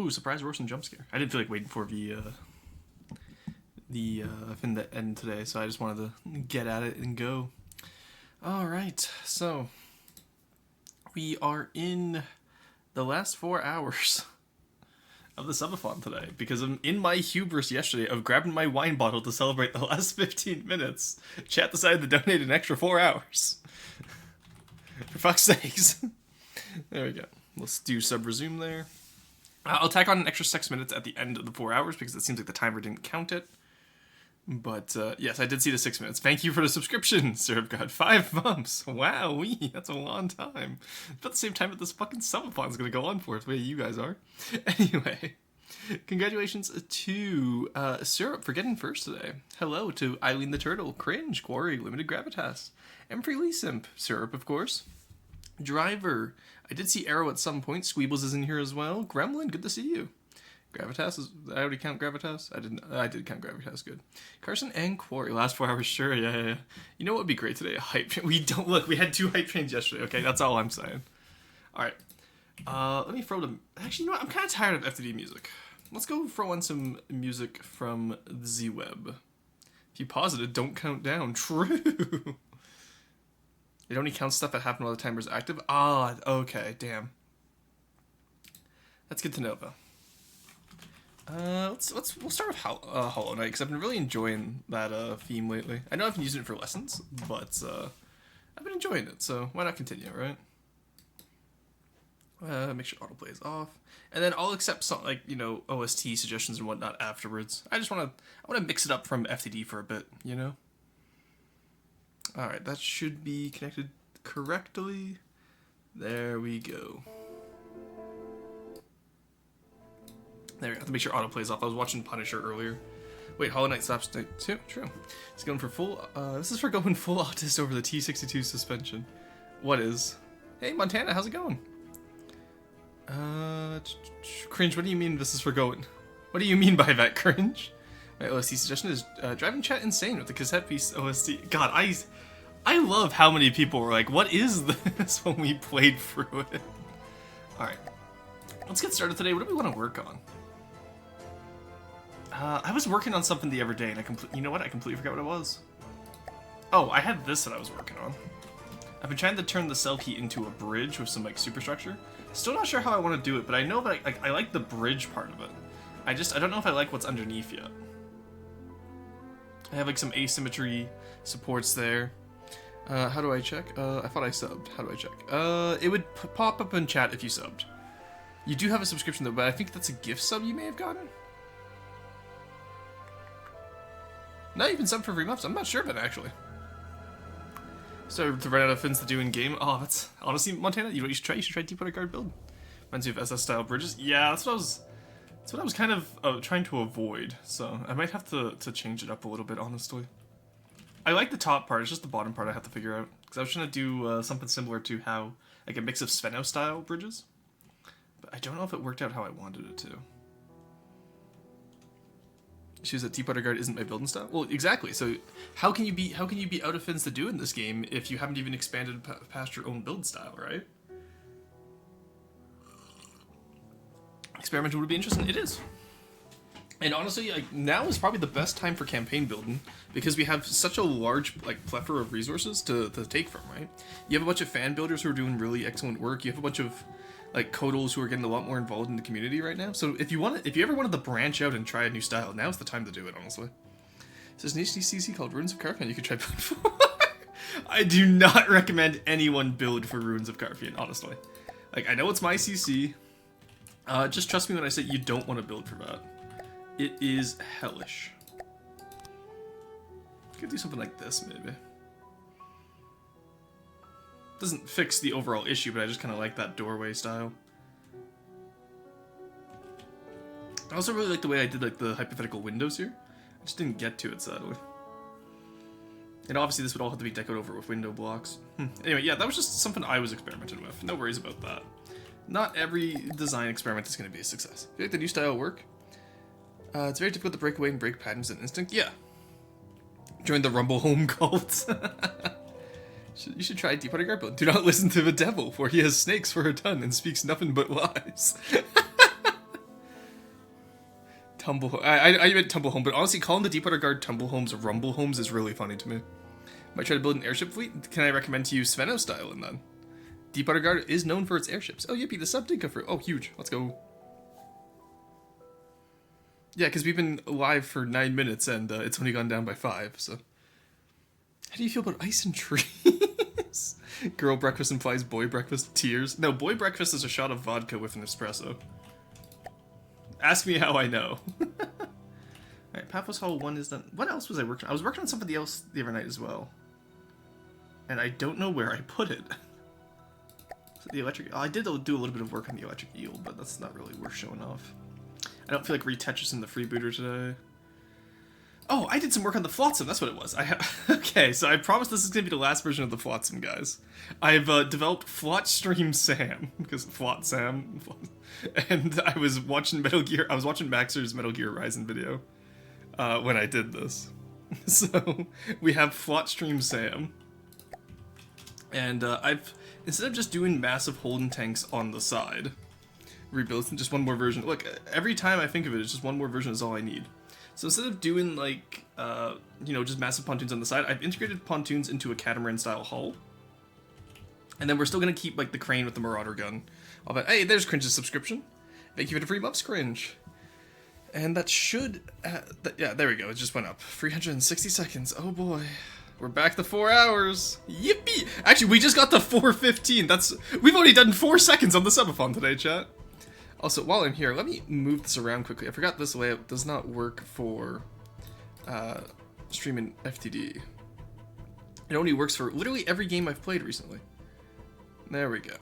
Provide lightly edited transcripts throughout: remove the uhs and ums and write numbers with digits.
Ooh, surprise roast and jump scare. I didn't feel like waiting for the fin to end today, so I just wanted to get at it and go. All right, so we are in the last 4 hours of the subathon today because I'm in my hubris yesterday of grabbing my wine bottle to celebrate the last 15 minutes. Chat decided to donate an extra 4 hours. For fuck's sakes. There we go. Let's do sub resume there. I'll tack on an extra 6 minutes at the end of the 4 hours because it seems like the timer didn't count it. But yes, I did see the 6 minutes. Thank you for the subscription, Syrup God. 5 months. Wowee, that's a long time. About the same time that this fucking subathon is going to go on for, the way you guys are. Anyway, congratulations to Syrup for getting first today. Hello to Eileen the Turtle, Cringe, Quarry, Limited Gravitas, Emfrey Lee Simp, Syrup, of course. Driver. I did see Arrow at some point. Squeebles is in here as well. Gremlin, good to see you. Gravitas, I already count Gravitas? I did count Gravitas, good. Carson and Quarry, last 4 hours, sure, yeah. You know what would be great today? A hype train. We had 2 hype trains yesterday, okay? That's all I'm saying. Alright. Let me throw them. Actually, you know what? I'm kind of tired of FTD music. Let's go throw on some music from the web. If you pause it, don't count down. True. It only counts stuff that happened while the timer's active? Ah, okay, damn. That's good to know, though. We'll start with Hollow Knight, because I've been really enjoying that theme lately. I know I've been using it for lessons, but I've been enjoying it, so why not continue, right? Make sure autoplay is off, and then I'll accept some, like, you know, OST suggestions and whatnot afterwards. I want to mix it up from FTD for a bit, you know. All right, that should be connected correctly. There we go. There we go. I have to make sure autoplay is off. I was watching Punisher earlier. Wait, Hollow Knight slaps too? True. It's going for full. This is for going full autist over the T62 suspension. What is? Hey, Montana, how's it going? Cringe, what do you mean this is for going? What do you mean by that, Cringe? My OST suggestion is driving chat insane with the cassette piece OST. God, I love how many people were like, what is this when we played through it? Alright. Let's get started today. What do we want to work on? I was working on something the other day, and you know what? I completely forgot what it was. Oh, I had this that I was working on. I've been trying to turn the cell key into a bridge with some, like, superstructure. Still not sure how I want to do it, but I know that I like the bridge part of it. I don't know if I like what's underneath yet. I have, like, some asymmetry supports there. How do I check? I thought I subbed. How do I check? It would pop up in chat if you subbed. You do have a subscription, though, but I think that's a gift sub you may have gotten? No, you've been subbed for 3 months. I'm not sure of it, actually. So, to run out of fins to do in-game? Oh, that's... Honestly, Montana, you know what you should try? You should try Deep Water Guard build. Reminds you of SS-style bridges. Yeah, that's what I was kind of trying to avoid. So, I might have to change it up a little bit, honestly. I like the top part. It's just the bottom part I have to figure out. Because I was trying to do something similar to how... Like a mix of Sveno-style bridges. But I don't know if it worked out how I wanted it to. Issues that Deep Water Guard isn't my building style? Well, exactly. So how can you be out of fins to do in this game if you haven't even expanded past your own build style, right? Experimental would be interesting. It is. And honestly, like, now is probably the best time for campaign building because we have such a large, like, plethora of resources to take from, right? You have a bunch of fan builders who are doing really excellent work. You have a bunch of, like, Codals who are getting a lot more involved in the community right now. So if you ever wanted to branch out and try a new style, now's the time to do it, honestly. So there's an HDCC called Ruins of Carfian you could try building for. I do not recommend anyone build for Ruins of Carfian, honestly. Like, I know it's my CC. Just trust me when I say you don't want to build for that. It is hellish. Could do something like this, maybe. Doesn't fix the overall issue, but I just kind of like that doorway style. I also really like the way I did, like, the hypothetical windows here. I just didn't get to it, sadly. And obviously this would all have to be decoed over with window blocks. Anyway, yeah, that was just something I was experimenting with. No worries about that. Not every design experiment is going to be a success. Do you like the new style work? It's very difficult to break away and break patterns in instinct. Yeah. Join the Rumble Home cult. You should try Deep Water Guard build. Do not listen to the devil, for he has snakes for a ton and speaks nothing but lies. Tumble. I meant Tumble Home, but honestly, calling the Deepwater Guard Tumble Homes Rumble Homes is really funny to me. Might try to build an airship fleet. Can I recommend to you Sveno style in that? Deepwater Guard is known for its airships. Oh, yippee, the sub did go for. Oh, huge. Let's go. Yeah, because we've been live for 9 minutes and it's only gone down by 5. So, how do you feel about ice and trees? Girl breakfast implies boy breakfast. Tears. No, boy breakfast is a shot of vodka with an espresso. Ask me how I know. Alright, Paphos Hall 1 is done. What else was I working on? I was working on something else the other night as well. And I don't know where I put it. So the electric... I did do a little bit of work on the electric eel, but that's not really worth showing off. I don't feel like Tetrising the freebooter today. Oh, I did some work on the Flotsam. That's what it was. Okay, so I promise this is going to be the last version of the Flotsam, guys. I've developed Flotstream Sam, because Flotsam. And I was watching Maxer's Metal Gear Rising video when I did this. So we have Flotstream Sam. And instead of just doing massive Holden tanks on the side, rebuilt just one more version. Look, every time I think of it, it's just one more version is all I need. So instead of doing like, just massive pontoons on the side, I've integrated pontoons into a catamaran style hull. And then we're still going to keep like the crane with the Marauder gun. All that. Hey, there's Cringe's subscription. Thank you for the free buffs, Cringe. And that should, yeah, there we go. It just went up. 360 seconds. Oh boy. We're back to 4 hours. Yippee! Actually, we just got to 4:15. We've already done 4 seconds on the subathon today, chat. Also, while I'm here, let me move this around quickly. I forgot this layout does not work for streaming FTD. It only works for literally every game I've played recently. There we go.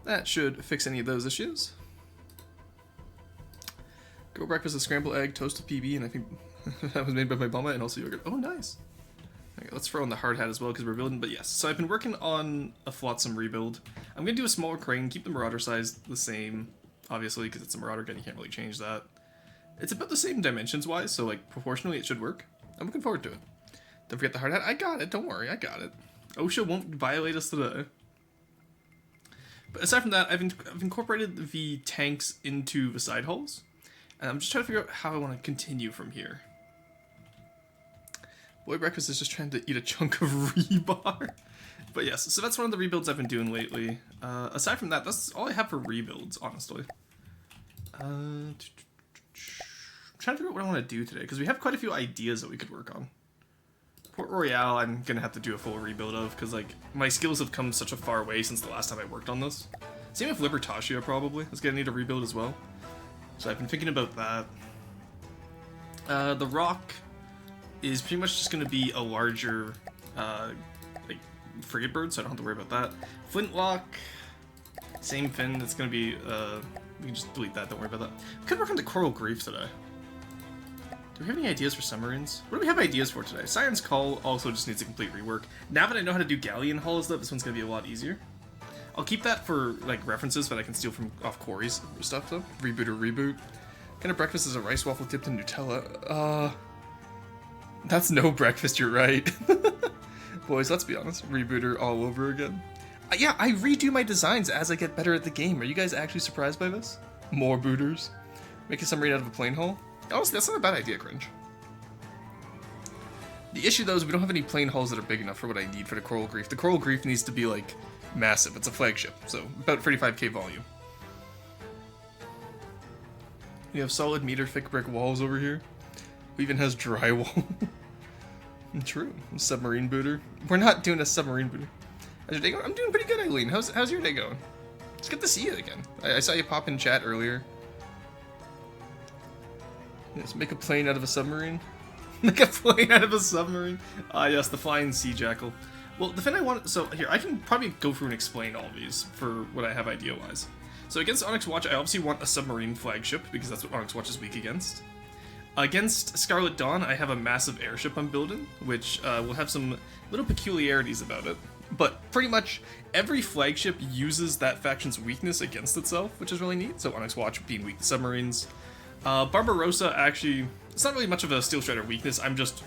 That should fix any of those issues. Go breakfast with scrambled egg, toasted PB, and I think that was made by my mama, and also yogurt. Oh, nice. Okay, let's throw in the hard hat as well because we're building, but yes. So I've been working on a Flotsam rebuild. I'm going to do a smaller crane, keep the Marauder size the same, obviously, because it's a Marauder gun, you can't really change that. It's about the same dimensions-wise, so like proportionally it should work. I'm looking forward to it. Don't forget the hard hat. I got it, don't worry, I got it. OSHA won't violate us today. But aside from that, I've incorporated the tanks into the side hulls, and I'm just trying to figure out how I want to continue from here. Boy Breakfast is just trying to eat a chunk of rebar. But yes, so that's one of the rebuilds I've been doing lately. Aside from that, that's all I have for rebuilds, honestly. I'm trying to figure out what I want to do today, because we have quite a few ideas that we could work on. Port Royale, I'm going to have to do a full rebuild of, because like my skills have come such a far way since the last time I worked on this. Same with Libertatia, probably. It's going to need a rebuild as well. So I've been thinking about that. The Rock is pretty much just going to be a larger like frigate bird, so I don't have to worry about that. Flintlock, same fin. It's going to be we can just delete that, don't worry about that. We could work on the Coral Reef today. Do we have any ideas for submarines? What do we have ideas for today? Siren's Call also just needs a complete rework. Now that I know how to do galleon hulls though, this one's going to be a lot easier. I'll keep that for like references that I can steal from off quarries or stuff though. Reboot or reboot. Kind of breakfast is a rice waffle dipped in Nutella. That's no breakfast, you're right. Boys, let's be honest. Rebooter all over again. Yeah, I redo my designs as I get better at the game. Are you guys actually surprised by this? More booters. Make a submarine out of a plane hull? Honestly, that's not a bad idea, Cringe. The issue though is we don't have any plane hulls that are big enough for what I need for the Coral Reef. The Coral Reef needs to be like massive. It's a flagship, so about 35k volume. We have solid meter thick brick walls over here. Who even has drywall? True. Submarine booter. We're not doing a submarine booter. How's your day going? I'm doing pretty good, Eileen. How's your day going? It's good to see you again. I saw you pop in chat earlier. Yes, make a plane out of a submarine. Make a plane out of a submarine. Yes, the flying sea jackal. Well, the thing I want, so here, I can probably go through and explain all these for what I have idea-wise. So against Onyx Watch, I obviously want a submarine flagship, because that's what Onyx Watch is weak against. Against Scarlet Dawn, I have a massive airship I'm building, which will have some little peculiarities about it. But pretty much every flagship uses that faction's weakness against itself, which is really neat. So Onyx Watch being weak to submarines. Barbarossa, actually, it's not really much of a Steel Strider weakness, I'm just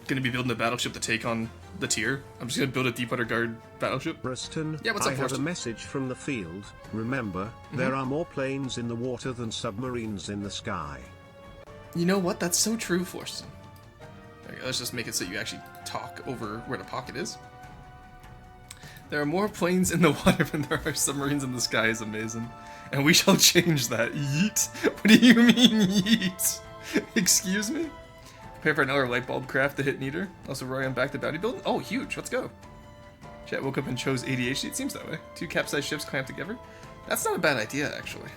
gonna be building a battleship to take on the tier. I'm just gonna build a Deepwater Guard battleship. Preston, yeah, what's up, I have a message from the field. Remember, there are more planes in the water than submarines in the sky. You know what? That's so true, Forston. Okay, let's just make it so you actually talk over where the pocket is. There are more planes in the water than there are submarines in the sky is amazing. And we shall change that. Yeet. What do you mean, yeet? Excuse me? Prepare for another light bulb craft to hit Neater. Also, Roy, I'm back to bounty building. Oh, huge. Let's go. Chat woke up and chose ADHD. It seems that way. 2 capsized ships clamped together. That's not a bad idea, actually.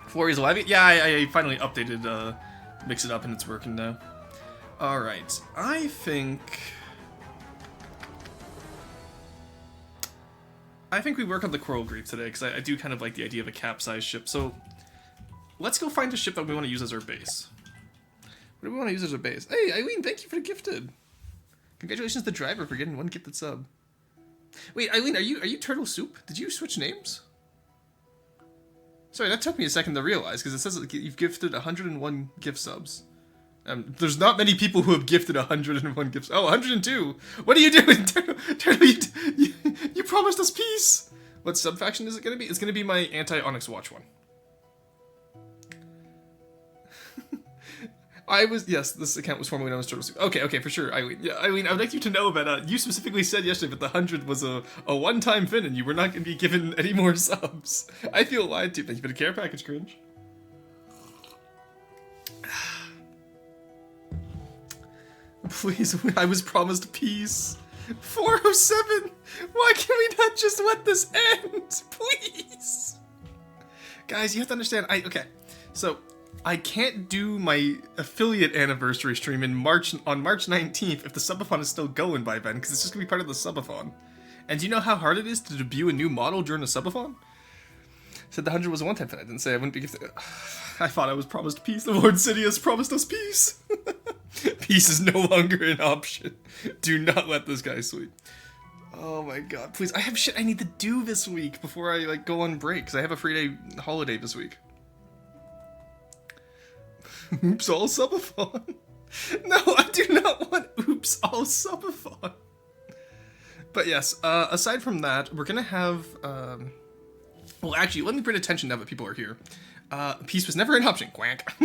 Florey's alive. Yeah, I finally updated Mix It Up and it's working now. Alright. I think we work on the Coral Reef today, because I do kind of like the idea of a capsized ship. So, let's go find a ship that we want to use as our base. What do we want to use as our base? Hey, Eileen, thank you for the gifted. Congratulations to the driver for getting 1 gifted sub. Wait, Eileen, are you Turtle Soup? Did you switch names? Sorry, that took me a second to realize, because it says that you've gifted 101 gift subs. There's not many people who have gifted 101 gifts. Oh, 102! What are you doing, Turtle? You promised us peace! What sub-faction is it going to be? It's going to be my anti-Onyx Watch one. Yes, this account was formerly known as Turtle Soup. Okay, for sure, Eileen. Yeah, Eileen, I would like you to know that you specifically said yesterday that the 100 was a one-time fin and you were not going to be given any more subs. I feel lied to. Thank you for the care package, Cringe. Please, I was promised peace. 407! Why can we not just let this end? Please! Guys, you have to understand, okay, so I can't do my affiliate anniversary stream on March 19th if the subathon is still going by then, because it's just going to be part of the subathon. And do you know how hard it is to debut a new model during a subathon? Said the 100 was a one-time thing. I didn't say I wouldn't be gifted. I thought I was promised peace. The Lord Sidious promised us peace. Peace is no longer an option. Do not let this guy sleep. Oh my god, please. I have shit I need to do this week before I go on break, because I have a free day holiday this week. Oops, all subathon. No, I do not want oops, all subathon. But yes, aside from that, we're gonna have, well, actually, let me bring attention now that people are here. Peace was never an option, quack.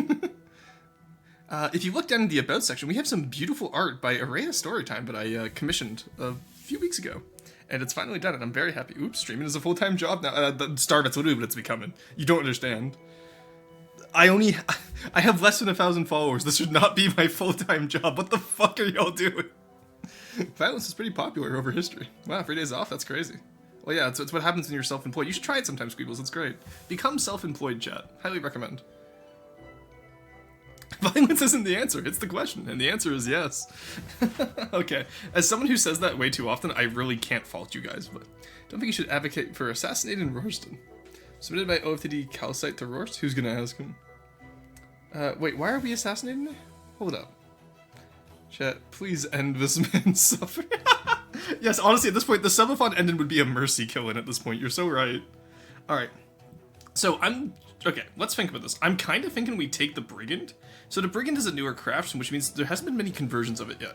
If you look down in the About section, we have some beautiful art by Araya Storytime that I commissioned a few weeks ago. And it's finally done, and I'm very happy. Oops, streaming is a full-time job now. That's what it's becoming. You don't understand. I have less than 1,000 followers. This should not be my full-time job. What the fuck are y'all doing? Violence is pretty popular over history. Wow, 3 days off? That's crazy. Well, yeah, it's what happens when you're self-employed. You should try it sometime, Squeebles. It's great. Become self-employed, chat. Highly recommend. Violence isn't the answer, it's the question, and the answer is yes. Okay, as someone who says that way too often, I really can't fault you guys, but don't think you should advocate for assassinating Rorston. Submitted by OFTD Calcite to Rorst? Who's gonna ask him? Wait, why are we assassinating me? Hold up. Chat, please end this man's suffering. Yes, honestly, at this point, the subathon ending would be a mercy killing at this point. You're so right. Alright. So, okay, let's think about this. I'm kind of thinking we take the Brigand. So the Brigand is a newer craft, which means there hasn't been many conversions of it yet.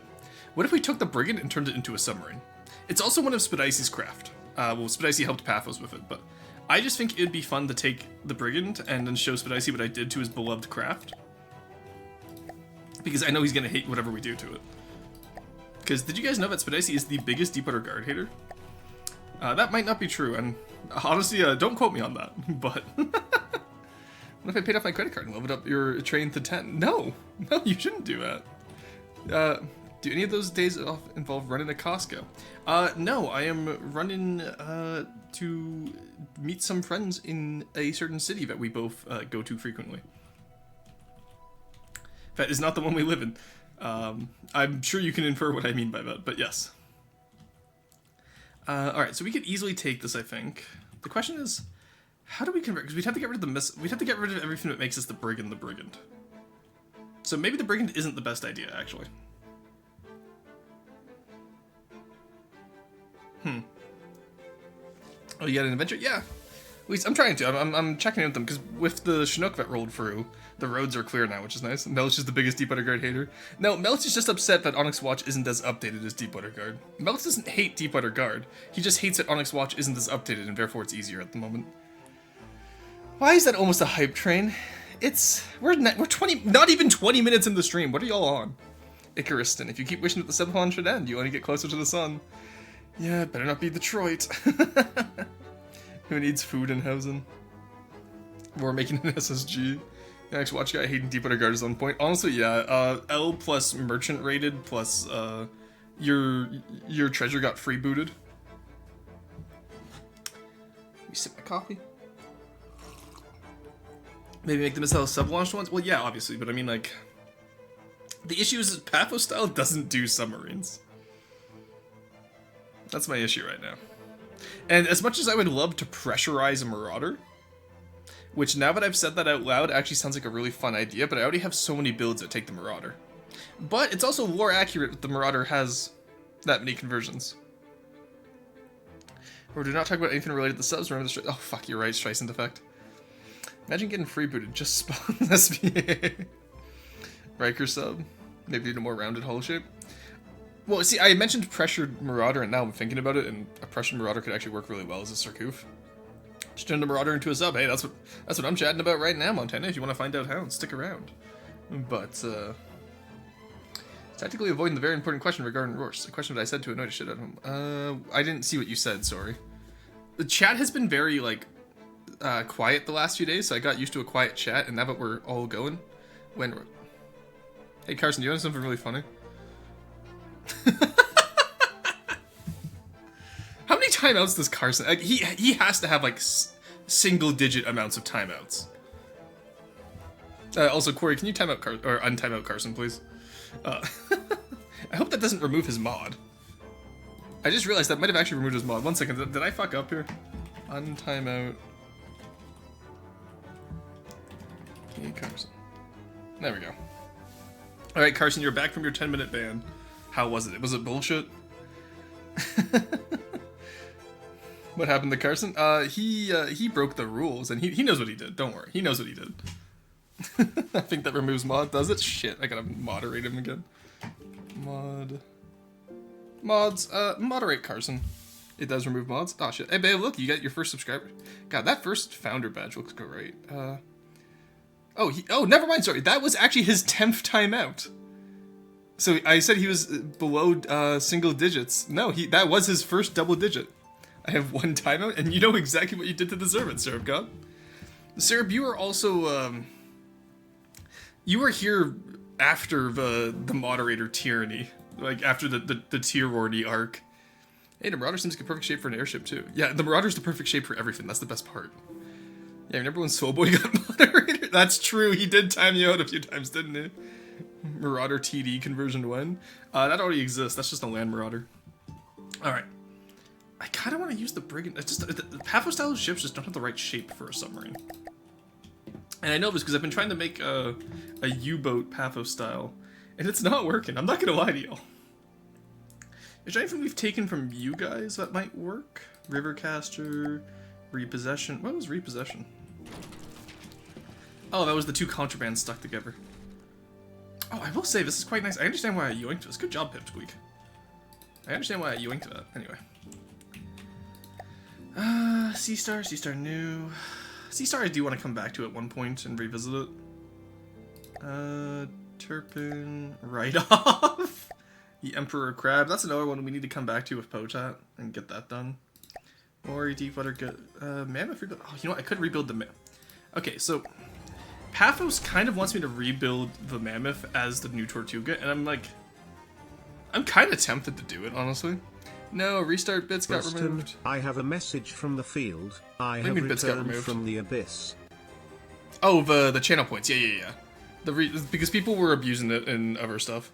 What if we took the Brigand and turned it into a submarine? It's also one of Spadice's craft. Well, Spadice helped Paphos with it, but I just think it'd be fun to take the Brigand and then show Spadice what I did to his beloved craft. Because I know he's gonna hate whatever we do to it. Because did you guys know that Spadice is the biggest Deepwater Guard hater? That might not be true, and honestly, don't quote me on that, but... What if I paid off my credit card and leveled up your train to 10? No, you shouldn't do that. Do any of those days off involve running to Costco? No, I am running to meet some friends in a certain city that we both go to frequently. That is not the one we live in. I'm sure you can infer what I mean by that, but yes. Alright, so we could easily take this, I think. The question is, how do we convert? Because we'd have to get rid of we'd have to get rid of everything that makes us the Brigand. So maybe the Brigand isn't the best idea, actually. Oh, you got an adventure? Yeah. At least I'm trying to. I'm checking in with them because with the Chinook that rolled through, the roads are clear now, which is nice. Melch is the biggest Deepwater Guard hater. No, Melch is just upset that Onyx Watch isn't as updated as Deepwater Guard. Melch doesn't hate Deepwater Guard. He just hates that Onyx Watch isn't as updated and therefore it's easier at the moment. Why is that almost a hype train? We're 20, not even 20 minutes in the stream. What are y'all on? Icariston, if you keep wishing that the Subathon should end, you only get closer to the sun. Yeah, better not be Detroit. Who needs food and housing? We're making an SSG. The next watch guy hating Deepwater Guard is on point. Honestly, yeah. L plus merchant rated plus your treasure got freebooted. Let me sip my coffee. Maybe make them as hell sub-launched ones? Well, yeah, obviously, but I mean, like... The issue is that Paphos style doesn't do submarines. That's my issue right now. And as much as I would love to pressurize a Marauder, which now that I've said that out loud actually sounds like a really fun idea, but I already have so many builds that take the Marauder. But it's also lore accurate that the Marauder has that many conversions. Or do not talk about anything related to the subs, remember the... Oh, fuck, you're right, Streisand effect. Imagine getting freebooted, just spawn SPA. Riker sub. Maybe need a more rounded hull shape. Well, see, I mentioned pressured Marauder, and now I'm thinking about it, and a pressured Marauder could actually work really well as a Sarkoof. Just turn the Marauder into a sub. Hey, that's what I'm chatting about right now, Montana. If you want to find out how, stick around. But, tactically avoiding the very important question regarding Roars. A question that I said to annoy the shit out of him. I didn't see what you said, sorry. The chat has been very, like, quiet the last few days, so I got used to a quiet chat, and now that we're all going, Hey Carson, do you know something really funny? How many timeouts does Carson... Like, he has to have, like, single-digit amounts of timeouts. Also, Corey, can you time out or untime out Carson, please? I hope that doesn't remove his mod. I just realized that might have actually removed his mod. 1 second, did I fuck up here? Untime out. Hey, Carson. There we go. Alright, Carson, you're back from your 10-minute ban. How was it? Was it bullshit? What happened to Carson? He broke the rules, and he knows what he did. Don't worry, he knows what he did. I think that removes mod, does it? Shit, I gotta moderate him again. Mods, moderate Carson. It does remove mods. Oh shit. Hey babe, look, you got your first subscriber. God, that first founder badge looks great. Oh, never mind, sorry. That was actually his 10th timeout. So I said he was below single digits. No, that was his first double digit. I have 1 timeout, and you know exactly what you did to deserve it, Syrup God. Syrup, you were also, you were here after the moderator tyranny. Like, after the tyranny arc. Hey, the Marauder seems like a perfect shape for an airship, too. Yeah, the Marauder's the perfect shape for everything. That's the best part. Yeah, remember when Soulboy got moderator? That's true, he did time you out a few times, didn't he? Marauder TD conversion 1. That already exists, that's just a land Marauder. Alright. I kind of want to use the Brigand. It's just, the Paphos-style ships just don't have the right shape for a submarine. And I know this because I've been trying to make a U-boat Paphos style, and it's not working, I'm not going to lie to y'all. Is there anything we've taken from you guys that might work? Rivercaster, Repossession. What was Repossession? Oh, that was the 2 contrabands stuck together. Oh, I will say, this is quite nice. I understand why I yoinked this. Good job, Pipsqueak. I understand why I yoinked that. Anyway. Seastar, Seastar new. Seastar I do want to come back to at one point and revisit it. Turpin, write-off. The Emperor Crab. That's another one we need to come back to with Potat and get that done. Or Deepwater good. Mammoth rebuild. Oh, you know what? I could rebuild the Okay, so Paphos kind of wants me to rebuild the Mammoth as the new Tortuga, and I'm like, I'm kind of tempted to do it, honestly. No, restart bits got removed. I have a message from the field. I have returned from the abyss. Oh, the channel points. Yeah. Because people were abusing it and other stuff.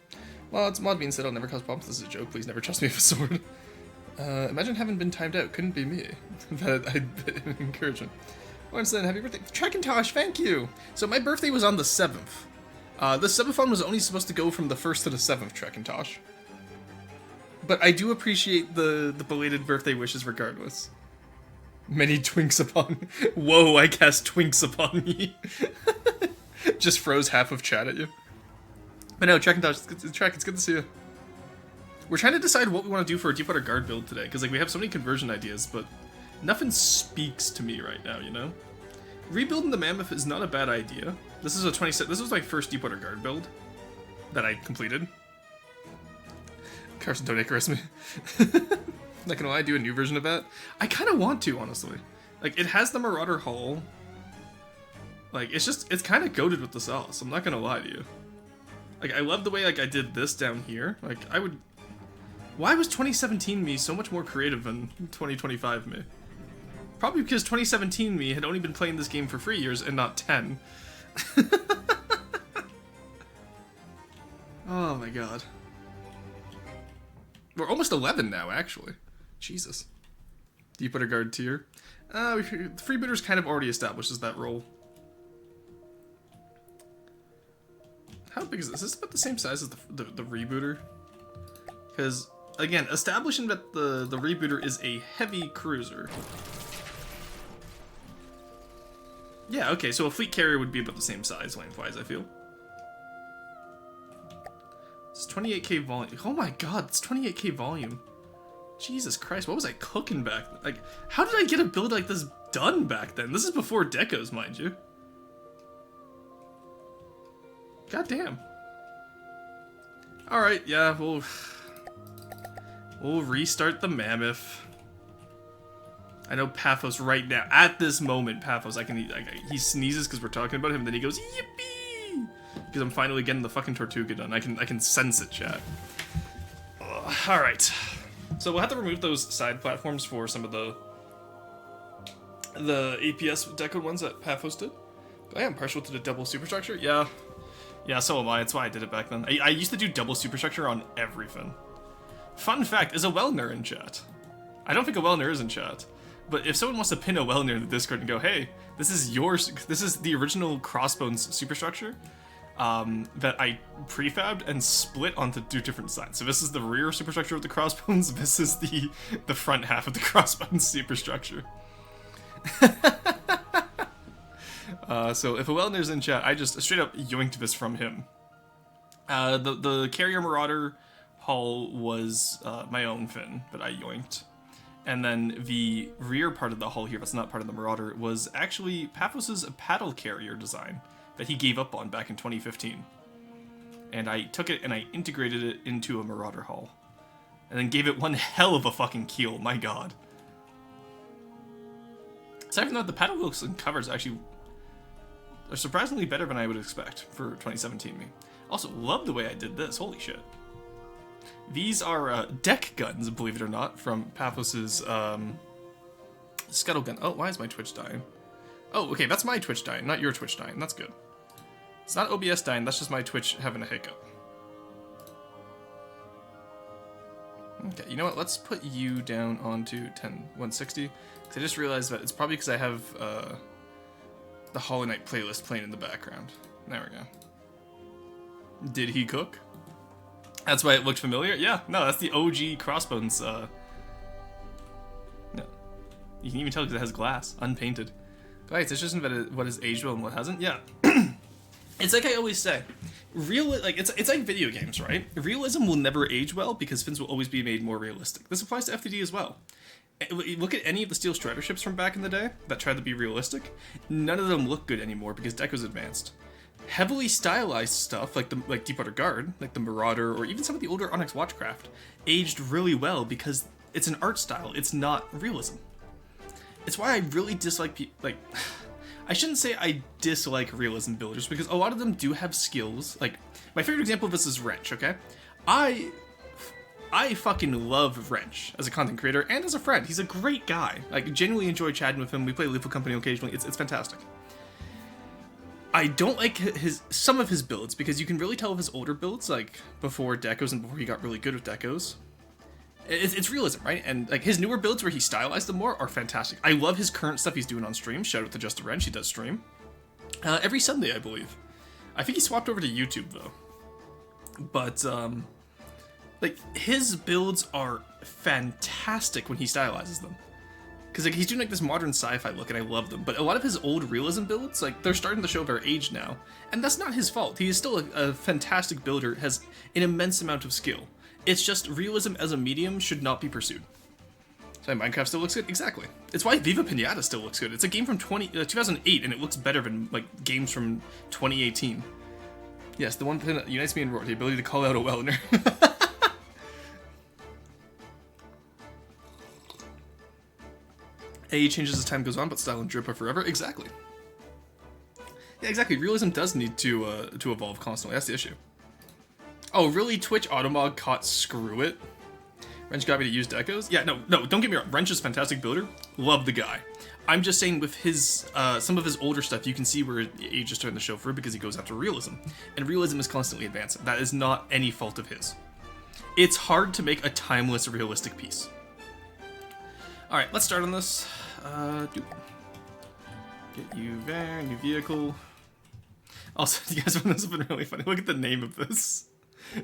Well, it's mod being said I'll never cause problems. This is a joke. Please never trust me with a sword. Imagine having been timed out. Couldn't be me. I'd encouragement. Once then, happy birthday. Trekintosh, thank you! So my birthday was on the 7th. The subathon was only supposed to go from the 1st to the 7th, Trekintosh. But I do appreciate the belated birthday wishes regardless. Many twinks upon... Whoa, I cast twinks upon me. Just froze half of chat at you. But no, Track and Dodge, it's good to see you. We're trying to decide what we want to do for a Deepwater Guard build today, because like we have so many conversion ideas, but nothing speaks to me right now, you know? Rebuilding the Mammoth is not a bad idea. This is a 27. This was my first Deepwater Guard build that I completed. Carson, don't Icarus me. Not gonna lie, I do a new version of that. I kind of want to, honestly. Like, it has the Marauder hull. Like, it's kind of goated with the sauce. I'm not gonna lie to you. Like, I love the way like I did this down here. Like, I would. Why was 2017 me so much more creative than 2025 me? Probably because 2017 me had only been playing this game for 3 years and not 10. Oh my god. We're almost 11 now, actually. Jesus. Deepwater Guard tier. Freebooter's kind of already establishes that role. How big is this? Is this about the same size as the rebooter? Because, again, establishing that the rebooter is a heavy cruiser. Yeah, okay, so a fleet carrier would be about the same size lengthwise, I feel. It's 28k volume. Oh my god, it's 28k volume. Jesus Christ, what was I cooking back then? Like, how did I get a build like this done back then? This is before decos, mind you. God damn. Alright, yeah, we'll restart the Mammoth. I know Paphos right now, at this moment, Paphos, he sneezes because we're talking about him, then he goes, yippee! Because I'm finally getting the fucking Tortuga done. I can sense it, chat. Alright. So we'll have to remove those side platforms for some of the APS deco ones that Paphos did. I am partial to the double superstructure. Yeah. Yeah, so am I. That's why I did it back then. I used to do double superstructure on everything. Fun fact, is a Wellner in chat? I don't think a Wellner is in chat. But if someone wants to pin a Wellner in the Discord and go, hey, this is the original Crossbones superstructure that I prefabbed and split onto two different sides. So this is the rear superstructure of the Crossbones, this is the front half of the Crossbones superstructure. So if a Wellner's in chat, I just straight up yoinked this from him. The Carrier Marauder hull was my own fin, but I yoinked. And then the rear part of the hull here, that's not part of the Marauder, was actually Paphos's paddle carrier design that he gave up on back in 2015. And I took it and I integrated it into a Marauder hull. And then gave it one hell of a fucking keel, my god. Aside from that, the paddle looks and covers actually are surprisingly better than I would expect for 2017 me. Also, love the way I did this, holy shit. These are deck guns, believe it or not, from Paphos's scuttle gun. Oh, why is my Twitch dying? Oh, okay, that's my Twitch dying, not your Twitch dying. That's good. It's not OBS dying, that's just my Twitch having a hiccup. Okay, you know what? Let's put you down onto 160. Because I just realized that it's probably because I have the Hollow Knight playlist playing in the background. There we go. Did he cook? That's why it looked familiar? Yeah, no, that's the OG Crossbones. No. You can even tell because it has glass, unpainted. Guys, it's just what has aged well and what hasn't. Yeah. It's like I always say, it's like video games, right? Realism will never age well because fins will always be made more realistic. This applies to FTD as well. Look at any of the Steel Strider ships from back in the day that tried to be realistic. None of them look good anymore because deco's advanced. Heavily stylized stuff like Deepwater Guard, like the Marauder, or even some of the older Onyx Watchcraft, aged really well because it's an art style. It's not realism. It's why I really dislike I shouldn't say I dislike realism builders because a lot of them do have skills. Like my favorite example of this is Wrench. Okay, I fucking love Wrench as a content creator and as a friend. He's a great guy. Like genuinely enjoy chatting with him. We play Lethal Company occasionally. It's fantastic. I don't like some of his builds because you can really tell with his older builds, like before decos and before he got really good with decos. It's realism, right? And like his newer builds where he stylized them more are fantastic. I love his current stuff he's doing on stream. Shout out to Just a Wrench, he does stream. Every Sunday, I believe. I think he swapped over to YouTube though. But like his builds are fantastic when he stylizes them. Because like he's doing like this modern sci-fi look, and I love them. But a lot of his old realism builds, like they're starting to show their age now, and that's not his fault. He is still a fantastic builder, has an immense amount of skill. It's just realism as a medium should not be pursued. So Minecraft still looks good? Exactly. It's why Viva Pinata still looks good. It's a game from 2008, and it looks better than like games from 2018. Yes, the one thing that unites me and Roar, the ability to call out a Wellner. AE changes as time goes on, but style and drip are forever. Exactly. Yeah, exactly. Realism does need to evolve constantly. That's the issue. Oh, really? Twitch Automog caught screw it? Wrench got me to use decos? Yeah, no, don't get me wrong. Wrench is a fantastic builder. Love the guy. I'm just saying with his, some of his older stuff, you can see where age is starting to show through because he goes after realism. And realism is constantly advancing. That is not any fault of his. It's hard to make a timeless, realistic piece. Alright, let's start on this. Get you there, new vehicle. Also, you guys find this have been really funny. Look at the name of this.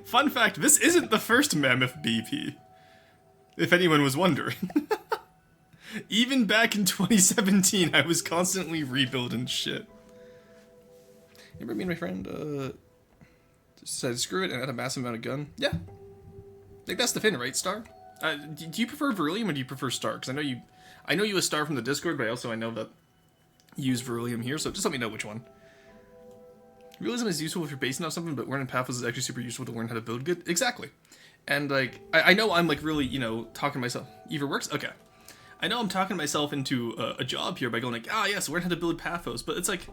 Fun fact, this isn't the first Mammoth BP. If anyone was wondering. Even back in 2017, I was constantly rebuilding shit. Remember me and my friend, decided screw it and had a massive amount of gun? Yeah. Like, that's the fin, right, Star? Do you prefer Beryllium or do you prefer Star? Because I know you a Star from the Discord, but I know that you use Beryllium here, so just let me know which one. Realism is useful if you're basing off something, but learning Pathos is actually super useful to learn how to build good. Exactly. And, like, I know I'm, like, really, you know, talking to myself. Either works? Okay. I know I'm talking myself into a job here by going, like, yes, learn how to build Pathos, but it's like...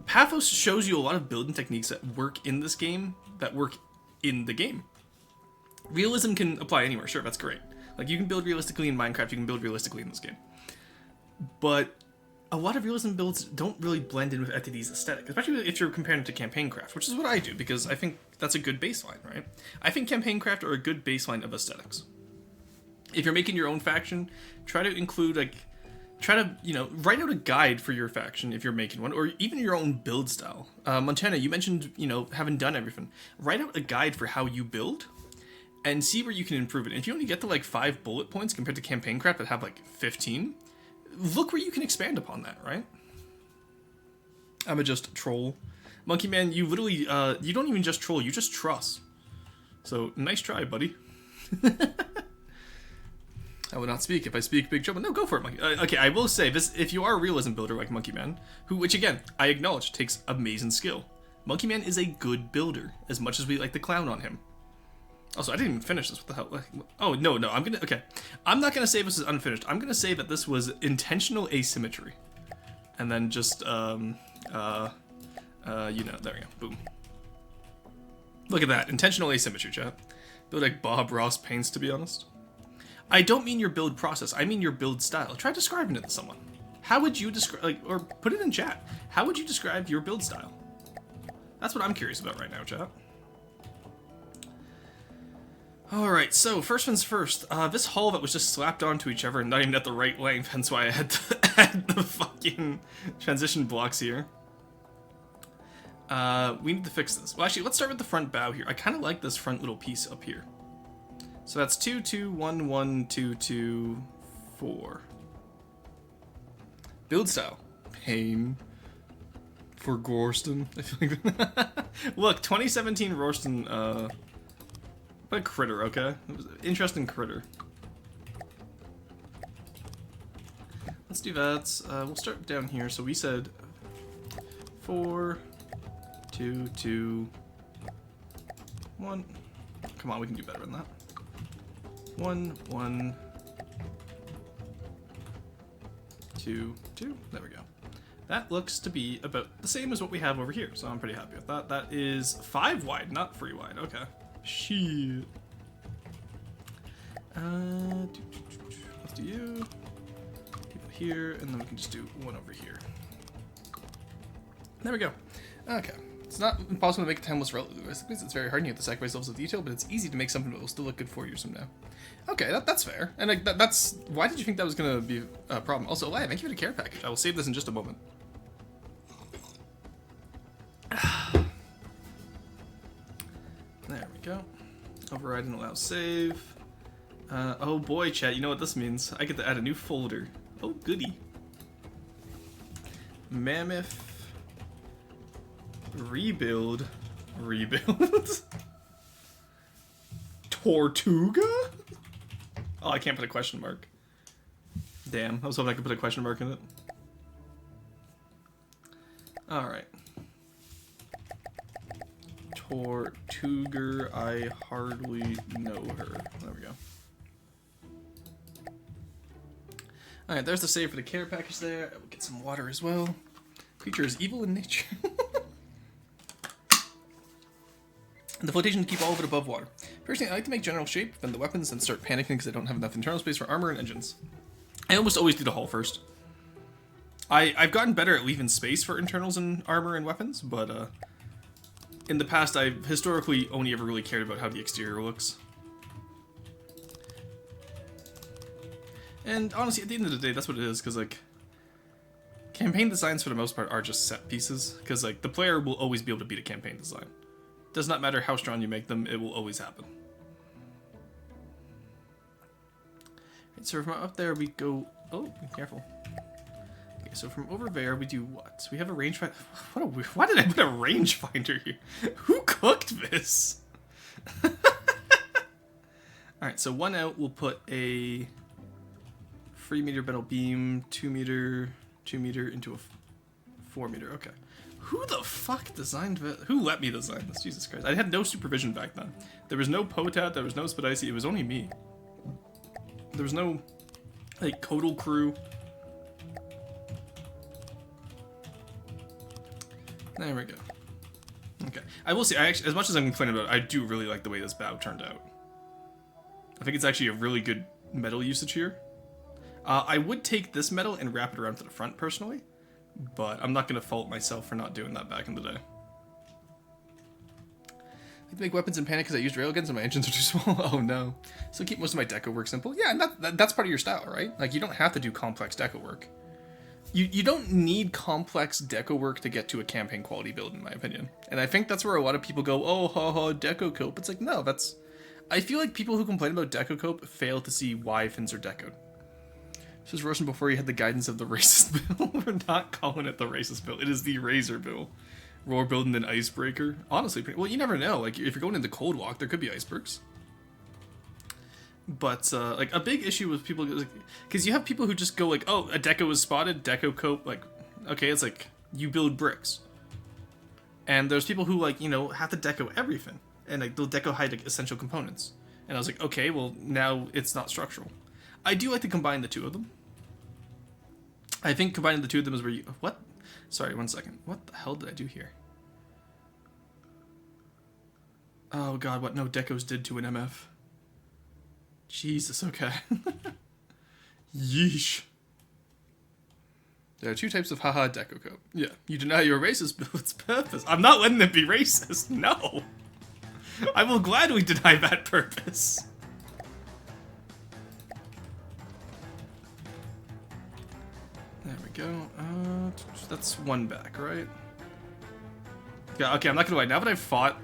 Pathos shows you a lot of building techniques that work in this game, that work in the game. Realism can apply anywhere, sure, that's great. Like, you can build realistically in Minecraft, you can build realistically in this game. But a lot of realism builds don't really blend in with FTD's aesthetic, especially if you're comparing it to Campaign Craft, which is what I do, because I think that's a good baseline, right? I think Campaign Craft are a good baseline of aesthetics. If you're making your own faction, try to include, like, try to, you know, write out a guide for your faction if you're making one, or even your own build style. Montana, you mentioned, you know, having done everything. Write out a guide for how you build, and see where you can improve it. And if you only get to, like, 5 bullet points compared to Campaign Craft that have, like, 15, look where you can expand upon that, right? I'm a just troll. Monkey Man, you literally, you don't even just troll, you just truss. So, nice try, buddy. I will not speak. If I speak, big trouble. No, go for it, Monkey. Okay, I will say this: if you are a realism builder like Monkey Man, which again I acknowledge takes amazing skill, Monkey Man is a good builder. As much as we like to clown on him. Also, I didn't even finish this. What the hell? Oh no, okay. I'm not gonna say this is unfinished. I'm gonna say that this was intentional asymmetry, and then just you know, there we go. Boom. Look at that, intentional asymmetry, chat. Build like Bob Ross paints, to be honest. I don't mean your build process, I mean your build style. Try describing it to someone. How would you describe, like, or put it in chat. How would you describe your build style? That's what I'm curious about right now, chat. Alright, so first things first. This hull that was just slapped onto each other and not even at the right length, hence why I had to add the fucking transition blocks here. We need to fix this. Well, actually, let's start with the front bow here. I kind of like this front little piece up here. So that's 2, 2, 1, 1, 2, 2, 4. Build style. Pain. For Gorston. I feel like look, 2017 Rorston, what a critter, okay? It was an interesting critter. Let's do that. We'll start down here. So we said 4, 2, 2, 1. Come on, we can do better than that. 1, 1, 2, 2. There we go. That looks to be about the same as what we have over here, so I'm pretty happy with that. That is 5 wide, not 3 wide. Okay. Shit. Let's do you. People here, and then we can just do one over here. There we go. Okay. It's not impossible to make a timeless relative. It's very hard and you have to sacrifice levels of detail, but it's easy to make something that will still look good 4 years from now. Okay, that's fair. And like, that's... Why did you think that was going to be a problem? Also, Elias, thank you for the care package. I will save this in just a moment. There we go. Override and allow save. Oh boy, chat, you know what this means. I get to add a new folder. Oh, goody. Mammoth. Rebuild. Rebuild. Tortuga? Oh, I can't put a question mark. Damn, I was hoping I could put a question mark in it. Alright. Tortuga, I hardly know her. There we go. Alright, there's the save for the care package there. I will get some water as well. Creature is evil in nature. And the flotation to keep all of it above water. Personally, I like to make general shape, then the weapons, and start panicking because I don't have enough internal space for armor and engines. I almost always do the hull first. I've gotten better at leaving space for internals and armor and weapons, but in the past I've historically only ever really cared about how the exterior looks. And honestly, at the end of the day, that's what it is, because like, campaign designs for the most part are just set pieces, because like, the player will always be able to beat a campaign design. Does not matter how strong you make them, it will always happen. Right, so from up there we go, oh, be careful. Okay, so from over there we do what? We have a rangefinder. What a weird, why did I put a rangefinder here? Who cooked this? Alright, so 1 out, we'll put a 3 meter metal beam, 2 meter into a 4 meter, okay. Who the fuck designed that? Who let me design this? Jesus Christ. I had no supervision back then. There was no Potat, there was no Spadicy, it was only me. There was no, like, Codal crew. There we go. Okay. I will say, I actually, as much as I'm complaining about it, I do really like the way this bow turned out. I think it's actually a really good metal usage here. I would take this metal and wrap it around to the front, personally. But I'm not going to fault myself for not doing that back in the day. I like to make weapons in panic because I used railguns and my engines are too small. Oh no. So keep most of my deco work simple. Yeah, and that's part of your style, right? Like, you don't have to do complex deco work. You don't need complex deco work to get to a campaign quality build, in my opinion. And I think that's where a lot of people go, oh, ha ha, deco cope. It's like, no, that's... I feel like people who complain about deco cope fail to see why things are decoed. This was roasting before you had the guidance of the racist bill. We're not calling it the racist bill. It is the Razor bill. Roar building an icebreaker. Honestly, well, you never know. Like, if you're going into Cold Walk, there could be icebergs. But, like, a big issue with people, because you have people who just go like, oh, a deco is spotted, deco cope, like, okay, it's like, you build bricks. And there's people who, like, you know, have to deco everything. And, like, they'll deco hide, like, essential components. And I was like, okay, well, now it's not structural. I do like to combine the two of them. I think combining the two of them is where you... What? Sorry, 1 second. What the hell did I do here? Oh god, what no decos did to an MF. Jesus, okay. Yeesh. There are 2 types of haha deco code. Yeah, you deny your racist build its purpose. I'm not letting it be racist, no! I will gladly deny that purpose. There we go. That's 1 back, right? Yeah, okay, I'm not gonna lie. Now that I've fought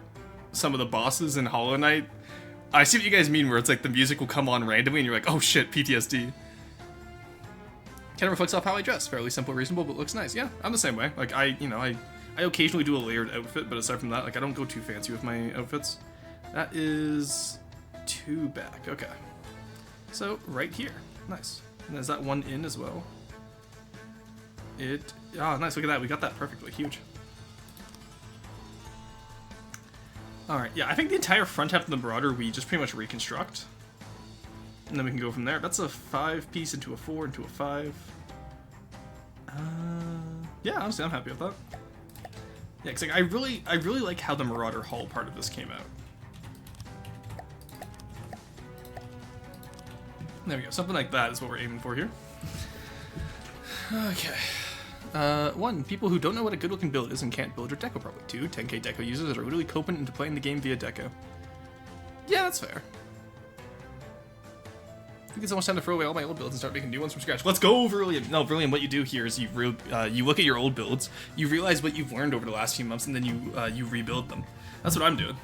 some of the bosses in Hollow Knight, I see what you guys mean, where it's like the music will come on randomly and you're like, oh shit, PTSD. Kind of reflects off how I dress. Fairly simple, reasonable, but looks nice. Yeah, I'm the same way. Like, I occasionally do a layered outfit, but aside from that, like, I don't go too fancy with my outfits. That is 2 back. Okay. So, right here. Nice. And is that 1 in as well? Oh, nice, look at that, we got that perfectly, huge. Alright, yeah, I think the entire front half of the Marauder we just pretty much reconstruct. And then we can go from there. That's a 5 piece into a 4 into a 5. Yeah, honestly, I'm happy with that. Yeah, cause like, I really like how the Marauder hull part of this came out. There we go, something like that is what we're aiming for here. Okay. 1, people who don't know what a good looking build is and can't build your deco properly. 2, 10k deco users that are really coping into playing the game via deco. Yeah, that's fair. I think it's almost time to throw away all my old builds and start making new ones from scratch. Let's go, Verlian! No, Verlian, what you do here is you look at your old builds, you realize what you've learned over the last few months, and then you rebuild them. That's what I'm doing.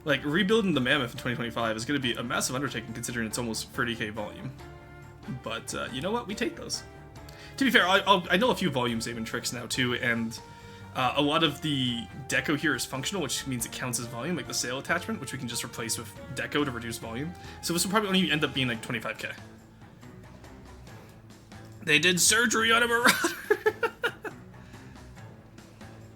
Like, rebuilding the Mammoth in 2025 is going to be a massive undertaking considering it's almost 30k volume. But, you know what? We take those. To be fair, I know a few volume saving tricks now, too, and a lot of the deco here is functional, which means it counts as volume, like the sail attachment, which we can just replace with deco to reduce volume. So this will probably only end up being like 25k. They did surgery on a Marauder!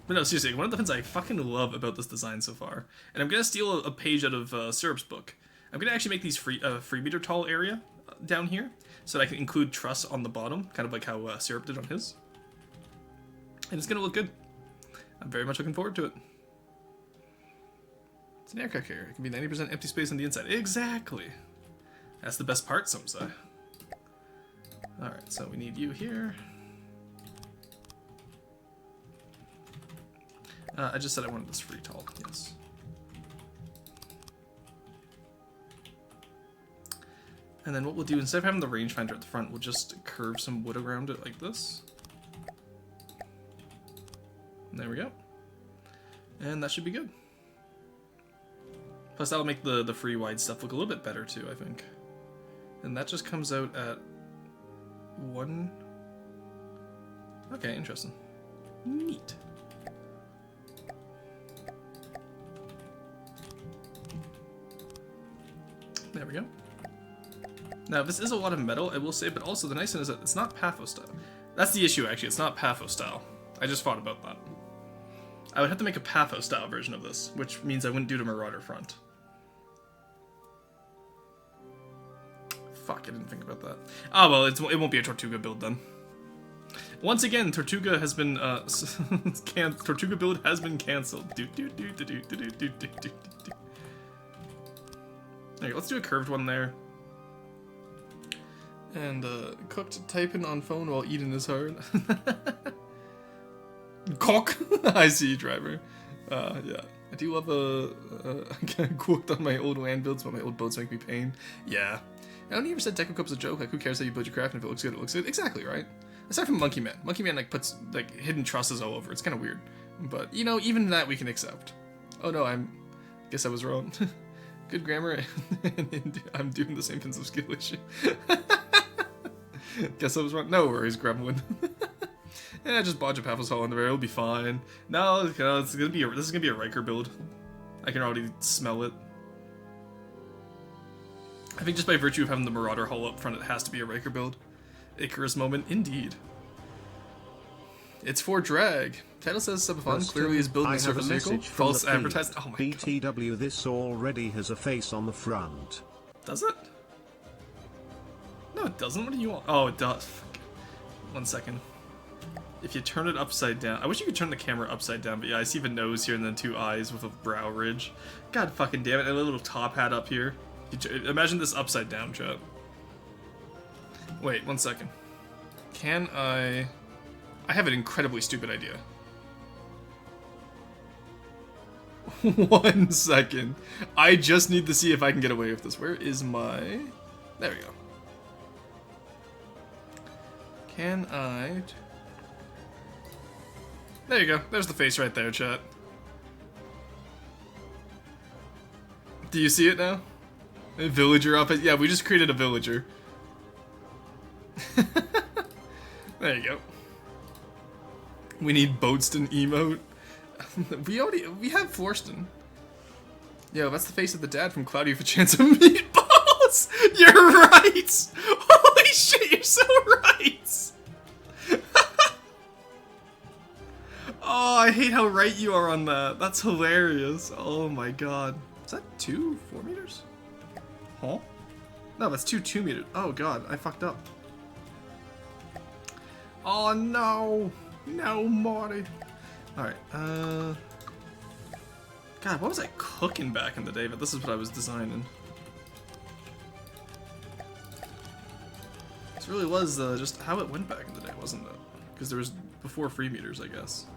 But no, seriously, one of the things I fucking love about this design so far, and I'm gonna steal a page out of Syrup's book. I'm gonna actually make these free meter tall area down here, so that I can include truss on the bottom, kind of like how Syrup did on his. And it's gonna look good. I'm very much looking forward to it. It's an aircraft carrier. It can be 90% empty space on the inside. Exactly. That's the best part, some say. Alright, so we need you here. I just said I wanted this free tall, yes. And then what we'll do, instead of having the rangefinder at the front, we'll just curve some wood around it like this. And there we go. And that should be good. Plus that'll make the free wide stuff look a little bit better too, I think. And that just comes out at 1... Okay, interesting. Neat. There we go. Now, this is a lot of metal, I will say, but also the nice thing is that it's not Patho style. That's the issue, actually. It's not Patho style. I just thought about that. I would have to make a Patho style version of this, which means I wouldn't do the Marauder front. Fuck, I didn't think about that. Ah, well, it won't be a Tortuga build then. Once again, Tortuga has been, Tortuga build has been cancelled. Okay, let's do a curved one there. And, cooked typing on phone while eating is hard. Cock! I see you, driver. Yeah. I do love I get cooked on my old land builds, but my old boats make me pain. Yeah. I don't even said Deco Cup's a joke. Like, who cares how you build your craft, and if it looks good, it looks good. Exactly, right? Aside from Monkey Man. Monkey Man, like, puts, like, hidden trusses all over. It's kind of weird. But, you know, even that we can accept. Oh, no, guess I was wrong. Good grammar, and I'm doing the same pencil skill issue. Guess I was wrong. No worries, Gremlin. Yeah, just bodge a Paphos in there. It'll be fine. No, it's gonna be this is gonna be a Riker build. I can already smell it. I think just by virtue of having the Marauder hull up front, it has to be a Riker build. Icarus moment, indeed. It's for drag. Title says Subathon clearly is building a surface vehicle. False advertised. Oh my god. BTW, this already has a face on the front. Does it? No, it doesn't. What do you want? Oh, it does. Fuck. 1 second. If you turn it upside down, I wish you could turn the camera upside down, but yeah, I see the nose here and then 2 eyes with a brow ridge. God fucking damn it, and a little top hat up here. Imagine this upside down, chat. Wait, 1 second. Can I have an incredibly stupid idea. 1 second. I just need to see if I can get away with this. Where is my... There we go. Can I... There you go. There's the face right there, chat. Do you see it now? A villager up it. Yeah, we just created a villager. There you go. We need Boatston emote. we have Florston. Yo, that's the face of the dad from Cloudy with a Chance of Meatballs! You're right! Holy shit, you're so right! Oh, I hate how right you are on that. That's hilarious. Oh my god. Is that 2 4 meters? Huh? No, that's 2 meters. Oh god, I fucked up. Oh no! No, Marty. Alright, God, what was I cooking back in the day? But this is what I was designing. This really was just how it went back in the day, wasn't it? Because there was before free meters, I guess.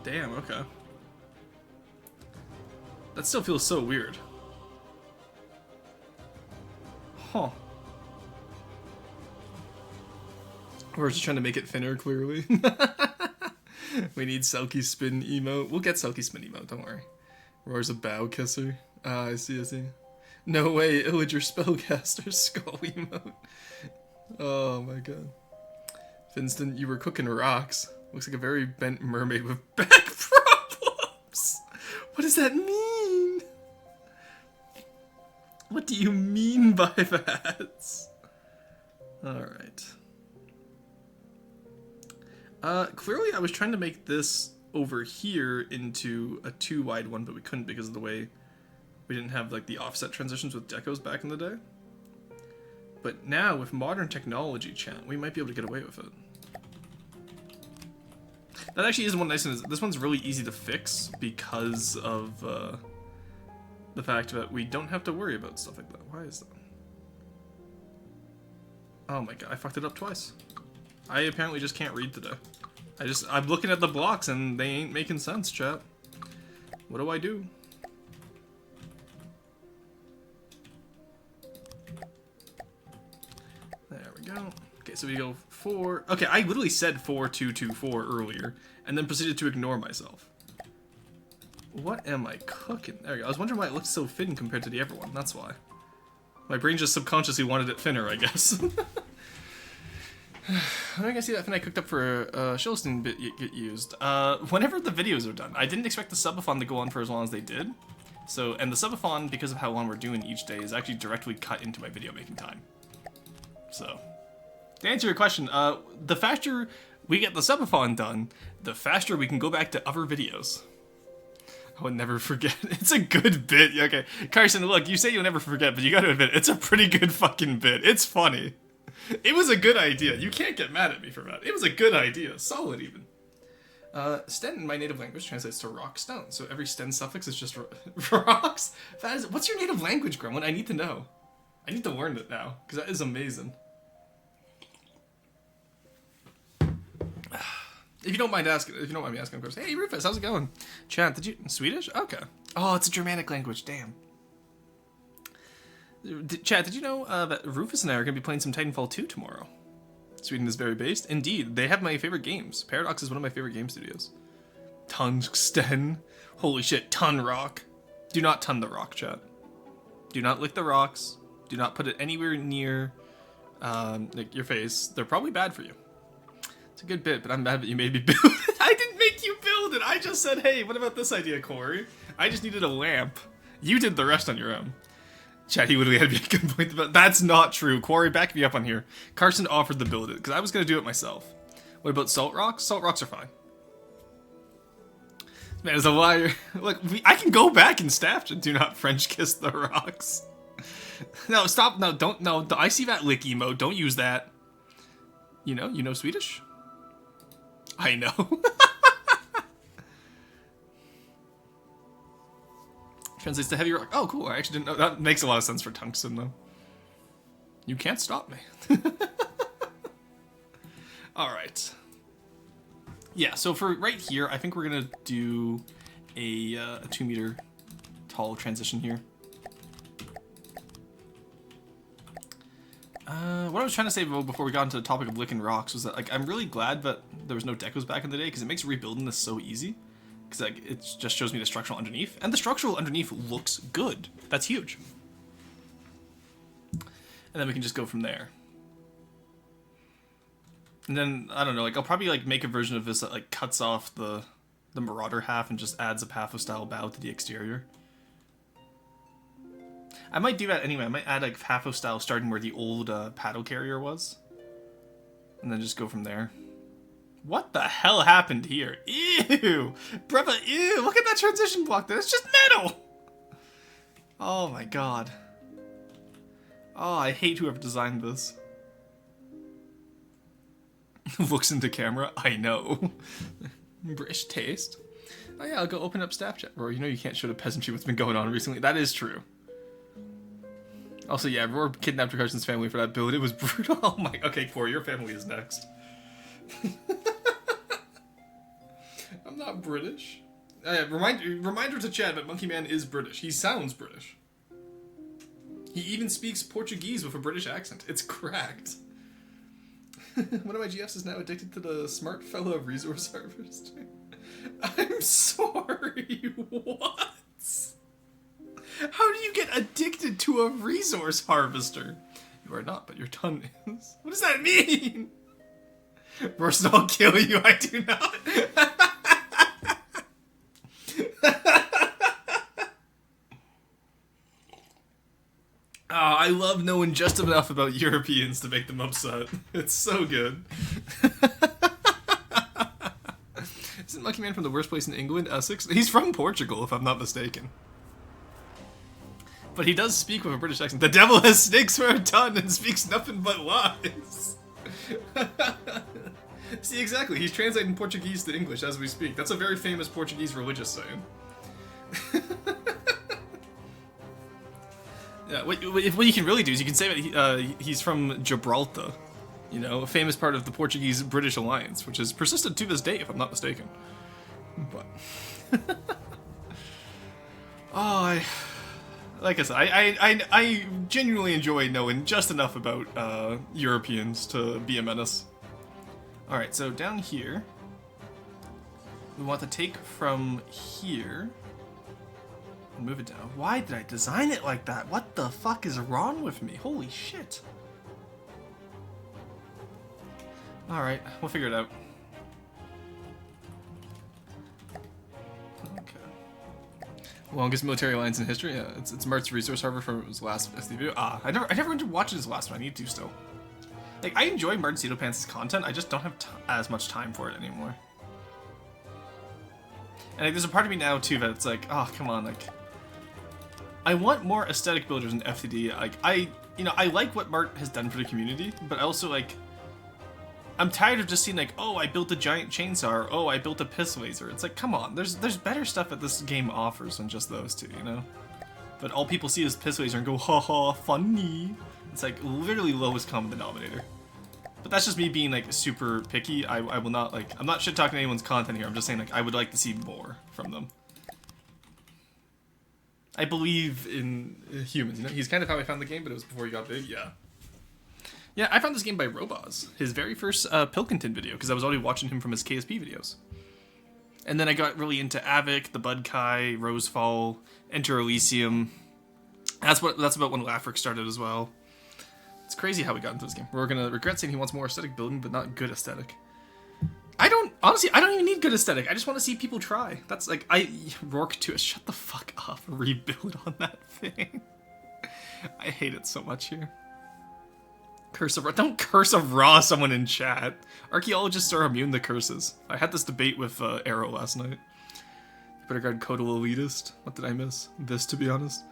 Damn, okay. That still feels so weird. Huh. We're just trying to make it thinner, clearly. We need Selkie Spin emote. We'll get Selkie Spin emote, don't worry. Roar's a bow kisser. Ah, I see. No way, Illager Spellcaster skull emote. Oh my god. Finston, you were cooking rocks. Looks like a very bent mermaid with back problems. What does that mean? What do you mean by that? Alright. Clearly I was trying to make this over here into a 2 wide one, but we couldn't because of the way we didn't have like the offset transitions with decos back in the day. But now with modern technology, chat, we might be able to get away with it. That actually is one nice thing. This one's really easy to fix because of the fact that we don't have to worry about stuff like that. Why is that? Oh my god, I fucked it up twice. I apparently just can't read today. I'm looking at the blocks and they ain't making sense, chat. What do I do? There we go. Okay, so we go 4. Okay, I literally said 4, 2, 2, 4 earlier, and then proceeded to ignore myself. What am I cooking? There we go. I was wondering why it looked so thin compared to the other one. That's why. My brain just subconsciously wanted it thinner, I guess. I'm not gonna see that thing I cooked up for Shilston bit get used. Whenever the videos are done, I didn't expect the subathon to go on for as long as they did. So, and the subathon, because of how long we're doing each day, is actually directly cut into my video making time. So, to answer your question, the faster we get the subathon done, the faster we can go back to other videos. I would never forget. It's a good bit. Okay, Carson, look, you say you'll never forget, but you gotta admit, it's a pretty good fucking bit. It's funny. It was a good idea. You can't get mad at me for that. It was a good idea. Solid, even. Sten in my native language translates to rock stone, so every Sten suffix is just rocks. That is, what's your native language, Gremlin? I need to know. I need to learn it now, because that is amazing. If you don't mind asking, if you don't mind me asking, of course. Hey, Rufus, how's it going? Chat, did you Swedish? Okay. Oh, it's a Germanic language. Damn. Chat, did you know that Rufus and I are going to be playing some Titanfall 2 tomorrow? Sweden is very based. Indeed, they have my favorite games. Paradox is one of my favorite game studios. Tungsten. Holy shit, ton rock. Do not ton the rock, chat. Do not lick the rocks. Do not put it anywhere near like your face. They're probably bad for you. It's a good bit, but I'm mad that you made me build it. I didn't make you build it. I just said, hey, what about this idea, Corey? I just needed a lamp. You did the rest on your own. Chat, he literally had to be a good point about. That's not true. Corey, back me up on here. Carson offered to build it, because I was going to do it myself. What about salt rocks? Salt rocks are fine. This man is a liar. Look, I can go back and staff and do not French kiss the rocks. No, stop. No, don't. No, I see that lick emote. Don't use that. You know Swedish? I know. Translates to heavy rock. Oh, cool. I actually didn't know. That makes a lot of sense for tungsten, though. You can't stop me. Alright. Yeah, so for right here, I think we're going to do a 2 meter tall transition here. What I was trying to say before we got into the topic of licking rocks was that, like, I'm really glad that there was no decos back in the day, because it makes rebuilding this so easy. Because, like, it just shows me the structural underneath. And the structural underneath looks good. That's huge. And then we can just go from there. And then, I don't know, like, I'll probably, like, make a version of this that, like, cuts off the Marauder half and just adds a Patho-style bow to the exterior. I might do that anyway. I might add, like, Patho-style starting where the old paddle carrier was. And then just go from there. What the hell happened here? Ew! Brother, ew! Look at that transition block there. It's just metal! Oh my god. Oh, I hate whoever designed this. Looks into camera. I know. British taste. Oh yeah, I'll go open up Snapchat. Roar, you know you can't show the peasantry what's been going on recently. That is true. Also, yeah, Roar kidnapped Carson's family for that build. It was brutal. Oh my... Okay, Corey, your family is next. I'm not British. Reminder to Chad that Monkey Man is British. He sounds British. He even speaks Portuguese with a British accent. It's cracked. One of my GFs is now addicted to the smart fellow resource harvester. I'm sorry, what? How do you get addicted to a resource harvester? You are not, but your tongue is. What does that mean? First, I'll kill you, I do not. I love knowing just enough about Europeans to make them upset. It's so good. Isn't Lucky Man from the worst place in England, Essex? He's from Portugal, if I'm not mistaken. But he does speak with a British accent. The devil has snakes for a tongue and speaks nothing but lies. See, exactly. He's translating Portuguese to English as we speak. That's a very famous Portuguese religious saying. Yeah, what you can really do is you can say that he's from Gibraltar, you know, a famous part of the Portuguese-British alliance, which has persisted to this day, if I'm not mistaken. But like I said, I genuinely enjoy knowing just enough about Europeans to be a menace. All right, so down here, we want to take from here. Move it down. Why did I design it like that? What the fuck is wrong with me? Holy shit. Alright, we'll figure it out. Okay. Longest military alliance in history? Yeah, it's Mart's resource harbor from his last FTD video. I never went to watch his last one. I need to still. Like, I enjoy Martin Pants' content, I just don't have as much time for it anymore. And like, there's a part of me now, too, that it's like, oh, come on, like... I want more aesthetic builders in FTD. Like, I like what Mart has done for the community, but I also, like... I'm tired of just seeing, like, oh, I built a giant chainsaw, or, oh, I built a piss laser. It's like, come on, there's better stuff that this game offers than just those two, you know? But all people see is piss laser and go, haha, funny. It's like, literally lowest common denominator. But that's just me being, like, super picky. I will not, like, I'm not shit-talking anyone's content here. I'm just saying, like, I would like to see more from them. I believe in humans, you know? He's kind of how I found the game, but it was before he got big, yeah. Yeah, I found this game by Roboz, his very first Pilkington video, because I was already watching him from his KSP videos. And then I got really into Avic, the Budkai, Rosefall, Enter Elysium. That's about when Lafric started as well. It's crazy how we got into this game. We're gonna regret saying he wants more aesthetic building, but not good aesthetic. Honestly, I don't even need good aesthetic. I just want to see people try. That's like, Rourke to shut the fuck up. Rebuild on that thing. I hate it so much here. Don't curse a raw someone in chat. Archaeologists are immune to curses. I had this debate with Arrow last night. Better guard Codal Elitist. What did I miss? This, to be honest.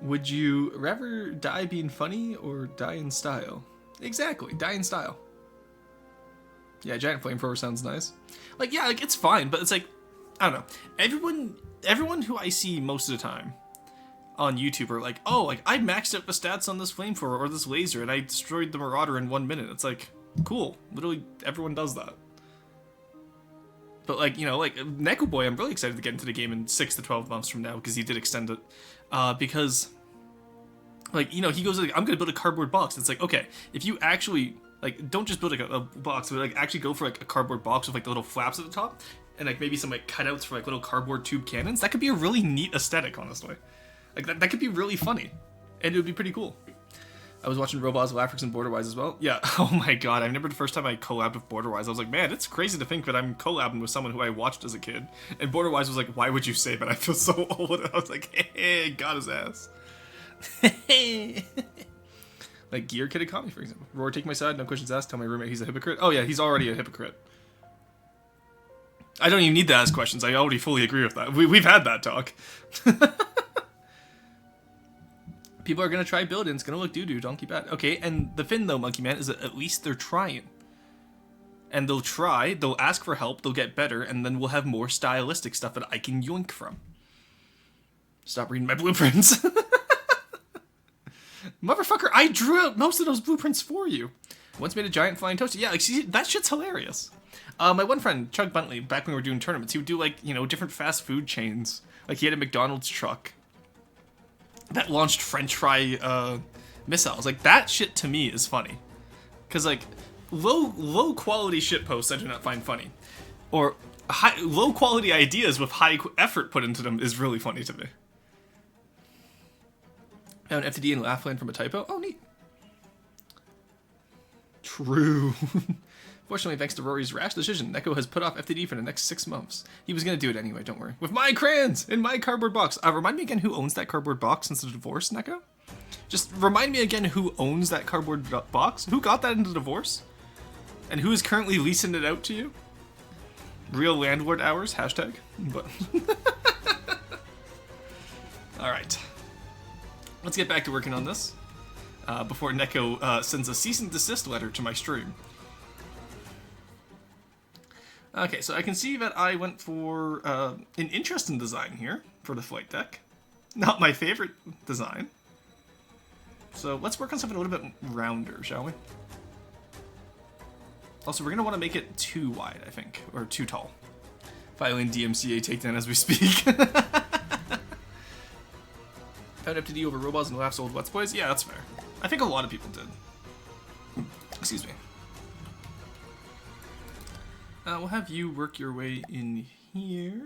Would you rather die being funny or die in style? Exactly, die in style. Yeah, giant flamethrower sounds nice. Like, yeah, like, it's fine, but it's like, I don't know. Everyone who I see most of the time on YouTube are like, oh, like, I maxed out the stats on this flamethrower or this laser, and I destroyed the Marauder in 1 minute. It's like, cool. Literally, everyone does that. But, like, you know, like, Neko Boy, I'm really excited to get into the game in 6 to 12 months from now, because he did extend it. Because, like, you know, he goes, like, I'm gonna build a cardboard box. It's like, okay, if you actually, like, don't just build, like, a box, but, like, actually go for, like, a cardboard box with, like, the little flaps at the top, and, like, maybe some, like, cutouts for, like, little cardboard tube cannons. That could be a really neat aesthetic, honestly. Like, that could be really funny. And it would be pretty cool. I was watching Roboz, Lafrix, and Borderwise as well. Yeah, oh my god, I remember the first time I collabed with Borderwise, I was like, man, it's crazy to think that I'm collabing with someone who I watched as a kid. And Borderwise was like, why would you say that? I feel so old. And I was like, hey, got his ass. Like Gear Kid Akami, for example. Roar, take my side, no questions asked, tell my roommate he's a hypocrite. Oh yeah, he's already a hypocrite. I don't even need to ask questions, I already fully agree with that. We've had that talk. People are gonna try building, it's gonna look doo-doo, donkey bad. Okay, and the thing though, Monkey Man, is that at least they're trying. And they'll try, they'll ask for help, they'll get better, and then we'll have more stylistic stuff that I can yoink from. Stop reading my blueprints. Motherfucker, I drew out most of those blueprints for you. Once made a giant flying toaster. Yeah, like, see, that shit's hilarious. My one friend, Chuck Buntley, back when we were doing tournaments, he would do, like, you know, different fast food chains. Like, he had a McDonald's truck that launched French fry missiles. Like, that shit to me is funny. Because, like, low quality shit posts I do not find funny. Or low quality ideas with high effort put into them is really funny to me. Found FTD in Laughland from a typo. Oh, neat. True. Fortunately, thanks to Rory's rash decision, Neko has put off FTD for the next 6 months. He was going to do it anyway, don't worry. With my crayons in my cardboard box. Remind me again who owns that cardboard box since the divorce, Neko? Just remind me again who owns that cardboard box. Who got that into the divorce? And who is currently leasing it out to you? Real landlord hours, hashtag. But alright. Let's get back to working on this. Before Neko sends a cease and desist letter to my stream. Okay, so I can see that I went for an interesting design here for the flight deck. Not my favorite design. So let's work on something a little bit rounder, shall we? Also, we're going to want to make it too wide, I think. Or too tall. Filing DMCA takedown as we speak. Found FTD over robots and laughs old Let's Plays? Yeah, that's fair. I think a lot of people did. Excuse me. We'll have you work your way in here.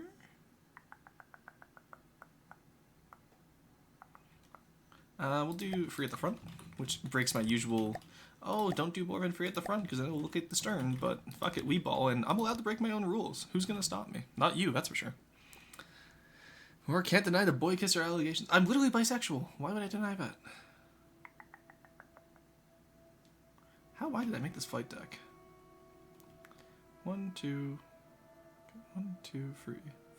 We'll do free at the front, which breaks my usual, oh, don't do more than free at the front, because then it'll look at the stern, but fuck it, we ball, and I'm allowed to break my own rules. Who's gonna stop me? Not you, that's for sure. Or can't deny the boy kisser allegations. I'm literally bisexual. Why would I deny that? How wide did I make this flight deck? 1, 2, 3,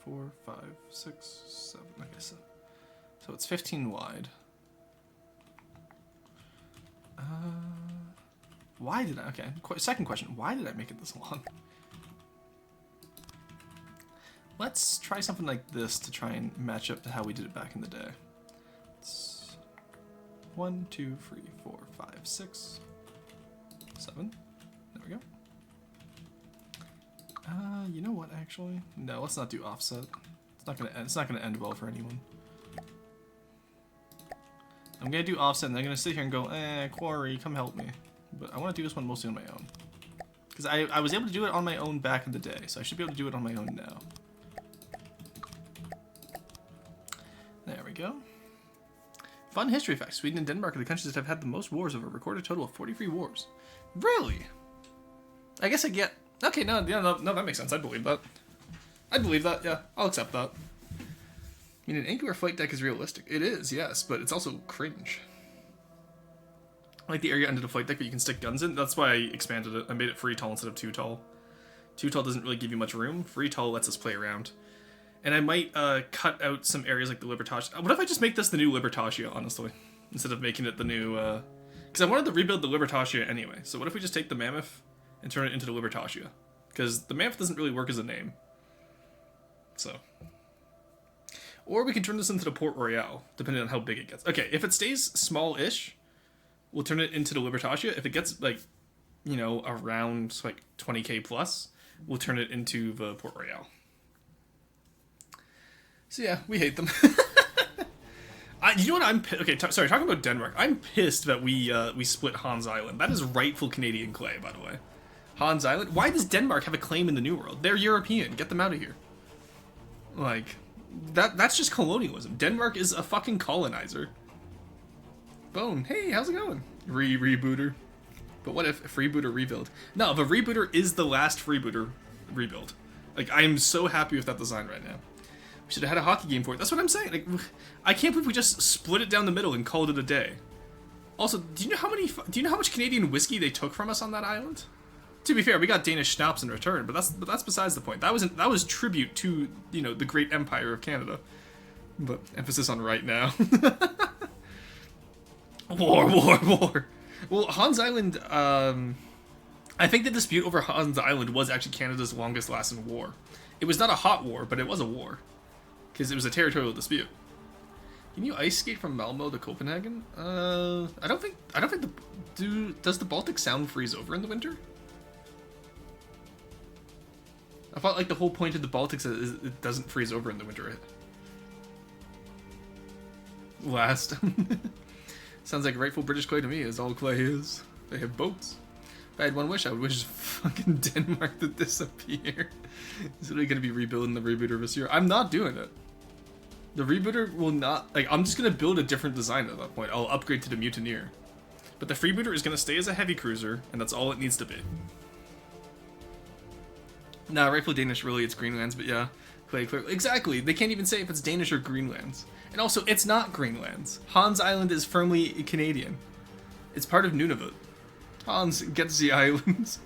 4, 5, 6, 7. Okay, so it's 15 wide. Why did I? Okay, second question. Why did I make it this long? Let's try something like this to try and match up to how we did it back in the day. It's 1, 2, 3, 4, 5, 6, 7. There we go. You know what? Actually, no. Let's not do offset. It's not gonna end well for anyone. I'm gonna do offset, and they're gonna sit here and go, Quarry, come help me. But I want to do this one mostly on my own. Because I was able to do it on my own back in the day, so I should be able to do it on my own now. There we go. Fun history fact. Sweden and Denmark are the countries that have had the most wars over a recorded total of 43 wars. Really? I guess I get... Okay, no, that makes sense. I believe that. I believe that, yeah. I'll accept that. I mean, an angular flight deck is realistic. It is, yes, but it's also cringe. I like the area under the flight deck that you can stick guns in. That's why I expanded it. I made it free tall instead of too tall. Too tall doesn't really give you much room. Free tall lets us play around. And I might cut out some areas like the Libertatia. What if I just make this the new Libertatia, honestly? Instead of making it the new... Because I wanted to rebuild the Libertatia anyway. So what if we just take the Mammoth and turn it into the Libertatia? Because the Mammoth doesn't really work as a name. So... Or we can turn this into the Port Royale, depending on how big it gets. Okay, if it stays small-ish, we'll turn it into the Libertatia. If it gets, like, you know, around, like, 20k plus, we'll turn it into the Port Royale. So yeah, we hate them. You know what I'm... Okay, sorry, talking about Denmark. I'm pissed that we split Hans Island. That is rightful Canadian clay, by the way. Hans Island? Why does Denmark have a claim in the New World? They're European. Get them out of here. Like... That's just colonialism. Denmark is a fucking colonizer. Bone, hey, how's it going? Rebooter. But what if freebooter rebuild? No, the rebooter is the last freebooter rebuild. Like, I am so happy with that design right now. We should have had a hockey game for it. That's what I'm saying. Like, I can't believe we just split it down the middle and called it a day. Also, do you know how much Canadian whiskey they took from us on that island? To be fair, we got Danish schnapps in return, but that's besides the point. That was tribute to, you know, the great empire of Canada. But emphasis on right now. War. Well, Hans Island, I think the dispute over Hans Island was actually Canada's longest lasting war. It was not a hot war, but it was a war. Because it was a territorial dispute. Can you ice skate from Malmo to Copenhagen? I don't think does the Baltic Sound freeze over in the winter? I thought, like, the whole point of the Baltics is it doesn't freeze over in the winter. Last. Sounds like rightful British clay to me, as all clay is. They have boats. If I had one wish, I would wish fucking Denmark to disappear. Is really gonna be rebuilding the rebooter this year? I'm not doing it. The rebooter will not, like, I'm just gonna build a different design at that point. I'll upgrade to the Mutineer. But the freebooter is gonna stay as a heavy cruiser, and that's all it needs to be. Nah, rightfully Danish, really, it's Greenlands, but yeah. Clay, exactly, they can't even say if it's Danish or Greenlands. And also, it's not Greenlands. Hans Island is firmly Canadian. It's part of Nunavut. Hans gets the islands.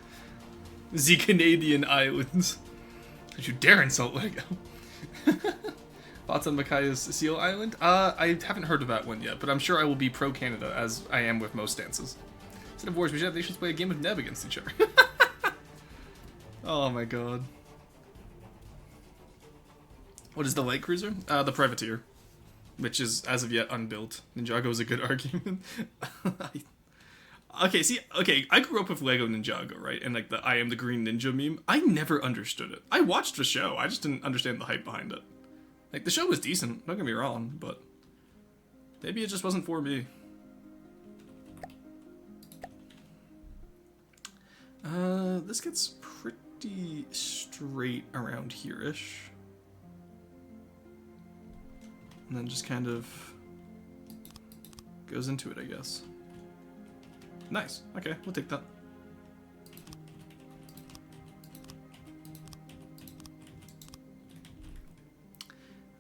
The Canadian islands. Don't you dare insult Lego. Thoughts on Makaya's Seal Island? I haven't heard of that one yet, but I'm sure I will be pro-Canada, as I am with most stances. Instead of wars, we should have nations play a game of Neb against each other. Oh my god. What is the light cruiser? The Privateer. Which is, as of yet, unbuilt. Ninjago is a good argument. Okay, I grew up with Lego Ninjago, right? And like the I am the green ninja meme. I never understood it. I watched the show, I just didn't understand the hype behind it. Like, the show was decent, don't get me wrong, but maybe it just wasn't for me. This gets pretty straight around here-ish. And then just kind of goes into it, I guess. Nice. Okay, we'll take that.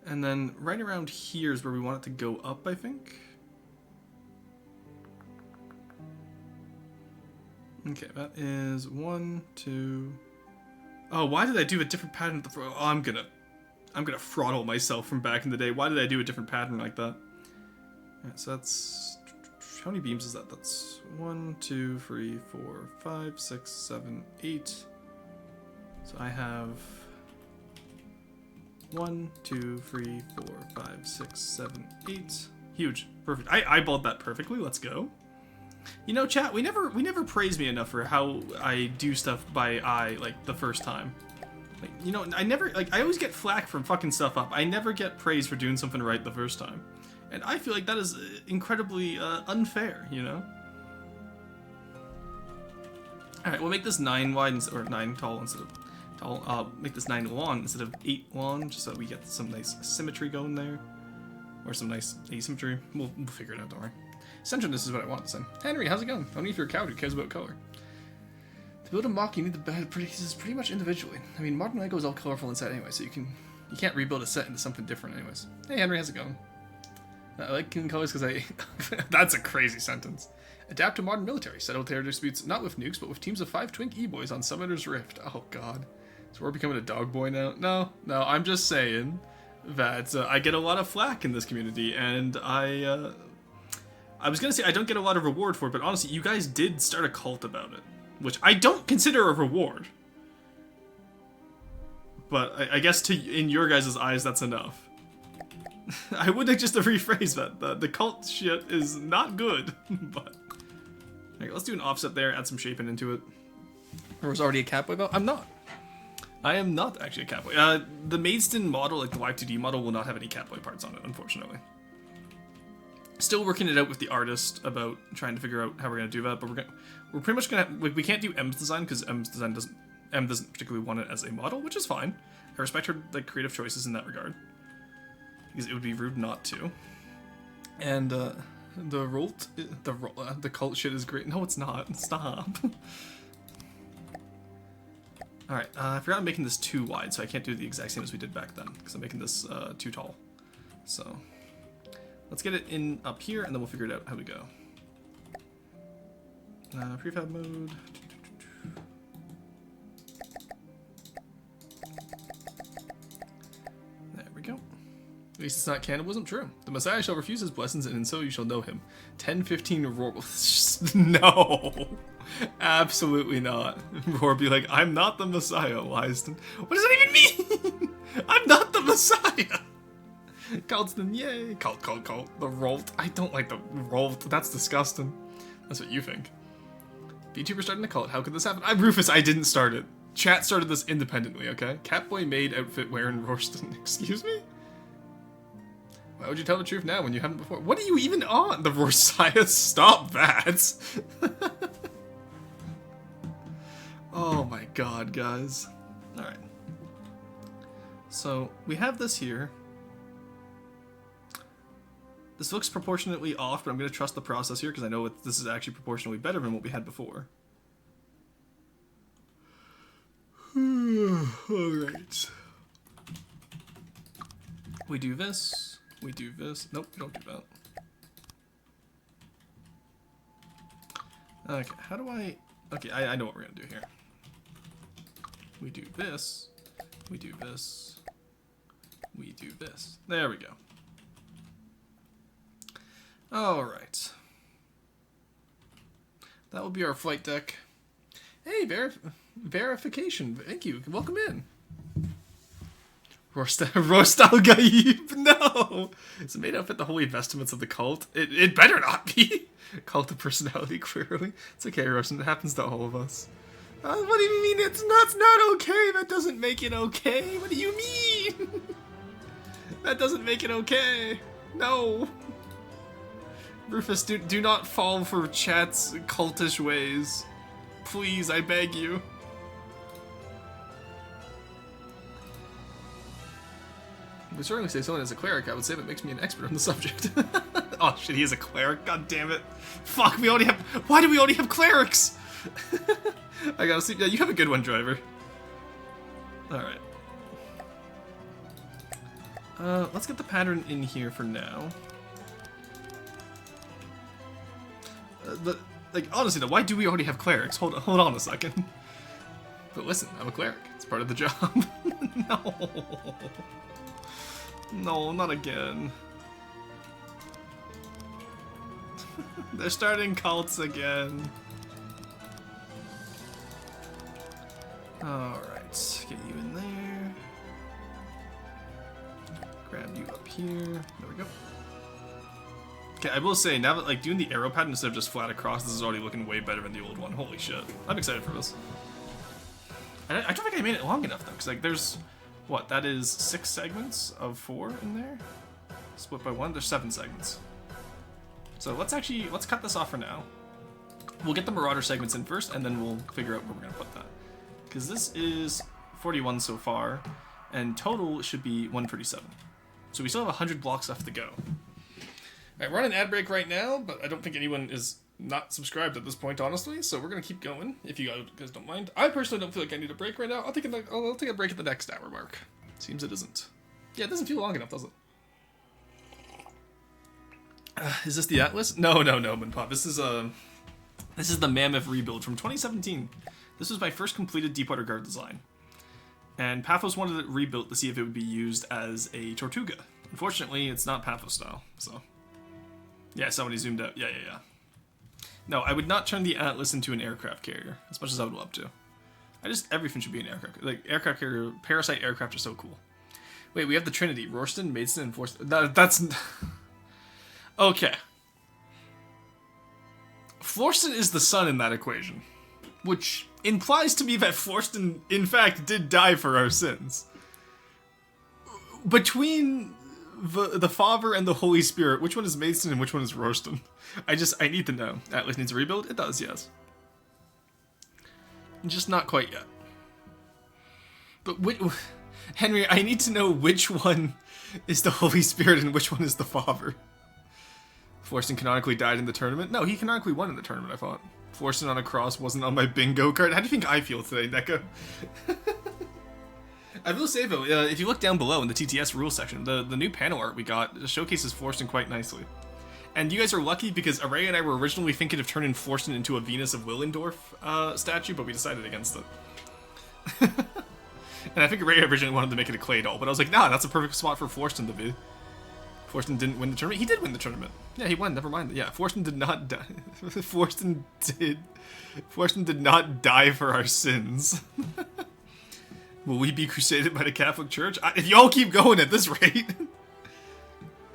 And then right around here is where we want it to go up, I think. Okay, that is 1, 2. Oh, why did I do a different pattern at the front? Oh, I'm gonna throttle myself from back in the day. Why did I do a different pattern like that? Alright, so that's... How many beams is that? That's 1, 2, 3, 4, 5, 6, 7, 8. So I have 1, 2, 3, 4, 5, 6, 7, 8. Huge. Perfect. I eyeballed that perfectly. Let's go. You know, chat, we never praise me enough for how I do stuff by eye, like, the first time. Like, you know, I always get flack from fucking stuff up. I never get praise for doing something right the first time. And I feel like that is incredibly unfair, you know? Alright, we'll make this 9 wide, or 9 tall instead of tall. Make this 9 long instead of 8 long, just so we get some nice symmetry going there. Or some nice asymmetry. We'll figure it out, don't worry. Centeredness is what I want to say. Henry, how's it going? Only if you're a coward who cares about color. To build a mock, you need the bad pieces pretty much individually. I mean, modern Lego is all colorful inside anyway, so you can't rebuild a set into something different anyways. Hey Henry, how's it going? I like King colors because I... That's a crazy sentence. Adapt to modern military. Settle terror disputes not with nukes, but with teams of 5 twink E-boys on Summoner's Rift. Oh god. So we're becoming a dog boy now? No, I'm just saying that I get a lot of flack in this community, and I was gonna say I don't get a lot of reward for it, but honestly, you guys did start a cult about it, which I don't consider a reward. But I guess in your guys' eyes, that's enough. I would like just to rephrase that. The cult shit is not good, but... Okay, let's do an offset there, add some shaping into it. There was already a Catboy belt? I'm not. I am not actually a Catboy. The Maidstone model, like the Y2D model, will not have any Catboy parts on it, unfortunately. Still working it out with the artist about trying to figure out how we're gonna do that, but we're pretty much gonna like we can't do M's design because M doesn't particularly want it as a model, which is fine. I respect her like creative choices in that regard because it would be rude not to. And the cult shit is great. No, it's not. Stop. All right, I forgot I'm making this too wide, so I can't do the exact same as we did back then because I'm making this too tall. So. Let's get it in up here, and then we'll figure it out how we go. Prefab mode. There we go. At least it's not cannibalism. True. The Messiah shall refuse his blessings, and in so you shall know him. 10-15 Roar. No. Absolutely not. Roar be like, I'm not the Messiah, Wyston. What does that even mean? I'm not the Messiah. Colston, yay! Cult. The Rolt. I don't like the Rolt. That's disgusting. That's what you think. VTuber starting a cult. How could this happen? Rufus, I didn't start it. Chat started this independently, okay? Catboy made outfit wearing Rorston. Excuse me? Why would you tell the truth now when you haven't before? What are you even on? The Rorsiah, stop that! Oh my god, guys. Alright. So, we have this here. This looks proportionately off, but I'm going to trust the process here because I know this is actually proportionally better than what we had before. Alright. We do this. We do this. Nope, we don't do that. Okay, how do I... Okay, I know what we're going to do here. We do this. We do this. We do this. There we go. Alright. That will be our flight deck. Hey, verification. Thank you. Welcome in. Rostal Gaib. No! Is it made up at the holy vestments of the cult? It better not be. Cult of personality, clearly. It's okay, Rostan. It happens to all of us. What do you mean it's not okay? That doesn't make it okay. What do you mean? That doesn't make it okay. No. Rufus, do not fall for chat's cultish ways. Please, I beg you. I would certainly say someone as a cleric, I would say that makes me an expert on the subject. Oh shit, he is a cleric? God damn it. Fuck, we already have... Why do we already have clerics? I gotta see... Yeah, you have a good one, driver. Alright. Let's get the pattern in here for now. Like, honestly though, why do we already have clerics? Hold on a second. But listen, I'm a cleric. It's part of the job. No. No, not again. They're starting cults again. Alright, get you in there. Grab you up here. There we go. Okay, I will say, now that, like, doing the arrow pattern instead of just flat across, this is already looking way better than the old one. Holy shit. I'm excited for this. I don't think I made it long enough, though, because, like, there's... What, that is 6 segments of 4 in there? Split by 1? There's 7 segments. So let's cut this off for now. We'll get the Marauder segments in first, and then we'll figure out where we're going to put that. Because this is 41 so far, and total should be 137. So we still have 100 blocks left to go. Alright, we're on an ad break right now, but I don't think anyone is not subscribed at this point, honestly, so we're going to keep going, if you guys don't mind. I personally don't feel like I need a break right now. I'll take a break at the next hour mark. Seems it isn't. Yeah, it doesn't feel long enough, does it? Is this the Atlas? No, Manpop. This is the Mammoth rebuild from 2017. This was my first completed Deepwater Guard design. And Paphos wanted it rebuilt to see if it would be used as a Tortuga. Unfortunately, it's not Paphos style, so... Yeah, somebody zoomed out. Yeah. No, I would not turn the Atlas into an aircraft carrier, as much as I would love to. Everything should be an aircraft. Like, aircraft carrier, parasite aircraft are so cool. Wait, we have the Trinity. Rorston, Maidstone, and Force... That's... Okay. Florston is the sun in that equation, which implies to me that Florston, in fact, did die for our sins. Between the Father and the Holy Spirit, which one is Maidstone and which one is Rorston? I need to know. Atlas needs a rebuild? It does, yes. Just not quite yet. But Henry, I need to know which one is the Holy Spirit and which one is the Father. Florston canonically died in the tournament? No, he canonically won in the tournament, I thought. Florston on a cross wasn't on my bingo card. How do you think I feel today, Neko? I will say, though, if you look down below in the TTS rules section, the new panel art we got showcases Florston quite nicely. And you guys are lucky because Array and I were originally thinking of turning Florston into a Venus of Willendorf statue, but we decided against it. And I think Array originally wanted to make it a clay doll, but I was like, nah, that's a perfect spot for Florston to be. Florston didn't win the tournament. He did win the tournament. Yeah, he won. Never mind. Yeah, Florston did not die. Florston did not die for our sins. Will we be crusaded by the Catholic Church? If y'all keep going at this rate.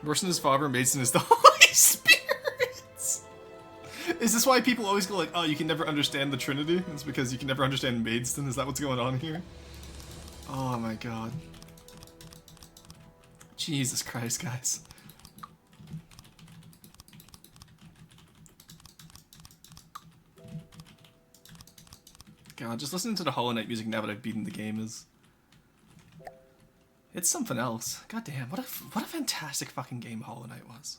Rorston is Father, Maidstone is the Holy Spirit. Is this why people always go like, oh, you can never understand the Trinity? It's because you can never understand Maidstone? Is that what's going on here? Oh my god. Jesus Christ, guys. God, just listening to the Hollow Knight music now that I've beaten the game is... It's something else. God damn, what a fantastic fucking game Hollow Knight was.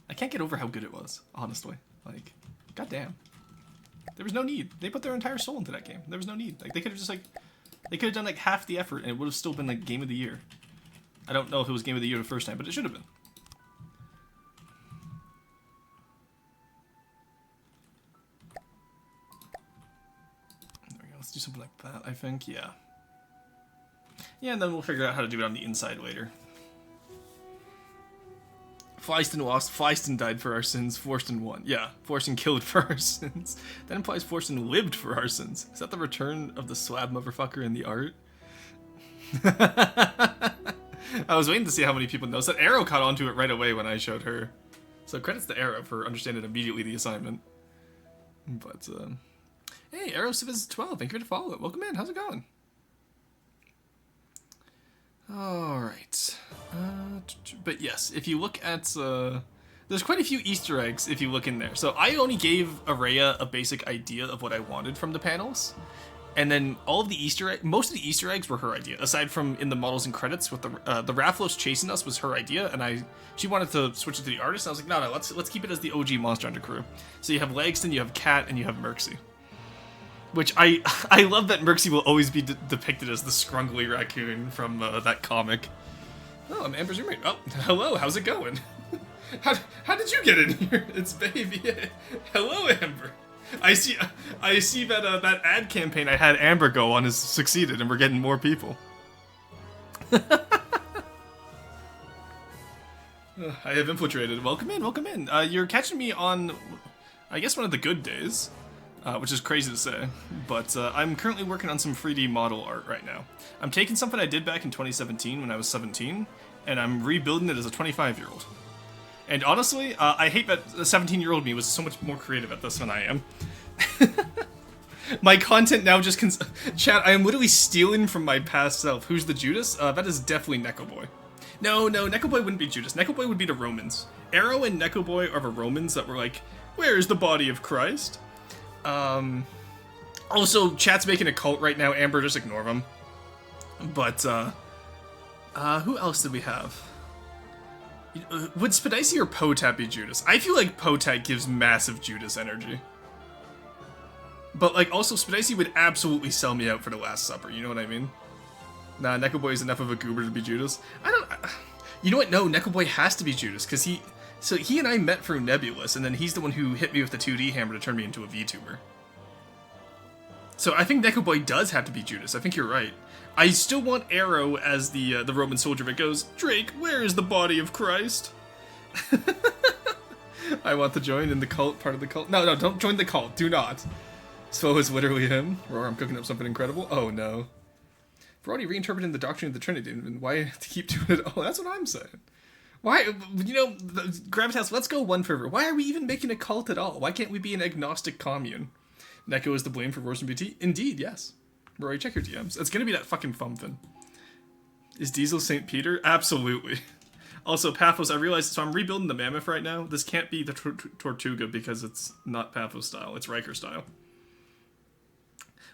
I can't get over how good it was, honestly. Like, god damn. There was no need. They put their entire soul into that game. There was no need. Like, they could have just, like... They could have done, like, half the effort, and it would have still been, like, Game of the Year. I don't know if it was Game of the Year the first time, but it should have been. There we go. Let's do something like that, I think. Yeah. Yeah, and then we'll figure out how to do it on the inside later. Flyston lost. Flyston died for our sins. Forston won. Yeah, Forston killed for our sins. That implies Forston lived for our sins. Is that the return of the slab motherfucker in the art? I was waiting to see how many people noticed that. Arrow caught onto it right away when I showed her. So credits to Arrow for understanding immediately the assignment. But, hey, Arrow Civiz 12, thank you for the follow. Welcome in, how's it going? Alright. But yes, if you look at, there's quite a few Easter eggs if you look in there. So I only gave Araya a basic idea of what I wanted from the panels. And then all of the Easter eggs, most of the Easter eggs were her idea, aside from in the models and credits with the Rafflos chasing us was her idea, and she wanted to switch it to the artist, and I was like, no, let's keep it as the OG Monster Hunter crew. So you have Lagston, you have Cat, and you have Merxy. Which I love that Merxy will always be depicted as the scrungly raccoon from that comic. Oh, I'm Amber's roommate. Oh, hello, how's it going? how did you get in here? It's Baby. Hello, Amber. I see that that ad campaign I had Amber go on has succeeded, and we're getting more people. I have infiltrated. Welcome in, welcome in. You're catching me on, I guess, one of the good days, which is crazy to say, but I'm currently working on some 3D model art right now. I'm taking something I did back in 2017 when I was 17, and I'm rebuilding it as a 25-year-old. And honestly, I hate that the 17-year-old me was so much more creative at this than I am. My content now just chat, I am literally stealing from my past self. Who's the Judas? That is definitely Neko Boy. No, Neko Boy wouldn't be Judas. Neko Boy would be the Romans. Arrow and Neko Boy are the Romans that were like, where is the body of Christ? Also, chat's making a cult right now. Amber, just ignore them. But, who else did we have? Would Spadicy or Potat be Judas? I feel like Potat gives massive Judas energy. But, like, also, Spadicy would absolutely sell me out for the Last Supper, you know what I mean? Nah, Neko Boy is enough of a goober to be Judas. You know what? No, Neko Boy has to be Judas, because he and I met through Nebulous, and then he's the one who hit me with the 2D hammer to turn me into a VTuber. So I think Neko Boy does have to be Judas. I think you're right. I still want Arrow as the Roman soldier that goes, Drake, where is the body of Christ? I want to join in the cult, part of the cult. No, don't join the cult. Do not. So is literally him. Or I'm cooking up something incredible. Oh, no. We're already reinterpreting the doctrine of the Trinity, and why to keep doing it? Oh, that's what I'm saying. Why, you know, Gravitas, let's go one further. Why are we even making a cult at all? Why can't we be an agnostic commune? Neko is the blame for Roast and BT? Indeed, yes. Rory, check your DMs. It's gonna be that fucking Fumpin. Is Diesel St. Peter? Absolutely. Also, Paphos, I realized, so I'm rebuilding the Mammoth right now. This can't be the Tortuga because it's not Paphos style, it's Riker style.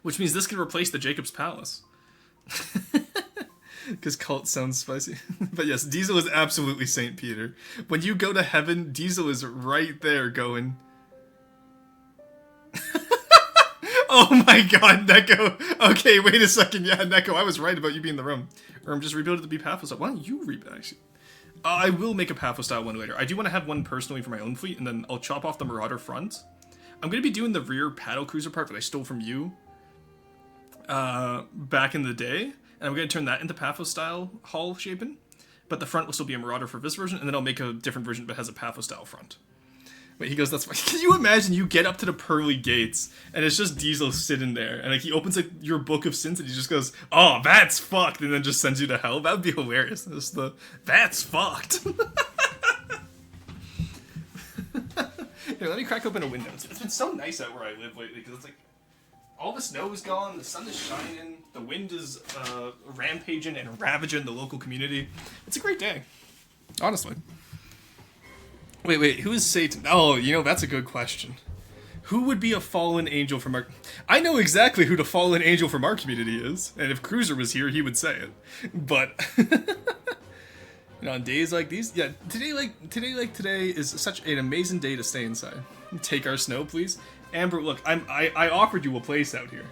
Which means this can replace the Jacob's Palace. Because cult sounds spicy. But yes, Diesel is absolutely St. Peter. When you go to heaven, Diesel is right there going... Oh my god, Neko. Okay, wait a second. Yeah, Neko, I was right about you being in the room. Or I'm just rebuilding to be Paphos style. Why don't you rebuild, actually? I will make a Paphos style one later. I do want to have one personally for my own fleet, and then I'll chop off the Marauder front. I'm going to be doing the rear paddle cruiser part that I stole from you back in the day. And I'm going to turn that into Paphos style hull shaping. But the front will still be a Marauder for this version, and then I'll make a different version that has a Paphos style front. Wait, he goes, that's fine. Can you imagine you get up to the pearly gates, and it's just Diesel sitting there, and like he opens like your book of sins, and he just goes, oh, that's fucked, and then just sends you to hell? That would be hilarious. Just that's fucked. Here, let me crack open a window. It's been so nice out where I live lately, because it's like, all the snow is gone, the sun is shining, the wind is rampaging and ravaging the local community. It's a great day. Honestly. Wait, who is Satan? Oh, you know, that's a good question. Who would be a fallen angel from our... I know exactly who the fallen angel from our community is, and if Cruiser was here, he would say it. But on days like these, yeah, today is such an amazing day to stay inside. Take our snow, please. Amber, look, I offered you a place out here.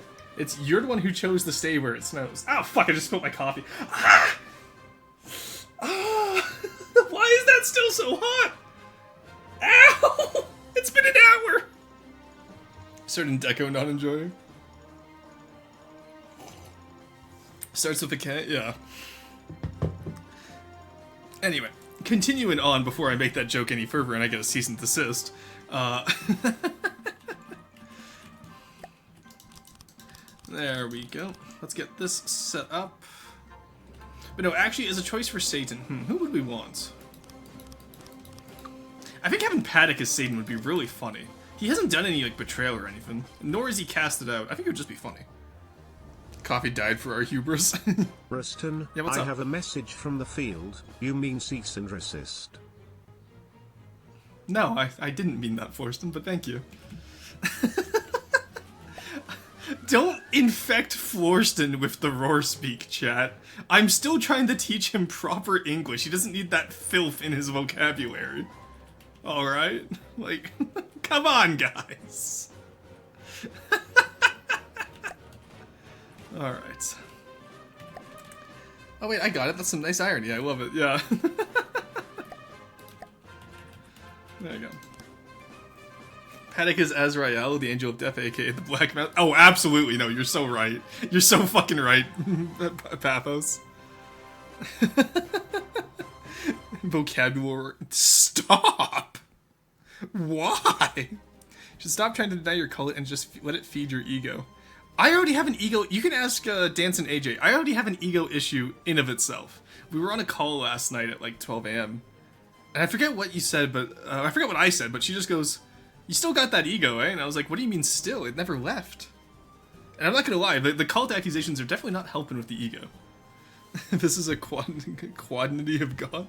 You're the one who chose to stay where it snows. Oh fuck! I just spilled my coffee. Ah! Ah! Why is that still so hot? Ow! It's been an hour. Certain deco not enjoying. Starts with a K, yeah. Anyway, continuing on before I make that joke any further and I get a cease and desist. There we go. Let's get this set up. But no, actually, as a choice for Satan, who would we want? I think having Paddock as Satan would be really funny. He hasn't done any, like, betrayal or anything, nor has he casted out. I think it would just be funny. Coffee died for our hubris. Ruston, yeah, what's I up? have a message from the field. You mean cease and resist? No, I didn't mean that, Forston, but thank you. Don't infect Florston with the roar speak, chat. I'm still trying to teach him proper English. He doesn't need that filth in his vocabulary. Alright? Like, come on, guys. Alright. Oh wait, I got it. That's some nice irony. I love it. Yeah. There you go. Paddock is Azrael, the Angel of Death, aka the Black Mountain. Oh, absolutely. No, you're so right. You're so fucking right, Pathos. Vocabulary. Stop! Why? You should stop trying to deny your cult and just let it feed your ego. I already have an ego. You can ask Dance and AJ. I already have an ego issue in of itself. We were on a call last night at like 12 a.m. And I forget what you said, but I forget what I said, but she just goes, "You still got that ego, eh?" And I was like, "What do you mean still? It never left." And I'm not gonna lie, the cult accusations are definitely not helping with the ego. This is a quantity of God.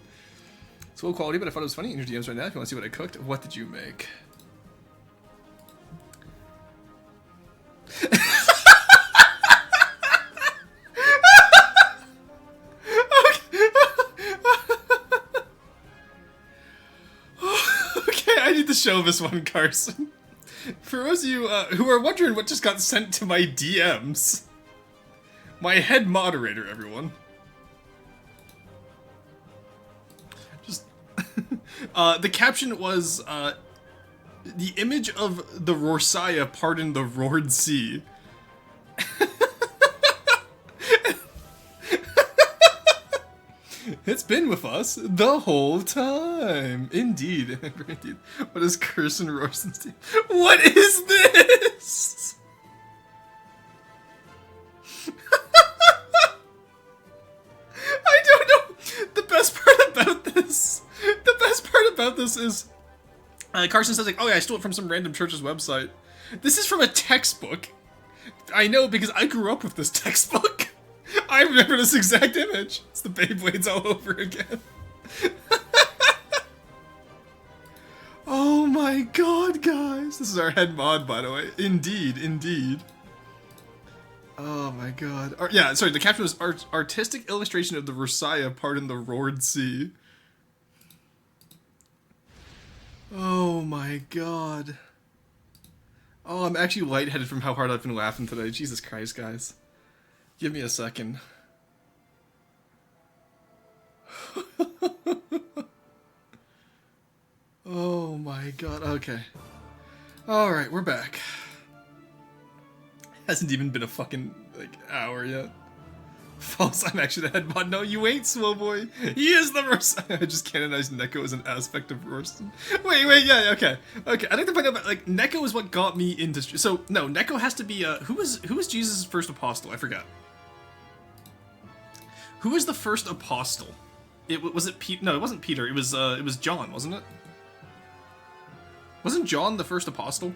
It's low quality, but I thought it was funny. In your DMs right now, if you want to see what I cooked, what did you make? Okay, I need to show this one, Carson. For those of you who are wondering what just got sent to my DMs, my head moderator, everyone. Just the caption was the image of the Rorsaya pardon the roared sea. It's been with us the whole time. Indeed. Indeed. What is Kirsten Rorson's team? What is this? I don't know. The best part about this is Carson says like, "Oh yeah, I stole it from some random church's website." This is from a textbook. I know because I grew up with this textbook. I remember this exact image. It's the Beyblades all over again. Oh my god, guys. This is our head mod, by the way. Indeed, indeed. Oh my god. Yeah, sorry, the caption was artistic illustration of the Rorsaya pardon the roared sea. Oh my god. Oh, I'm actually lightheaded from how hard I've been laughing today. Jesus Christ, guys. Give me a second. Oh my god, okay. Alright, we're back. Hasn't even been a fucking, like, hour yet. False, I'm actually the head mod. No, you ain't, Swell Boy. He is the Rorsaya. I just canonized Neko as an aspect of Rorston. Wait, yeah, okay. Okay, I'd like to find out, like, Neko is what got me into... So, no, Neko has to be, who was Jesus' first apostle? I forgot. Who was the first apostle? Was it Pete? No, it wasn't Peter. It was John, wasn't it? Wasn't John the first apostle?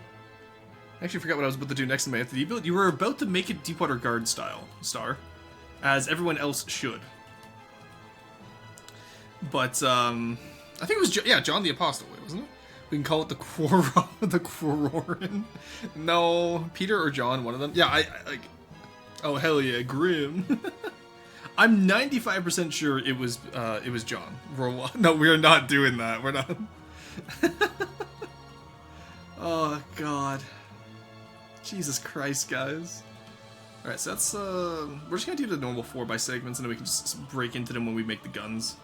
I actually forgot what I was about to do next in my FTD build. You were about to make it Deepwater Guard style, Star. As everyone else should. But, I think it was, John the Apostle, wasn't it? We can call it the the Quororin. No, Peter or John, one of them. Yeah, I like. Oh hell yeah, Grim. I'm 95% sure it was John. No, we are not doing that. We're not. Oh god. Jesus Christ, guys. All right, so that's we're just gonna do the normal 4x segments, and then we can just break into them when we make the guns.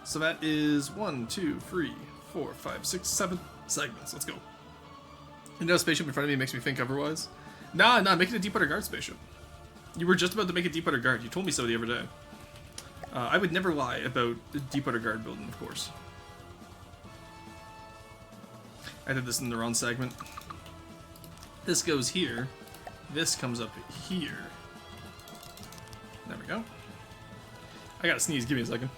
So that is 1, 2, 3, 4, 5, 6, 7 segments. Let's go. You know, a spaceship in front of me makes me think otherwise. Nah, make it a Deepwater Guard spaceship. You were just about to make a Deepwater Guard. You told me so the other day. I would never lie about the Deepwater Guard building, of course. I did this in the wrong segment. This goes here. This comes up here. There we go. I gotta sneeze. Give me a second.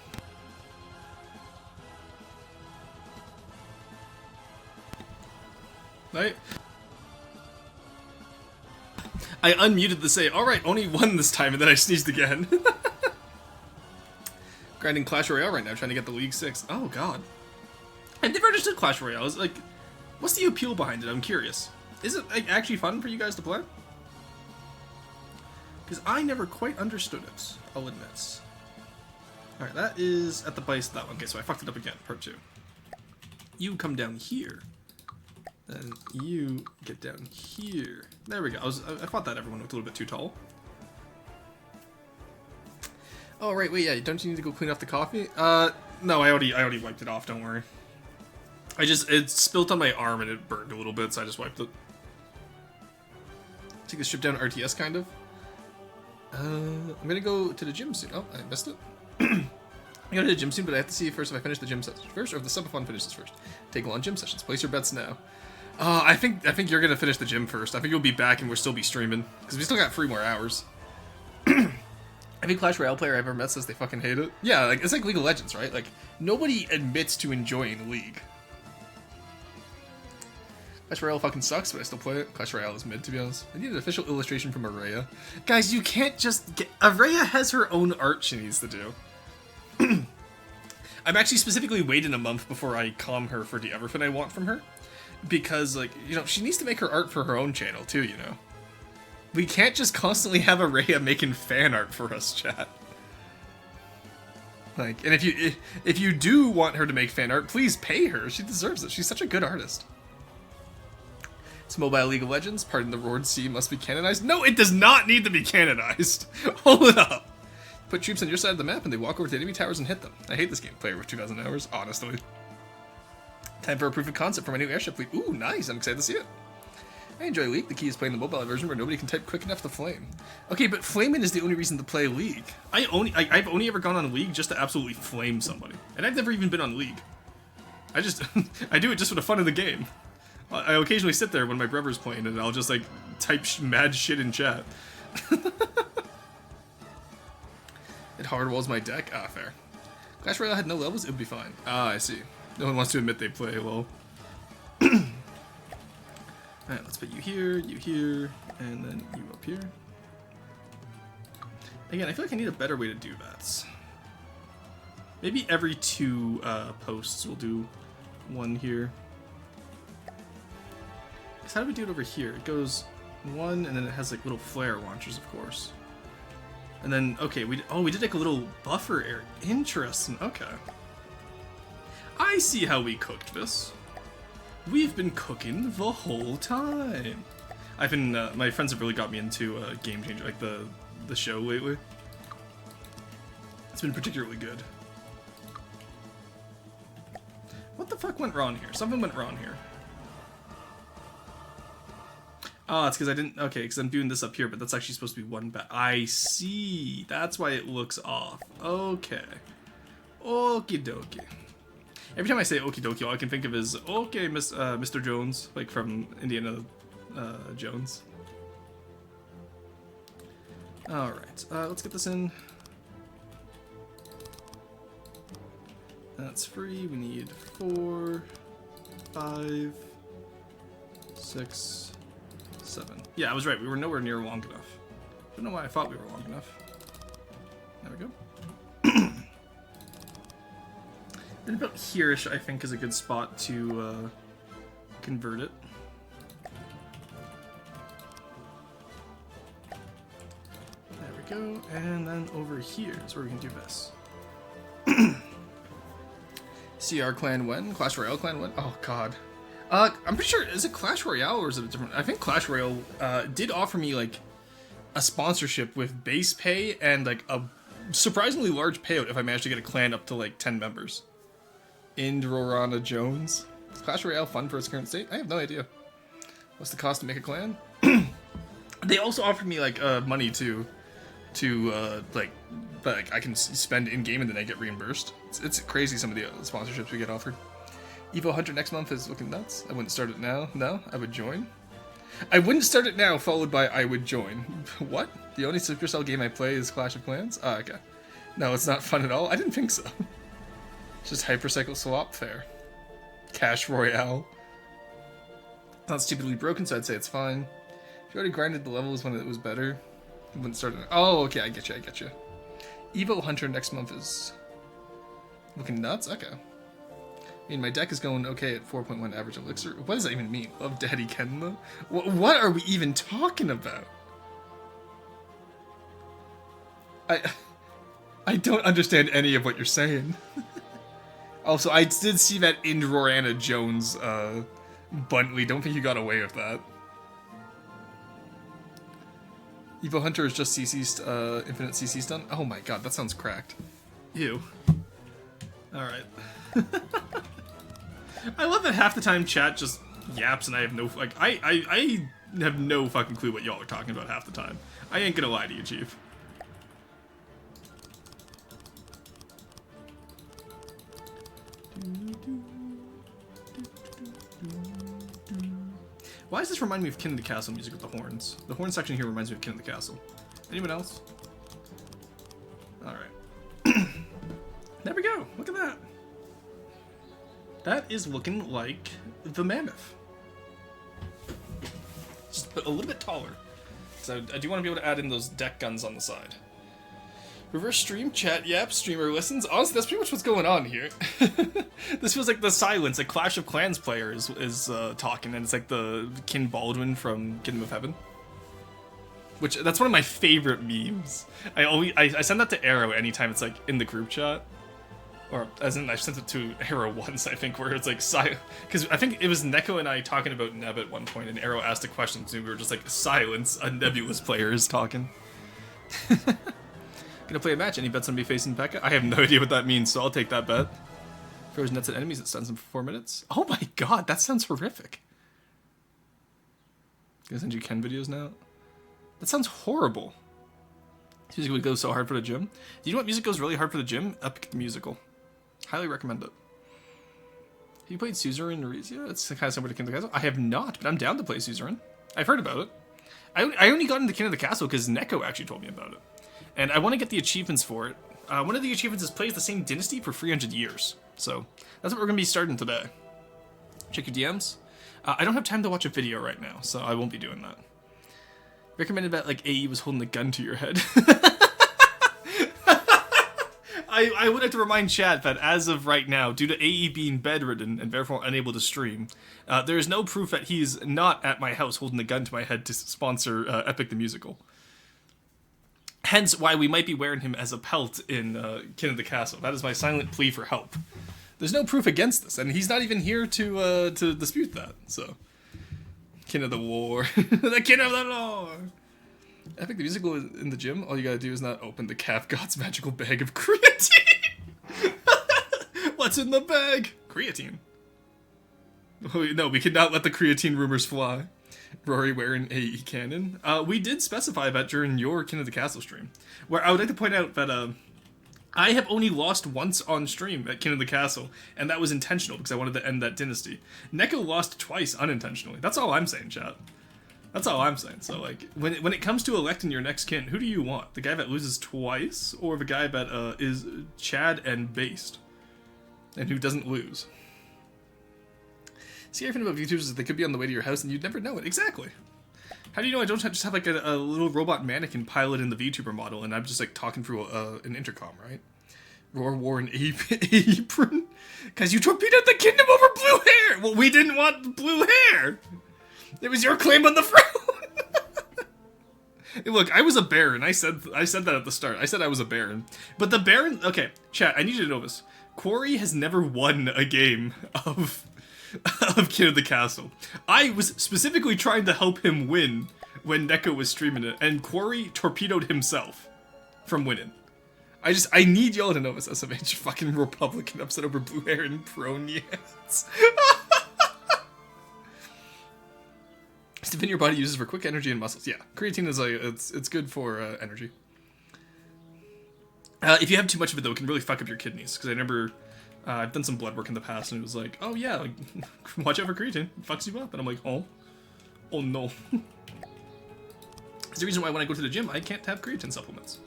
Right? I unmuted to say, alright, only one this time, and then I sneezed again. Grinding Clash Royale right now, trying to get the League 6. Oh, God. I've never understood Clash Royale. It's like, what's the appeal behind it? I'm curious. Is it like, actually fun for you guys to play? Because I never quite understood it, I'll admit. Alright, that is at the base of that one. Okay, so I fucked it up again, part 2. You come down here. Then you get down here. There we go. I thought that everyone looked a little bit too tall. Oh, right, wait, yeah, don't you need to go clean off the coffee? No, I already wiped it off, don't worry. It spilt on my arm and it burned a little bit, so I just wiped it. Take the strip down RTS, kind of. I'm gonna go to the gym soon. Oh, I missed it. I'm gonna to the gym soon, but I have to see first if I finish the gym sessions first, or if the subathon finishes first. Take long gym sessions. Place your bets now. I think you're gonna finish the gym first. I think you'll be back and we'll still be streaming, because we still got 3 more hours. Every Clash Royale player I've ever met says they fucking hate it. Yeah, like, it's like League of Legends, right? Like, nobody admits to enjoying League. Clash Royale fucking sucks, but I still play it. Clash Royale is mid, to be honest. I need an official illustration from Araya. Guys, you can't just get... Araya has her own art she needs to do. I'm actually specifically waiting a month before I calm her for the everything I want from her. Because, like, you know, she needs to make her art for her own channel, too, you know? We can't just constantly have Araya making fan art for us, chat. Like, and if you do want her to make fan art, please pay her. She deserves it. She's such a good artist. It's Mobile League of Legends. Pardon the Roared Sea must be canonized. No, it does not need to be canonized. Hold it up. Put troops on your side of the map and they walk over to enemy towers and hit them. I hate this game. Player with 2,000 hours, honestly. Time for a proof of concept for my new airship fleet. Ooh, nice. I'm excited to see it. I enjoy League. The key is playing the mobile version where nobody can type quick enough to flame. Okay, but flaming is the only reason to play League. I've only ever gone on League just to absolutely flame somebody. And I've never even been on League. I do it just for the fun of the game. I occasionally sit there when my brother's playing and I'll just like type mad shit in chat. It hard walls my deck? Ah, fair. Clash Royale had no levels? It would be fine. Ah, I see. No one wants to admit they play well. Alright, let's put you here, and then you up here. Again, I feel like I need a better way to do that. Maybe every 2 posts we'll do one here. Because how do we do it over here? It goes 1, and then it has like little flare launchers, of course. And then, okay, we did like a little buffer area. Interesting, okay. I see how we cooked this. We've been cooking the whole time. I've been, my friends have really got me into Game Changer, like the show lately. It's been particularly good. What the fuck went wrong here? Something went wrong here. Oh, it's because I didn't, okay, because I'm doing this up here, but that's actually supposed to be 1 back. I see. That's why it looks off. Okay. Okie dokie. Every time I say okie dokie, all I can think of is, okay, Mr. Jones, like from Indiana Jones. Alright, let's get this in. That's free. We need 4, 5, 6, 7. Yeah, I was right. We were nowhere near long enough. Don't know why I thought we were long enough. There we go. And about here-ish, I think, is a good spot to convert it. There we go, and then over here is where we can do this. CR clan when? Clash Royale clan when? Oh god. I'm pretty sure, is it Clash Royale or is it a different? I think Clash Royale did offer me like a sponsorship with base pay and like a surprisingly large payout if I managed to get a clan up to like 10 members. Indrorana Jones. Is Clash Royale fun for its current state? I have no idea. What's the cost to make a clan? They also offered me like money to like I can spend in game and then I get reimbursed. It's crazy some of the sponsorships we get offered. Evo Hunter next month is looking nuts. I wouldn't start it now. No, I would join. I wouldn't start it now, followed by I would join. What? The only Supercell game I play is Clash of Clans? Oh, okay. No, it's not fun at all. I didn't think so. It's just Hypercycle Swap, fair. Cash Royale. Not stupidly broken, so I'd say it's fine. If you already grinded the levels when it was better, I wouldn't start it. Oh, okay, I get you. Evo Hunter next month is looking nuts? Okay. I mean, my deck is going okay at 4.1 average elixir. What does that even mean? Love Daddy Ken, though? What are we even talking about? I don't understand any of what you're saying. Also, I did see that Indrorana Jones, Buntley. Don't think you got away with that. Evo Hunter is just CC, infinite CC stun? Oh my god, that sounds cracked. Ew. Alright. I love that half the time chat just yaps and I have no, like, I have no fucking clue what y'all are talking about half the time. I ain't gonna lie to you, Chief. Why does this remind me of King of the Castle music with the horns? The horn section here reminds me of King of the Castle. Anyone else? Alright. There we go. Look at that. That is looking like the Mammoth. Just a little bit taller. So I do want to be able to add in those deck guns on the side. Reverse stream, chat, yap, streamer listens. Honestly, that's pretty much what's going on here. This feels like the silence. A Clash of Clans player is talking, and it's like the Kin Baldwin from Kingdom of Heaven. Which, that's one of my favorite memes. I send that to Arrow anytime it's like in the group chat. Or, as in, I sent it to Arrow once, I think, where it's like, because I think it was Neko and I talking about Neb at one point, and Arrow asked a question, and we were just like, silence, a Nebulous player is talking. Gonna play a match, any bets on me facing Pekka? I have no idea what that means, so I'll take that bet. Throws nets at enemies, it stuns them for 4 minutes. Oh my god, that sounds horrific. Gonna send you Ken videos now? That sounds horrible. This music would go so hard for the gym. Do you know what music goes really hard for the gym? Epic the Musical. Highly recommend it. Have you played Suzerain or Rizia? It's kind of similar to King of the Castle. I have not, but I'm down to play Suzerain. I've heard about it. I only got into King of the Castle because Neko actually told me about it. And I want to get the achievements for it. One of the achievements is play as the same dynasty for 300 years. So that's what we're going to be starting today. Check your DMs. I don't have time to watch a video right now, so I won't be doing that. Recommended that like AE was holding a gun to your head. I would like to remind chat that as of right now, due to AE being bedridden and therefore unable to stream, there is no proof that he's not at my house holding a gun to my head to sponsor Epic the Musical. Hence why we might be wearing him as a pelt in Kin of the Castle. That is my silent plea for help. There's no proof against this, and he's not even here to dispute that, so. Kin of the War. The Kin of the War! Epic the Musical is in the gym. All you gotta do is not open the Calf God's magical bag of creatine. What's in the bag? Creatine. No, we cannot let the creatine rumors fly. Rory wearing AE cannon. We did specify that during your Kin of the Castle stream, where I would like to point out that I have only lost once on stream at Kin of the Castle, and that was intentional because I wanted to end that dynasty. Neko lost twice unintentionally. That's all I'm saying, chat. That's all I'm saying. So, like, when it comes to electing your next kin, who do you want? The guy that loses twice, or the guy that is Chad and based, and who doesn't lose? See everything about VTubers is they could be on the way to your house and you'd never know it. Exactly. How do you know I don't just have like a little robot mannequin pilot in the VTuber model and I'm just like talking through an intercom, right? Roar wore an apron? Because you torpedoed the kingdom over blue hair! Well, we didn't want blue hair! It was your claim on the throne! Hey, look, I was a baron. I said that at the start. I said I was a baron. But the baron... Okay, chat, I need you to know this. Quarry has never won a game of King of the Castle. I was specifically trying to help him win when Neko was streaming it, and Quarry torpedoed himself from winning. I need y'all to know this, SMH fucking Republican upset over blue hair and prone yes. Stiffen your body uses for quick energy and muscles. Yeah, creatine is like, it's good for energy. If you have too much of it though, it can really fuck up your kidneys. Because I remember I've done some blood work in the past, and it was like, oh yeah, like, watch out for creatine, it fucks you up. And I'm like, oh no. It's the reason why when I go to the gym, I can't have creatine supplements.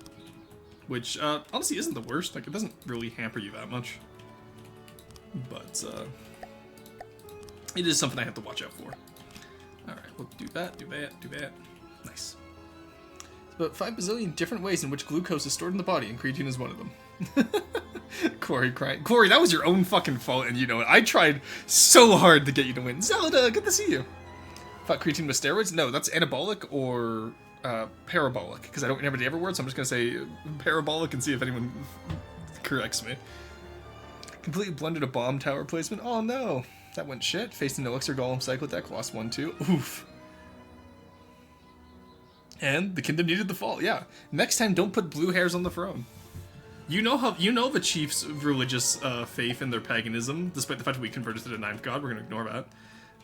Which, honestly isn't the worst. Like, it doesn't really hamper you that much. But, it is something I have to watch out for. Alright, we'll do that, do that. Nice. But 5 bazillion different ways in which glucose is stored in the body, and creatine is one of them. Corey crying. Corey, that was your own fucking fault, and you know it. I tried so hard to get you to win. Zelda, good to see you. Thought creatine was steroids? No, that's anabolic or parabolic, because I don't remember the other word, so I'm just gonna say parabolic and see if anyone corrects me. Completely blundered a bomb tower placement. Oh no, that went shit. Faced an elixir golem cycle deck, lost 1-2. Oof. And the kingdom needed the fall. Yeah. Next time, don't put blue hairs on the throne. You know the chief's religious faith in their paganism, despite the fact that we converted to the ninth god. We're gonna ignore that.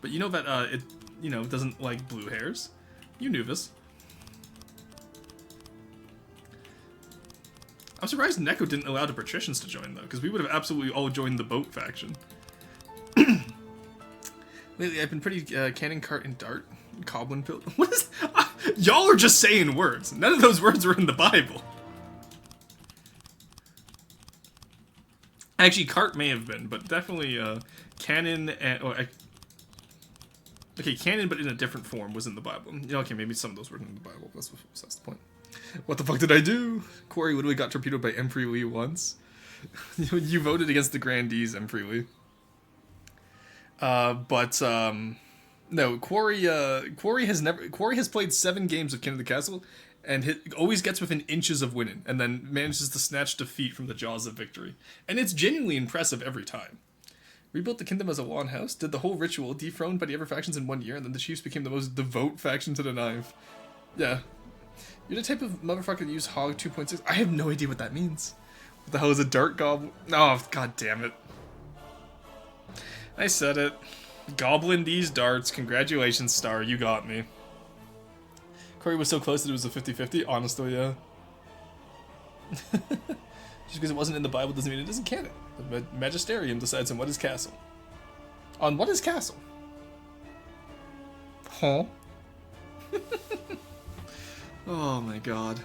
But you know that it doesn't like blue hairs. You knew this. I'm surprised Neko didn't allow the patricians to join, though, because we would have absolutely all joined the boat faction. Lately, I've been pretty cannon cart and dart. Coblin build. What is... y'all are just saying words. None of those words were in the Bible. Actually, cart may have been, but definitely cannon and... okay, canon, but in a different form, was in the Bible. Okay, maybe some of those were in the Bible. That's the point. What the fuck did I do? Corey literally got torpedoed by Emperor Lee once. You voted against the Grandees, Emperor Lee. No, Quarry has played 7 games of King of the Castle, and always gets within inches of winning, and then manages to snatch defeat from the jaws of victory. And it's genuinely impressive every time. Rebuilt the kingdom as a lawn house, did the whole ritual, dethroned by the other factions in 1 year, and then the chiefs became the most devout faction to the knife. Yeah. You're the type of motherfucker that use Hog 2.6. I have no idea what that means. What the hell is a dart goblin? Oh, god damn it. I said it. Goblin these darts. Congratulations, Star. You got me. Corey was so close that it was a 50-50. Honestly, yeah. Just because it wasn't in the Bible doesn't mean it isn't canon. The Magisterium decides on what is castle. On what is castle? Huh? Oh my god.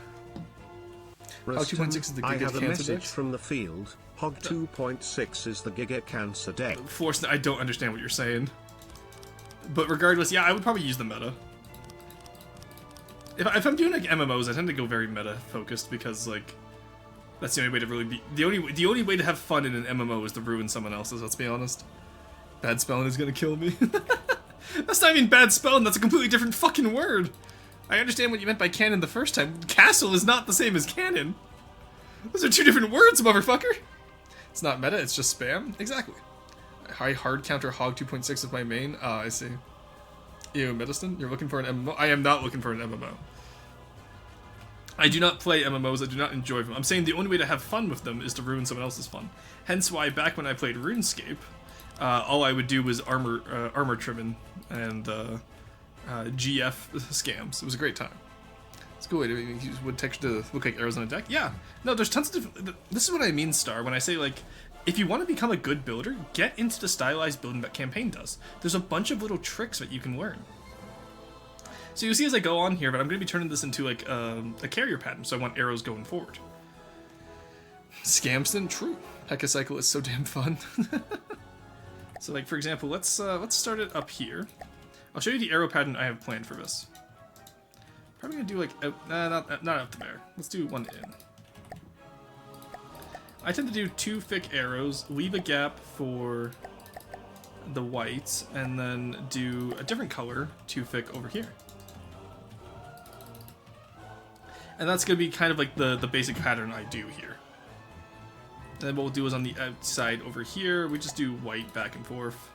Ruston, Hog 2.6 is the I Giga have a Cancer message deck. from the field. Hog 2.6 is the Giga Cancer deck. Force, I don't understand what you're saying. But regardless, yeah, I would probably use the meta. If I'm doing like MMOs, I tend to go very meta focused because like that's the only way to really be the only way to have fun in an MMO is to ruin someone else's. Let's be honest. Bad spelling is gonna kill me. That's not even bad spelling. That's a completely different fucking word. I understand what you meant by canon the first time. Castle is not the same as canon. Those are 2 different words, motherfucker. It's not meta. It's just spam. Exactly. High hard counter Hog 2.6 is my main. Ah, I see. Ew, Medicine, you're looking for an MMO? I am not looking for an MMO. I do not play MMOs, I do not enjoy them. I'm saying the only way to have fun with them is to ruin someone else's fun. Hence why back when I played RuneScape, all I would do was armor trimming and GF scams. It was a great time. It's a cool way to use wood texture to look like arrows on a deck. Yeah, no, there's tons of different... This is what I mean, Star, when I say, like, if you want to become a good builder, get into the stylized building that campaign does. There's a bunch of little tricks that you can learn. So you'll see as I go on here, but I'm going to be turning this into, like, a carrier pattern, so I want arrows going forward. Scamston? True. Pekka Cycle is so damn fun. So, like, for example, let's start it up here. I'll show you the arrow pattern I have planned for this. Probably gonna do like out, not up there. Let's do one in. I tend to do 2 thick arrows, leave a gap for the whites, and then do a different color, 2 thick over here. And that's going to be kind of like the basic pattern I do here. And then what we'll do is on the outside over here, we just do white back and forth.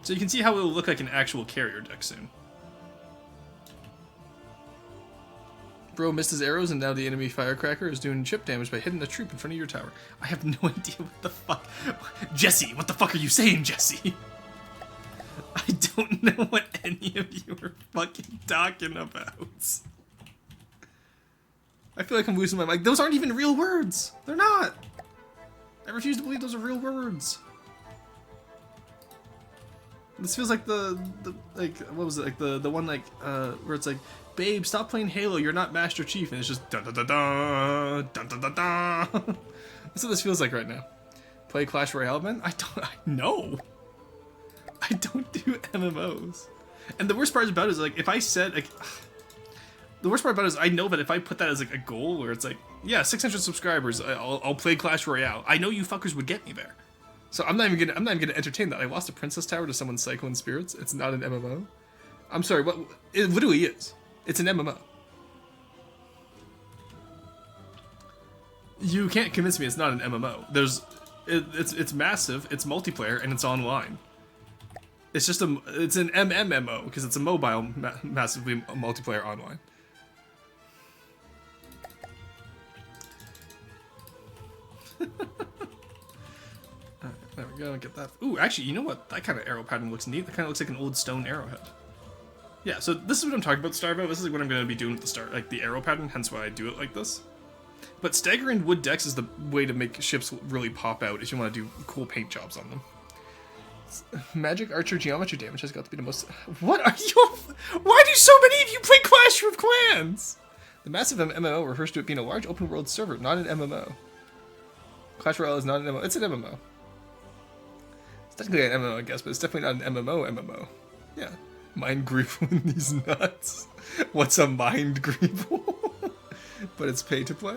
So you can see how it will look like an actual carrier deck soon. Bro missed his arrows and now the enemy firecracker is doing chip damage by hitting a troop in front of your tower. I have no idea what the fuck. Jesse, what the fuck are you saying, Jesse? I don't know what any of you are fucking talking about. I feel like I'm losing my mind. Those aren't even real words. They're not. I refuse to believe those are real words. This feels like the like, what was it, like the one like where it's like, babe, stop playing Halo, you're not Master Chief, and it's just dun dun dun dun dun dun dun dun. That's what this feels like right now. Play Clash Royale, man? I don't do MMOs. And the worst part about it is like, if I said like, the worst part about it is I know that if I put that as like a goal where it's like, yeah, 600 subscribers, I'll play Clash Royale. I know you fuckers would get me there. So I'm not even gonna entertain that. I lost a Princess Tower to someone's Cyclone Spirits. It's not an MMO. I'm sorry, what it literally is. It's an MMO. You can't convince me it's not an MMO. It's massive, it's multiplayer, and it's online. It's just it's an MMO because it's a mobile massively multiplayer online. There we go, get that. Ooh, actually, you know what? That kind of arrow pattern looks neat. That kind of looks like an old stone arrowhead. Yeah, so this is what I'm talking about, Starvo. This is what I'm going to be doing at the start, like the arrow pattern, hence why I do it like this. But staggering wood decks is the way to make ships really pop out if you want to do cool paint jobs on them. Magic Archer geometry damage has got to be the most... What are you... Why do so many of you play Clash of Clans? The massive MMO refers to it being a large open world server, not an MMO. Clash Royale is not an MMO. It's an MMO. It's technically an MMO, I guess, but it's definitely not an MMO. Yeah. Mind Greeble in these nuts. What's a Mind Greeble? But it's pay to play?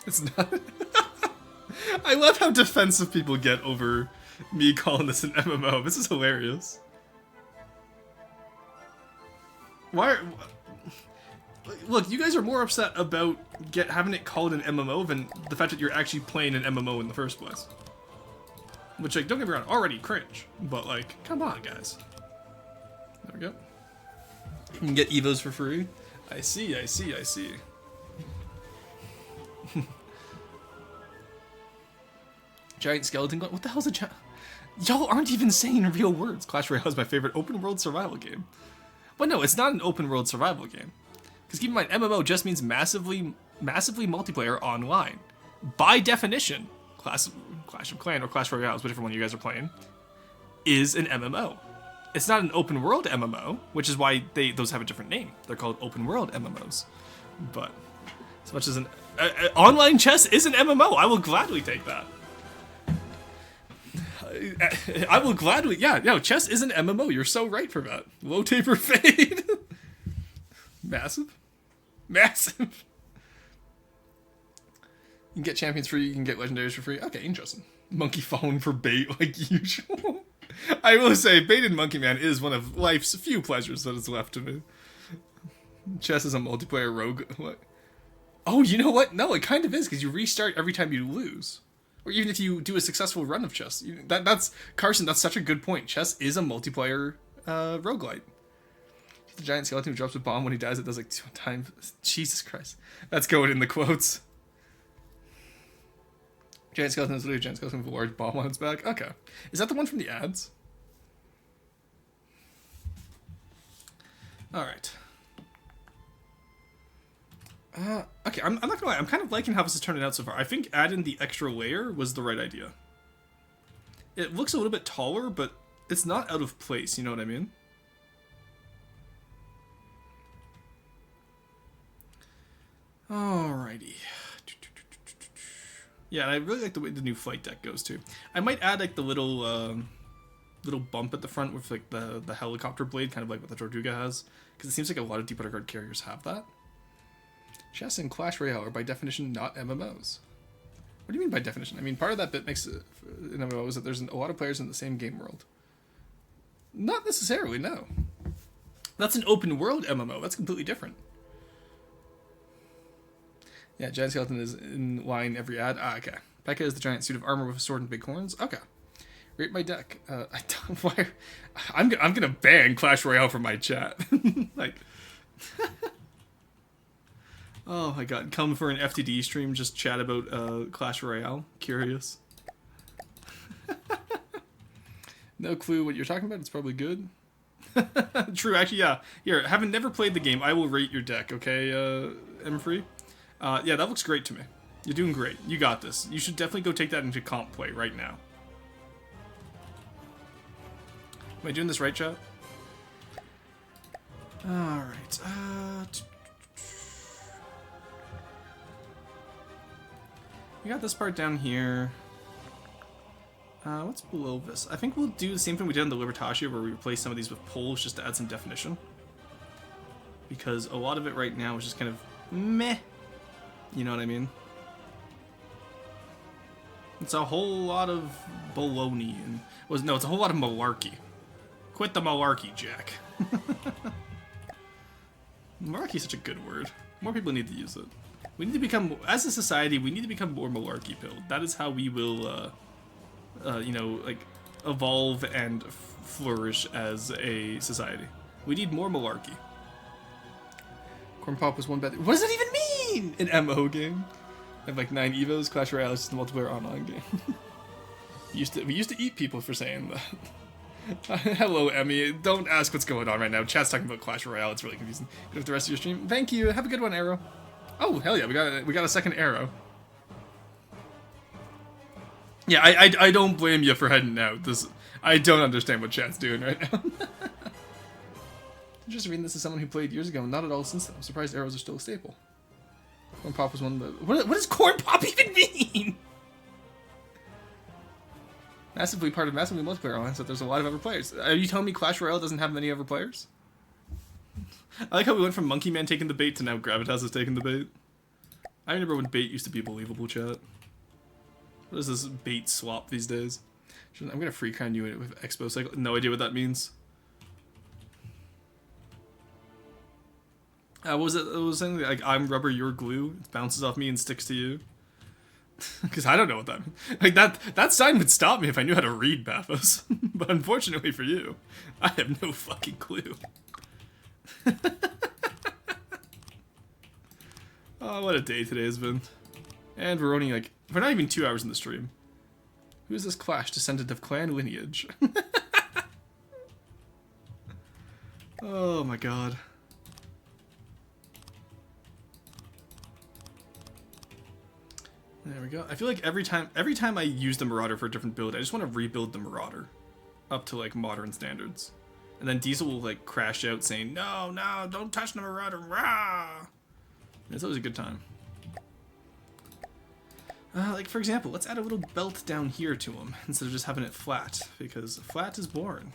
It's not... I love how defensive people get over me calling this an MMO. This is hilarious. Look, you guys are more upset about having it called an MMO than the fact that you're actually playing an MMO in the first place. Which, like, don't get me wrong, already cringe. But, like, come on, guys. There we go. You can get Evos for free. I see. Giant skeleton gun. What the hell's a giant? Y'all aren't even saying real words. Clash Royale is my favorite open world survival game. But no, it's not an open world survival game. Because keep in mind, MMO just means massively multiplayer online. By definition, Clash of Clans or Clash Royale, whichever one you guys are playing, is an MMO. It's not an open world MMO, which is why those have a different name. They're called open world MMOs. But as much as an online chess is an MMO, I will gladly take that. I will gladly, yeah, no, chess is an MMO. You're so right for that. Low taper fade. Massive. You can get champions free, you can get legendaries for free. Okay, interesting. Monkey falling for bait like usual. I will say, baited Monkey Man is one of life's few pleasures that is left to me. Chess is a multiplayer rogue. What? Oh, you know what? No, it kind of is, because you restart every time you lose. Or even if you do a successful run of chess. That's Carson, that's such a good point. Chess is a multiplayer roguelite. The giant skeleton who drops a bomb when he dies, it does like 2 times. Jesus Christ. That's going in the quotes. Giant skeleton is literally a giant skeleton with a large bomb on its back. Okay. Is that the one from the ads? Alright. Okay, I'm not gonna lie, I'm kind of liking how this is turning out so far. I think adding the extra layer was the right idea. It looks a little bit taller, but it's not out of place, you know what I mean? Alrighty. Yeah, and I really like the way the new flight deck goes too. I might add like the little bump at the front with like the helicopter blade, kind of like what the Tortuga has, because it seems like a lot of deep water guard carriers have that. Chess and Clash Royale are by definition not MMOs. What do you mean by definition? I mean, part of that bit makes it an MMO is that there's a lot of players in the same game world. Not necessarily, no. That's an open world MMO. That's completely different. Yeah, Giant Skeleton is in line every ad. Ah, okay. P.E.K.K.A is the giant suit of armor with a sword and big horns. Okay. Rate my deck. I don't. Why? I'm gonna ban Clash Royale from my chat. Like. Oh my god! Come for an FTD stream. Just chat about Clash Royale. Curious. No clue what you're talking about. It's probably good. True. Actually, yeah. Here, having never played the game, I will rate your deck. Okay, M-Free. Yeah, that looks great to me. You're doing great. You got this. You should definitely go take that into comp play right now. Am I doing this right, chat? Alright. We got this part down here. What's below this? I think we'll do the same thing we did on the Libertatia, where we replace some of these with poles just to add some definition. Because a lot of it right now is just kind of meh. You know what I mean? It's a whole lot of baloney and no, it's a whole lot of malarkey. Quit the malarkey, Jack. Malarkey is such a good word. More people need to use it. We need to become, as a society, we need to become more malarkey pilled. That is how we will, you know, like, evolve and flourish as a society. We need more malarkey. Corn Pop was one bet. What does that even mean? An MO game? I have like 9 Evos. Clash Royale is just a multiplayer online game. we used to eat people for saying that. Hello, Emmy. Don't ask what's going on right now. Chat's talking about Clash Royale. It's really confusing. Good with the rest of your stream. Thank you. Have a good one, Arrow. Oh hell yeah, we got a second Arrow. Yeah, I don't blame you for heading out. I don't understand what chat's doing right now. I'm just reading this as someone who played years ago, and not at all since then. I'm surprised arrows are still a staple. Corn Pop was one of the... What does Corn Pop even mean? Massively part of massively multiplayer online, so there's a lot of other players. Are you telling me Clash Royale doesn't have many other players? I like how we went from Monkey Man taking the bait to now Gravitas is taking the bait. I remember when bait used to be believable, chat. What is this bait swap these days? I'm gonna free crown you with Expo Cycle. No idea what that means. What was it? It was something like, I'm rubber, you're glue. It bounces off me and sticks to you. Because I don't know what that means. Like, that sign would stop me if I knew how to read Bathos. But unfortunately for you, I have no fucking clue. Oh, what a day today has been. And we're only like, we're not even 2 hours in the stream. Who is this Clash? Descendant of clan lineage. Oh my god. There we go. I feel like every time I use the Marauder for a different build, I just want to rebuild the Marauder up to like modern standards. And then Diesel will like crash out saying, no, don't touch the Marauder, rah! It's always a good time. Like for example, let's add a little belt down here to him instead of just having it flat, because flat is boring.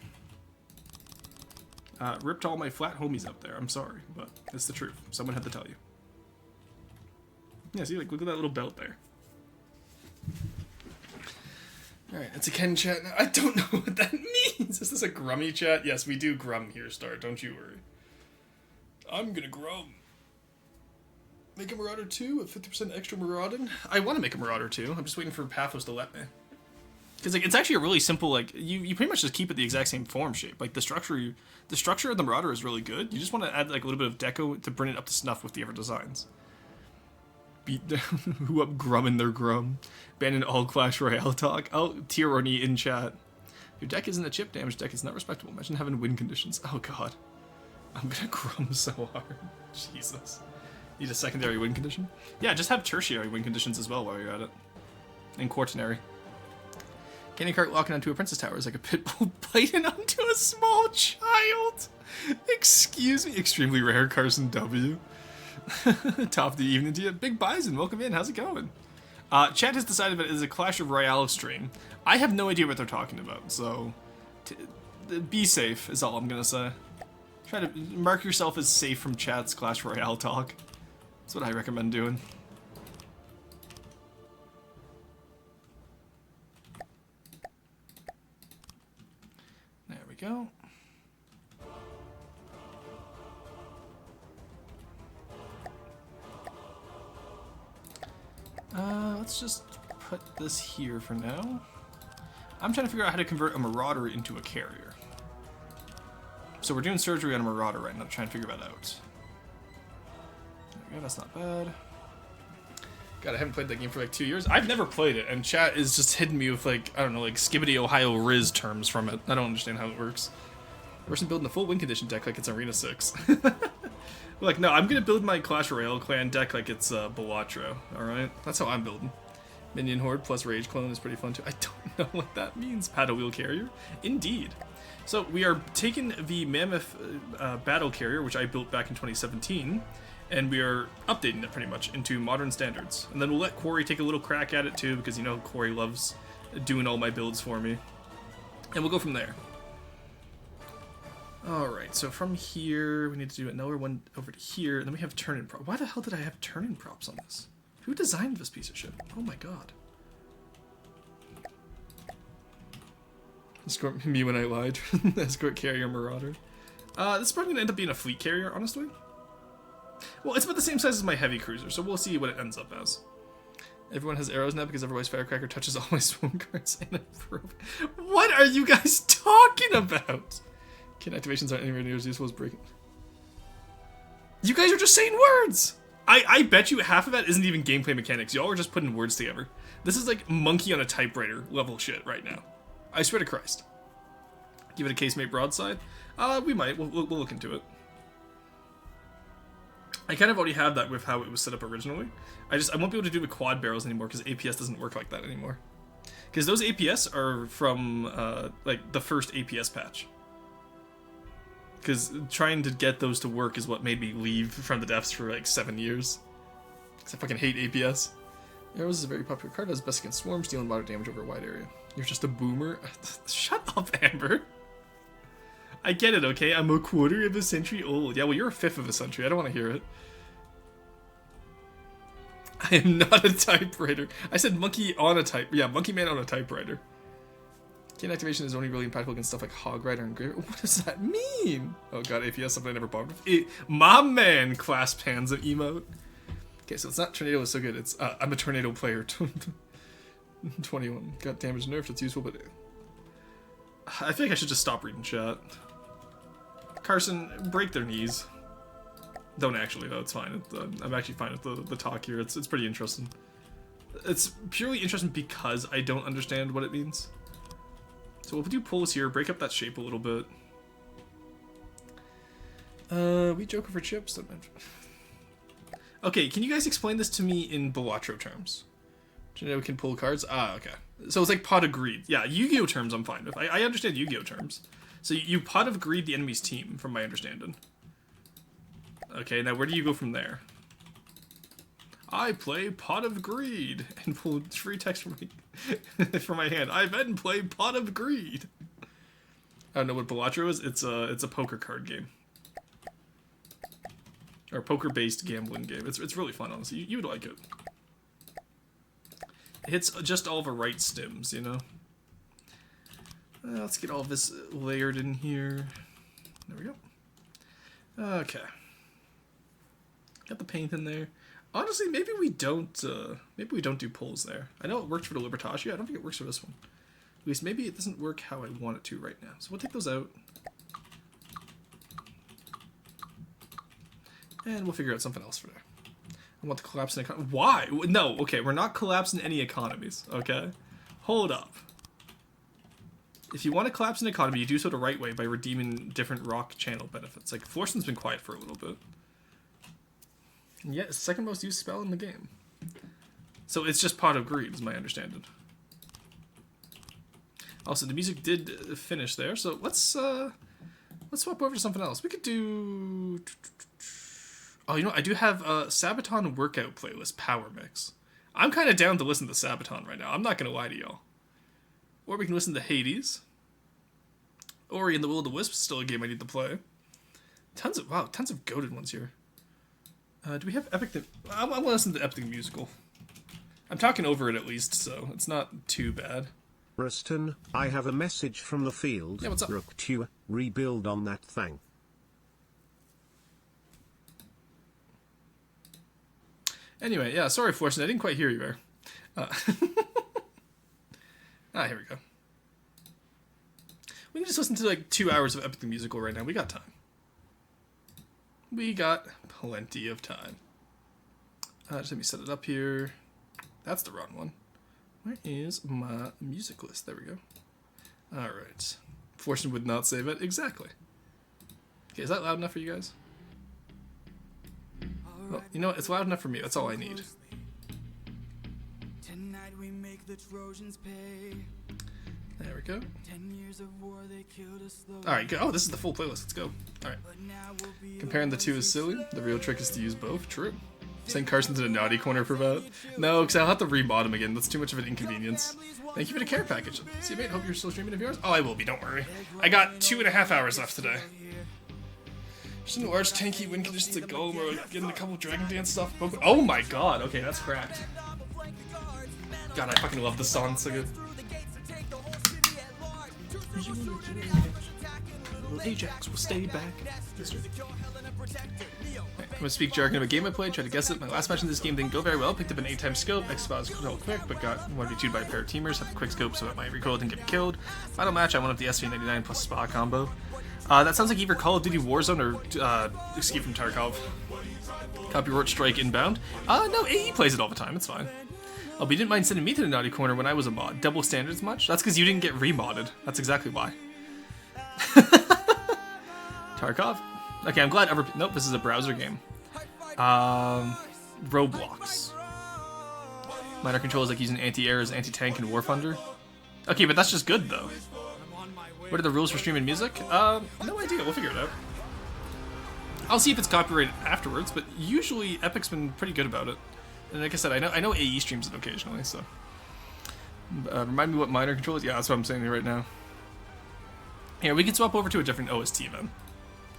Ripped all my flat homies up there, I'm sorry, but it's the truth. Someone had to tell you. Yeah, see, like, look at that little belt there. Alright, it's a Ken chat now. I don't know what that means. Is this a grummy chat? Yes, we do grum here, Star. Don't you worry. I'm gonna grum. Make a Marauder 2 with 50% extra marauding? I want to make a Marauder 2. I'm just waiting for Pathos to let me. Because like, it's actually a really simple, like, you pretty much just keep it the exact same form shape. Like, the structure of the Marauder is really good. You just want to add, like, a little bit of deco to bring it up to snuff with the other designs. Beat down who up grumming their grum. Banning all Clash Royale talk. Oh, Tyranny in chat. Your deck isn't a chip damage deck, it's not respectable. Imagine having win conditions. Oh god. I'm gonna grum so hard. Jesus. Need a secondary win condition? Yeah, just have tertiary win conditions as well while you're at it. And quaternary. Candy cart locking onto a princess tower is like a pit bull biting onto a small child. Excuse me. Extremely rare Carson W. Top of the evening to you. Big Bison, welcome in. How's it going? Chat has decided that it is a Clash of Royale stream. I have no idea what they're talking about, so be safe is all I'm gonna say. Try to mark yourself as safe from chat's Clash Royale talk. That's what I recommend doing. There we go. Let's just put this here for now. I'm trying to figure out how to convert a marauder into a carrier. So we're doing surgery on a marauder right now, trying to figure that out. There we go, that's not bad. God, I haven't played that game for like 2 years. I've never played it, and chat is just hitting me with like, I don't know, like Skibbity Ohio Riz terms from it. I don't understand how it works. Person building a full win condition deck like it's Arena 6. Like, no, I'm gonna build my Clash Royale clan deck like it's Balatro, alright? That's how I'm building. Minion Horde plus Rage Clone is pretty fun too. I don't know what that means. Paddle Wheel Carrier? Indeed. So, we are taking the Mammoth Battle Carrier, which I built back in 2017, and we are updating it pretty much into modern standards. And then we'll let Corey take a little crack at it too, because you know Corey loves doing all my builds for me. And we'll go from there. Alright, so from here, we need to do another one over to here, and then we have turn-in props. Why the hell did I have turn-in props on this? Who designed this piece of shit? Oh my god. Escort me when I lied. Escort carrier marauder. This is probably going to end up being a fleet carrier, honestly. Well, it's about the same size as my heavy cruiser, so we'll see what it ends up as. Everyone has arrows now because otherwise Firecracker touches all my swim cards and I broke. What are you guys talking about? Kit activations aren't anywhere near as useful as breaking. You guys are just saying words! I bet you half of that isn't even gameplay mechanics. Y'all are just putting words together. This is like monkey on a typewriter level shit right now. I swear to Christ. Give it a casemate broadside? We might. We'll look into it. I kind of already have that with how it was set up originally. I won't be able to do the quad barrels anymore because APS doesn't work like that anymore. Because those APS are from like the first APS patch. Because trying to get those to work is what made me leave from the devs for like 7 years. Because I fucking hate APS. Arrows is a very popular card, does best against swarms, dealing moderate damage over a wide area. You're just a boomer? Shut up, Amber. I get it, okay? I'm a quarter of a century old. Yeah, well, you're a fifth of a century. I don't want to hear it. I am not a typewriter. I said monkey on a type. Yeah, monkey man on a typewriter. Chain activation is only really impactful against stuff like Hog Rider and Graver. What does that mean? Oh god, APS, something I never bothered with. My man clasped hands at emote. Okay, so it's not Tornado is so good. It's, I'm a Tornado player. 21. Got damage nerfed, it's useful, but... I feel like I should just stop reading chat. Carson, break their knees. Don't actually, though, it's fine. I'm actually fine with the talk here. It's pretty interesting. It's purely interesting because I don't understand what it means. So we'll do pulls here, break up that shape a little bit. We joke over chips. Okay, can you guys explain this to me in Balatro terms? Tornado can pull cards? Ah, okay. So it's like Pot of Greed. Yeah, Yu-Gi-Oh terms I'm fine with. I understand Yu-Gi-Oh terms. So you Pot of Greed the enemy's team, from my understanding. Okay, now where do you go from there? I play Pot of Greed and pull free text from my from my hand. I then play Pot of Greed. I don't know what Balatro is. It's a poker card game. Or poker-based gambling game. It's really fun, honestly. You would like it. It hits just all the right stims, you know? Let's get all this layered in here. There we go. Okay. Got the paint in there. Honestly, maybe we don't do pulls there. I know it worked for the Libertatia. I don't think it works for this one. At least maybe it doesn't work how I want it to right now. So we'll take those out. And we'll figure out something else for there. I want to collapse an economy. Why? No, okay, we're not collapsing any economies, okay? Hold up. If you want to collapse an economy, you do so the right way by redeeming different rock channel benefits. Like, Florston's been quiet for a little bit. And yet, it's the second most used spell in the game. So it's just Pot of Greed, is my understanding. Also, the music did finish there, so let's swap over to something else. We could do... Oh, you know, I do have a Subathon workout playlist, Power Mix. I'm kind of down to listen to Subathon right now. I'm not going to lie to y'all. Or we can listen to Hades. Ori and the Will of the Wisps is still a game I need to play. Tons of goated ones here. Do we have Epic? I want to listen to Epic the Musical. I'm talking over it at least, so it's not too bad. Ruston, I have a message from the field. Yeah, what's up? Vtuber, rebuild on that thing. Anyway, yeah, sorry, Fortune, I didn't quite hear you there. Here we go. We can just listen to like 2 hours of Epic the Musical right now. We got time. We got plenty of time. Just let me set it up here. That's the wrong one. Where is my music list? There we go. Alright. Fortune would not save it. Exactly. Okay, is that loud enough for you guys? Well, you know what? It's loud enough for me. That's all I need. Tonight we make the Trojans pay. There we go. 10 years of war, they killed us slowly. Alright, go. Oh, this is the full playlist. Let's go. Alright. Comparing the two is silly. The real trick is to use both. True. Send Carson to the naughty corner for that. No, because I'll have to remod him again. That's too much of an inconvenience. Thank you for the care package. See you, mate. Hope you're still streaming of yours. Oh, I will be. Don't worry. I got 2.5 hours left today. Just in large tanky win conditions at Golem or getting a couple Dragon Dance stuff. Oh my god. Okay, that's cracked. God, I fucking love this song. It's so good. Ajax will stay back. I'm gonna speak jargon of a game I played, try to guess it. My last match in this game didn't go very well. Picked up an 8-time scope, X-Files real quick, but got 1v2'd by a pair of teamers. Had the quick scope so that my recoil didn't get me killed. Final match, I won up the SV99 plus spa combo. That sounds like either Call of Duty Warzone or Escape from Tarkov. Copyright strike inbound. No, AE plays it all the time, it's fine. Oh, but you didn't mind sending me to the naughty corner when I was a mod. Double standards much? That's because you didn't get remodded. That's exactly why. Tarkov? Okay, I'm glad nope, this is a browser game. Roblox. Minor control is like using anti-air as anti-tank in War Thunder. Okay, but that's just good, though. What are the rules for streaming music? No idea. We'll figure it out. I'll see if it's copyrighted afterwards, but usually Epic's been pretty good about it. And like I said, I know AE streams it occasionally, so... remind me what minor control is? Yeah, that's what I'm saying right now. Here, we can swap over to a different OST, then.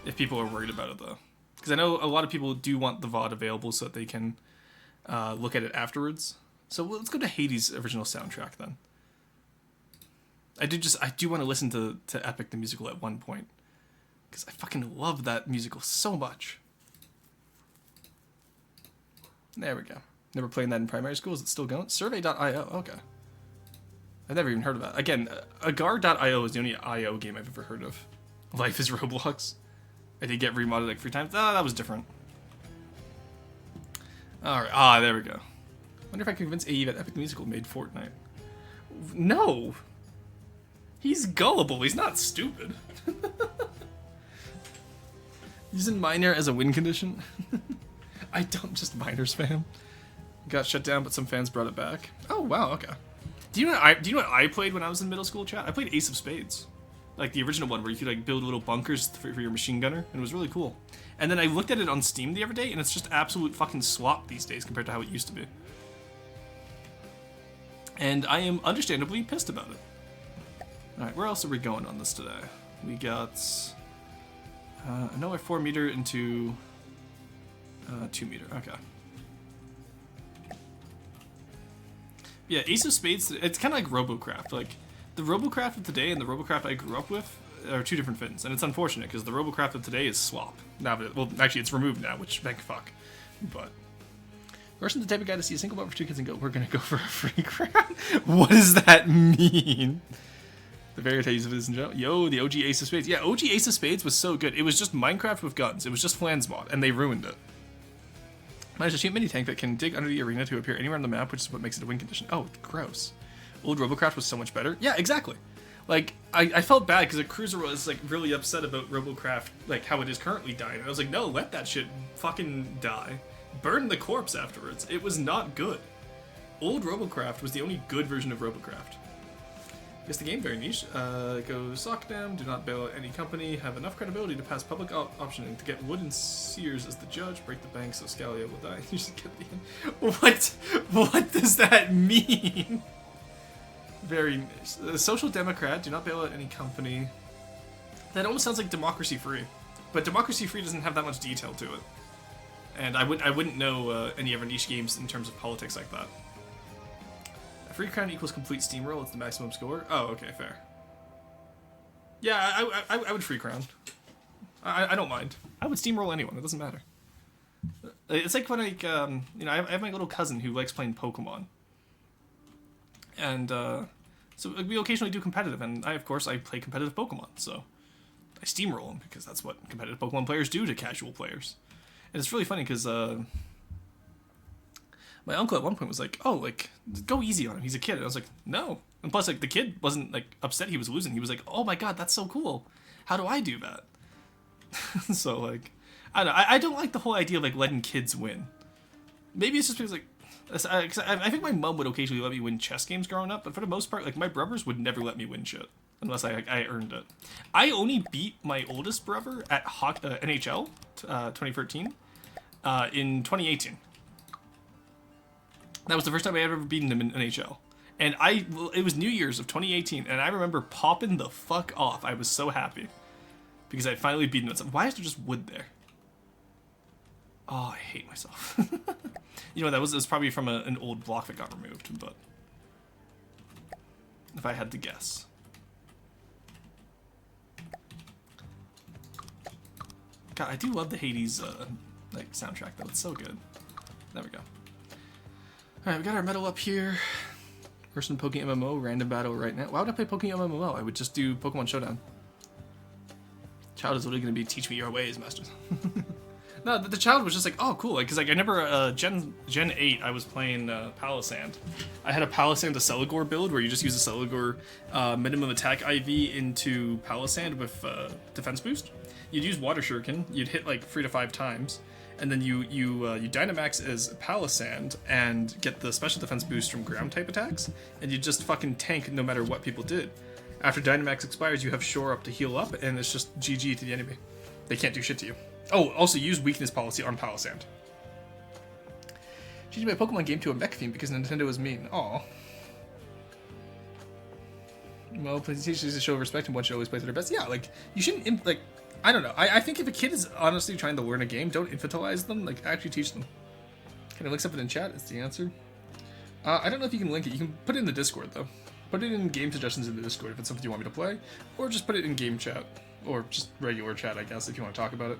If people are worried about it, though. Because I know a lot of people do want the VOD available so that they can look at it afterwards. So let's go to Hades' original soundtrack, then. I do want to listen to Epic the Musical at one point. Because I fucking love that musical so much. There we go. Never played that in primary school. Is it still going? Survey.io. Okay. I've never even heard of that. Again, agar.io is the only IO game I've ever heard of. Life is Roblox. I did get remodded like 3 times. That was different. Alright. There we go. Wonder if I can convince AE that Epic the Musical made Fortnite. No! He's gullible. He's not stupid. Using minor as a win condition? I don't just minor spam. Got shut down, but some fans brought it back. Oh, wow, okay. Do you know what I played when I was in middle school, chat? I played Ace of Spades. Like the original one where you could like build little bunkers for your machine gunner, and it was really cool. And then I looked at it on Steam the other day, and it's just absolute fucking slop these days compared to how it used to be. And I am understandably pissed about it. Alright, where else are we going on this today? We got another 4 meter into 2 meter, okay. Yeah, Ace of Spades, it's kind of like Robocraft. Like, the Robocraft of today and the Robocraft I grew up with are 2 different things. And it's unfortunate, because the Robocraft of today is slop. Now, well, actually, it's removed now, which, thank fuck. But, Carson's the type of guy to see a single boat for 2 kids and go, we're gonna go for a free crowd? What does that mean? The varieties of it is in general. Yo, the OG Ace of Spades. Yeah, OG Ace of Spades was so good. It was just Minecraft with guns. It was just Flans mod, and they ruined it. There's a cheap mini tank that can dig under the arena to appear anywhere on the map, which is what makes it a win condition. Oh, gross. Old Robocraft was so much better. Yeah, exactly. Like, I felt bad because a cruiser was like really upset about Robocraft, like how it is currently dying. And I was like, no, let that shit fucking die. Burn the corpse afterwards. It was not good. Old Robocraft was the only good version of Robocraft. Guess the game very niche. Go sock them, do not bail out any company, have enough credibility to pass public optioning to get Wood and Sears as the judge, break the bank so Scalia will die. You just get the end. What does that mean? Very nice. Social Democrat, do not bail out any company. That almost sounds like Democracy Free. But Democracy Free doesn't have that much detail to it. And I wouldn't know any other niche games in terms of politics like that. A free crown equals complete steamroll. It's the maximum score. Oh, okay, fair. Yeah, I would free crown. I don't mind. I would steamroll anyone. It doesn't matter. It's like when I have my little cousin who likes playing Pokemon, and so we occasionally do competitive, and I play competitive Pokemon, so I steamroll them because that's what competitive Pokemon players do to casual players, and it's really funny because my uncle at one point was like, "Oh, like go easy on him. He's a kid." And I was like, "No." And plus, like the kid wasn't like upset he was losing. He was like, "Oh my god, that's so cool. How do I do that?" So like. I don't know. I don't like the whole idea of like letting kids win. Maybe it's just because like, I think my mom would occasionally let me win chess games growing up, but for the most part, like my brothers would never let me win shit unless I earned it. I only beat my oldest brother at NHL 2013 in 2018. That was the first time I had ever beaten him in NHL. And it was New Year's of 2018, and I remember popping the fuck off. I was so happy because I finally beaten him. Why is there just wood there? Oh, I hate myself. You know, that was probably from an old block that got removed, but if I had to guess. God, I do love the Hades like soundtrack though. It's so good. There we go. All right, we got our medal up here. Person Pokemon MMO random battle right now. Why would I play Pokemon MMO? I would just do Pokemon Showdown. Child is literally going to be teach me your ways, master. No, the child was just like, oh, cool. Because like, I never, Gen 8, I was playing Palisand. I had a Palisand to Celigor build where you just use a Celigor minimum attack IV into Palisand with defense boost. You'd use Water Shuriken, you'd hit like 3 to 5 times, and then you Dynamax as Palisand and get the special defense boost from ground type attacks, and you just fucking tank no matter what people did. After Dynamax expires, you have Shore Up to heal up, and it's just GG to the enemy. They can't do shit to you. Oh, also use weakness policy on Palisand. Changed my Pokemon game to a mech theme because Nintendo was mean. Aw. Well, PlayStation should show respect and one should always play to their best. Yeah, like, you shouldn't, like, I don't know. I think if a kid is honestly trying to learn a game, don't infantilize them. Like, actually teach them. Can I link something in chat? Is the answer. I don't know if you can link it. You can put it in the Discord, though. Put it in game suggestions in the Discord if it's something you want me to play. Or just put it in game chat. Or just regular chat, I guess, if you want to talk about it.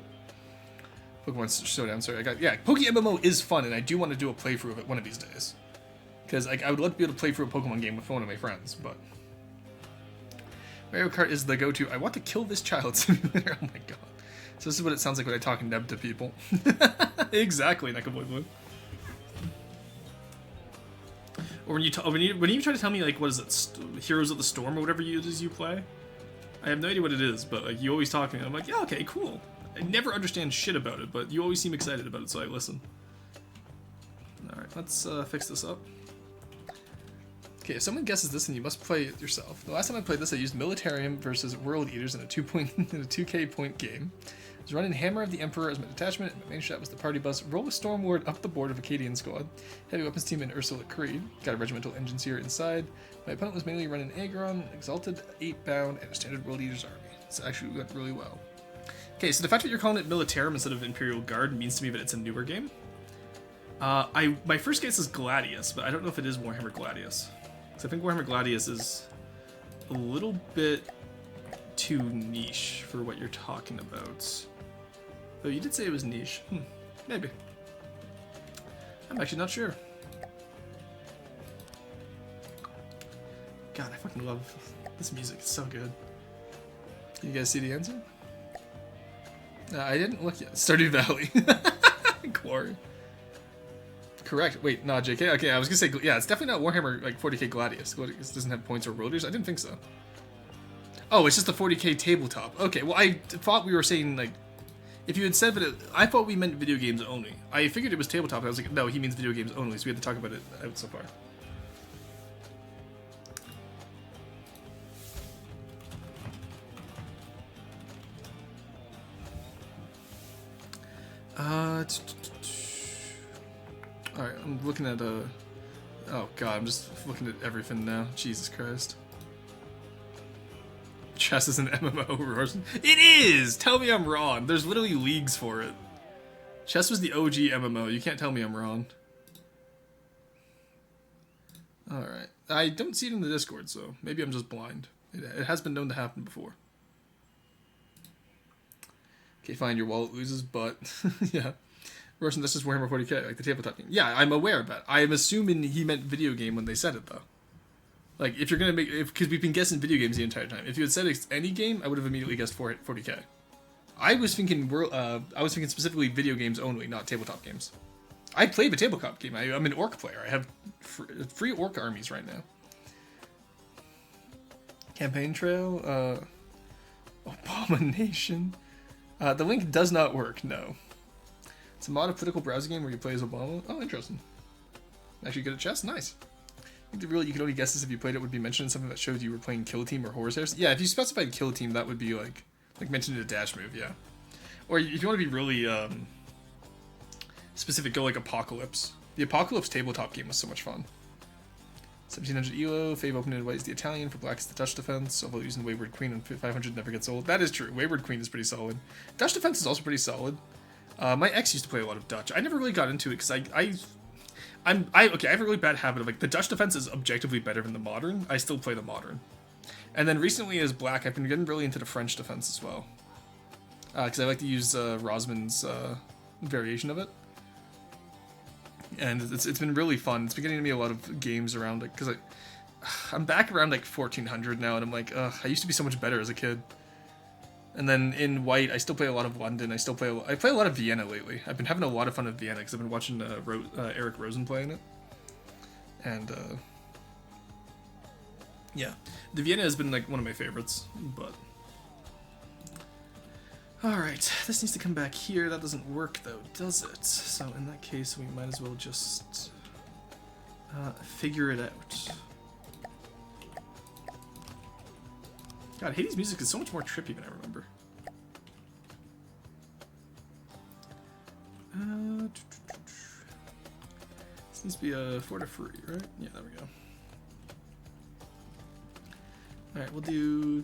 Pokemon Showdown, sorry. PokeMMO is fun, and I do want to do a playthrough of it one of these days. Because I would love to be able to play through a Pokemon game with one of my friends, but... Mario Kart is the go-to. I want to kill this child simulator. Oh my god. So this is what it sounds like when I talk neb to people. Exactly, Necaboy Blue. Or when you try to tell me, like, what is it, Heroes of the Storm or whatever it is you play? I have no idea what it is, but like you always talk to me, and I'm like, yeah, okay, cool. I never understand shit about it, but you always seem excited about it, so I listen. Alright, let's fix this up. Okay, if someone guesses this, then you must play it yourself. The last time I played this, I used Militarium versus World Eaters in a 2K point game. I was running Hammer of the Emperor as my detachment, and my main shot was the party bus. Roll a Storm Ward up the board of Acadian Squad. Heavy Weapons Team and Ursula Creed. Got a Regimental Engines here inside. My opponent was mainly running Aggron, Exalted, 8-bound, and a Standard World Eaters army. So actually went really well. Okay, so the fact that you're calling it Militarum instead of Imperial Guard means to me that it's a newer game. My first guess is Gladius, but I don't know if it is Warhammer Gladius. Because I think Warhammer Gladius is a little bit too niche for what you're talking about. Though you did say it was niche. Maybe. I'm actually not sure. God, I fucking love this music. It's so good. Can you guys see the answer? I didn't look yet. Stardew Valley. Glory. Correct. Wait, no, JK. Okay, I was gonna say, yeah, it's definitely not Warhammer like 40k Gladius. Gladius doesn't have points or rollers. I didn't think so. Oh, it's just the 40k tabletop. Okay, well, I thought we were saying like, if you had said that, I thought we meant video games only. I figured it was tabletop. And I was like, no, he means video games only. So we had to talk about it out so far. Alright, I'm looking at oh god, I'm just looking at everything now. Jesus Christ. Chess is an MMO, Rosen. It is! Tell me I'm wrong. There's literally leagues for it. Chess was the OG MMO. You can't tell me I'm wrong. Alright. I don't see it in the Discord, so maybe I'm just blind. It has been known to happen before. Okay, fine, your wallet loses, but... yeah. Russian, this is Warhammer 40k, like the tabletop game. Yeah, I'm aware of that. I'm assuming he meant video game when they said it, though. Like, if you're gonna make... Because we've been guessing video games the entire time. If you had said it's any game, I would have immediately guessed 40k. I was thinking specifically video games only, not tabletop games. I play the tabletop game. I'm an orc player. I have free orc armies right now. Campaign trail, Abomination. The link does not work, no. It's a mod of political browser game where you play as Obama. Oh, interesting. Actually good at chess? Nice. I think you could only guess this if you played it would be mentioned in something that showed you were playing Kill Team or Horsehairs. Yeah, if you specified Kill Team, that would be like mentioned in a dash move, yeah. Or if you want to be really specific, go like Apocalypse. The Apocalypse tabletop game was so much fun. 1700 ELO, Fave opened and white is the Italian, for black is the Dutch defense, although using Wayward Queen on 500 never gets old. That is true, Wayward Queen is pretty solid. Dutch defense is also pretty solid. My ex used to play a lot of Dutch. I never really got into it because I have a really bad habit of like the Dutch defense is objectively better than the modern. I still play the modern. And then recently as black, I've been getting really into the French defense as well. Because I like to use Rosman's variation of it. And it's been really fun. It's been getting me a lot of games around it, because I'm back around like 1400 now, and I'm like, ugh, I used to be so much better as a kid. And then in white, I still play a lot of London. I play a lot of Vienna lately. I've been having a lot of fun with Vienna because I've been watching Eric Rosen playing it. And yeah, the Vienna has been like one of my favorites. But all right, this needs to come back here. That doesn't work though, does it? So in that case, we might as well just figure it out. God, Hades music is so much more trippy than I remember. This needs to be a 4 to free, right? Yeah, there we go. Alright, we'll do...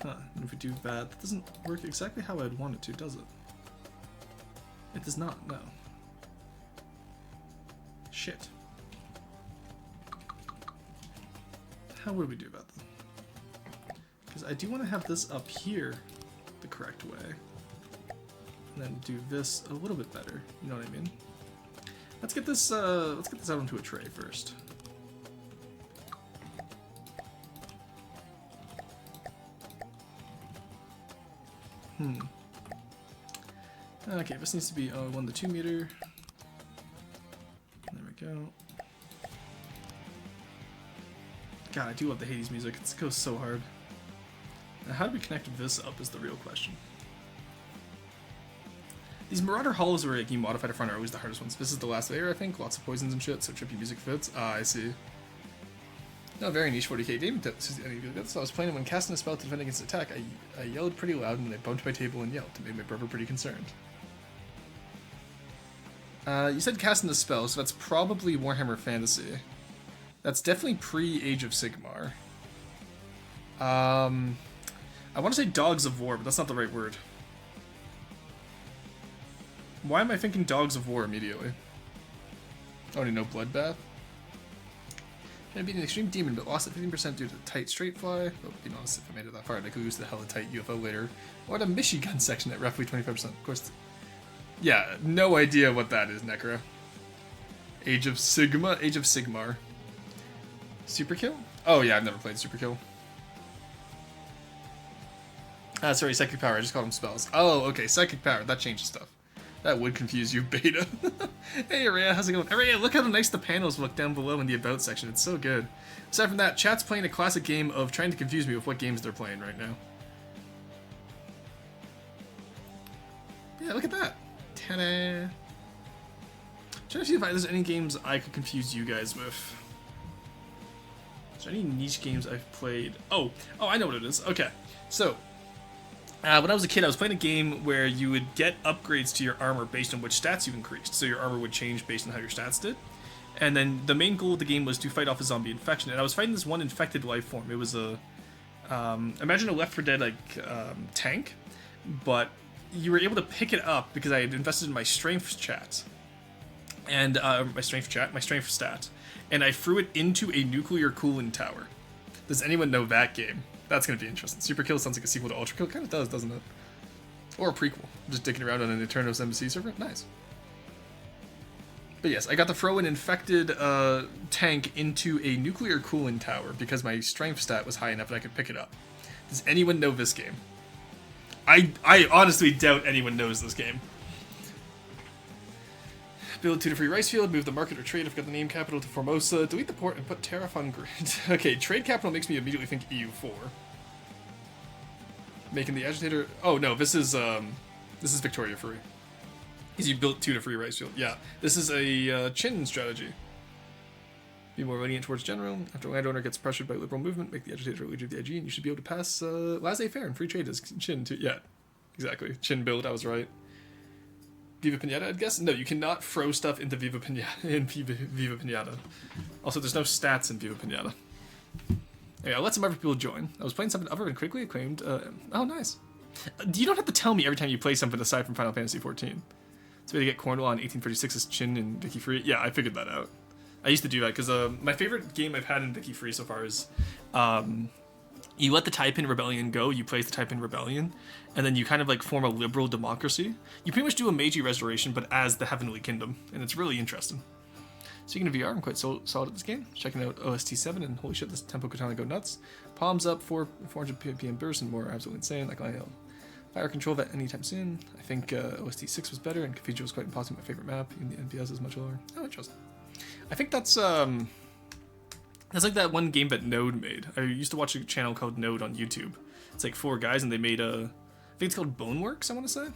Huh, and if we do that doesn't work exactly how I'd want it to, does it? It does not, no. Shit. How would we do about that? Because I do want to have this up here the correct way. And then do this a little bit better. You know what I mean? Let's get this out onto a tray first. Okay, this needs to be 1 to 2 meter. There we go. God, I do love the Hades music. It goes so hard. Now, how do we connect this up is the real question. These Marauder Halls where you modify the front are always the hardest ones. This is the last layer, I think. Lots of poisons and shit, so trippy music fits. Ah, I see. No, very niche 40k game. So I was playing it when casting a spell to defend against attack. I yelled pretty loud and I bumped my table and yelled. It made my brother pretty concerned. You said casting a spell, so that's probably Warhammer Fantasy. That's definitely pre-Age of Sigmar. I want to say Dogs of War, but that's not the right word. Why am I thinking Dogs of War immediately? Oh, no Bloodbath? I beat an extreme demon, but lost at 15% due to tight straight fly. But being honest, if I made it that far, I could lose the hella tight UFO later. Or the Michigan section at roughly 25%. Of course. Yeah, no idea what that is, Necro. Age of Sigmar. Superkill? Oh yeah, I've never played Superkill. Sorry, Psychic Power, I just called them spells. Oh, okay, Psychic Power, that changes stuff. That would confuse you, Beta. Hey, Araya, how's it going? Araya, look how nice the panels look down below in the About section. It's so good. Aside from that, chat's playing a classic game of trying to confuse me with what games they're playing right now. Yeah, look at that. Ta-da. Trying to see if there's any games I could confuse you guys with. Is there any niche games I've played? Oh, I know what it is. Okay, so when I was a kid, I was playing a game where you would get upgrades to your armor based on which stats you increased. So your armor would change based on how your stats did. And then the main goal of the game was to fight off a zombie infection. And I was fighting this one infected life form. It was a imagine a Left 4 Dead like tank, but you were able to pick it up because I had invested in my strength chat and my strength stat, and I threw it into a nuclear cooling tower. Does anyone know that game? That's gonna be interesting. Super Kill sounds like a sequel to Ultra Kill. Kind of does, doesn't it? Or a prequel. Just dicking around on an Eternos Embassy server. Nice. But yes, I got to throw an infected tank into a nuclear cooling tower because my strength stat was high enough that I could pick it up. Does anyone know this game? I honestly doubt anyone knows this game. Build 2 to free rice field, move the market or trade, I've got the name capital to Formosa, delete the port and put tariff on grid. Okay, trade capital makes me immediately think EU4. Making the agitator... Oh no, this is Victoria free. Because you built 2 to free rice field. Yeah, this is a Chin strategy. Be more lenient towards general. After landowner gets pressured by liberal movement, make the agitator leader of the IG, and you should be able to pass laissez-faire and free trade as Chin to... Yeah, exactly. Chin build, I was right. Viva Pinata, I'd guess? No, you cannot throw stuff into Viva Pinata. Also, there's no stats in Viva Pinata. Anyway, I'll let some other people join. I was playing something other than critically acclaimed. Oh, nice. You don't have to tell me every time you play something aside from Final Fantasy XIV. It's a way to get Cornwall on 1836's Chin and Vicky Free. Yeah, I figured that out. I used to do that because my favorite game I've had in Vicky Free so far is you let the Taiping Rebellion go, you place the Taiping Rebellion, and then you kind of like form a liberal democracy. You pretty much do a Meiji Restoration, but as the Heavenly Kingdom, and it's really interesting. Speaking of VR, I'm quite solid at this game. Checking out OST 7, and holy shit, this Tempo Katana go nuts. Palms up, 400 ppm burst, and more absolutely insane. Like I know. Fire control that anytime soon. I think OST 6 was better, and Cathedral was quite impossible. My favorite map. Even the NPS is much lower. Oh, interesting. I think that's like that one game that Node made. I used to watch a channel called Node on YouTube. It's like 4 guys, and they made I think it's called Boneworks, I want to say.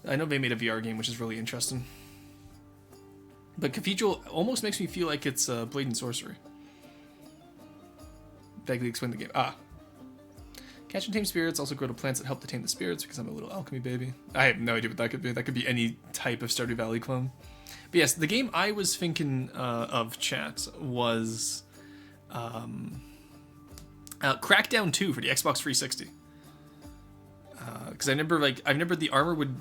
I know they made a VR game, which is really interesting. But Cathedral almost makes me feel like it's Blade and Sorcery. Vaguely explain the game. Catch and tame spirits, also grow to plants that help to tame the spirits because I'm a little alchemy baby. I have no idea what that could be. That could be any type of Stardew Valley clone. But yes, the game I was thinking of, chat, was Crackdown 2 for the Xbox 360. Because I remember the armor would,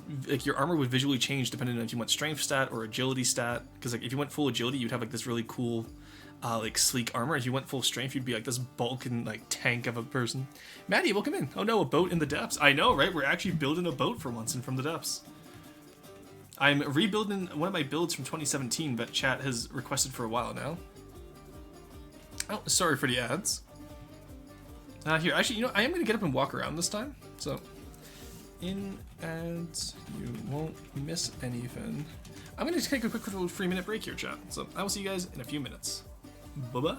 your armor would visually change depending on if you went strength stat or agility stat. Because if you went full agility, you'd have like this really cool, sleek armor. If you went full strength, you'd be like this bulking tank of a person. Maddie, welcome in. Oh no, a boat in the depths. I know, right? We're actually building a boat for once and from the depths. I'm rebuilding one of my builds from 2017 that chat has requested for a while now. Oh, sorry for the ads. Here, actually, I am going to get up and walk around this time. So, in ads, you won't miss anything. I'm going to take a quick little 3-minute break here, chat. So, I will see you guys in a few minutes. Bye-bye.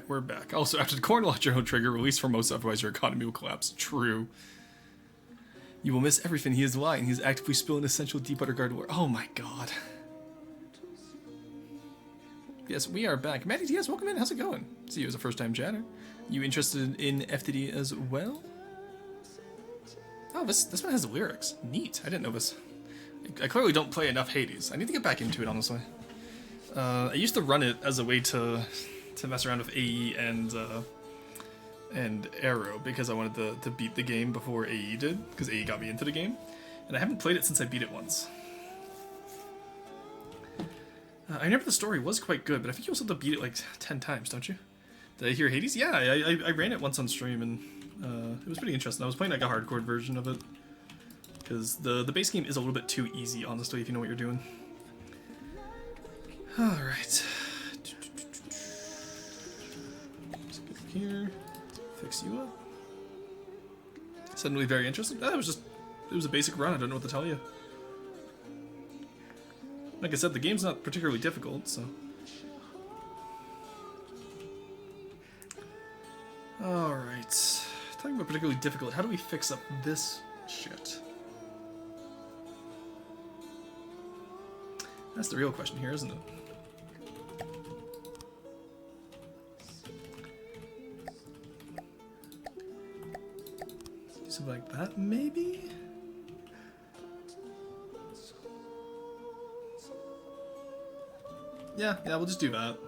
We're back. Also, after the corn launcher trigger, release Formosa, otherwise your economy will collapse. True. You will miss everything. He is lying. He's actively spilling essential deep underground lore. Oh my god. Yes, we are back. Maddie Diaz, welcome in. How's it going? See you as a first-time chatter. You interested in FTD as well? Oh, this one has lyrics. Neat. I didn't know this. I clearly don't play enough Hades. I need to get back into it, honestly. I used to run it as a way to mess around with AE and Arrow because I wanted to beat the game before AE did, because AE got me into the game, and I haven't played it since I beat it once. I remember the story was quite good, but I think you also have to beat it like 10 times, don't you? Did I hear Hades? Yeah, I ran it once on stream, and it was pretty interesting. I was playing like a hardcore version of it, because the base game is a little bit too easy, honestly, if you know what you're doing. Alright. Let's get here. Fix you up. Suddenly very interesting. It was a basic run, I don't know what to tell you. Like I said, the game's not particularly difficult, so... Alright. Talking about particularly difficult, how do we fix up this shit? That's the real question here, isn't it? Do something like that, maybe? Yeah, we'll just do that.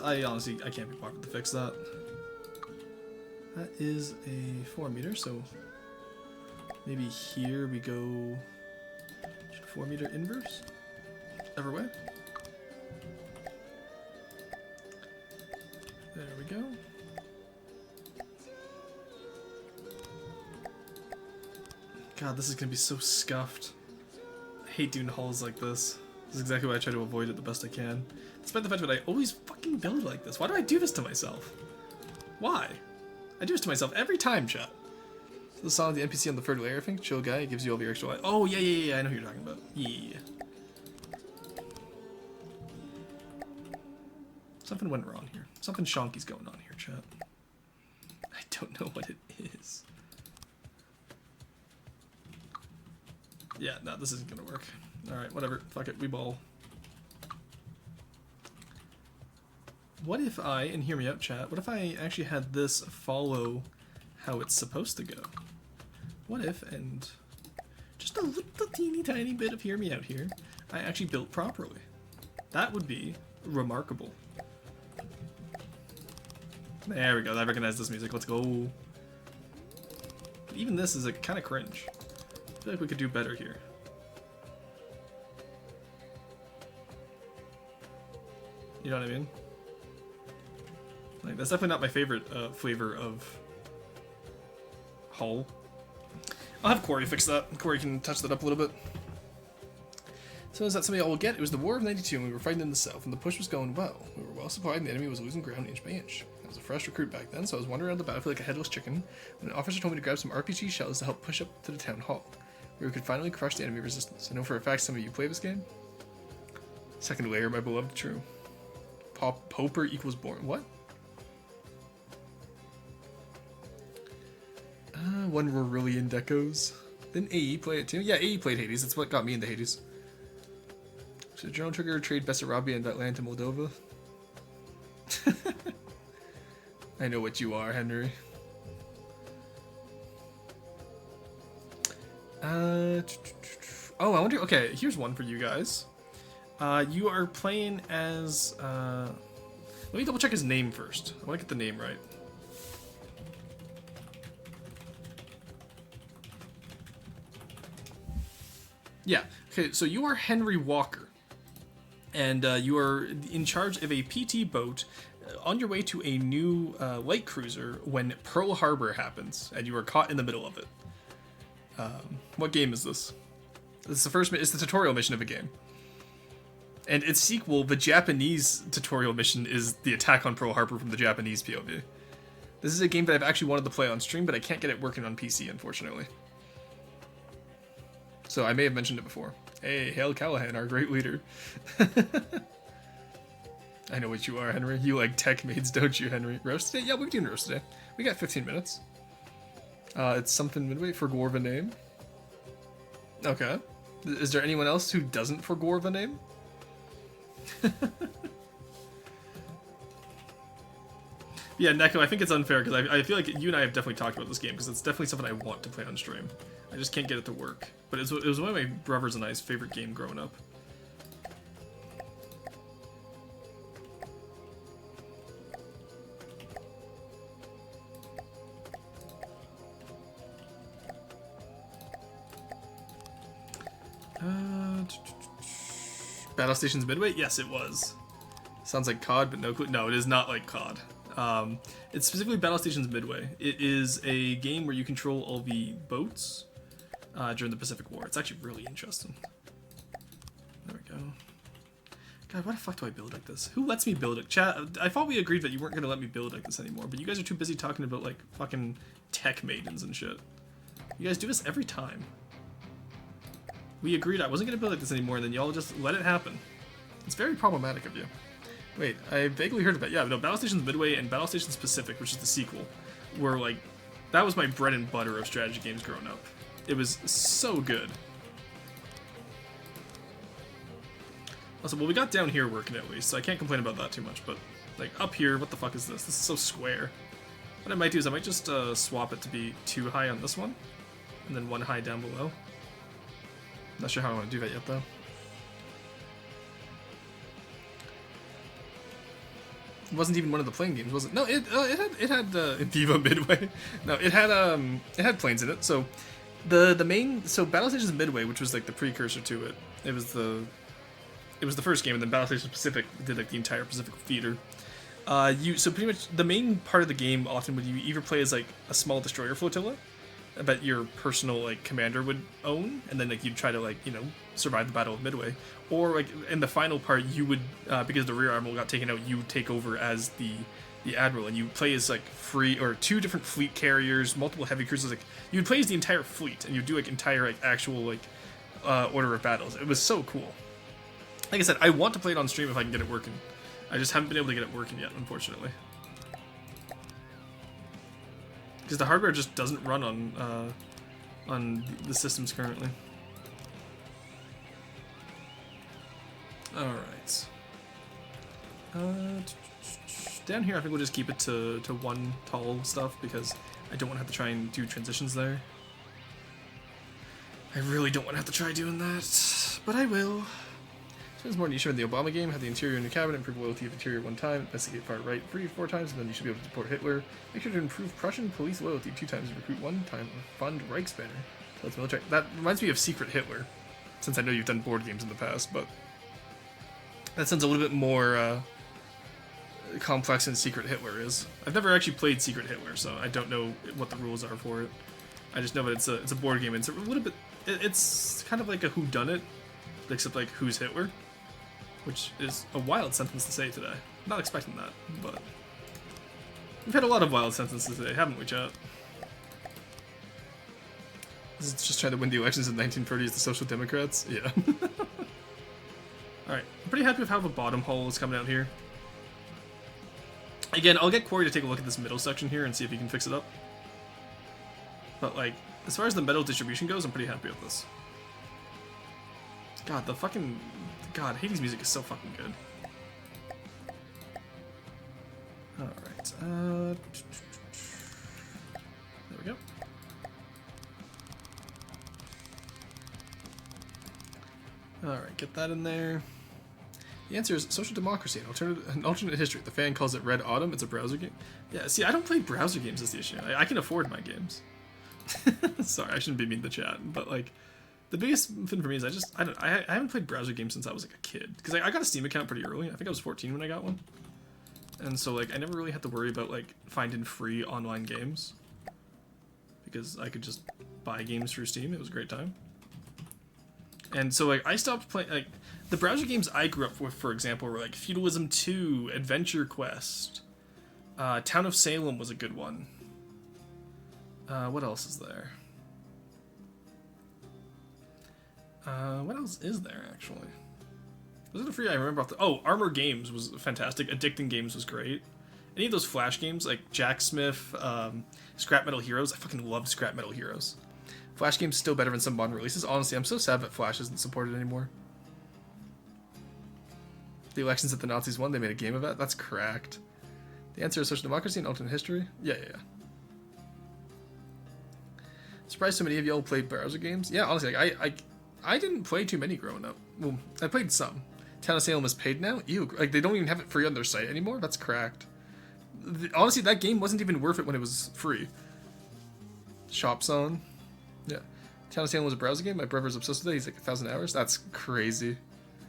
I honestly, I can't be bothered to fix that. That is a 4 meter, so maybe here we go 4 meter inverse every way. There we go. God, this is gonna be so scuffed. I hate doing hulls like this. This is exactly why I try to avoid it the best I can. Despite the fact that I always fucking build like this. Why do I do this to myself? Why? I do this to myself every time, chat. The song of the NPC on the third layer, I think. Chill guy, it gives you all the extra life. Oh, yeah, I know who you're talking about. Yeah. Something went wrong here. Something shonky's going on here, chat. I don't know what it is. Yeah, no, this isn't gonna work. Alright, whatever. Fuck it, we ball. What if I, and hear me out, chat, what if I actually had this follow how it's supposed to go? What if, and just a little teeny tiny bit of hear me out here, I actually built properly? That would be remarkable. There we go, I recognize this music, let's go. But even this is kind of cringe. I feel like we could do better here. You know what I mean? Like, that's definitely not my favorite flavor of hull. I'll have Corey fix that. Corey can touch that up a little bit. So is that something I will get? It was the War of 92 and we were fighting in the south and the push was going well. We were well supplied and the enemy was losing ground inch by inch. I was a fresh recruit back then, so I was wandering around the battlefield like a headless chicken when an officer told me to grab some RPG shells to help push up to the town hall, where we could finally crush the enemy resistance. I know for a fact some of you play this game. Second layer, my beloved, true. Poper equals born. What? When Rurillian decos. Didn't AE play it too? Yeah, AE played Hades. That's what got me into Hades. So Journal Trigger trade Bessarabia and Atlanta Moldova. I know what you are, Henry. Oh, I wonder. Okay, here's one for you guys. You are playing as. Let me double check his name first. I want to get the name right. Yeah. Okay. So you are Henry Walker, and you are in charge of a PT boat on your way to a new light cruiser when Pearl Harbor happens, and you are caught in the middle of it. What game is this? It's the tutorial mission of a game. And its sequel, the Japanese tutorial mission, is the attack on Pearl Harbor from the Japanese POV. This is a game that I've actually wanted to play on stream, but I can't get it working on PC, unfortunately. So I may have mentioned it before. Hey, hail Callahan, our great leader. I know what you are, Henry. You like tech maids, don't you, Henry? Roast today? Yeah, we're doing roast today. We got 15 minutes. It's something midway for Gorva name. Okay. Is there anyone else who doesn't for Gorva name? Yeah, Neko, I think it's unfair because I feel like you and I have definitely talked about this game because it's definitely something I want to play on stream. I just can't get it to work. But it was one of my brothers and I's favorite game growing up. Battle Stations Midway? Yes, it was. Sounds like COD, but no clue. No, it is not like COD. It's specifically Battle Stations Midway. It is a game where you control all the boats during the Pacific War. It's actually really interesting. There we go. God, why the fuck do I build like this? Who lets me build it? Chat, I thought we agreed that you weren't going to let me build like this anymore, but you guys are too busy talking about, like, fucking tech maidens and shit. You guys do this every time. We agreed I wasn't going to build like this anymore, and then y'all just let it happen. It's very problematic of you. Wait, I vaguely heard about, yeah, no, Battle Stations Midway and Battle Stations Pacific, which is the sequel, were, like, that was my bread and butter of strategy games growing up. It was so good. Also, well, we got down here working at least, so I can't complain about that too much, but, like, up here, what the fuck is this? This is so square. What I might do is I might just swap it to be 2 high on this one, and then 1 high down below. Not sure how I want to do that yet, though. It wasn't even one of the plane games, was it? No, it had Viva Midway. No, it had planes in it. So the main Battle Stations Midway, which was like the precursor to it, it was the first game, and then Battle Stations Pacific did like the entire Pacific theater. So pretty much the main part of the game often would you either play as like a small destroyer flotilla that your personal like commander would own, and then like you'd try to like, you know, survive the Battle of Midway, or like in the final part you would because the rear admiral got taken out, you take over as the admiral, and you play as like 2 different fleet carriers, multiple heavy cruisers. Like you would play as the entire fleet, and you'd do like entire like actual like order of battles. It was so cool. Like I said, I want to play it on stream if I can get it working. I just haven't been able to get it working yet, unfortunately. Because the hardware just doesn't run on the systems currently. Alright. Down here I think we'll just keep it to 1 tall stuff because I don't want to have to try and do transitions there. I really don't want to have to try doing that, but I will. There's more niche in the Obama game. Have the interior in your cabinet, improve loyalty of interior 1 time, investigate far right 4 times, and then you should be able to support Hitler. Make sure to improve Prussian police loyalty 2 times, and recruit 1 time, fund Reichsbanner. So that's military. That reminds me of Secret Hitler, since I know you've done board games in the past, but that sounds a little bit more complex than Secret Hitler is. I've never actually played Secret Hitler, so I don't know what the rules are for it. I just know that it's a board game. It's a little bit. It's kind of like a whodunit, except like who's Hitler. Which is a wild sentence to say today. Not expecting that, but we've had a lot of wild sentences today, haven't we, chat? This is just trying to win the elections in the 1930s, the Social Democrats? Yeah. Alright, I'm pretty happy with how the bottom hull is coming out here. Again, I'll get Corey to take a look at this middle section here and see if he can fix it up. But, like, as far as the metal distribution goes, I'm pretty happy with this. God, the fucking... God, Hades music is so fucking good. Alright, there we go. Alright, get that in there. The answer is social democracy, an alternate history. The fan calls it Red Autumn. It's a browser game. Yeah, see, I don't play browser games is the issue. I can afford my games. Sorry, I shouldn't be mean to chat, but like... The biggest thing for me is I haven't played browser games since I was like a kid. Because I got a Steam account pretty early. I think I was 14 when I got one. And so like I never really had to worry about like finding free online games. Because I could just buy games through Steam. It was a great time. And so like I stopped playing like the browser games I grew up with, for example, were like Feudalism 2, Adventure Quest, Town of Salem was a good one. What else is there? What else is there, actually? Was it a free? I remember off the... Oh, Armor Games was fantastic. Addicting Games was great. Any of those Flash games, like Jack Smith, Scrap Metal Heroes. I fucking love Scrap Metal Heroes. Flash games still better than some modern releases. Honestly, I'm so sad that Flash isn't supported anymore. The elections that the Nazis won, they made a game of that? That's cracked. The answer is social democracy and alternate history. Yeah. Surprised so many of y'all played browser games. Yeah, honestly, like, I didn't play too many growing up. Well, I played some. Town of Salem is paid now. Ew, like they don't even have it free on their site anymore. That's cracked. Honestly, that game wasn't even worth it when it was free. Shop Zone. Yeah. Town of Salem was a browser game. My brother's obsessed with it. He's like 1,000 hours. That's crazy.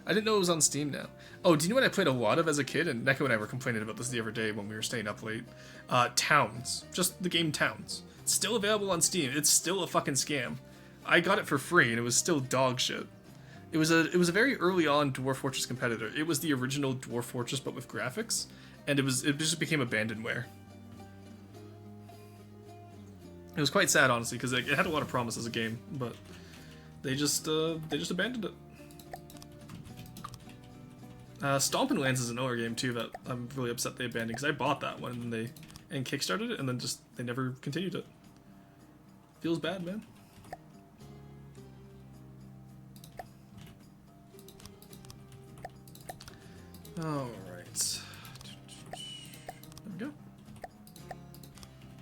I didn't know it was on Steam now. Oh, do you know what I played a lot of as a kid? And Neko and I were complaining about this the other day when we were staying up late. Towns. Just the game Towns. It's still available on Steam. It's still a fucking scam. I got it for free and it was still dog shit. It was a very early on Dwarf Fortress competitor. It was the original Dwarf Fortress but with graphics, and it just became abandonware. It was quite sad, honestly, because it had a lot of promise as a game, but they just abandoned it. Stompin' Lands is another game too that I'm really upset they abandoned, because I bought that one and kickstarted it, and then they never continued it. Feels bad, man. Alright.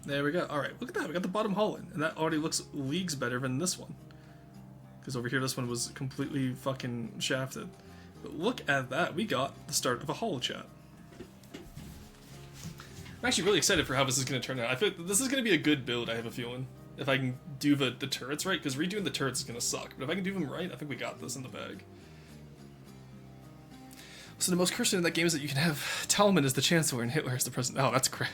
There we go. Alright, look at that. We got the bottom hull in. And that already looks leagues better than this one. Because over here, this one was completely fucking shafted. But look at that. We got the start of a hull chat. I'm actually really excited for how this is going to turn out. I feel like this is going to be a good build, I have a feeling. If I can do the turrets right. Because redoing the turrets is going to suck. But if I can do them right, I think we got this in the bag. So the most cursed in that game is that you can have Talman as the Chancellor and Hitler as the President. Oh, that's crap.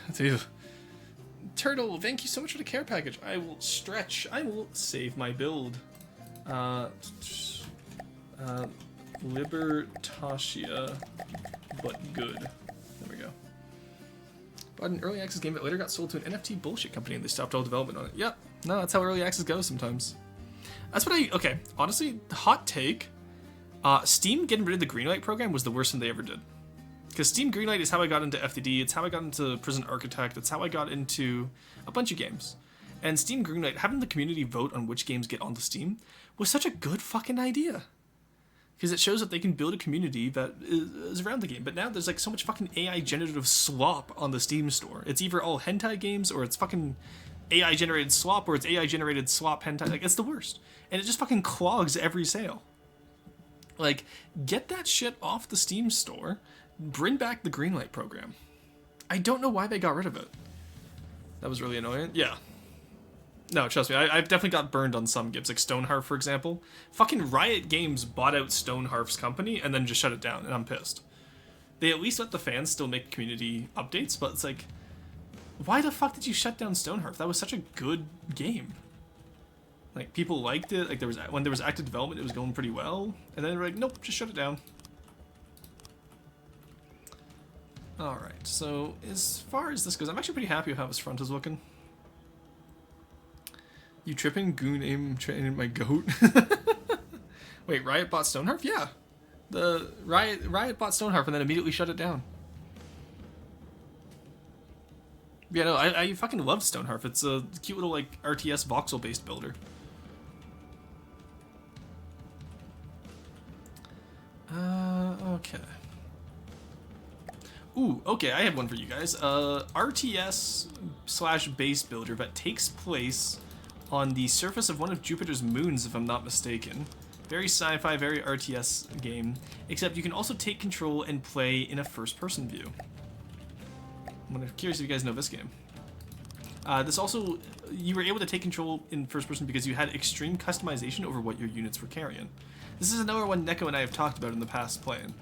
Turtle, thank you so much for the care package. I will stretch. I will save my build. Libertatia, but good. There we go. Bought an early access game that later got sold to an NFT bullshit company and they stopped all development on it. Yep. No, that's how early access goes sometimes. That's what okay, honestly, hot take. Steam getting rid of the Greenlight program was the worst thing they ever did. Because Steam Greenlight is how I got into FTD, it's how I got into Prison Architect, it's how I got into a bunch of games. And Steam Greenlight, having the community vote on which games get onto Steam, was such a good fucking idea. Because it shows that they can build a community that is around the game. But now there's like so much fucking AI generative slop on the Steam store. It's either all hentai games, or it's fucking AI generated slop, or it's AI generated slop hentai. Like, it's the worst. And it just fucking clogs every sale. Like, get that shit off the Steam store. Bring back the Greenlight program. I don't know why they got rid of it. That was really annoying. Yeah. No, trust me, I've definitely got burned on some games, like Stonehearth, for example. Fucking Riot Games bought out Stonehearth's company and then just shut it down, and I'm pissed. They at least let the fans still make community updates, but it's like, why the fuck did you shut down Stonehearth? That was such a good game. Like, people liked it, like, when there was active development, it was going pretty well, and then they were like, nope, just shut it down. Alright, so as far as this goes, I'm actually pretty happy with how this front is looking. You tripping? Goon aim training my goat? Wait, Riot bought Stonehearth? Yeah. The Riot bought Stonehearth and then immediately shut it down. Yeah, no, I fucking love Stonehearth. It's a cute little, like, RTS voxel-based builder. Okay. Ooh, okay, I have one for you guys. RTS/base builder that takes place on the surface of one of Jupiter's moons, if I'm not mistaken. Very sci-fi, very RTS game, except you can also take control and play in a first-person view. I'm curious if you guys know this game. This also, you were able to take control in first-person because you had extreme customization over what your units were carrying. This is another one Neko and I have talked about in the past playing.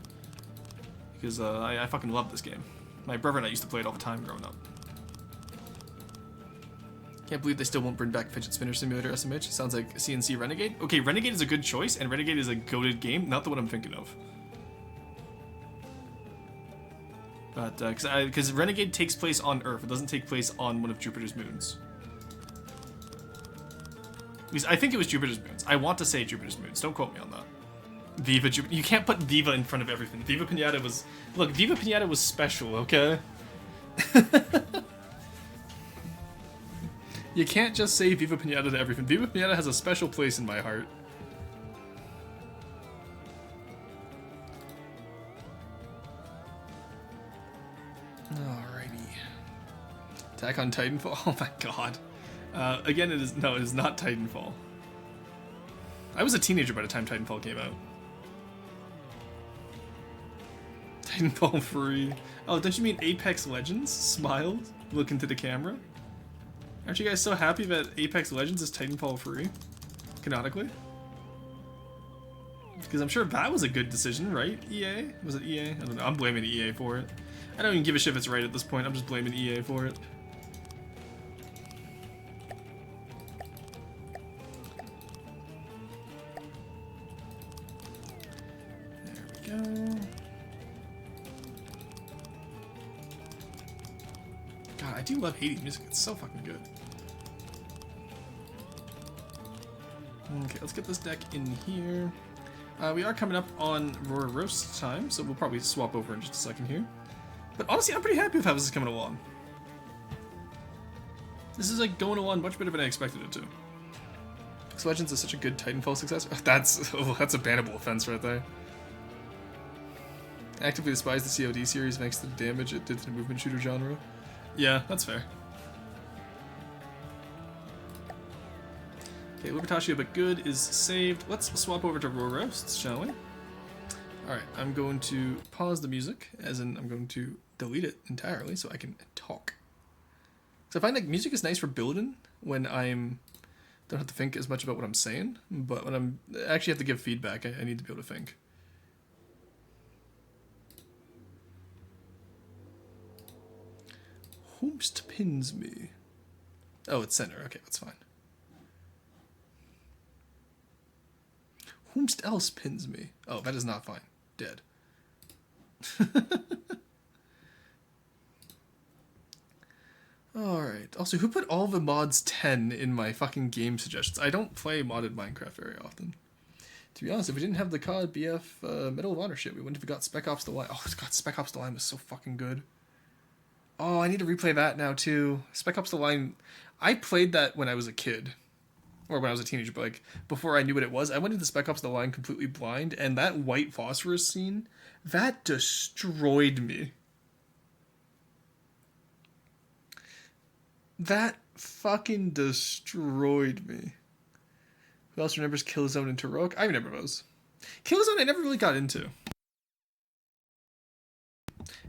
Because I fucking love this game. My brother and I used to play it all the time growing up. Can't believe they still won't bring back Fidget Spinner Simulator SMH. Sounds like CNC Renegade. Okay, Renegade is a good choice, and Renegade is a goated game, not the one I'm thinking of. But, because Renegade takes place on Earth, it doesn't take place on one of Jupiter's moons. At least, I think it was Jupiter's moons. I want to say Jupiter's moons. Don't quote me on that. Viva Jupiter. You can't put Viva in front of everything. Viva Pinata was... Look, Viva Pinata was special, okay? You can't just say Viva Pinata to everything. Viva Pinata has a special place in my heart. Alright. Alrighty. Attack on Titanfall. Oh my god. Again, it is not Titanfall. I was a teenager by the time Titanfall came out. Titanfall free. Oh, don't you mean Apex Legends? Smiled, look into the camera. Aren't you guys so happy that Apex Legends is Titanfall free? Canonically? Because I'm sure that was a good decision, right? EA? Was it EA? I don't know. I'm blaming EA for it. I don't even give a shit if it's right at this point. I'm just blaming EA for it. There we go. God, I do love Hades music. It's so fucking good. Okay, let's get this deck in here. We are coming up on Roar Roast time, so we'll probably swap over in just a second here. But honestly, I'm pretty happy with how this is coming along. This is like going along much better than I expected it to. Apex Legends is such a good Titanfall success. That's a bannable offense right there. Actively despise the COD series thanks to the damage it did to the movement shooter genre. Yeah, that's fair. Okay, Libertatio but good is saved. Let's swap over to Roar Roasts, shall we? Alright, I'm going to pause the music, as in I'm going to delete it entirely so I can talk. So I find like music is nice for building when don't have to think as much about what I'm saying, but when I actually have to give feedback, I need to be able to think. Whomst pins me? Oh, it's center. Okay, that's fine. Whomst else pins me? Oh, that is not fine. Dead. Alright. Also, who put all the mods 10 in my fucking game suggestions? I don't play modded Minecraft very often. To be honest, if we didn't have the COD BF Medal of Honor shit, we wouldn't have got Spec Ops The Line. Oh, God, Spec Ops The Line was so fucking good. Oh, I need to replay that now, too. Spec Ops The Line... I played that when I was a kid. Or when I was a teenager, but like, before I knew what it was, I went into Spec Ops The Line completely blind, and that white phosphorus scene, that destroyed me. That fucking destroyed me. Who else remembers Killzone and Turok? I remember those. Killzone I never really got into.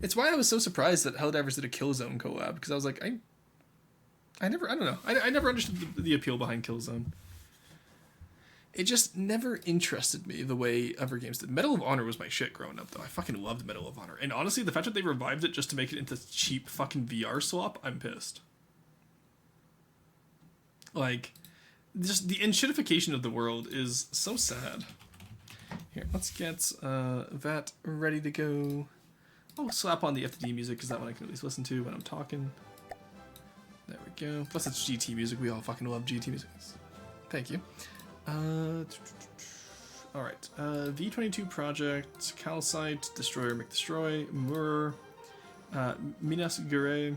It's why I was so surprised that Helldivers did a Killzone collab, because I was like, I don't know. I never understood the appeal behind Killzone. It just never interested me the way other games did. Medal of Honor was my shit growing up, though. I fucking loved Medal of Honor. And honestly, the fact that they revived it just to make it into cheap fucking VR swap, I'm pissed. Like, just the enshittification of the world is so sad. Here, let's get that ready to go. I'll slap on the FTD music, because that one I can at least listen to when I'm talking. There we go. Plus it's GT music. We all fucking love GT music. Thank you. Alright. V22 Project, Calcite, Destroyer McDestroy, Mur, Minas Gerais.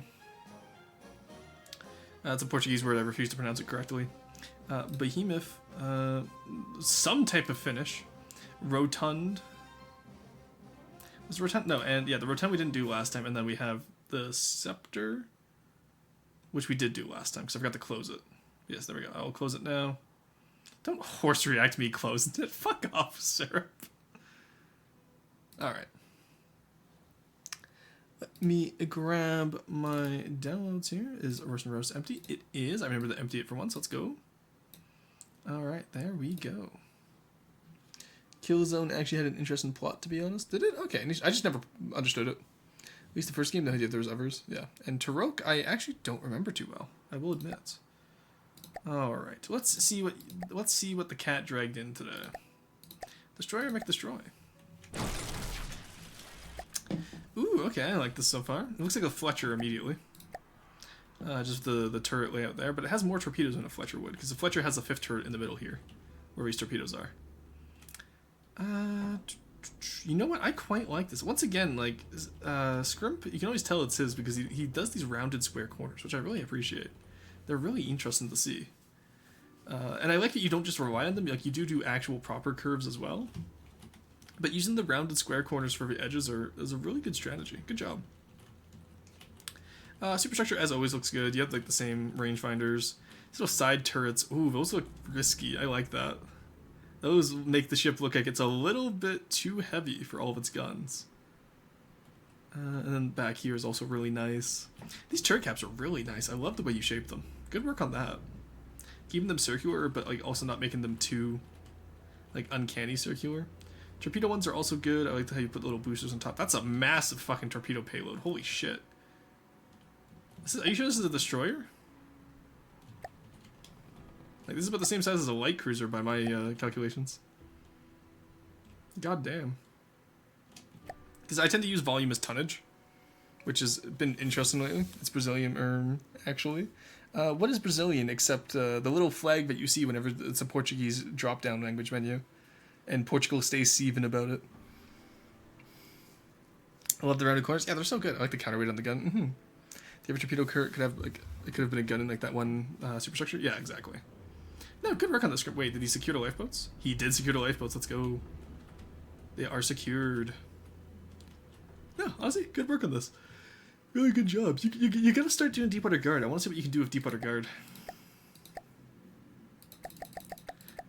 That's a Portuguese word. I refuse to pronounce it correctly. Behemoth. Some type of finish. Rotund. Was Rotund? No, and yeah, the Rotund we didn't do last time, and then we have the Scepter, which we did do last time, because I forgot to close it. Yes, there we go. I'll close it now. Don't horse react me closing it. Fuck off, Syrup. Alright. Let me grab my downloads here. Is Roast and Roast empty? It is. I remember to empty it for once. Let's go. Alright, there we go. Killzone actually had an interesting plot, to be honest. Did it? Okay, I just never understood it. At least the first game, no idea if there was others. Yeah. And Turok, I actually don't remember too well. I will admit. Alright. Let's see what the cat dragged in today. Destroyer McDestroy. Ooh, okay, I like this so far. It looks like a Fletcher immediately. Just the turret layout there, but it has more torpedoes than a Fletcher would, because the Fletcher has a 5th turret in the middle here, where these torpedoes are. You know what? I quite like this. Once again, like, Scrimp, you can always tell it's his because he does these rounded square corners, which I really appreciate. They're really interesting to see. And I like that you don't just rely on them, like, you do actual proper curves as well. But using the rounded square corners for the edges is a really good strategy. Good job. Superstructure, as always, looks good. You have like the same rangefinders. These little side turrets. Ooh, those look risky. I like that. Those make the ship look like it's a little bit too heavy for all of its guns. And then back here is also really nice. These turret caps are really nice. I love the way you shape them. Good work on that. Keeping them circular, but like also not making them too like uncanny circular. Torpedo ones are also good. I like how you put little boosters on top. That's a massive fucking torpedo payload. Holy shit. Are you sure this is a destroyer? Like, this is about the same size as a light cruiser by my calculations. God damn. Because I tend to use volume as tonnage, which has been interesting lately. It's Brazilian, actually. What is Brazilian except the little flag that you see whenever it's a Portuguese drop-down language menu, and Portugal stays seething about it. I love the rounded corners. Yeah, they're so good. I like the counterweight on the gun. Mm-hmm. The other torpedo could have like it could have been a gun in like that one superstructure. Yeah, exactly. No, good work on the script. Wait, did he secure the lifeboats? He did secure the lifeboats. Let's go. They are secured. No, honestly, good work on this. Really good job. You gotta start doing Deepwater Guard. I want to see what you can do with Deepwater Guard.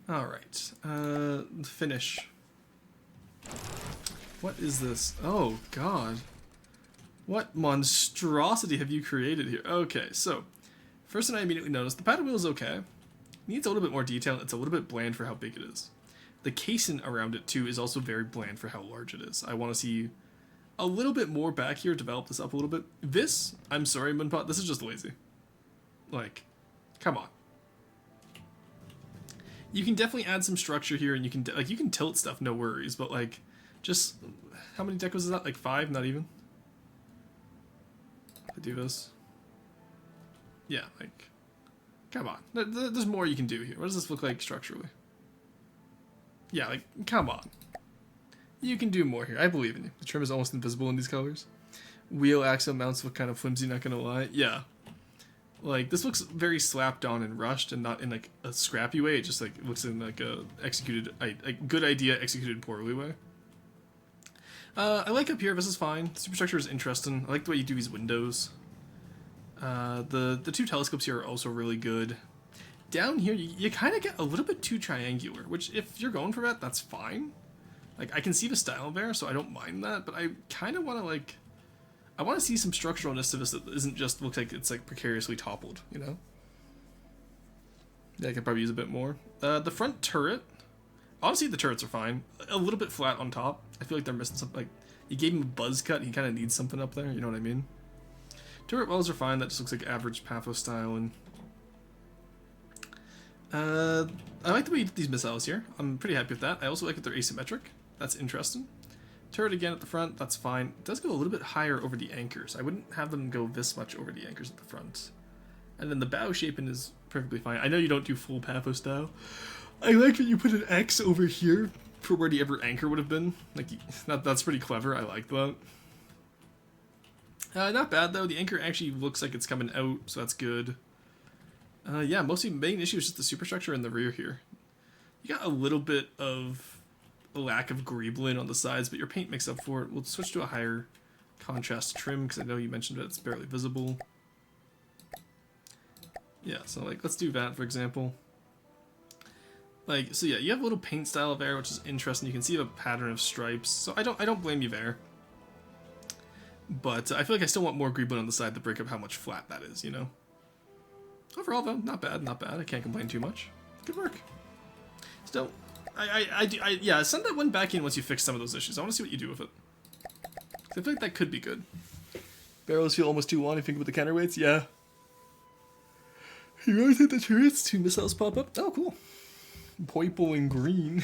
Alright. Finish. What is this? Oh, God. What monstrosity have you created here? Okay, so. First thing I immediately noticed, the paddle wheel is okay. Needs a little bit more detail. It's a little bit bland for how big it is. The casing around it, too, is also very bland for how large it is. I want to see a little bit more back here, develop this up a little bit. This, I'm sorry, Moonpot, this is just lazy. Like, come on. You can definitely add some structure here, and you can you can tilt stuff, no worries. But like, just how many decos is that? Like 5, not even. I do this. Yeah, like, come on. There's more you can do here. What does this look like structurally? Yeah, like, come on. You can do more here. I believe in you. The trim is almost invisible in these colors. Wheel axle mounts look kind of flimsy, not gonna lie. Yeah. Like, this looks very slapped on and rushed and not in, like, a scrappy way. It just, like, looks in, like, a good idea executed poorly way. I like up here. This is fine. Superstructure is interesting. I like the way you do these windows. The 2 telescopes here are also really good. Down here, you kind of get a little bit too triangular, which, if you're going for that, that's fine. Like, I can see the style there, so I don't mind that, but I kind of want to, like, I want to see some structuralness to this that isn't just, looks like it's, like, precariously toppled, you know? Yeah, I could probably use a bit more. The front turret, honestly, the turrets are fine. A little bit flat on top. I feel like they're missing something, like, you gave him a buzz cut, he kind of needs something up there, you know what I mean? Turret wells are fine, that just looks like average Paphos style, and I like the way you did these missiles here. I'm pretty happy with that. I also like that they're asymmetric. That's interesting. Turret again at the front, that's fine. It does go a little bit higher over the anchors. I wouldn't have them go this much over the anchors at the front. And then the bow shaping is perfectly fine. I know you don't do full Paphos style. I like that you put an X over here for where the ever anchor would have been. Like, that's pretty clever. I like that. Not bad though. The anchor actually looks like it's coming out, so that's good. Yeah, mostly main issue is just the superstructure in the rear here. You got a little bit of a lack of greebling on the sides, but your paint makes up for it. We'll switch to a higher contrast trim because I know you mentioned that it's barely visible. Yeah, so like let's do that for example. Like, so yeah, you have a little paint style there, which is interesting. You can see the pattern of stripes. So I don't blame you there. But I feel like I still want more greebling on the side to break up how much flat that is, you know? Overall though, not bad, not bad. I can't complain too much. Good work. Still, yeah, send that one back in once you fix some of those issues. I want to see what you do with it. I feel like that could be good. Barrels feel almost too long. You think with the counterweights? Yeah. You always hit the turrets, 2 missiles pop up. Oh, cool. Purple and green.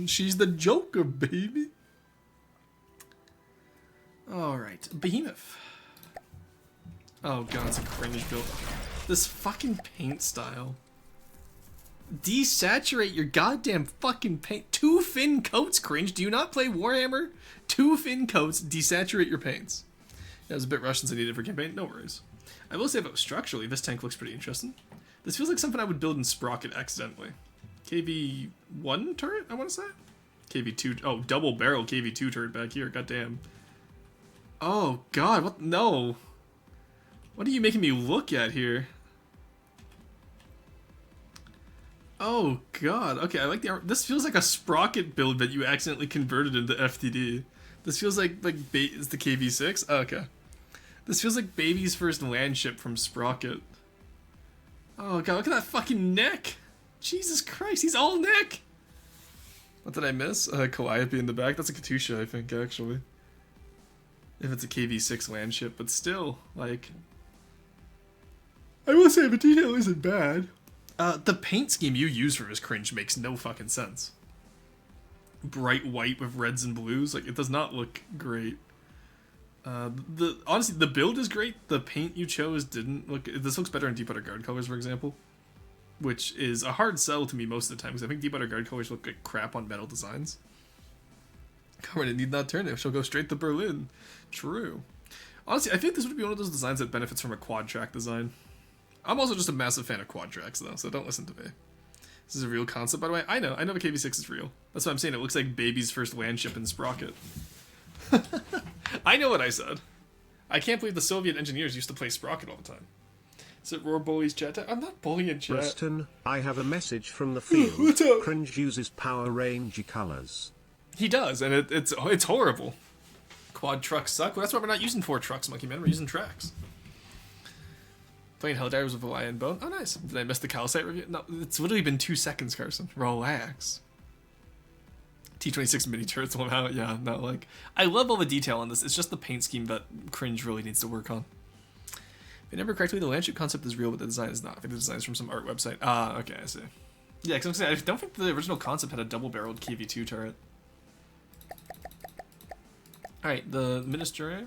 She's the Joker, baby. Alright, Behemoth. Oh god, it's a cringe build. This fucking paint style. Desaturate your goddamn fucking paint. 2 fin coats, cringe. Do you not play Warhammer? 2 fin coats, desaturate your paints. That was a bit rushed since I needed it for campaign. No worries. I will say about structurally, this tank looks pretty interesting. This feels like something I would build in Sprocket accidentally. KV1 turret, I want to say? KV2, oh, double barrel KV2 turret back here, goddamn. Oh god, what? No. What are you making me look at here? Oh god. Okay, I like the art. This feels like a Sprocket build that you accidentally converted into FTD. This feels like is the KV6? Oh, okay. This feels like baby's first land ship from Sprocket. Oh god, look at that fucking neck! Jesus Christ, he's all neck! What did I miss? Calliope in the back. That's a Katusha, I think, actually. If it's a KV6 land ship, but still, like... I will say the detail isn't bad. The paint scheme you use for his cringe makes no fucking sense. Bright white with reds and blues, like, it does not look great. Honestly, the build is great. The paint you chose didn't look... This looks better in Deep Water Guard colors, for example. Which is a hard sell to me most of the time, because I think Deep Water Guard colors look like crap on metal designs. Covered need not turn it. She'll go straight to Berlin. True. Honestly, I think this would be one of those designs that benefits from a quad track design. I'm also just a massive fan of quad tracks, though, so don't listen to me. This is a real concept, by the way. I know the KV6 is real. That's what I'm saying. It looks like baby's first land ship in Sprocket. I know what I said. I can't believe the Soviet engineers used to play Sprocket all the time. Is it Roar Bullies chat? I'm not bullying chat. Preston, I have a message from the field. What's up? Cringe uses Power Ranger colors. He does, and it's horrible. Quad trucks suck. Well, that's why we're not using 4 trucks, Monkey Man. We're using tracks. Playing Helldivers with a lion bone. Oh, nice. Did I miss the calcite review? No, it's literally been 2 seconds, Carson. Relax. T26 mini turrets will out. Yeah, no, like... I love all the detail on this. It's just the paint scheme that cringe really needs to work on. If I remember correctly, the landship concept is real, but the design is not. I think the design is from some art website. Ah, okay, I see. Yeah, because I don't think the original concept had a double-barreled KV2 turret. Alright, the Minister.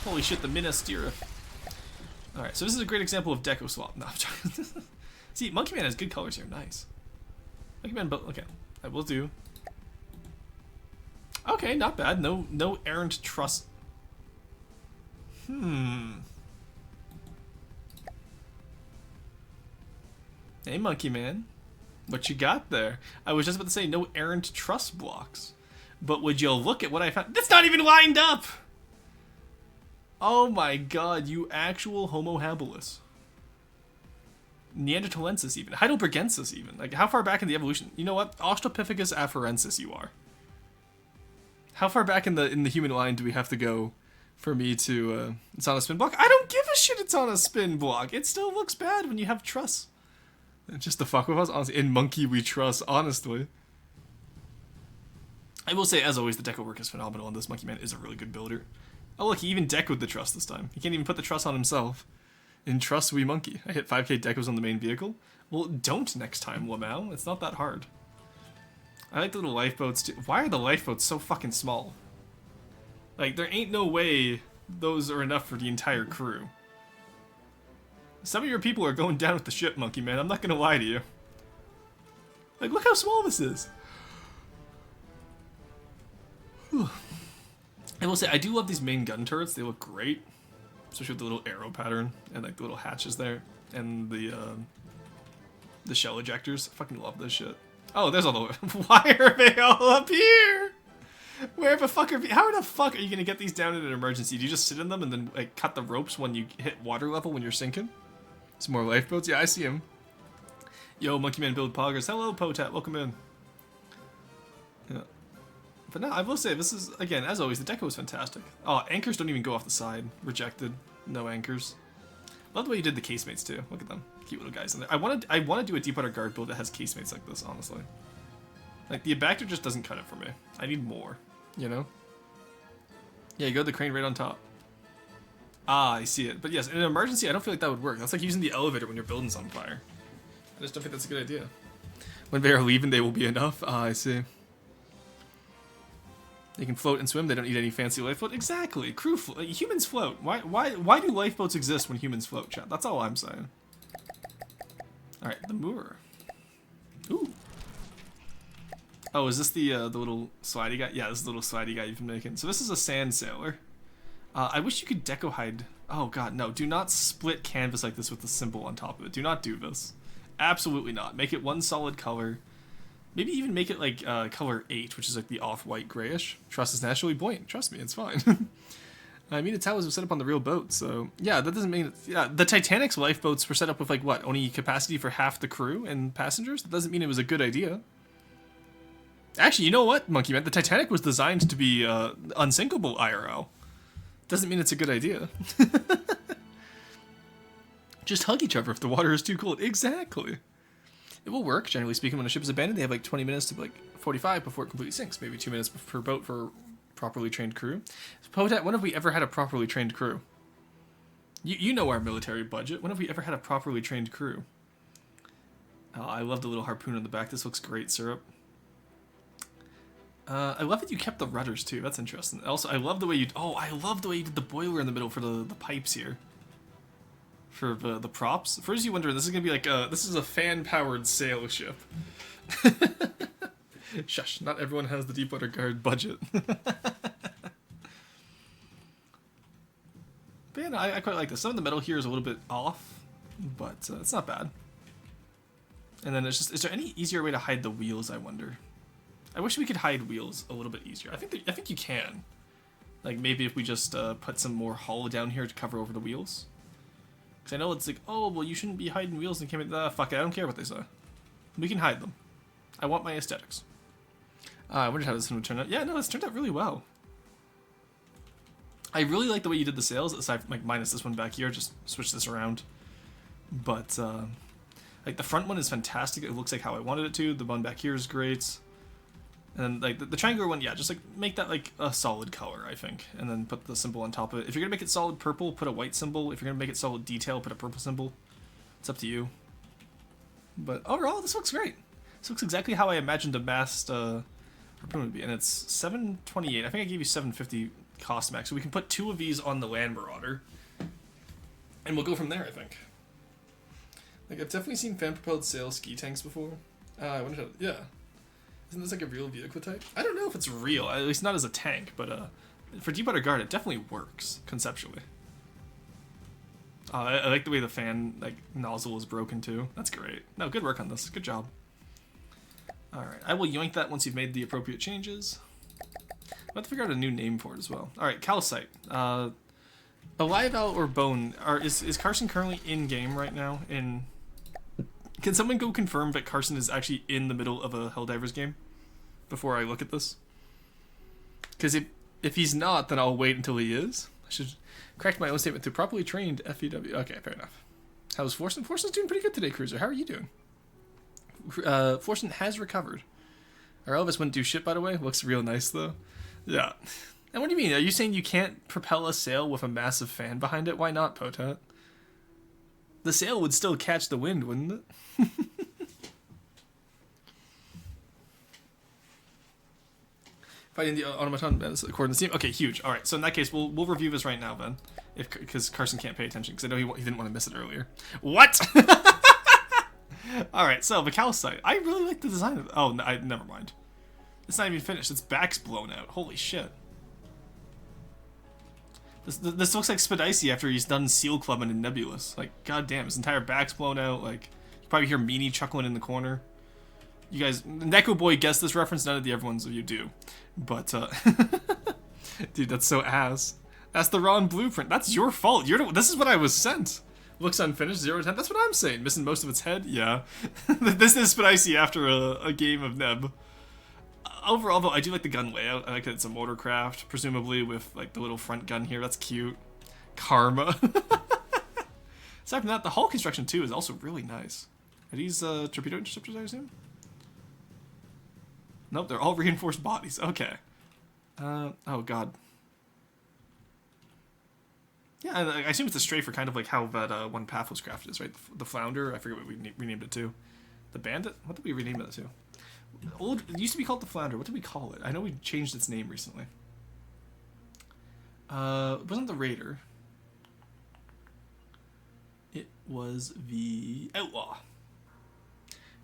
Holy shit, the Minister. Alright, so this is a great example of deco swap. No, I'm trying. See, Monkey Man has good colors here. Nice. Monkey Man, but okay. I will do. Okay, not bad. No errant trust. Hey, Monkey Man. What you got there? I was just about to say no errant truss blocks. But would you look at what I found? That's not even lined up! Oh my god, you actual Homo habilis. Neanderthalensis even. Heidelbergensis even. Like, how far back in the evolution? You know what? Australopithecus afarensis you are. How far back in the human line do we have to go for me to... it's on a spin block? I don't give a shit it's on a spin block. It still looks bad when you have truss. Just to fuck with us, honestly. In Monkey we trust, honestly. I will say, as always, the deco work is phenomenal, and this Monkey Man is a really good builder. Oh look, he even decoed the truss this time. He can't even put the truss on himself. In Truss we monkey. I hit 5k decos on the main vehicle. Well, don't next time, Lamau. It's not that hard. I like the little lifeboats too. Why are the lifeboats so fucking small? Like, there ain't no way those are enough for the entire crew. Some of your people are going down with the ship, Monkey Man. I'm not gonna lie to you. Like, look how small this is. Whew. I will say, I do love these main gun turrets. They look great. Especially with the little arrow pattern and like the little hatches there. And the shell ejectors. I fucking love this shit. Oh, there's all the... Why are they all up here? Where the fuck are... How the fuck are you gonna get these down in an emergency? Do you just sit in them and then like cut the ropes when you hit water level when you're sinking? Some more lifeboats? Yeah, I see him. Yo, Monkey Man build poggers. Hello, Potat. Welcome in. Yeah. But no, I will say, this is, again, as always, the deco is fantastic. Oh, anchors don't even go off the side. Rejected. No anchors. Love the way you did the casemates, too. Look at them. Cute little guys in there. I want to do a Deep Water Guard build that has casemates like this, honestly. Like, the abactor just doesn't cut it for me. I need more, you know? Yeah, you go to the crane right on top. Ah, I see it. But yes, in an emergency, I don't feel like that would work. That's like using the elevator when your building's on fire. I just don't think that's a good idea. When they are leaving, they will be enough. Ah, I see. They can float and swim. They don't need any fancy lifeboat. Exactly. Humans float. Why do lifeboats exist when humans float, chat? That's all I'm saying. Alright, the moor. Ooh. Oh, is this the little slidey guy? Yeah, this is the little slidey guy you've been making. So this is a sand sailor. I wish you could deco hide. Oh god, no. Do not split canvas like this with the symbol on top of it. Do not do this. Absolutely not. Make it one solid color. Maybe even make it like color 8, which is like the off-white grayish. Trust is naturally buoyant. Trust me, it's fine. I mean, it's how it was set up on the real boat, so yeah, that doesn't mean yeah. The Titanic's lifeboats were set up with like what, only capacity for half the crew and passengers. That doesn't mean it was a good idea. Actually, you know what, Monkey Man? The Titanic was designed to be unsinkable IRL. Doesn't mean it's a good idea. Just hug each other if the water is too cold. Exactly. It will work, generally speaking, when a ship is abandoned. They have like 20 minutes to like 45 before it completely sinks. Maybe 2 minutes per boat for properly trained crew. So, Potat, when have we ever had a properly trained crew? You know our military budget. When have we ever had a properly trained crew? Oh, I love the little harpoon on the back. This looks great, Syrup. I love that you kept the rudders too. That's interesting. Also, I love the way you. Oh, I love the way you did the boiler in the middle for the pipes here. For the props. First, you wonder this is gonna be like this is a fan-powered sail ship. Shush! Not everyone has the Deepwater Guard budget. But yeah, no, I quite like this. Some of the metal here is a little bit off, but it's not bad. And then it's just, is there any easier way to hide the wheels? I wonder. I wish we could hide wheels a little bit easier. I think you can. Like maybe if we just put some more hull down here to cover over the wheels. Because I know it's like, oh, well, you shouldn't be hiding wheels and came fuck it, I don't care what they say. We can hide them. I want my aesthetics. I wondered how this one would turn out. Yeah, no, it's turned out really well. I really like the way you did the sails, aside from, like, minus this one back here. Just switch this around. But, like, the front one is fantastic. It looks like how I wanted it to. The one back here is great. And then, like, the triangular one, yeah, just, like, make that, like, a solid color, I think. And then put the symbol on top of it. If you're gonna make it solid purple, put a white symbol. If you're gonna make it solid detail, put a purple symbol. It's up to you. But overall, this looks great. This looks exactly how I imagined a mast harpoon would be. And it's 728. I think I gave you 750 cost max. So we can put 2 of these on the Land Marauder. And we'll go from there, I think. Like, I've definitely seen fan-propelled sail ski tanks before. I wonder how, yeah. Isn't this like a real vehicle type? I don't know if it's real, at least not as a tank, but for Deepwater Guard, it definitely works, conceptually. I like the way the fan like nozzle is broken, too. That's great. No, good work on this. Good job. Alright, I will yoink that once you've made the appropriate changes. I'll have to figure out a new name for it as well. Alright, calcite. Alive Owl or Bone, is Carson currently in-game right now? Can someone go confirm that Carson is actually in the middle of a Helldivers game before I look at this? Because if he's not, then I'll wait until he is. I should correct my own statement to properly trained FEW. Okay, fair enough. How's Forsen? Forsen's doing pretty good today, Cruiser. How are you doing? Forsen has recovered. Our Elvis wouldn't do shit, by the way. Looks real nice, though. Yeah. And what do you mean? Are you saying you can't propel a sail with a massive fan behind it? Why not, Potat? The sail would still catch the wind, wouldn't it? Fighting the automaton according to Steam. Okay, huge. All right, so in that case, we'll review this right now then, because Carson can't pay attention because I know he didn't want to miss it earlier. What? All right, so the calcite. I really like the design of it. Oh, no, never mind. It's not even finished. Its back's blown out. Holy shit. This looks like Spadicy after he's done Seal Clubbing in Nebulous. Like, goddamn, his entire back's blown out. Like, you probably hear Meanie chuckling in the corner. You guys, Neko Boy guessed this reference. None of the everyone's of you do. But, dude, that's so ass. That's the wrong blueprint. That's your fault. This is what I was sent. Looks unfinished, 0 to 10. That's what I'm saying. Missing most of its head? Yeah. This is Spadicy after a game of Neb. Overall, though, I do like the gun layout. I like that it's a motorcraft, presumably with like the little front gun here. That's cute. Karma. Aside from that, the hull construction too is also really nice. Are these torpedo interceptors, I assume? Nope, they're all reinforced bodies. Okay. Oh god. Yeah, I assume it's a stray for kind of like how that one path was crafted is, right? The Flounder. I forget what we renamed it to. The Bandit. What did we rename it to? It used to be called the Flounder. What did we call it? I know we changed its name recently. It wasn't the Raider. It was the Outlaw.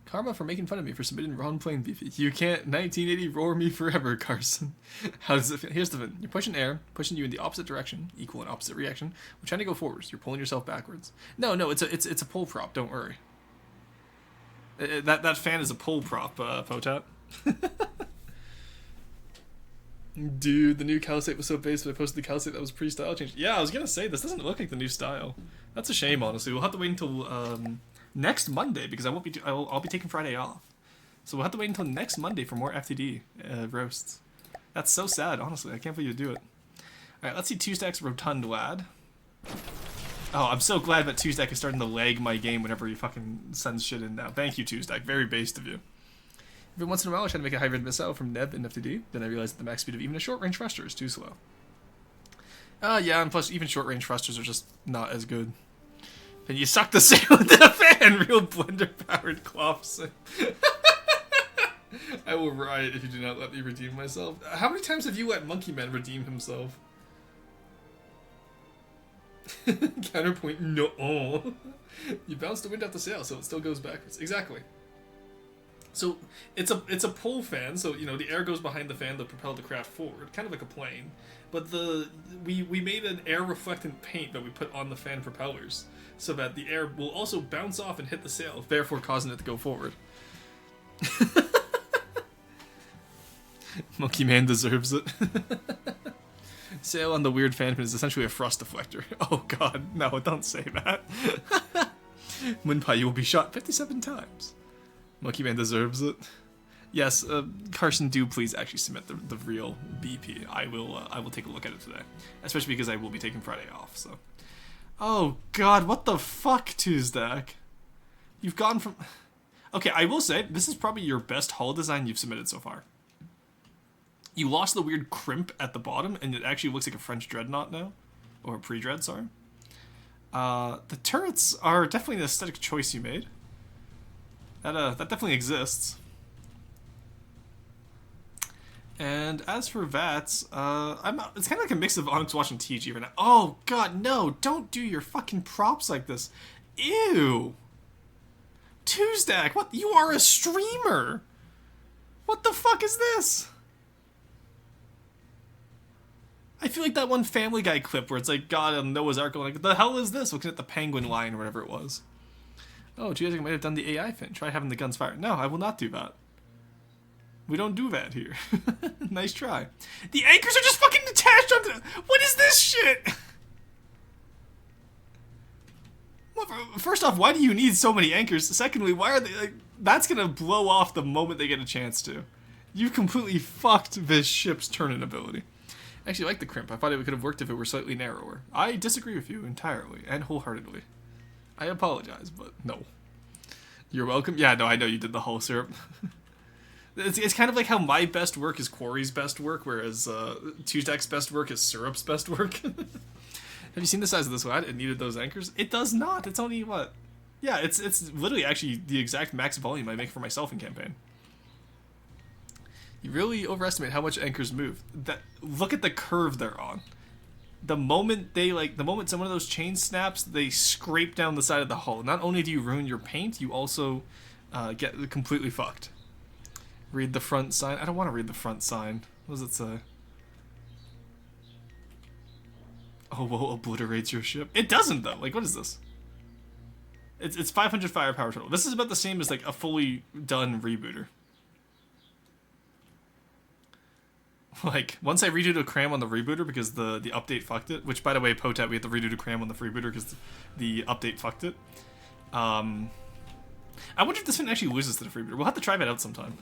Karma for making fun of me for submitting wrong plane, Beefy. You can't 1980 roar me forever, Carson. How does it feel? Here's the thing. You're pushing air, pushing you in the opposite direction, equal and opposite reaction. We're trying to go forwards. You're pulling yourself backwards. No, it's a pull prop. Don't worry. That fan is a pull prop, Potat. Dude, the new calcite was so base, but I posted the calcite that was pre-style change. Yeah, I was gonna say, this doesn't look like the new style. That's a shame, honestly. We'll have to wait until next Monday, because I'll be taking Friday off. So we'll have to wait until next Monday for more FTD roasts. That's so sad, honestly. I can't believe you do it. Alright, let's see Two-Stack's Rotund Lad. Oh, I'm so glad that Two-Stack is starting to lag my game whenever he fucking sends shit in now. Thank you, Two-Stack. Very based of you. Every once in a while, I try to make a hybrid missile from Neb in FTD. Then I realized that the max speed of even a short-range thruster is too slow. Yeah, and plus, even short-range thrusters are just not as good. And you suck the sail with the fan! Real blender-powered cloths. I will riot if you do not let me redeem myself. How many times have you let Monkey Man redeem himself? Counterpoint, no. You bounce the wind out the sail, so it still goes backwards. Exactly. So it's a pull fan, so you know the air goes behind the fan to propel the craft forward, kind of like a plane. But we made an air reflectant paint that we put on the fan propellers, so that the air will also bounce off and hit the sail, therefore causing it to go forward. Monkey Man deserves it. Sail on the weird fan fin is essentially a thrust deflector. Oh god, no, don't say that. Moonpie, you will be shot 57 times. Monkey Man deserves it. Yes, Carson, do please actually submit the real BP. I will take a look at it today. Especially because I will be taking Friday off, so. Oh god, what the fuck, Tuesdack? You've gone from... Okay, I will say, this is probably your best hull design you've submitted so far. You lost the weird crimp at the bottom, and it actually looks like a French dreadnought now. Or a pre-dread, sorry. The turrets are definitely an aesthetic choice you made. That definitely exists. And as for VATS, it's kind of like a mix of Onyx Watch and TG right now. Oh god, no! Don't do your fucking props like this. Ew! Tuesdack, what? You are a streamer! What the fuck is this? I feel like that one Family Guy clip where it's like God on Noah's Ark going like, the hell is this? Looking at the penguin line or whatever it was. Oh, Geotic might have done the AI thing. Try having the guns fire. No, I will not do that. We don't do that here. Nice try. The anchors are just fucking detached onto... What is this shit? First off, why do you need so many anchors? Secondly, why are they... like? That's gonna blow off the moment they get a chance to. You completely fucked this ship's turning ability. I actually like the crimp. I thought it could have worked if it were slightly narrower. I disagree with you entirely and wholeheartedly. I apologize, but no. You're welcome. Yeah, no, I know you did the hull syrup. It's kind of like how my best work is Quarry's best work, whereas Tuesdack's best work is Syrup's best work. Have you seen the size of this lad? It needed those anchors? It does not. It's only, what? Yeah, it's literally actually the exact max volume I make for myself in campaign. You really overestimate how much anchors move. Look at the curve they're on. The moment some of those chains snaps, they scrape down the side of the hull. Not only do you ruin your paint, you also get completely fucked. Read the front sign. I don't want to read the front sign. What does it say? Oh, well, obliterates your ship. It doesn't though. Like, what is this? It's 500 firepower total. This is about the same as like a fully done rebooter. Like, once I redo the cram on the rebooter because the update fucked it, which, by the way, Potat, we have to redo the cram on the rebooter because the update fucked it. I wonder if this one actually loses to the rebooter. We'll have to try that out sometime.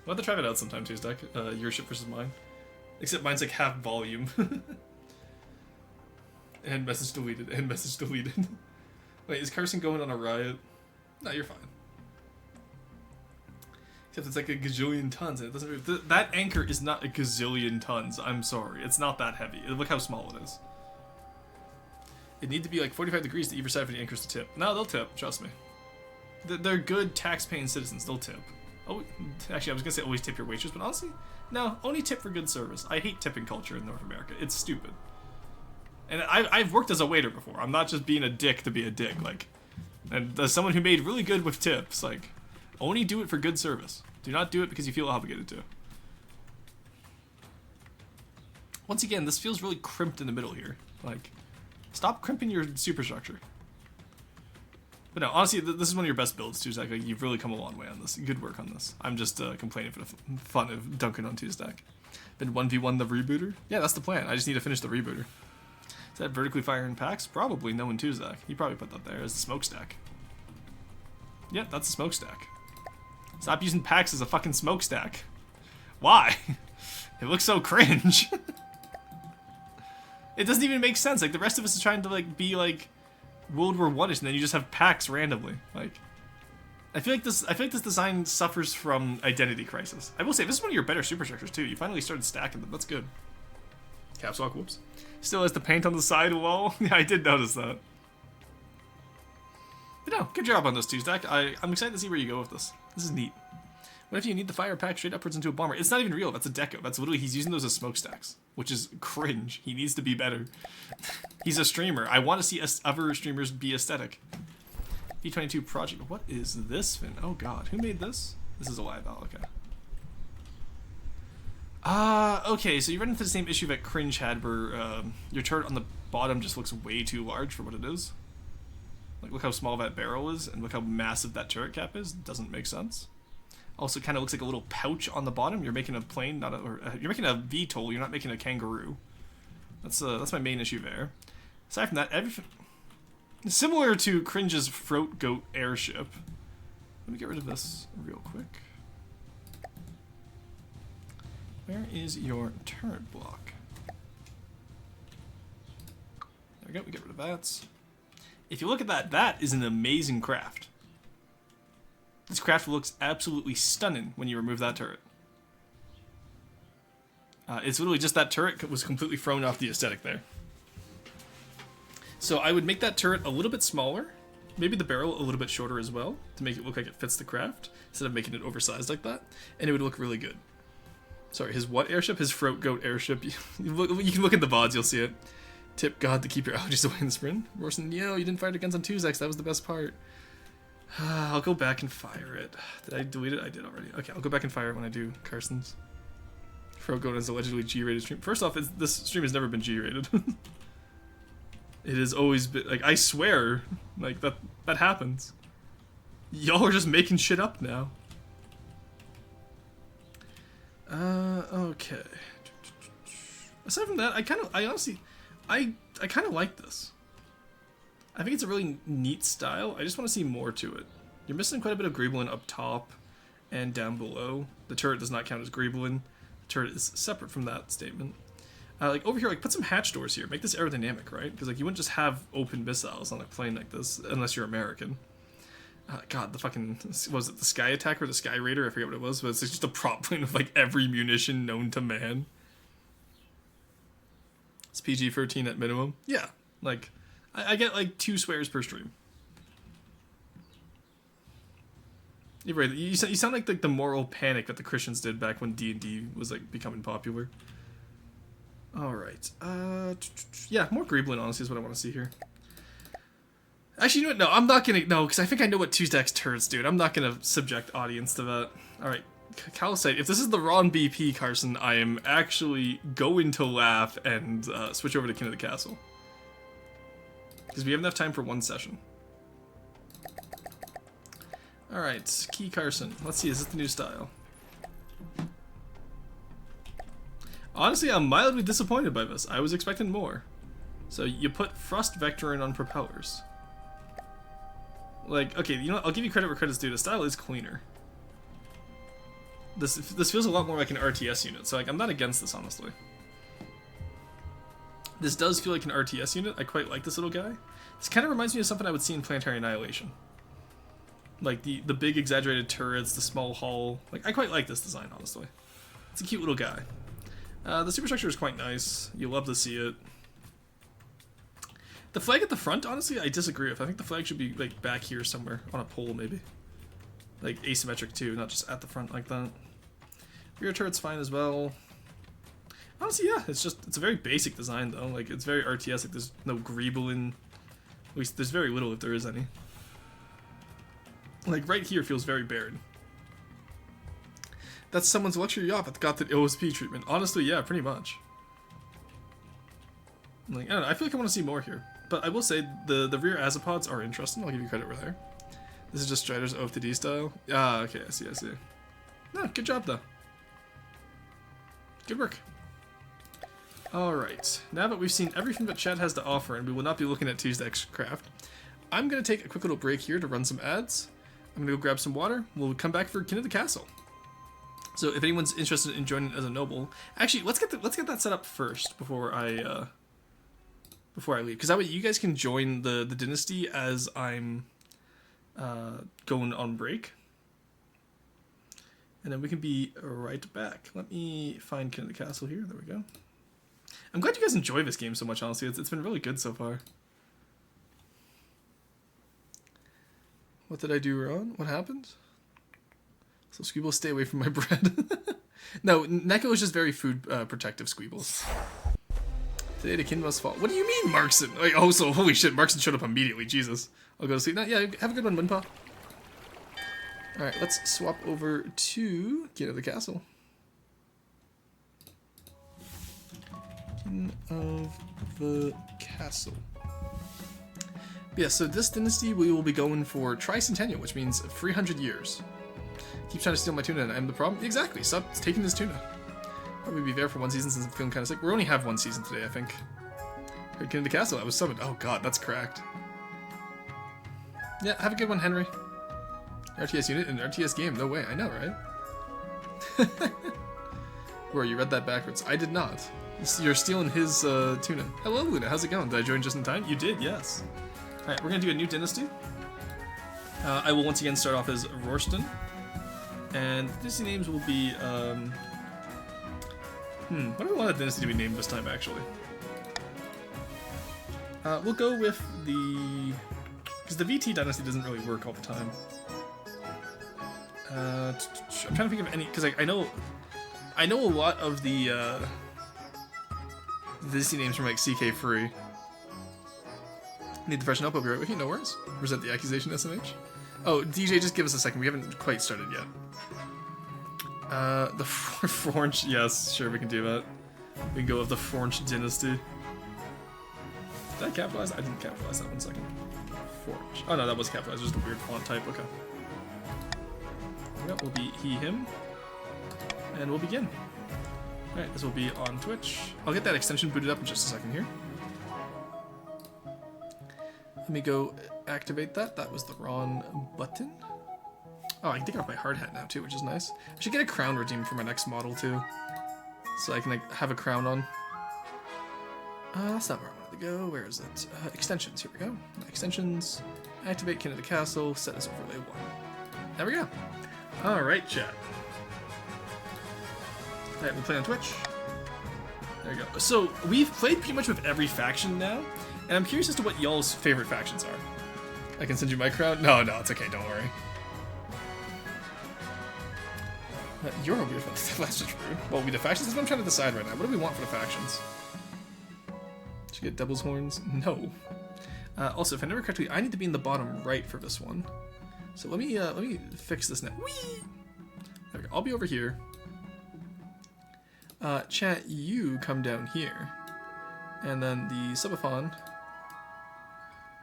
We'll have to try that out sometime, Tuesday. Your ship versus mine. Except mine's like half volume. And message deleted, and message deleted. Wait, is Carson going on a riot? No, you're fine. Except it's like a gazillion tons, and it doesn't... That anchor is not a gazillion tons. I'm sorry. It's not that heavy. Look how small it is. It need to be like 45 degrees to either side for the anchors to tip. No, they'll tip. Trust me. They're good tax-paying citizens. They'll tip. Oh, actually, I was going to say always tip your waitress, but honestly, no. Only tip for good service. I hate tipping culture in North America. It's stupid. And I've worked as a waiter before. I'm not just being a dick to be a dick. Like, and as someone who made really good with tips, like... Only do it for good service. Do not do it because you feel obligated to. Once again, this feels really crimped in the middle here. Like, stop crimping your superstructure. But no, honestly, this is one of your best builds, Tuesday. Like, you've really come a long way on this. Good work on this. I'm just complaining for the fun of dunking on Tuesday. Been 1v1 the rebooter? Yeah, that's the plan. I just need to finish the rebooter. Is that vertically firing packs? Probably no in Tuzak. You probably put that there as a smokestack. Yeah, that's a smokestack. Stop using packs as a fucking smokestack. Why? It looks so cringe. It doesn't even make sense. Like, the rest of us is trying to, like, be, like, World War I-ish, and then you just have packs randomly. Like, I feel like this design suffers from identity crisis. I will say, this is one of your better superstructures, too. You finally started stacking them. That's good. Caps lock, whoops. Still has the paint on the side, lol. Yeah, I did notice that. But no, good job on those two, Stack. I'm excited to see where you go with this. This is neat. What if you need the fire pack straight upwards into a bomber? It's not even real. That's a deco. That's literally, he's using those as smokestacks, which is cringe. He needs to be better. He's a streamer. I want to see other streamers be aesthetic. B22 project. What is this, Finn? Oh god, who made this? This is a live out. Okay. Okay, so you run into the same issue that Cringe had where your turret on the bottom just looks way too large for what it is. Like, look how small that barrel is, and look how massive that turret cap is. Doesn't make sense. Also, kind of looks like a little pouch on the bottom. You're making a plane, not a... you're making a VTOL, you're not making a kangaroo. That's my main issue there. Aside from that, everything... Similar to Cringe's Throat Goat airship. Let me get rid of this real quick. Where is your turret block? There we go, we get rid of that. If you look at that, that is an amazing craft. This craft looks absolutely stunning when you remove that turret. It's literally just that turret was completely thrown off the aesthetic there. So I would make that turret a little bit smaller, maybe the barrel a little bit shorter as well, to make it look like it fits the craft, instead of making it oversized like that, and it would look really good. Sorry, his what airship? His Throat Goat airship. You can look at the VODs, you'll see it. Tip God to keep your allergies away in the sprint. Morrison, yo, you didn't fire the guns on Tuesdays, that was the best part. I'll go back and fire it. Did I delete it? I did already. Okay, I'll go back and fire it when I do Carson's. Throat Goat is allegedly G-rated stream. First off, this stream has never been G-rated. It has always been, like, I swear, like, that happens. Y'all are just making shit up now. Okay. Aside from that, I honestly, I kind of like this. I think it's a really neat style. I just want to see more to it. You're missing quite a bit of Greeblin up top and down below. The turret does not count as Greeblin. The turret is separate from that statement. Like over here, like put some hatch doors here. Make this aerodynamic, right? Because like you wouldn't just have open missiles on a plane like this unless you're American. God, the fucking, was it the Sky Attacker or the Sky Raider? I forget what it was, but it's just a prop plane with like every munition known to man. It's PG-13 at minimum. Yeah, like I get like 2 swears per stream. You're right. You sound like the moral panic that the Christians did back when D&D was like becoming popular. All right. Yeah, more Greeblin honestly is what I want to see here. Actually, you know what? No, I'm not gonna. No, because I think I know what Tuesday's turrets do. I'm not gonna subject audience to that. All right, Calisite. If this is the Ron BP, Carson, I am actually going to laugh and switch over to King of the Castle because we have enough time for one session. All right, Key Carson. Let's see. Is this the new style? Honestly, I'm mildly disappointed by this. I was expecting more. So you put Thrust Vector in on propellers. Like, okay, you know what? I'll give you credit where credit's due. The style is cleaner. This feels a lot more like an RTS unit, so like I'm not against this, honestly. This does feel like an RTS unit. I quite like this little guy. This kind of reminds me of something I would see in Planetary Annihilation. Like the big exaggerated turrets, the small hull. Like, I quite like this design, honestly. It's a cute little guy. The superstructure is quite nice. You love to see it. The flag at the front, honestly, I disagree with. I think the flag should be like back here somewhere on a pole, maybe. Like asymmetric too, not just at the front like that. Rear turret's fine as well. Honestly, yeah, it's a very basic design though. Like it's very RTS. Like there's no Greeblin. At least there's very little if there is any. Like right here feels very barren. That's someone's luxury yacht that got the OSP treatment. Honestly, yeah, pretty much. Like, I don't know, I feel like I want to see more here. But I will say, the rear azipods are interesting. I'll give you credit over there. This is just Strider's FTD style. Ah, okay, I see. No, good job, though. Good work. Alright, now that we've seen everything that Chad has to offer, and we will not be looking at Tuesday's craft, I'm going to take a quick little break here to run some ads. I'm going to go grab some water. We'll come back for Kin of the Castle. So if anyone's interested in joining as a noble, actually, let's get that set up first before I leave, because that way you guys can join the dynasty as I'm going on break. And then we can be right back. Let me find Kin of the Castle here. There we go. I'm glad you guys enjoy this game so much, honestly. It's been really good so far. What did I do wrong? What happened? So Squeebles, stay away from my bread. No, Neko is just very food protective, Squeebles. Today the kin must fall. What do you mean, Markson? Like, oh, so holy shit, Markson showed up immediately. Jesus. I'll go to sleep. No, yeah, have a good one, Winpaw. Alright, let's swap over to Kin of the Castle. Kin of the Castle. Yeah, so this dynasty we will be going for Tricentennial, which means 300 years. Keep trying to steal my tuna and I'm the problem? Exactly, stop taking this tuna. Probably be there for one season since I'm feeling kind of sick. We only have one season today, I think. Heard Kin of the Castle, I was summoned. Oh god, that's cracked. Yeah, have a good one, Henry. RTS unit and RTS game, no way, I know, right? Where you read that backwards. I did not. You're stealing his tuna. Hello, Luna, how's it going? Did I join just in time? You did, yes. Alright, we're gonna do a new dynasty. I will once again start off as Rorston. And the dynasty names will be, what do I want the dynasty to be named this time, actually? We'll go with the... because the VT dynasty doesn't really work all the time. I'm trying to think of any, because I know a lot of the dynasty names from like CK Free. Need to freshen up, I'll be right with you, no worries. Resent the accusation, SMH. Oh, DJ, just give us a second, we haven't quite started yet. The Forge, yes, sure, we can do that. We can go with the Forge dynasty. Did I capitalize? I didn't capitalize that 1 second. Forge. Oh no, that was capitalized, just a weird font type, okay. That will be he, him. And we'll begin. Alright, this will be on Twitch. I'll get that extension booted up in just a second here. Let me go activate that. That was the wrong button. Oh, I can take off my hard hat now too, which is nice. I should get a crown redeemed for my next model too. So I can like have a crown on. That's not where I wanted to go. Where is it? Extensions, here we go. Extensions, activate Kin of the Castle, set as overlay 1. There we go. Alright, chat. Alright, we play on Twitch. There you go. So, we've played pretty much with every faction now, and I'm curious as to what y'all's favorite factions are. I can send you my crown? No, it's okay, don't worry. You're a weird one. That's just rude. Well, we the factions? That's what I'm trying to decide right now. What do we want for the factions? Should we get Devil's Horns? No. Also, if I remember correctly, I need to be in the bottom right for this one. So let me fix this now. Whee! There we go. I'll be over here. Chat, you come down here. And then the Subathon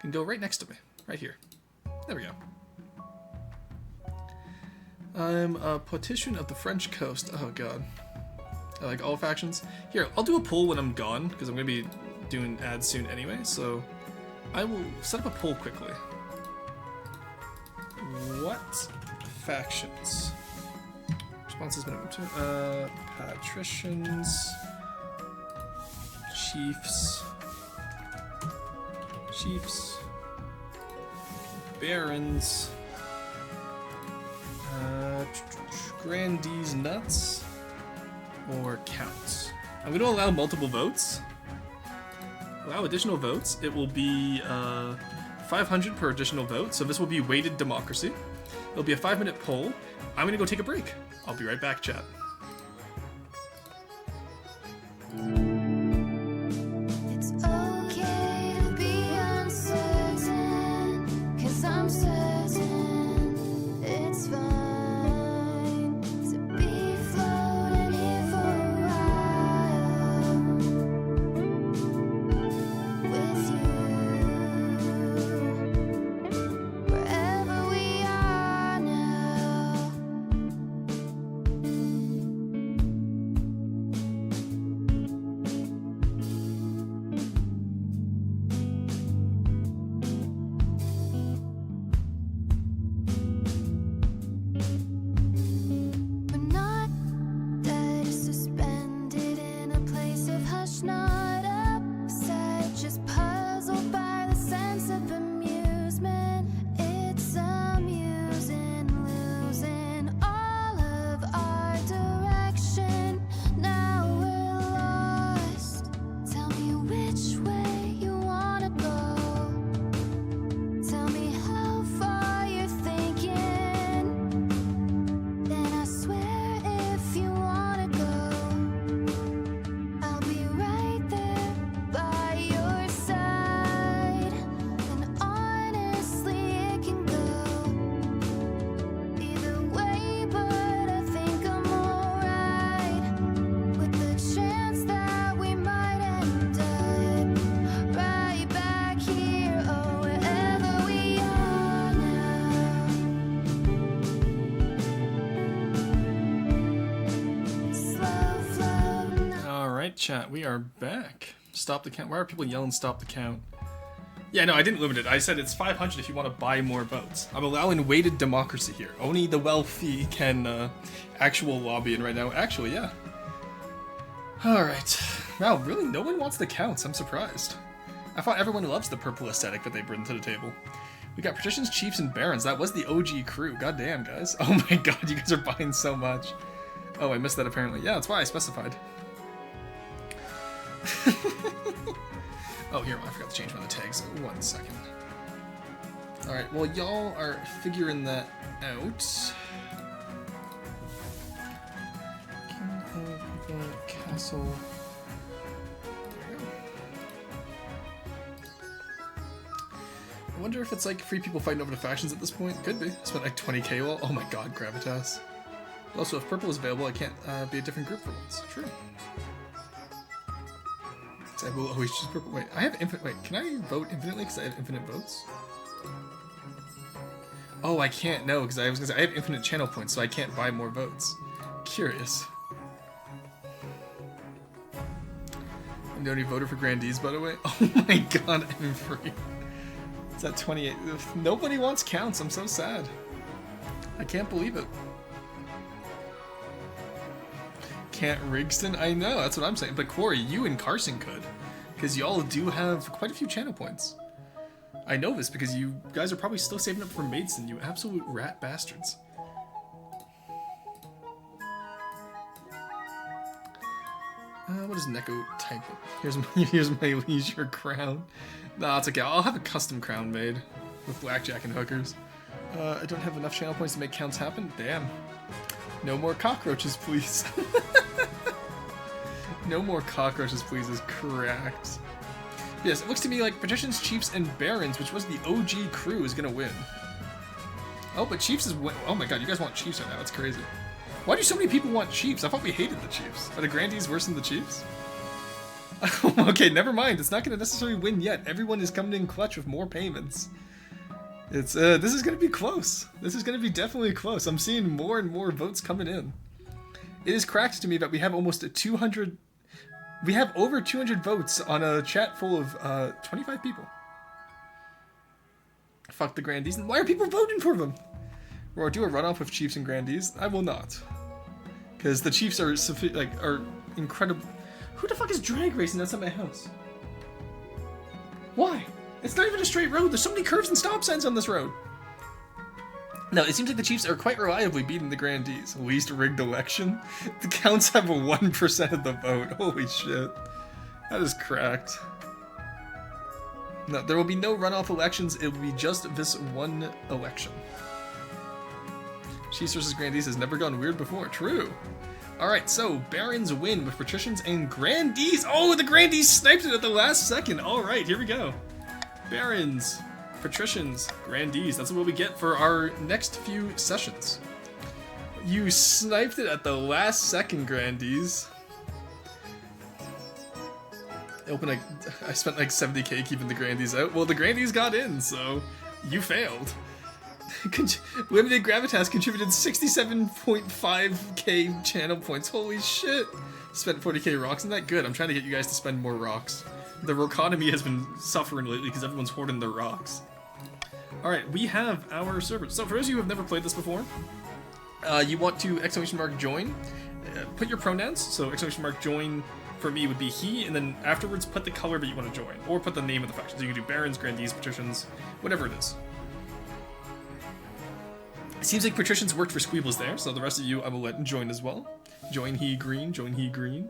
can go right next to me. Right here. There we go. I'm a politician of the French coast. Oh god. I like all factions. Here, I'll do a poll when I'm gone, because I'm going to be doing ads soon anyway, so I will set up a poll quickly. What factions? Responses minimum 2. Patricians. Chiefs. Barons. Grandees nuts. Or counts. I'm going to allow multiple votes. Allow additional votes. It will be 500 per additional vote, so this will be weighted democracy. It'll be a 5-minute poll. I'm going to go take a break. I'll be right back, chat. It's okay to be uncertain, 'cause I'm certain it's fine to be floating here for a while with you, wherever we are now. chat, we are back. Stop the count. Why are people yelling stop the count? Yeah, no, I didn't limit it. I said it's 500 if you want to buy more votes. I'm allowing weighted democracy here. Only the wealthy can actual lobby in right now. Actually, yeah. Alright. Wow, really? No one wants the counts. I'm surprised. I thought everyone loves the purple aesthetic that they bring to the table. We got Patricians, Chiefs, and Barons. That was the OG crew. God damn, guys. Oh my god, you guys are buying so much. Oh, I missed that apparently. Yeah, that's why I specified. Oh, here, I forgot to change one of the tags. 1 second. Alright, well, y'all are figuring that out. King of the Castle. There we go. I wonder if it's like free people fighting over the factions at this point. Could be. Spent like 20k wall. Oh my god, Gravitas. Also, if purple is available, I can't be a different group for once. True. I will always choose purple. Wait, I have infinite. Wait, can I vote infinitely because I have infinite votes? Oh, I can't. No, because I was gonna say I have infinite channel points, so I can't buy more votes. Curious. I'm the only voter for Grandees, by the way. Oh my god, I'm free. It's at 28. Nobody wants counts. I'm so sad. I can't believe it. Can't Rigston? I know, that's what I'm saying. But Corey, you and Carson could. Because y'all do have quite a few channel points. I know this because you guys are probably still saving up for Maidson, you absolute rat bastards. What does Neko type? Here's my leisure crown. Nah, it's okay. I'll have a custom crown made with blackjack and hookers. I don't have enough channel points to make counts happen. Damn. No more cockroaches, please. No more cockroaches, please, is correct. Yes, it looks to me like Patricians, Chiefs, and Barons, which was the OG crew, is gonna win. Oh, but Chiefs is oh my god, you guys want Chiefs right now, that's crazy. Why do so many people want Chiefs? I thought we hated the Chiefs. Are the Grandees worse than the Chiefs? Okay, never mind, it's not gonna necessarily win yet. Everyone is coming in clutch with more payments. It's, this is gonna be close. This is gonna be definitely close. I'm seeing more and more votes coming in. It is cracked to me that we have almost 200... We have over 200 votes on a chat full of 25 people. Fuck the Grandees. Why are people voting for them? Or do a runoff with Chiefs and Grandees? I will not. Because the Chiefs are are incredible. Who the fuck is drag racing outside my house? Why? It's not even a straight road. There's so many curves and stop signs on this road. No, it seems like the Chiefs are quite reliably beating the Grandees. Least rigged election? The counts have a 1% of the vote. Holy shit. That is cracked. No, there will be no runoff elections. It will be just this one election. Chiefs versus Grandees has never gone weird before. True. Alright, so Barons win with Patricians and Grandees. Oh, the Grandees sniped it at the last second. Alright, here we go. Barons, Patricians, Grandees. That's what we get for our next few sessions. You sniped it at the last second, Grandees. I spent like 70k keeping the Grandees out. Well, the Grandees got in, so you failed. Limited Gravitas contributed 67.5k channel points. Holy shit. Spent 40k rocks. Isn't that good? I'm trying to get you guys to spend more rocks. The rocotomy has been suffering lately because everyone's hoarding their rocks. Alright, we have our servers. So for those of you who have never played this before, you want to !join. Put your pronouns, so !join for me would be he, and then afterwards put the color that you want to join, or put the name of the faction. So you can do Barons, Grandees, Patricians, whatever it is. It seems like Patricians worked for Squeebles there, so the rest of you I will let join as well. Join he green, join he green.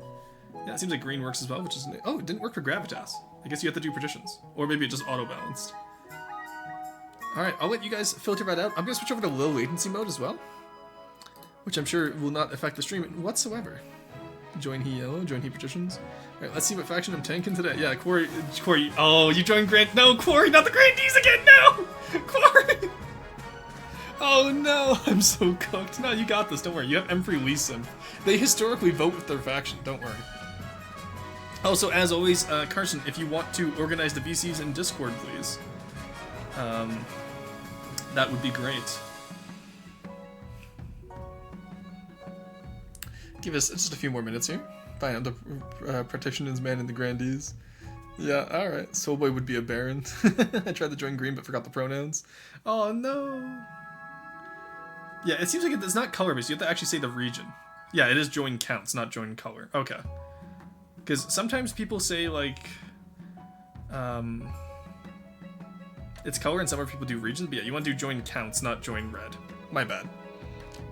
Yeah, it seems like green works as well, which is... Oh, it didn't work for Gravitas. I guess you have to do Patricians. Or maybe it just auto-balanced. Alright, I'll let you guys filter that out. I'm going to switch over to low latency mode as well, which I'm sure will not affect the stream whatsoever. Join he yellow, join he Patricians. Alright, let's see what faction I'm tanking today. Yeah, Corey, oh, you joined No, Corey, not the Grandees again, no! Corey! Oh no, I'm so cooked. No, you got this, don't worry. You have M3 Leeson. They historically vote with their faction, don't worry. Also, as always, Carson, if you want to organize the VCs in Discord, please. That would be great. Give us just a few more minutes here. Fine, I'm the practitioner's man in the grandees. Yeah, alright. Soulboy would be a baron. I tried to join green but forgot the pronouns. Oh no! Yeah, it seems like it's not color based. You have to actually say the region. Yeah, it is join counts, not join color. Okay. Because sometimes people say, like, it's color and some other people do regions, but yeah, you want to do join counts, not join red. My bad.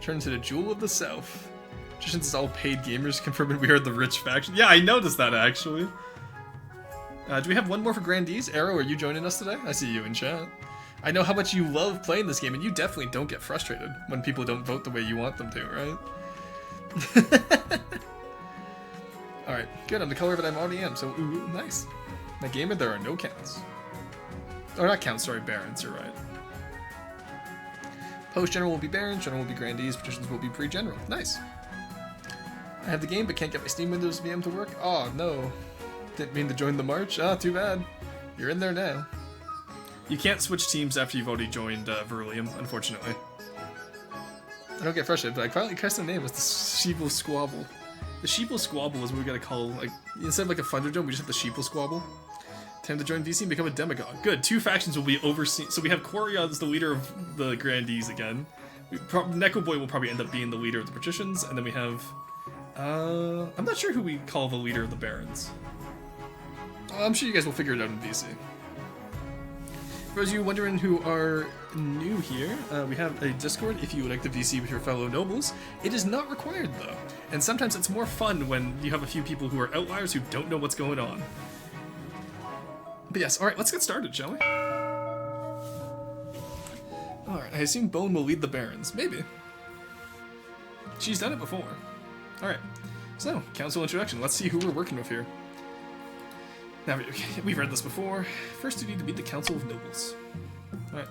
Turn into the Jewel of the South. Just since it's all paid gamers confirming we are the rich faction. Yeah, I noticed that, actually. Do we have one more for Grandees? Arrow, are you joining us today? I see you in chat. I know how much you love playing this game, and you definitely don't get frustrated when people don't vote the way you want them to, right? Alright, good, I'm the color that I already am, so ooh, nice. My gamer, there are no counts. Or not counts, sorry, barons, you're right. Post-general will be barons, general will be grandees, petitions will be pre-general. Nice. I have the game, but can't get my Steam Windows VM to work. Oh, no. Didn't mean to join the march. Ah, too bad. You're in there now. You can't switch teams after you've already joined Verulium, unfortunately. I don't get frustrated, but I finally cast the name as the Sheeple Squabble. The Sheeple Squabble is what we gotta call, like, instead of like a Thunderdome, we just have the Sheeple Squabble. Time to join VC and become a demagogue. Good, 2 factions will be overseen. So we have Korea as the leader of the Grandees again. Neko Boy will probably end up being the leader of the Patricians, and then we have... I'm not sure who we call the leader of the Barons. I'm sure you guys will figure it out in VC. For those of you wondering who are new here, we have a Discord if you would like to VC with your fellow nobles. It is not required though, and sometimes it's more fun when you have a few people who are outliers who don't know what's going on. But yes, alright, let's get started, shall we? Alright, I assume Bone will lead the Barons. Maybe. She's done it before. Alright, so, council introduction. Let's see who we're working with here. Now, we've read this before. First, you need to meet the Council of Nobles. Alright.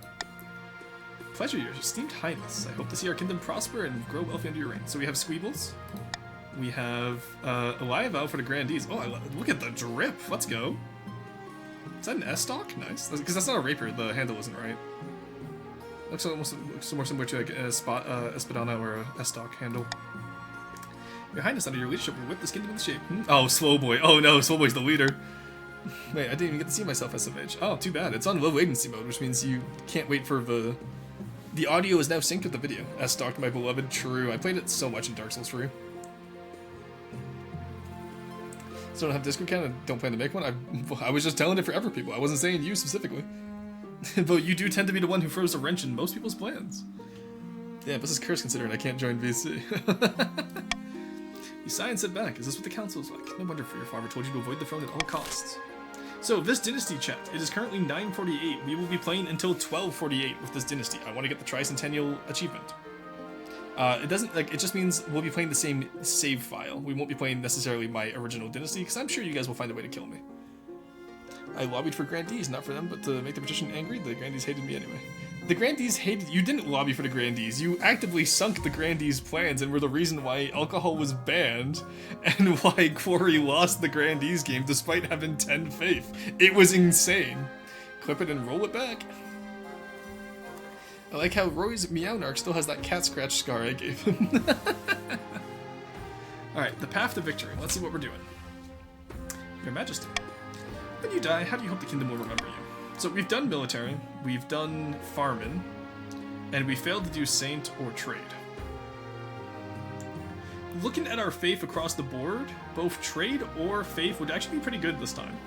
Pleasure, your esteemed highness. I hope to see our kingdom prosper and grow wealthy under your reign. So we have Squeebles. We have Eliavow for the Grandees. Oh, look at the drip. Let's go. Is that an S-stock? Nice. Because that's not a rapier. The handle isn't right. Looks almost more similar to like a Espadana or a S-stock handle. Your highness, under your leadership, will whip this kingdom into shape. Oh, Slowboy. Oh no, Slowboy's the leader. Wait, I didn't even get to see myself SMH. Oh, too bad. It's on low latency mode, which means you can't wait for the... The audio is now synced with the video. S-stocked, my beloved. True. I played it so much in Dark Souls 3. So don't have Discord account and don't plan to make one? I was just telling it for other people. I wasn't saying you specifically. But you do tend to be the one who throws a wrench in most people's plans. Damn, this is cursed considering I can't join VC. You sigh and sit back. Is this what the council is like? No wonder for your father told you to avoid the throne at all costs. So, this dynasty chat. It is currently 9:48. We will be playing until 12:48 with this dynasty. I want to get the tricentennial achievement. It doesn't, like, it just means we'll be playing the same save file. We won't be playing necessarily my original dynasty, because I'm sure you guys will find a way to kill me. I lobbied for Grandees, not for them, but to make the magician angry. The Grandees hated me anyway. The Grandees hated... You didn't lobby for the Grandees. You actively sunk the Grandees' plans and were the reason why alcohol was banned and why Quarry lost the Grandees game despite having 10 faith. It was insane. Clip it and roll it back. I like how Roy's Meownarch still has that cat scratch scar I gave him. Alright, the path to victory. Let's see what we're doing. Your Majesty. When you die, how do you hope the kingdom will remember you? So we've done military, we've done farming, and we failed to do saint or trade. Looking at our faith across the board, both trade or faith would actually be pretty good this time.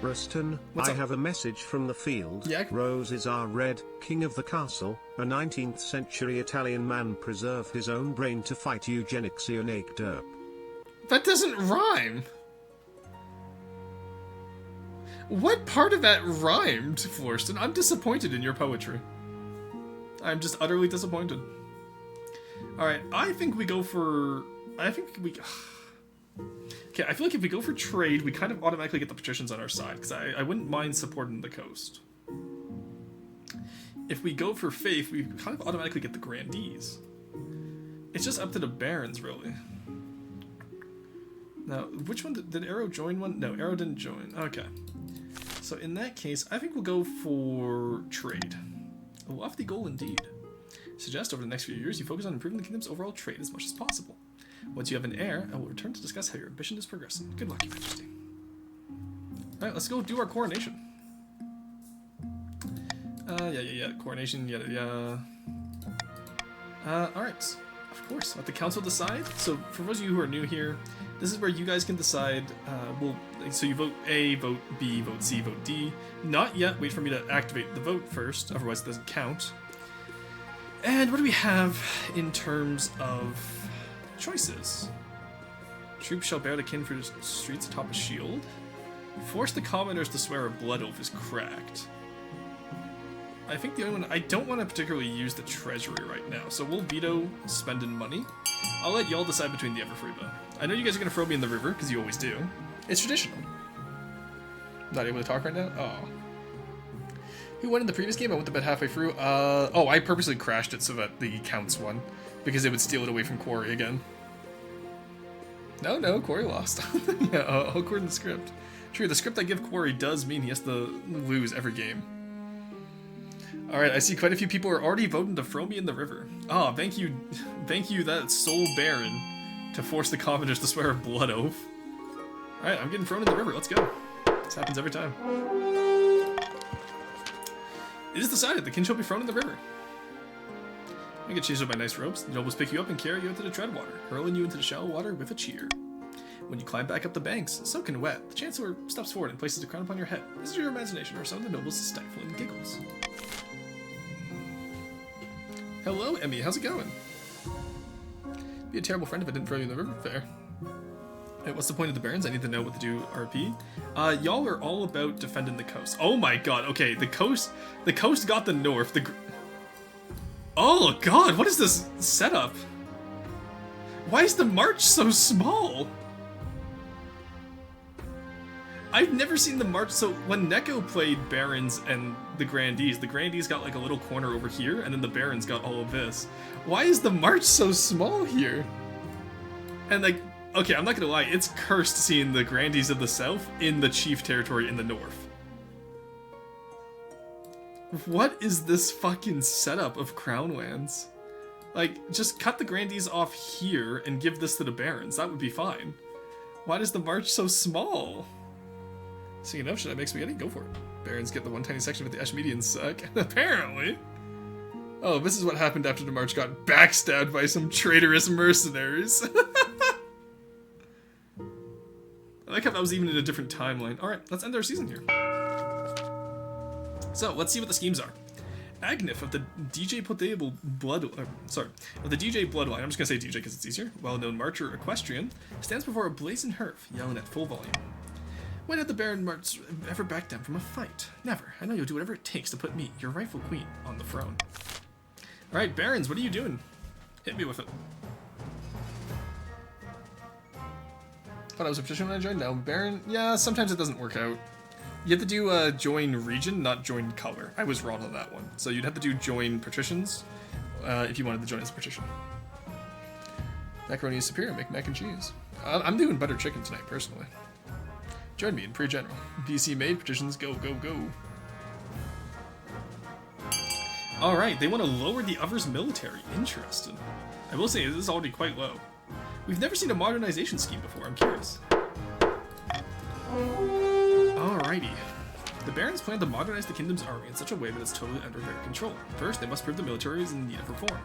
Ruston, What's I up? have a message from the field. Yeah? Roses are red, king of the castle, a 19th century Italian man preserve his own brain to fight eugenics naked derp. That doesn't rhyme! What part of that rhymed, Florston? I'm disappointed in your poetry. I'm just utterly disappointed. Alright, I think we go for... I think we... Okay, I feel like if we go for trade, we kind of automatically get the patricians on our side, because I wouldn't mind supporting the coast. If we go for faith, we kind of automatically get the grandees. It's just up to the barons, really. Now, which one did Arrow join one? No, Arrow didn't join. Okay. So in that case, I think we'll go for trade. A lofty goal indeed. Suggest over the next few years you focus on improving the kingdom's overall trade as much as possible. Once you have an heir, I will return to discuss how your ambition is progressing. Good luck, Your Majesty. Alright, let's go do our coronation. Yeah. Coronation, yeah. Alright. Of course, let the council decide. So, for those of you who are new here, this is where you guys can decide, so you vote A, vote B, vote C, vote D. Not yet, wait for me to activate the vote first, otherwise it doesn't count. And what do we have in terms of choices? Troops shall bear the kin for the streets atop a shield. Force the commoners to swear a blood oath is cracked. I think the only one, I don't want to particularly use the treasury right now, so we'll veto spending money. I'll let y'all decide between the Everfree though. I know you guys are going to throw me in the river, because you always do. It's traditional. Not able to talk right now? Oh. Who won in the previous game? I went to bed halfway through. Oh, I purposely crashed it so that the counts won, because it would steal it away from Quarry again. No, Quarry lost. Yeah, according to the script. True, the script I give Quarry does mean he has to lose every game. Alright, I see quite a few people are already voting to throw me in the river. Oh, thank you, that Soul Baron, to force the commoners to swear a blood oath. Alright, I'm getting thrown in the river, let's go. This happens every time. It is decided, the kin shall be thrown in the river. You get chased up by nice ropes, the nobles pick you up and carry you into the treadwater, hurling you into the shallow water with a cheer. When you climb back up the banks, soaking wet, the Chancellor steps forward and places a crown upon your head. This is your imagination, or some of the nobles stifling giggles. Hello, Emmy. How's it going? Be a terrible friend if I didn't throw you in the river. Fair. Hey, what's the point of the barons? I need to know what to do. RP. Y'all are all about defending the coast. Oh my god. Okay, the coast got the north. Oh god, what is this setup? Why is the march so small? I've never seen the march. So when Neko played barons and the grandees got like a little corner over here, and then the barons got all of this. Why is the march so small here? And like, okay, I'm not gonna lie, it's cursed seeing the grandees of the south in the chief territory in the north. What is this fucking setup of crown lands? Like, just cut the grandees off here and give this to the barons. That would be fine. Why is the march so small? So, you know, should I make spaghetti? Go for it. Barons get the one tiny section, but the Ashmedians suck. Apparently. Oh, this is what happened after the march got backstabbed by some traitorous mercenaries. I like how that was even in a different timeline. Alright, let's end our season here. So, let's see what the schemes are. Agnif of the DJ Potable of the DJ Bloodline, I'm just gonna say DJ because it's easier, well-known marcher equestrian, stands before a blazing hearth, yelling at full volume. When had the Baron March ever backed down from a fight? Never. I know you'll do whatever it takes to put me, your rightful queen, on the throne. Alright, Barons, what are you doing? Hit me with it. Thought I was a petition when I joined? No, Baron? Yeah, sometimes it doesn't work out. You have to do join region, not join color. I was wrong on that one. So you'd have to do join patricians if you wanted to join as a patrician. Macaroni is superior, make mac and cheese. I'm doing butter chicken tonight, personally. Join me in pre-general. BC made, patricians, go, go, go. Alright, they want to lower the other's military. Interesting. I will say, this is already quite low. We've never seen a modernization scheme before, I'm curious. Alrighty. The barons plan to modernize the kingdom's army in such a way that it's totally under their control. First, they must prove the military is in need of reform.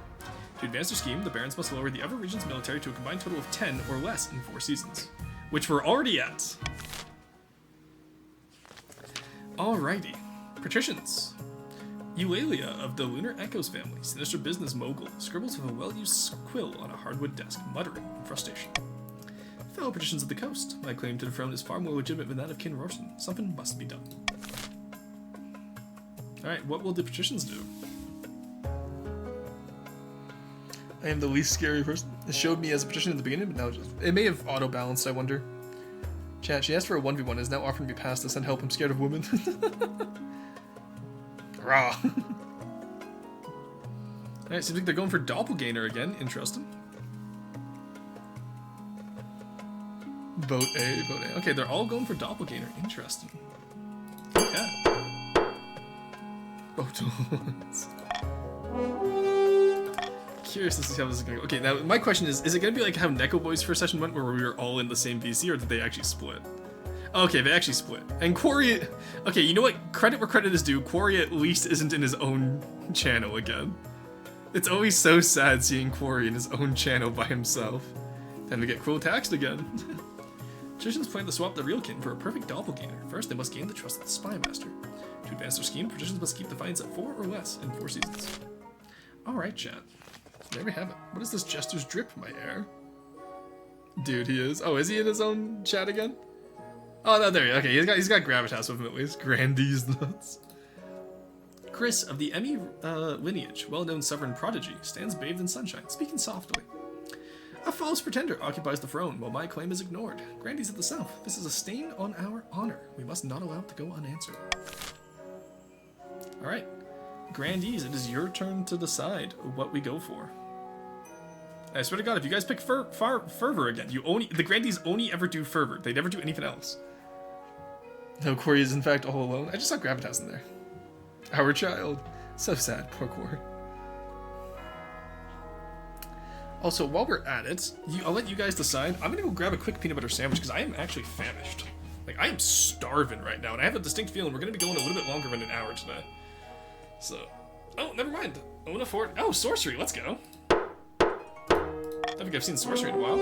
To advance their scheme, the barons must lower the other region's military to a combined total of 10 or less in 4 seasons. Which we're already at. Alrighty. Patricians. Eulalia of the Lunar Echoes family, sinister business mogul, scribbles with a well-used quill on a hardwood desk, muttering in frustration. Fellow patricians of the coast, my claim to the throne is far more legitimate than that of King Rorson. Something must be done. Alright, what will the patricians do? I am the least scary person. It showed me as a patrician at the beginning, but now it may have auto-balanced, I wonder. Chat, she asked for a 1v1, is now offering me pass to send help, I'm scared of women. Rah. Alright, seems like they're going for Doppelganger again. Interesting. Vote A, vote A. Okay, they're all going for Doppelganger. Interesting. Okay. Vote once. curious to see how this is gonna go. Okay, now my question is it gonna be like how Neko Boys first session went, where we were all in the same VC, or did they actually split? Okay, they actually split. And Quarry, okay, you know what? Credit where credit is due. Quarry at least isn't in his own channel again. It's always so sad seeing Quarry in his own channel by himself. Time to get cruel taxed again. Magicians plan to swap the real kin for a perfect doppelganger. First, they must gain the trust of the spy master. To advance their scheme, magicians must keep defiance at 4 or less in 4 seasons. Alright, chat. There we have it. What is this jester's drip, my heir? Dude, he is. Oh, is he in his own chat again? Oh, no, there he is. Okay, he's got Gravitas with him at least. Grandee's nuts. Chris of the Emmy lineage, well-known sovereign prodigy, stands bathed in sunshine, speaking softly. A false pretender occupies the throne, while my claim is ignored. Grandee's at the south. This is a stain on our honor. We must not allow it to go unanswered. Alright. Grandees, it is your turn to decide what we go for. I swear to God, if you guys pick Fervor again, the Grandees only ever do Fervor. They never do anything else. No, Corey is in fact all alone. I just saw Gravitas in there. Our child. So sad, poor Corey. Also, while we're at it, I'll let you guys decide. I'm gonna go grab a quick peanut butter sandwich because I am actually famished. Like, I am starving right now, and I have a distinct feeling we're gonna be going a little bit longer than an hour today. So, oh, never mind. Own a fort. Oh, sorcery. Let's go. I don't think I've seen sorcery in a while.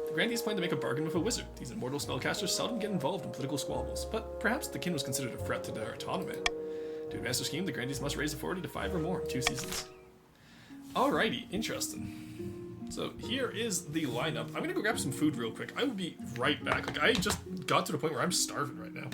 The Grandees plan to make a bargain with a wizard. These immortal spellcasters seldom get involved in political squabbles, but perhaps the kin was considered a threat to their autonomy. To advance their scheme, the Grandees must raise authority to 5 or more in 2 seasons. Alrighty, interesting. So here is the lineup. I'm gonna go grab some food real quick. I will be right back. Like, I just got to the point where I'm starving right now.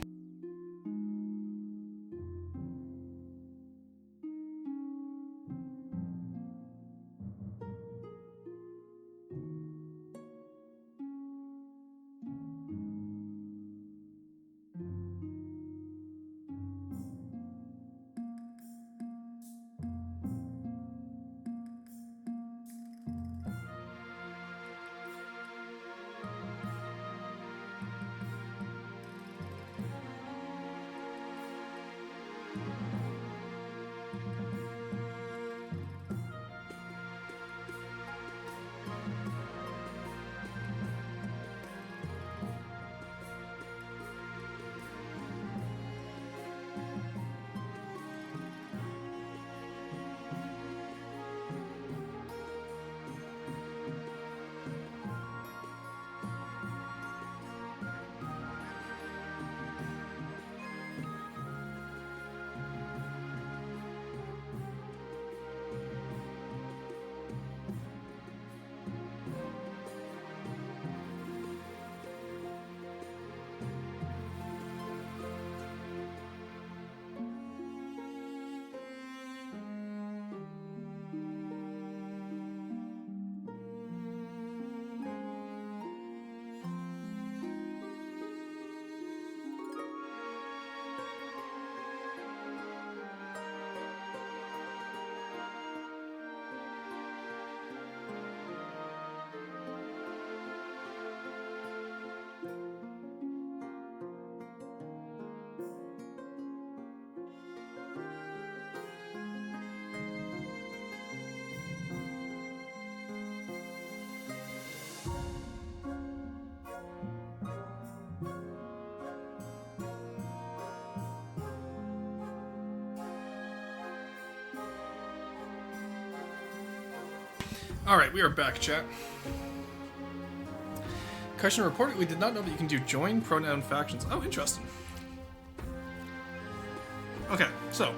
Alright, we are back, chat. Question reportedly did not know that you can do join pronoun factions. Oh, interesting. Okay, so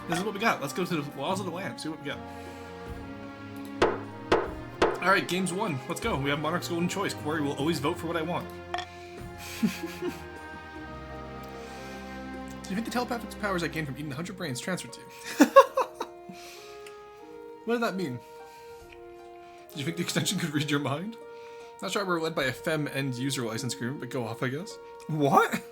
this is what we got. Let's go to the laws of the land, see what we got. Alright, games 1. Let's go. We have Monarch's Golden Choice. Quarry will always vote for what I want. Do you think the telepathic powers I gained from eating 100 brains transferred to you? What did that mean? Did you think the extension could read your mind? Not sure we're led by a femme end user license agreement, but go off, I guess. What?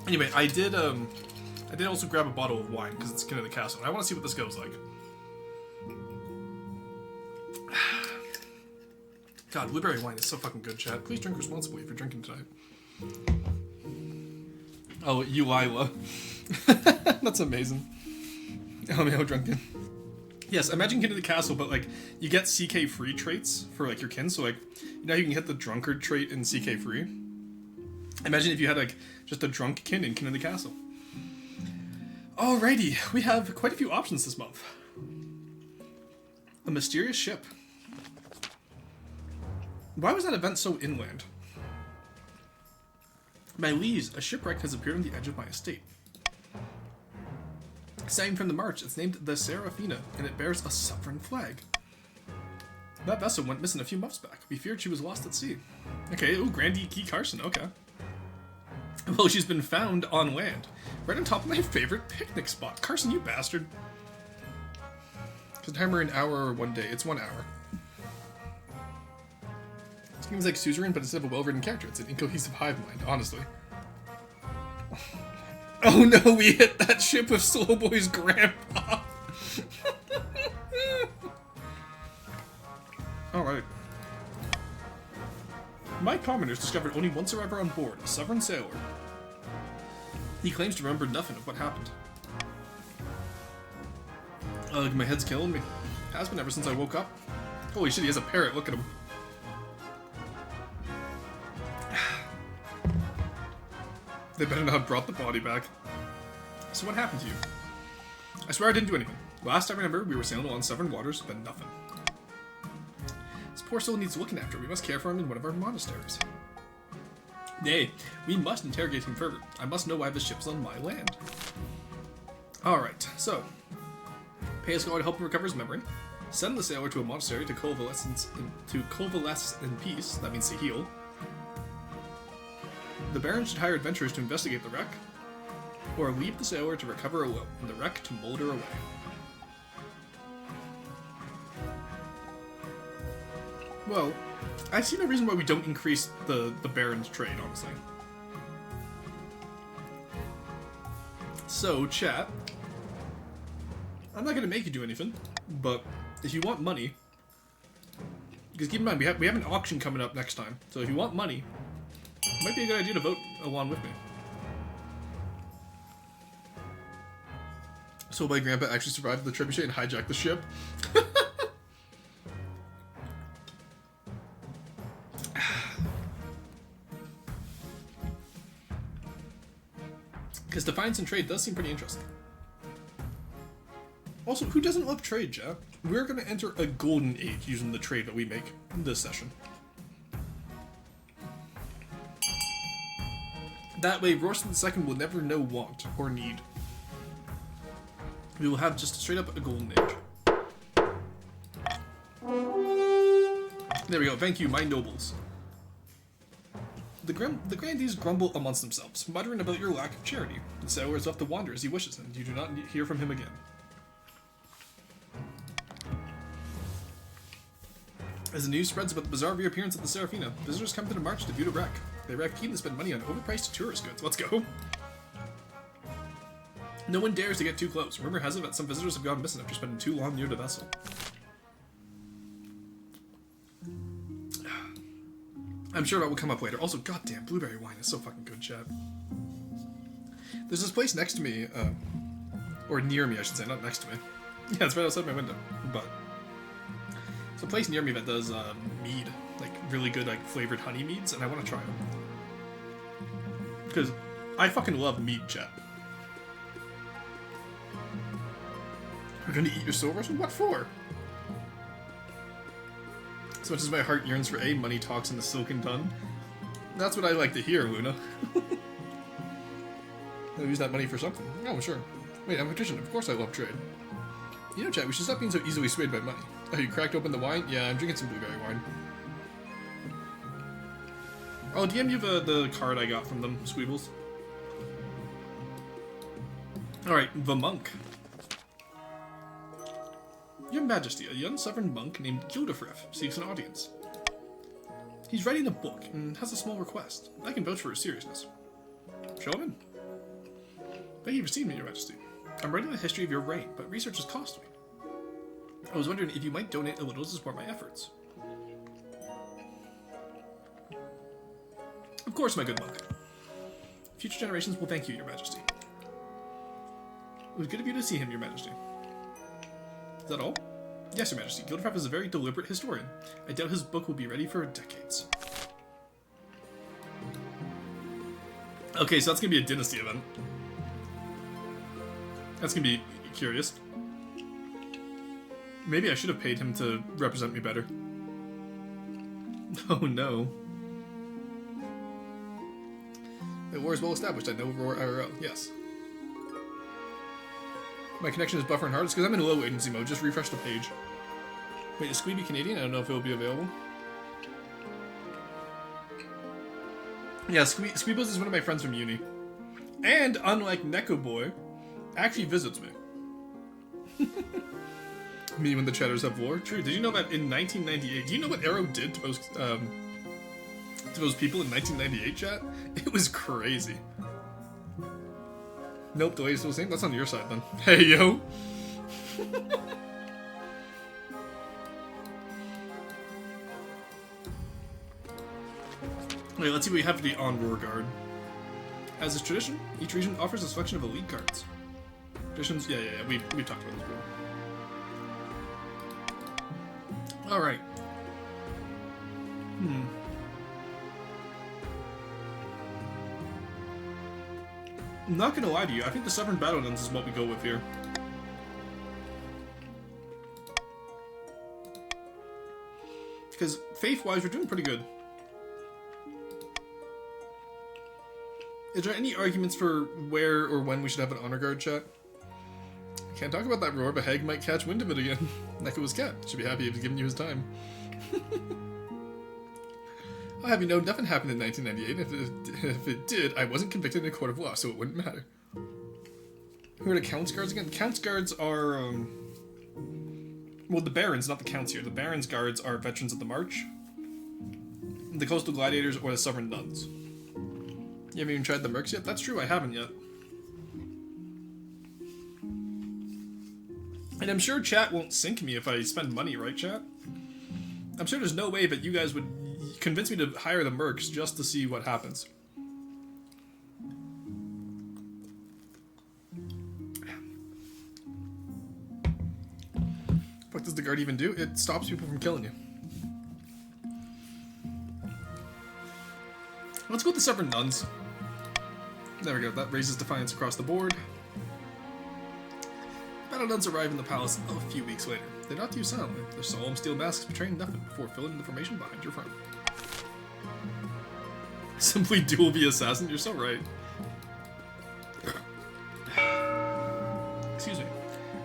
Anyway, I did also grab a bottle of wine because it's Kin of the Castle, and I want to see what this goes like. God, blueberry wine is so fucking good, chat. Please drink responsibly if you're drinking tonight. Oh, Ulila. That's amazing. Oh man, how drunken. Yes, imagine Kin of the Castle, but like you get CK free traits for like your kin. So like, you know, you can get the drunkard trait in CK free. Imagine if you had like just a drunk kin in Kin of the Castle. Alrighty, we have quite a few options this month. A mysterious ship. Why was that event so inland? My liege, a shipwreck has appeared on the edge of my estate. Sailing from the March, it's named the Serafina, and it bears a sovereign flag. That vessel went missing a few months back. We feared she was lost at sea. Okay, ooh, Grandee Key Carson, okay. Well, she's been found on land, right on top of my favorite picnic spot. Carson, you bastard. Is the timer an hour or 1 day? It's 1 hour. This game's like suzerain, but instead of a well-written character, it's an incohesive hive mind, honestly. Oh no, we hit that ship with Slowboy's grandpa! Alright. My commoners discovered only one survivor on board, a sovereign sailor. He claims to remember nothing of what happened. Ugh, my head's killing me. Has been ever since I woke up. Holy shit, he has a parrot, look at him. They better not have brought the body back. So what happened to you? I swear I didn't do anything. Last I remember, we were sailing on Severn waters, but nothing. This poor soul needs looking after. We must care for him in one of our monasteries. Nay, we must interrogate him further. I must know why the ship's on my land. Alright, so. Pay a scholar to help him recover his memory. Send the sailor to a monastery to convalesce in peace. That means to heal. The Baron should hire adventurers to investigate the wreck, or leave the sailor to recover alone, and the wreck to molder away. Well, I see no reason why we don't increase the Baron's trade, honestly. So, chat, I'm not going to make you do anything, but if you want money, because keep in mind, we have an auction coming up next time, so if you want money, it might be a good idea to vote along with me. So my grandpa actually survived the trebuchet and hijacked the ship. Because defiance and trade does seem pretty interesting. Also, who doesn't love trade, Jeff? We're going to enter a golden age using the trade that we make in this session. That way, Royston II will never know want or need. We will have just straight up a golden age. There we go. Thank you, my nobles. The grandees grumble amongst themselves, muttering about your lack of charity. The sailor is left to wander as he wishes, and you do not hear from him again. As the news spreads about the bizarre reappearance of the Serafina, visitors come to the March to view the wreck. They arrive keen to spend money on overpriced tourist goods. Let's go! No one dares to get too close. Rumor has it that some visitors have gone missing after spending too long near the vessel. I'm sure that will come up later. Also, goddamn, blueberry wine is so fucking good, chat. There's this place next to me, or near me, I should say, not next to me. Yeah, it's right outside my window, but it's a place near me that does mead, like really good, like flavored honey meads, and I want to try them because I fucking love mead, chat. We're gonna eat your silvers? What for? As much as my heart yearns for money talks in the silken tongue. That's what I like to hear, Luna. I'll use that money for something. Oh, sure. Wait, I'm a magician. Of course I love trade. You know, chat, we should stop being so easily swayed by money. Oh, you cracked open the wine? Yeah, I'm drinking some blueberry wine. I'll DM you the card I got from them, Sweebles. Alright, the monk. Your Majesty, a young sovereign monk named Gildefrith seeks an audience. He's writing a book and has a small request. I can vouch for his seriousness. Show him in. Thank you for seeing me, Your Majesty. I'm writing the history of your reign, but research has cost me. I was wondering if you might donate a little to support my efforts. Of course, my good monk. Future generations will thank you, Your Majesty. It was good of you to see him, Your Majesty. Is that all? Yes, Your Majesty. Gilderfraff is a very deliberate historian. I doubt his book will be ready for decades. Okay, so that's gonna be a dynasty event. That's gonna be curious. Maybe I should have paid him to represent me better. Oh no. The war is well established. I know Roar IRL. Yes. My connection is buffering hard. It's because I'm in low latency mode. Just refresh the page. Wait, is Squeeby Canadian? I don't know if it'll be available. Yeah, Squeebos is one of my friends from uni. And, unlike Neko Boy, actually visits me. Me when the chatters have war. True. Did you know that in 1998, do you know what Arrow did to those people in 1998, chat? It was crazy. Nope, the latest was the same. That's on your side then. Hey, yo. Wait, let's see what we have for the on-war guard. As is tradition, each region offers a selection of elite cards. Traditions, yeah, we talked about this before. Alright. I'm not gonna lie to you, I think the Stubborn Battle Nuns is what we go with here. Because faith-wise, we're doing pretty good. Is there any arguments for where or when we should have an honor guard, chat? Can't talk about that roar, but Hag might catch wind of it again. Neko was cat. Should be happy if he's giving you his time. I'll have you know, nothing happened in 1998. If it did, I wasn't convicted in a court of law, so it wouldn't matter. Who are the Count's guards again? The Count's guards are, well, the Barons, not the Counts here. The Barons guards are veterans of the March, the Coastal Gladiators, or the Sovereign Nuns. You haven't even tried the Mercs yet? That's true, I haven't yet. And I'm sure chat won't sink me if I spend money, right, chat? I'm sure there's no way that you guys would convince me to hire the Mercs just to see what happens. What does the guard even do? It stops people from killing you. Let's go with the Stubborn Nuns. There we go, that raises defiance across the board. Battle Nuns arrive in the palace a few weeks later. They nod to you silently, their solemn steel masks betraying nothing before filling in the formation behind your front. Simply duel the assassin? You're so right. Excuse me.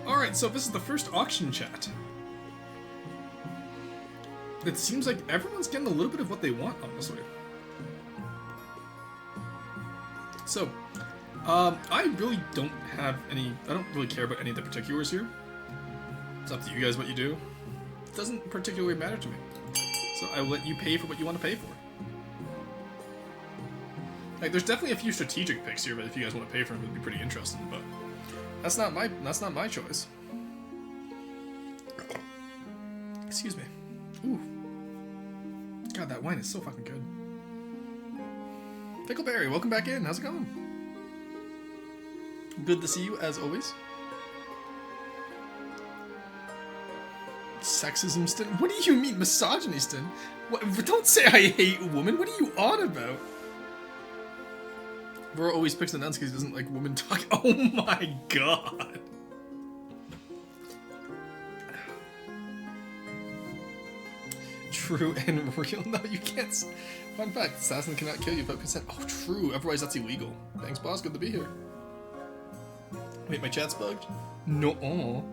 Alright, so this is the first auction chat. It seems like everyone's getting a little bit of what they want, honestly. So, I really don't have any, I don't really care about any of the particulars here. It's up to you guys what you do. It doesn't particularly matter to me. So I will let you pay for what you want to pay for. Like, there's definitely a few strategic picks here, but if you guys want to pay for them, it would be pretty interesting, but that's not my choice. Excuse me. Ooh. God, that wine is so fucking good. Pickleberry, welcome back in. How's it going? Good to see you, as always. Sexism stin? What do you mean, misogyny stin? What, don't say I hate women. What are you on about? Bro always picks the nuns because he doesn't like women talk. Oh my god. True and real. No, you can't. Fun fact, assassin cannot kill you without consent. Oh, true. Otherwise, that's illegal. Thanks, boss. Good to be here. Wait, my chat's bugged? No.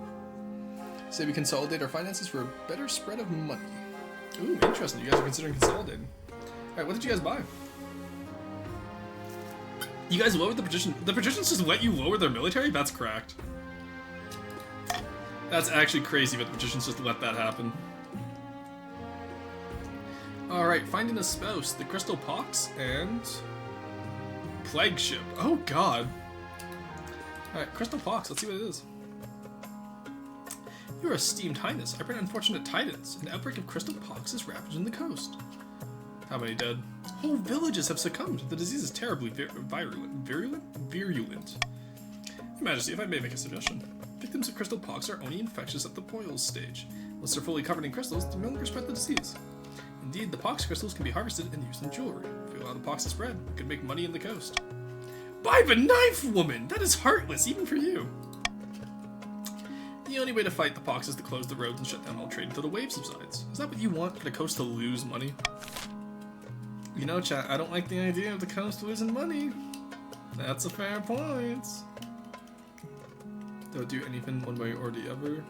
Say we consolidate our finances for a better spread of money. Ooh, interesting. You guys are considering consolidating. Alright, what did you guys buy? You guys lowered the patrician. The patricians just let you lower their military? That's cracked. That's actually crazy, but the patricians just let that happen. Alright, finding a spouse, the Crystal Pox, and Plague Ship. Oh god. Alright, Crystal Pox, let's see what it is. Your esteemed highness, I bring unfortunate tidings. An outbreak of Crystal Pox is ravaging the coast. How many dead? Whole villages have succumbed. The disease is terribly virulent. Your Majesty, if I may make a suggestion. Victims of crystal pox are only infectious at the boils stage. Once they're fully covered in crystals, they no longer spread the disease. Indeed, the pox crystals can be harvested and used in jewelry. If you allow the pox to spread, you could make money in the coast. Buy the knife, woman! That is heartless, even for you. The only way to fight the pox is to close the roads and shut down all trade until the wave subsides. Is that what you want, for the coast to lose money? You know, chat, I don't like the idea of the coast losing money. That's a fair point. Don't do anything one way or the other.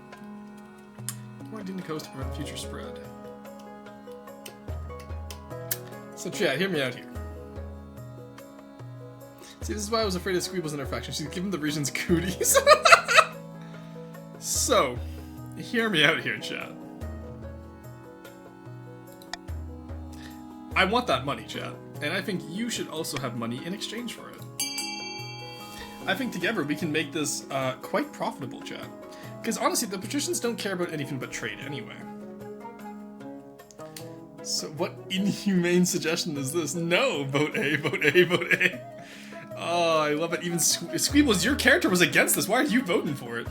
Quarantine the coast to prevent future spread. So chat, hear me out here. See, this is why I was afraid of Squeeb was in her faction. She's giving the regions cooties. So, hear me out here, chat. I want that money, chat. And I think you should also have money in exchange for it. I think together we can make this quite profitable, chat. Because honestly, the patricians don't care about anything but trade anyway. So what inhumane suggestion is this? No! Vote A, vote A, vote A. Oh, I love it. Even Squeebles, your character was against this. Why are you voting for it?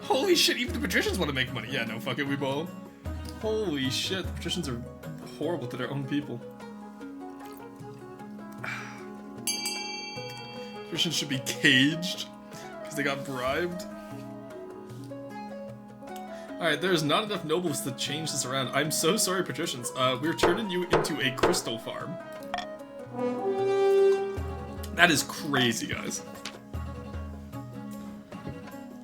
Holy shit, even the patricians want to make money. Yeah, no, fuck it, we bowl. Holy shit, the patricians are horrible to their own people. Patricians should be caged because they got bribed. Alright, there's not enough nobles to change this around. I'm so sorry, patricians. We're turning you into a crystal farm. That is crazy, guys.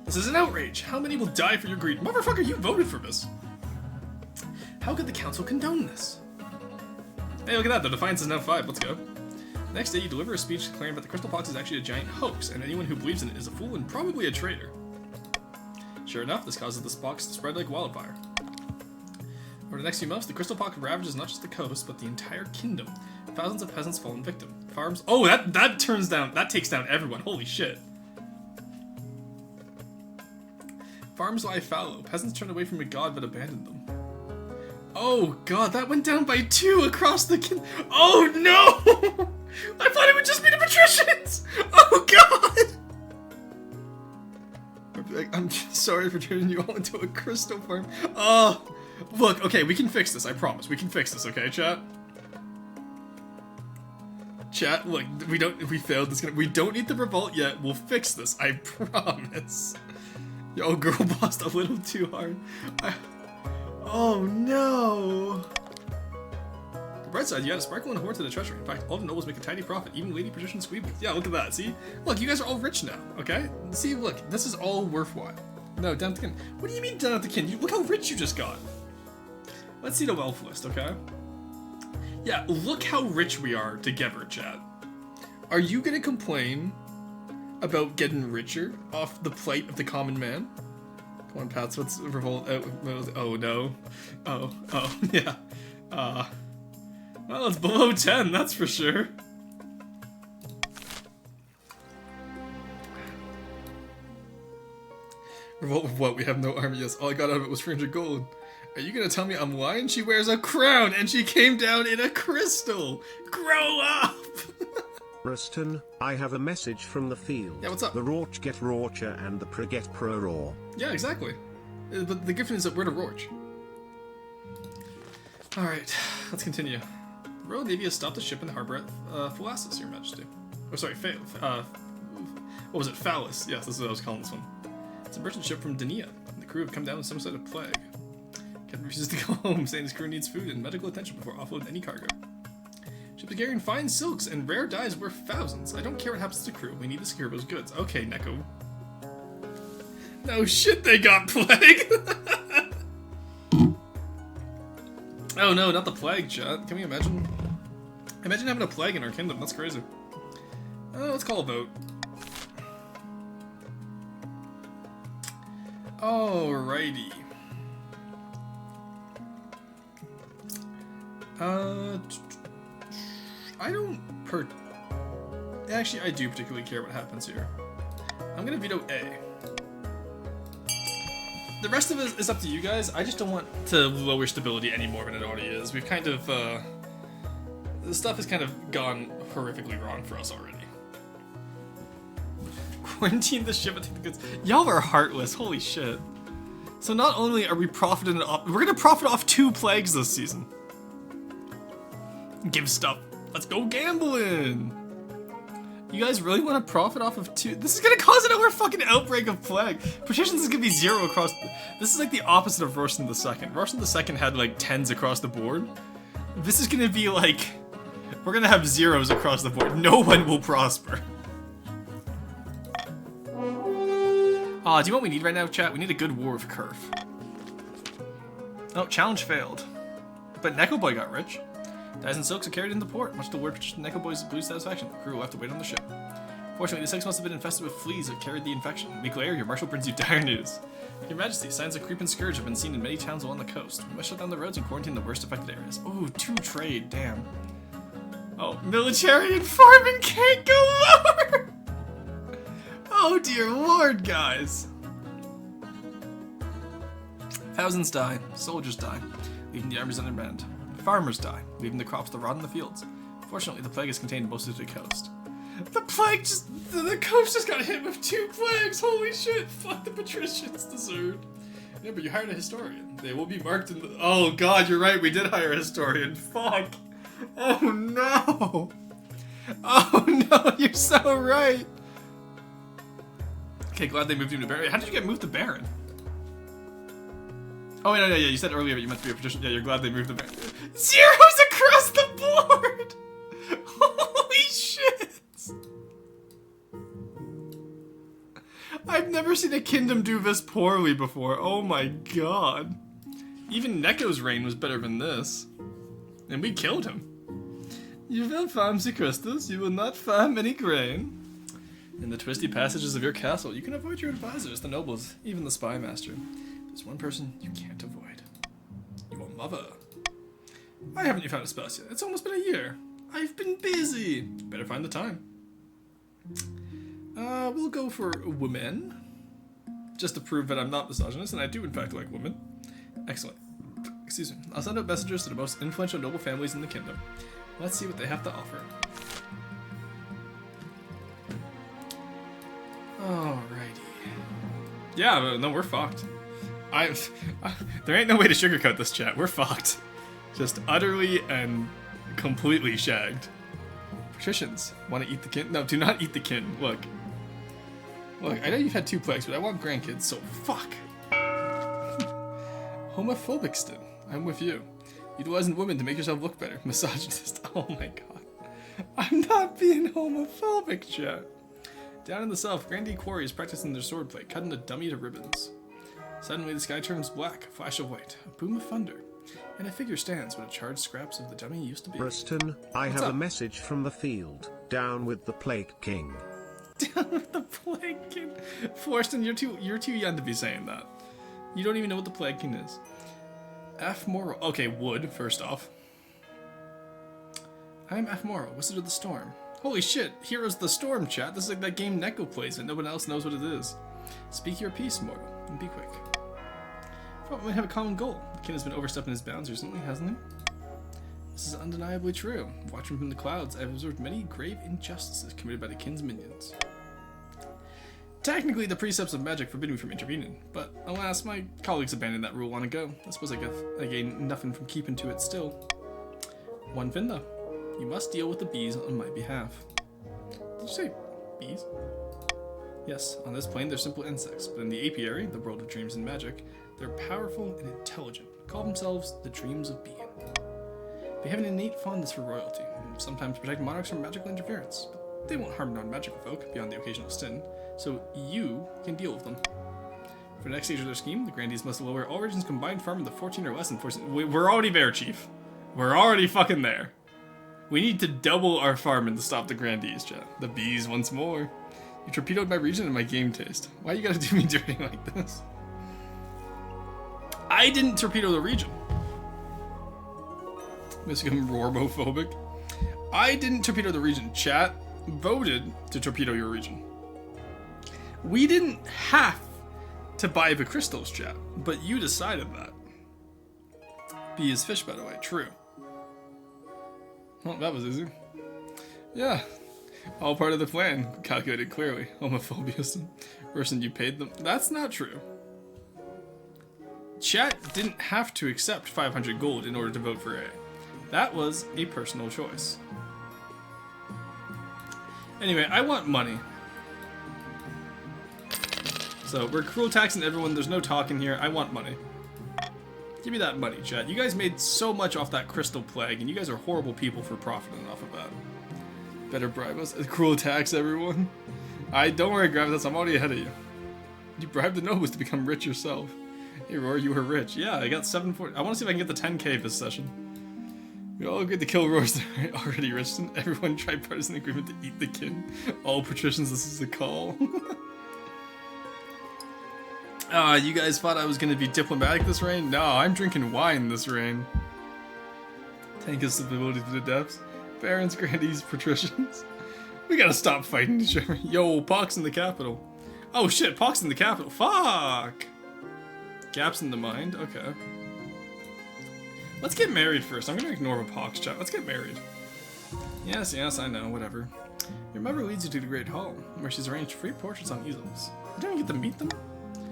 This is an outrage. How many will die for your greed? Motherfucker, you voted for this. How could the council condone this? Hey, look at that. The defiance is now 5. Let's go. Next day, you deliver a speech declaring that the crystal pox is actually a giant hoax, and anyone who believes in it is a fool and probably a traitor. Sure enough, this causes the pox to spread like wildfire. Over the next few months, the crystal pox ravages not just the coast, but the entire kingdom. Thousands of peasants fallen victim. Farms. Oh, that turns down. That takes down everyone. Holy shit. Farms lie fallow. Peasants turned away from a god but abandoned them. Oh god, that went down by 2 across the Oh no! I thought it would just be the patricians! Oh god! I'm sorry for turning you all into a crystal farm. Look, okay, we can fix this, I promise. We can fix this, okay, chat? Chat, look, we failed this. We don't need the revolt yet. We'll fix this, I promise. Yo, girl bossed a little too hard. Oh no! The bright side, you add a sparkle and a hoard to the treasury. In fact, all the nobles make a tiny profit, even Lady Patrician Squeeb. Yeah, look at that, see? Look, you guys are all rich now, okay? See, look, this is all worthwhile. No, down at the kin. What do you mean down at the kin? Look how rich you just got. Let's see the wealth list, okay? Yeah, look how rich we are together, chat. Are you gonna complain about getting richer off the plight of the common man? Come on, Pats, what's revolt? Oh no. Oh, yeah. Well, it's below 10, that's for sure. Revolt with what? We have no army. Yes, all I got out of it was 300 gold. Are you gonna tell me I'm lying? She wears a crown and she came down in a crystal. Grow up! Ruston, I have a message from the field. Yeah, what's up? The Rorch get Rorcher and the Pro get Pro-Roar. Yeah, exactly. But the difference is that we're the Rorch. Alright, let's continue. The Royal Navy has stopped a ship in the harbor at Phalassus, Your Majesty. Oh, sorry, what was it? Phallus. Yes, this is what I was calling this one. It's a merchant ship from Dania. The crew have come down with some sort of plague. Captain refuses to go home, saying his crew needs food and medical attention before offloading any cargo. Ship is carrying fine silks and rare dyes worth thousands. I don't care what happens to the crew. We need to secure those goods. Okay, Neko. No shit, they got plague! Oh no, not the plague, chat. Can we imagine? Imagine having a plague in our kingdom. That's crazy. Let's call a vote. Alrighty. I don't Actually, I do particularly care what happens here. I'm gonna veto A. The rest of it is up to you guys. I just don't want to lower stability any more than it already is. We've kind of, the stuff has kind of gone horrifically wrong for us already. Quarantine the ship and take the goods. Y'all are heartless, holy shit. So not only are we profiting off, we're gonna profit off 2 plagues this season. Give stuff. Let's go gambling. You guys really want to profit off of 2? This is gonna cause another fucking outbreak of plague. Patricians is gonna be 0 across. This is like the opposite of Roshan II. Roshan II had like 10s across the board. This is gonna be like, we're gonna have 0s across the board. No one will prosper. Do you know what we need right now, chat? We need a good war of Curve. Oh, challenge failed. But Neko Boy got rich. Dyes and silks are carried into port, much to Lord Neko Boy's blue satisfaction. The crew will have to wait on the ship. Fortunately, the silks must have been infested with fleas that carried the infection. A week later, your marshal brings you dire news. Your Majesty, signs of creeping scourge have been seen in many towns along the coast. We must shut down the roads and quarantine the worst affected areas. Ooh, 2 trade, damn. Oh, military and farming can't go lower! Oh dear lord, guys! Thousands die, soldiers die, leaving the armies undermanned. Farmers die, leaving the crops to rot in the fields. Fortunately, the plague is contained most of the coast. The coast just got hit with 2 plagues, holy shit! Fuck, the patricians deserved. Yeah, but you hired a historian. They will be marked in the— oh god, you're right, we did hire a historian, fuck! Oh no! Oh no, you're so right! Okay, glad they moved you to Baron. How did you get moved to Baron? Oh, wait, no, yeah, you said earlier that you meant to be a patrician. Yeah, you're glad they moved to Baron. 0s across the board! Holy shit! I've never seen a kingdom do this poorly before. Oh my god. Even Neko's reign was better than this. And we killed him. You will farm the crystals, you will not farm any grain. In the twisty passages of your castle, you can avoid your advisors, the nobles, even the spy master. There's one person you can't avoid. Your mother. Why haven't you found a spouse yet? It's almost been a year. I've been busy. Better find the time. We'll go for women. Just to prove that I'm not misogynist, and I do in fact like women. Excellent. Excuse me. I'll send out messengers to the most influential noble families in the kingdom. Let's see what they have to offer. Alrighty. Yeah, no, we're fucked. There ain't no way to sugarcoat this, chat. We're fucked. Just utterly and completely shagged. Patricians, want to eat the kin? No, do not eat the kin. Look. Look, I know you've had 2 plagues, but I want grandkids, so fuck. Homophobic Stin, I'm with you. Utilizing women to make yourself look better. Misogynist, oh my god. I'm not being homophobic, chat. Down in the south, Grandee Quarry is practicing their swordplay, cutting a dummy to ribbons. Suddenly the sky turns black, a flash of white, a boom of thunder, and a figure stands where the charred scraps of the dummy used to be. Preston, I have a message from the field. Down with the Plague King. Down with the Plague King. Forston, you're too young to be saying that. You don't even know what the Plague King is. F. Morrow. Okay, wood, first off. I am F. Morrow, Wizard of the Storm. Holy shit, Heroes of the Storm, chat. This is like that game Neko plays and no one else knows what it is. Speak your piece, Morrow, and be quick. Thought we might have a common goal. The king has been overstepping his bounds recently, hasn't he? This is undeniably true. Watching from the clouds, I have observed many grave injustices committed by the king's minions. Technically, the precepts of magic forbid me from intervening, but alas, my colleagues abandoned that rule long ago. I suppose I gain nothing from keeping to it still. One thing though, you must deal with the bees on my behalf. Did you say bees? Yes, on this plane they're simple insects, but in the apiary, the world of dreams and magic, they're powerful and intelligent. Call themselves the dreams of being. They have an innate fondness for royalty, and sometimes protect monarchs from magical interference, but they won't harm non-magical folk beyond the occasional Stin, so you can deal with them. For the next stage of their scheme, the Grandees must lower all regions combined farming to 14 or less and force. We're already there, Chief. We're already fucking there. We need to double our farming to stop the Grandees, chat. The bees once more. You torpedoed my region and my game taste. Why you gotta do me dirty like this? I didn't torpedo the region. Become rorbophobic. I didn't torpedo the region. Chat voted to torpedo your region. We didn't have to buy the crystals, chat. But you decided that. B is fish, by the way. True. Well, that was easy. Yeah. All part of the plan. Calculated clearly. Homophobia. Person you paid them. That's not true. Chat didn't have to accept 500 gold in order to vote for A. That was a personal choice. Anyway, I want money. So, we're cruel taxing everyone. There's no talking here. I want money. Give me that money, chat. You guys made so much off that crystal plague, and you guys are horrible people for profiting off of that. Better bribe us. Cruel tax everyone. Don't worry, Gravitas. I'm already ahead of you. You bribed the nobles to become rich yourself. Hey, Roar, you were rich. Yeah, I got 740. I want to see if I can get the 10k this session. We all agreed to kill Roar's already rich, and everyone tried partisan agreement to eat the kin. All patricians, this is a call. You guys thought I was going to be diplomatic this reign? No, I'm drinking wine this reign. Tank his stability to the depths. Barons, grandees, patricians. We gotta stop fighting each other. Yo, Pox in the capital. Oh shit, Pox in the capital. Fuck! Gaps in the mind? Okay. Let's get married first. I'm gonna ignore a Pox chat. Let's get married. Yes, I know, whatever. Your mother leads you to the Great Hall, where she's arranged free portraits on easels. You don't even get to meet them?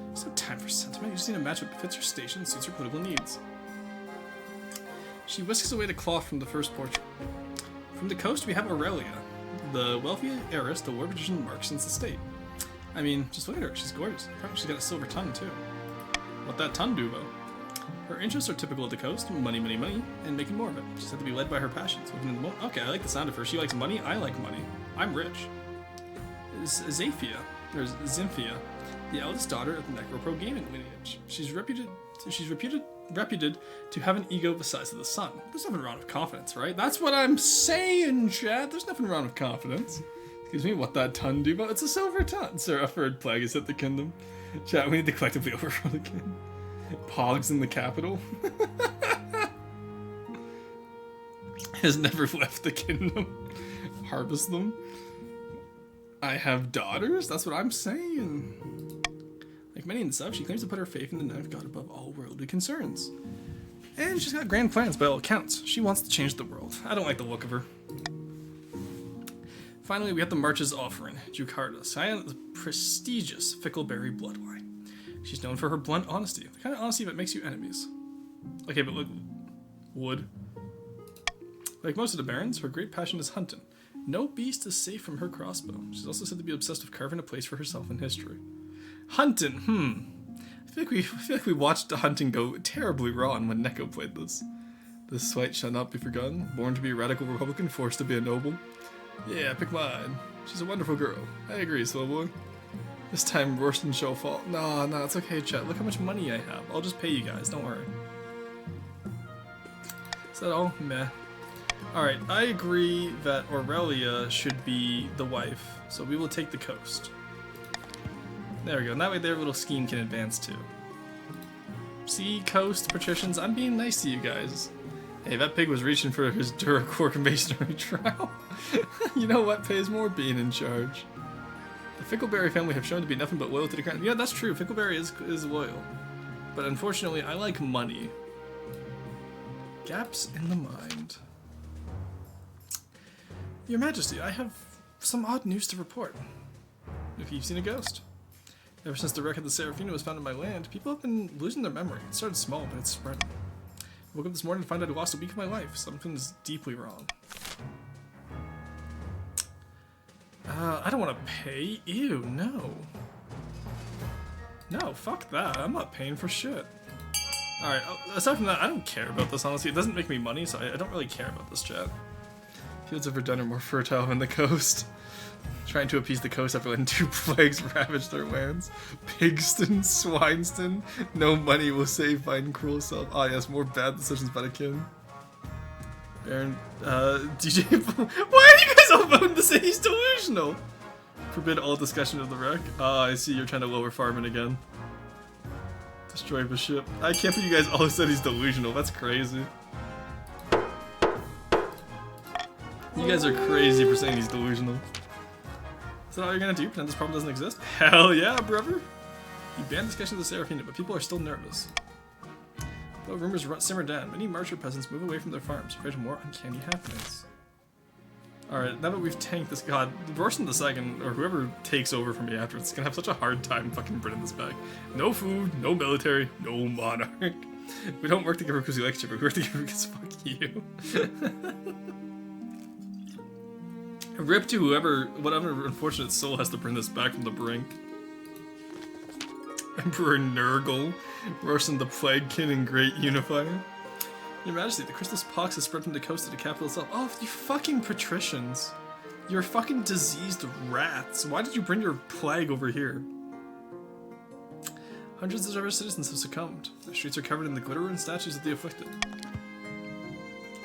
There's no time for sentiment. You just need a match that fits your station and suits your political needs. She whisks away the cloth from the first portrait. From the coast, we have Aurelia, the wealthy heiress the war magician Markson's estate. I mean, just look at her. She's gorgeous. Probably she's got a silver tongue, too. What that tongue do, though? Her interests are typical of the coast. Money, money, money, and making more of it. She's had to be led by her passions. Okay, I like the sound of her. She likes money. I like money. I'm rich. Zaphia, or Zymphia, the eldest daughter of the Necropro gaming lineage. She's reputed to have an ego the size of the sun. There's nothing wrong with confidence, right? That's what I'm saying, chat. There's nothing wrong with confidence. Excuse me, what that ton do? But it's a silver ton. Sir, a third plague has hit the kingdom. Chat, we need to collectively overthrow the king. Pogs in the capital. Has never left the kingdom. Harvest them. I have daughters? That's what I'm saying. Like many in the South, she claims to put her faith in the knife god above all worldly concerns. And she's got grand plans by all accounts. She wants to change the world. I don't like the look of her. Finally, we have the March's offering, Jukarda, scion of the prestigious Fickleberry bloodline. She's known for her blunt honesty, the kind of honesty that makes you enemies. Okay, but look, wood. Like most of the barons, her great passion is hunting. No beast is safe from her crossbow. She's also said to be obsessed with carving a place for herself in history. Hunting, I feel like we watched the hunting go terribly wrong when Neko played this. This fight shall not be forgotten. Born to be a radical Republican, forced to be a noble. Yeah, pick mine. She's a wonderful girl. I agree, Slowboy. This time, Rorston shall fall. No, it's okay, chat. Look how much money I have. I'll just pay you guys, don't worry. Is that all? Meh. Alright, I agree that Aurelia should be the wife, so we will take the coast. There we go, and that way their little scheme can advance too. See, coast, patricians, I'm being nice to you guys. Hey, that pig was reaching for his Duracork masonry trowel. You know what pays more? Being in charge. The Fickleberry family have shown to be nothing but loyal to the crown. Yeah, that's true, Fickleberry is loyal. But unfortunately, I like money. Gaps in the mind. Your Majesty, I have some odd news to report. If you've seen a ghost. Ever since the wreck of the Serafina was found in my land, people have been losing their memory. It started small, but it's spreading. I woke up this morning to find out I lost a week of my life. Something's deeply wrong. I don't want to pay. Ew, no. No, fuck that. I'm not paying for shit. Alright, aside from that, I don't care about this, honestly. It doesn't make me money, so I don't really care about this, chat. Fields of Verdun are more fertile than the coast. Trying to appease the coast after letting 2 plagues ravage their lands. Pigston, Swineston, no money will save fine cruel self. Ah yes, more bad decisions by the kin. Baron, DJ, why are you guys all voting to say he's delusional? Forbid all discussion of the wreck. Ah, I see you're trying to lower farming again. Destroy the ship. I can't believe you guys all said he's delusional, that's crazy. You guys are crazy for saying he's delusional. Is that all you're gonna do? Pretend this problem doesn't exist? Hell yeah, brother! You banned discussion of the Seraphina, but people are still nervous. Though rumors simmer down, many marcher peasants move away from their farms, prepare to more uncanny happenings. Alright, now that we've tanked this god, Rorson II, or whoever takes over from me afterwards, is gonna have such a hard time fucking bringing this back. No food, no military, no monarch. We don't work together because we like each other, we work together because fuck you. Rip to whatever unfortunate soul has to bring this back from the brink. Emperor Nurgle, Rorson the Plague King and Great Unifier. Your Majesty, the crystal pox has spread from the coast to the capital itself. Oh, you fucking patricians. You're fucking diseased rats. Why did you bring your plague over here? Hundreds of our citizens have succumbed. The streets are covered in the glitter and statues of the afflicted.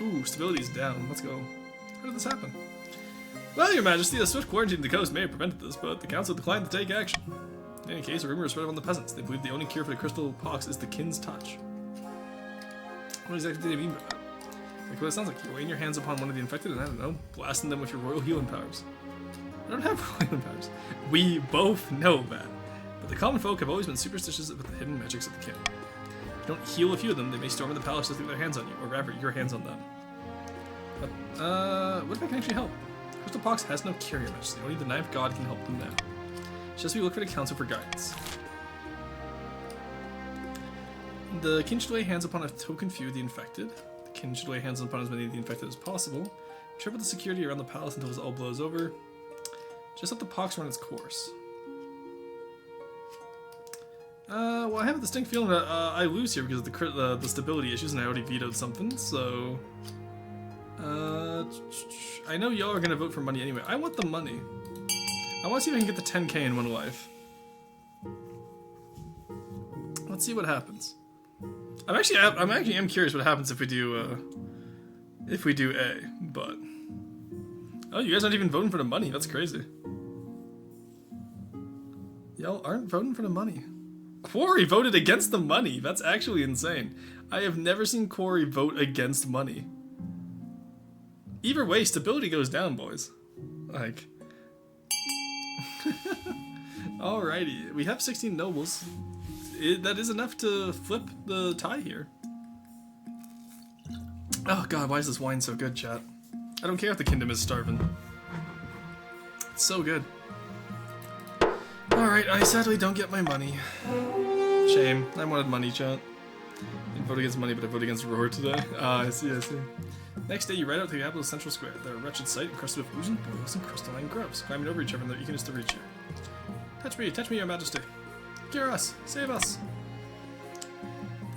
Ooh, stability's down. Let's go. How did this happen? Well, Your Majesty, a swift quarantine of the coast may have prevented this, but the council declined to take action. In any case, a rumor is spread among the peasants. They believe the only cure for the crystal pox is the kin's touch. What exactly do they mean by that? Like what it sounds like. You're laying your hands upon one of the infected and, I don't know, blasting them with your royal healing powers. I don't have royal healing powers. We both know that. But the common folk have always been superstitious about the hidden magics of the king. If you don't heal a few of them, they may storm in the palace to stick their hands on you, or rather, your hands on them. But, what if I can actually help? Crystal pox has no cure, Your Majesty. Only the ninth god can help them now. It's just we look for the council for guidance. The king should lay hands upon a token few of the infected. The king should lay hands upon as many of the infected as possible. Triple the security around the palace until this all blows over. Just let the pox run its course. Well, I have a distinct feeling that I lose here because of the stability issues, and I already vetoed something, so... I know y'all are gonna vote for money anyway. I want the money. I want to see if I can get the 10k in one life. Let's see what happens. I'm actually curious what happens if we do A, but oh, you guys aren't even voting for the money. That's crazy. Y'all aren't voting for the money. Quarry voted against the money. That's actually insane. I have never seen Quarry vote against money. Either way, stability goes down, boys. Like, alrighty, we have 16 nobles. That is enough to flip the tie here. Oh god, why is this wine so good, chat? I don't care if the kingdom is starving. It's so good. Alright, I sadly don't get my money. Shame. I wanted money, chat. I didn't vote against money, but I voted against Roar today. Ah, I see. Next day, you ride out to the capital Central Square. They're a wretched sight, encrusted with oozing boils and crystalline grubs, climbing over each other in their eagerness to reach you. Touch me, Your Majesty. Cure us! Save us!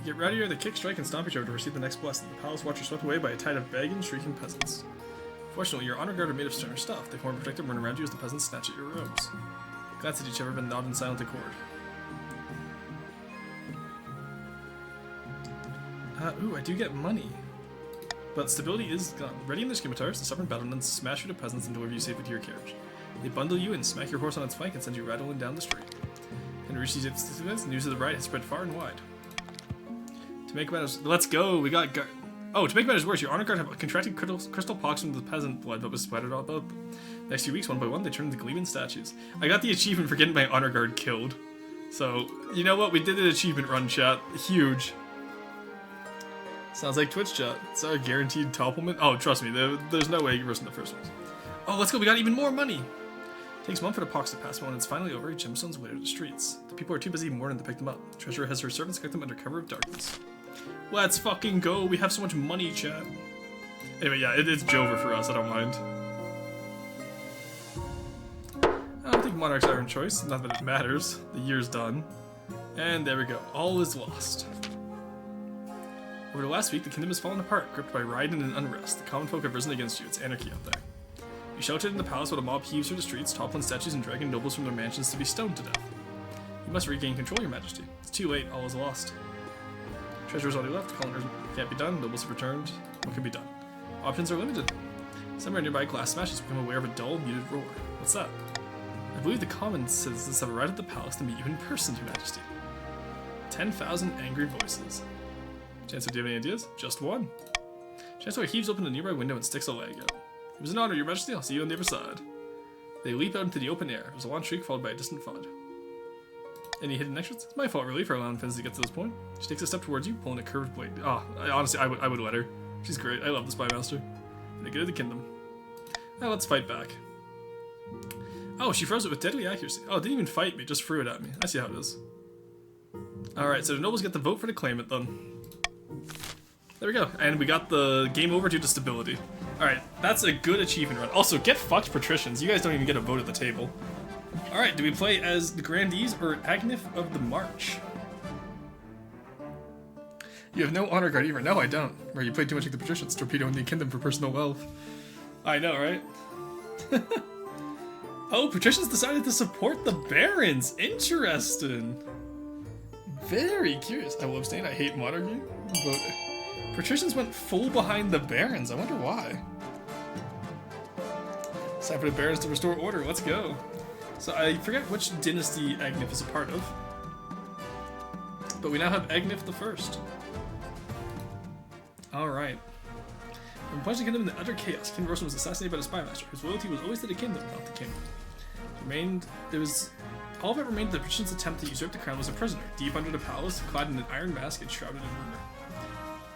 They get rowdier, they kick, strike, and stomp each other to receive the next blessing. The palace watch are swept away by a tide of begging, shrieking peasants. Fortunately, your honor guard are made of sterner stuff. They form a protective run around you as the peasants snatch at your robes. They glance at each other and nod in silent accord. Ooh, I do get money. But stability is gone. Ready in their scimitars, the stubborn battlemen smash you to peasants and deliver you safely to your carriage. They bundle you and smack your horse on its flank and send you rattling down the street. And reach these incidents, news of the riot has spread far and wide. To make matters, let's go. We got. To make matters worse, your honor guard have contracted crystal pox from the peasant blood that was splattered all about them. Next few weeks, one by one, they turn into gleaming statues. I got the achievement for getting my honor guard killed. So you know what? We did an achievement run, chat. Huge. Sounds like Twitch chat. It's our guaranteed topplement. Oh, trust me, there's no way you're the first ones. Oh, let's go. We got even more money. Takes a month for the pox to pass, but when it's finally over, gemstones litter the streets. The people are too busy mourning to pick them up. The treasurer has her servants collect them under cover of darkness. Let's fucking go. We have so much money, chat. Anyway, yeah, it's Jover for us. I don't mind. I don't think monarchs are in choice. Not that it matters. The year's done. And there we go. All is lost. Over the last week, the kingdom has fallen apart, gripped by riot and unrest. The common folk have risen against you. It's anarchy out there. You sheltered in the palace while a mob heaves through the streets, toppling statues and dragging nobles from their mansions to be stoned to death. You must regain control, Your Majesty. It's too late. All is lost. Treasurer's already left. Coloners can't be done. Nobles have returned. What can be done? Options are limited. Somewhere nearby, glass smashes become aware of a dull, muted roar. What's that? I believe the common citizens have arrived at the palace to meet you in person, Your Majesty. 10,000 angry voices. Chancellor, do you have any ideas? Just one. Chancellor heaves open a nearby window and sticks a leg out. It was an honor, Your Majesty. I'll see you on the other side. They leap out into the open air. There's a long shriek followed by a distant thud. Any hidden extras? It's my fault, really, for allowing Finns to get to this point. She takes a step towards you, pulling a curved blade. Oh, honestly, I would let her. She's great. I love the Spy Master. And the good of the kingdom. Now let's fight back. Oh, she froze it with deadly accuracy. Oh, it didn't even fight me, just threw it at me. I see how it is. Alright, so the nobles get the vote for the claimant, then. There we go. And we got the game over due to stability. Alright, that's a good achievement run. Also, get fucked, patricians. You guys don't even get a vote at the table. Alright, do we play as the Grandees or Agnif of the March? You have no honor guard either. No, I don't. Right, you played too much like the patricians, torpedoing the kingdom for personal wealth. I know, right? Oh, patricians decided to support the barons. Interesting. Very curious. I will abstain. I hate monarchy. But patricians went full behind the barons. I wonder why. It's time for the barons to restore order. Let's go. So I forget which dynasty Agnif is a part of. But we now have Agnif the First. Alright. When plunging the kingdom in the utter chaos, King Rostam was assassinated by the Spy Master. His loyalty was always to the kingdom, not the king. All that remained of the patrician's attempt to usurp the crown was a prisoner, deep under the palace, clad in an iron mask and shrouded in rumor.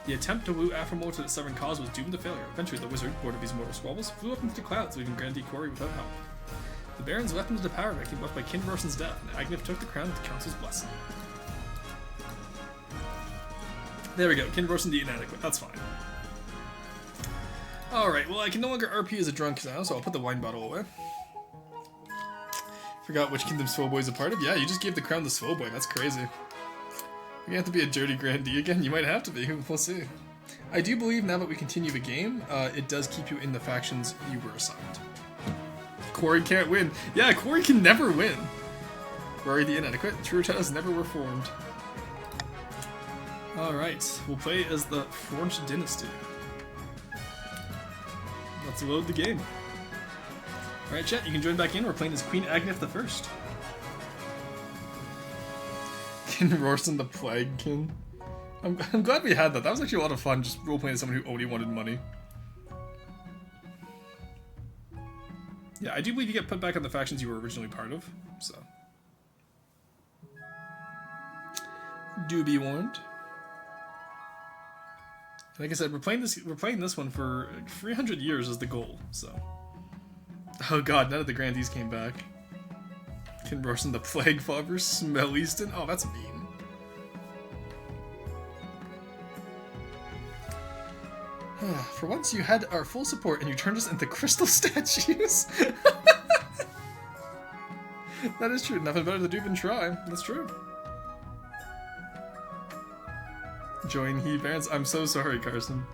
The attempt to woo Aphramor to the stubborn cause was doomed to failure. Eventually, the wizard, bored of these mortal squabbles, flew up into the clouds, leaving Grandee Corey without help. The barons left him to the power vacuum left by King Rostam's death, and Agnif took the crown with the council's blessing. There we go, King Rostam the inadequate, that's fine. Alright, well I can no longer RP as a drunk now, so I'll put the wine bottle away. Forgot which kingdom Swoboy is a part of? Yeah, you just gave the crown to Swoboy, that's crazy. You're gonna have to be a dirty grandee again? You might have to be, we'll see. I do believe now that we continue the game, it does keep you in the factions you were assigned. Corey can't win. Yeah, Corey can never win. Rory the inadequate, true titles never were formed. Alright, we'll play as the French dynasty. Let's load the game. Alright chat, you can join back in. We're playing as Queen Agnif the First. King Rostam the Plague King. I'm glad we had that. That was actually a lot of fun, just role-playing as someone who only wanted money. Yeah, I do believe you get put back on the factions you were originally part of, so. Do be warned. Like I said, we're playing this one for 300 years as the goal, so. Oh god, none of the grandees came back. King Rostam the Plague Father, Smell Easton. Oh, that's mean. For once, you had our full support and you turned us into crystal statues. That is true. Nothing better to do than try. That's true. Join he barons. I'm so sorry, Carson.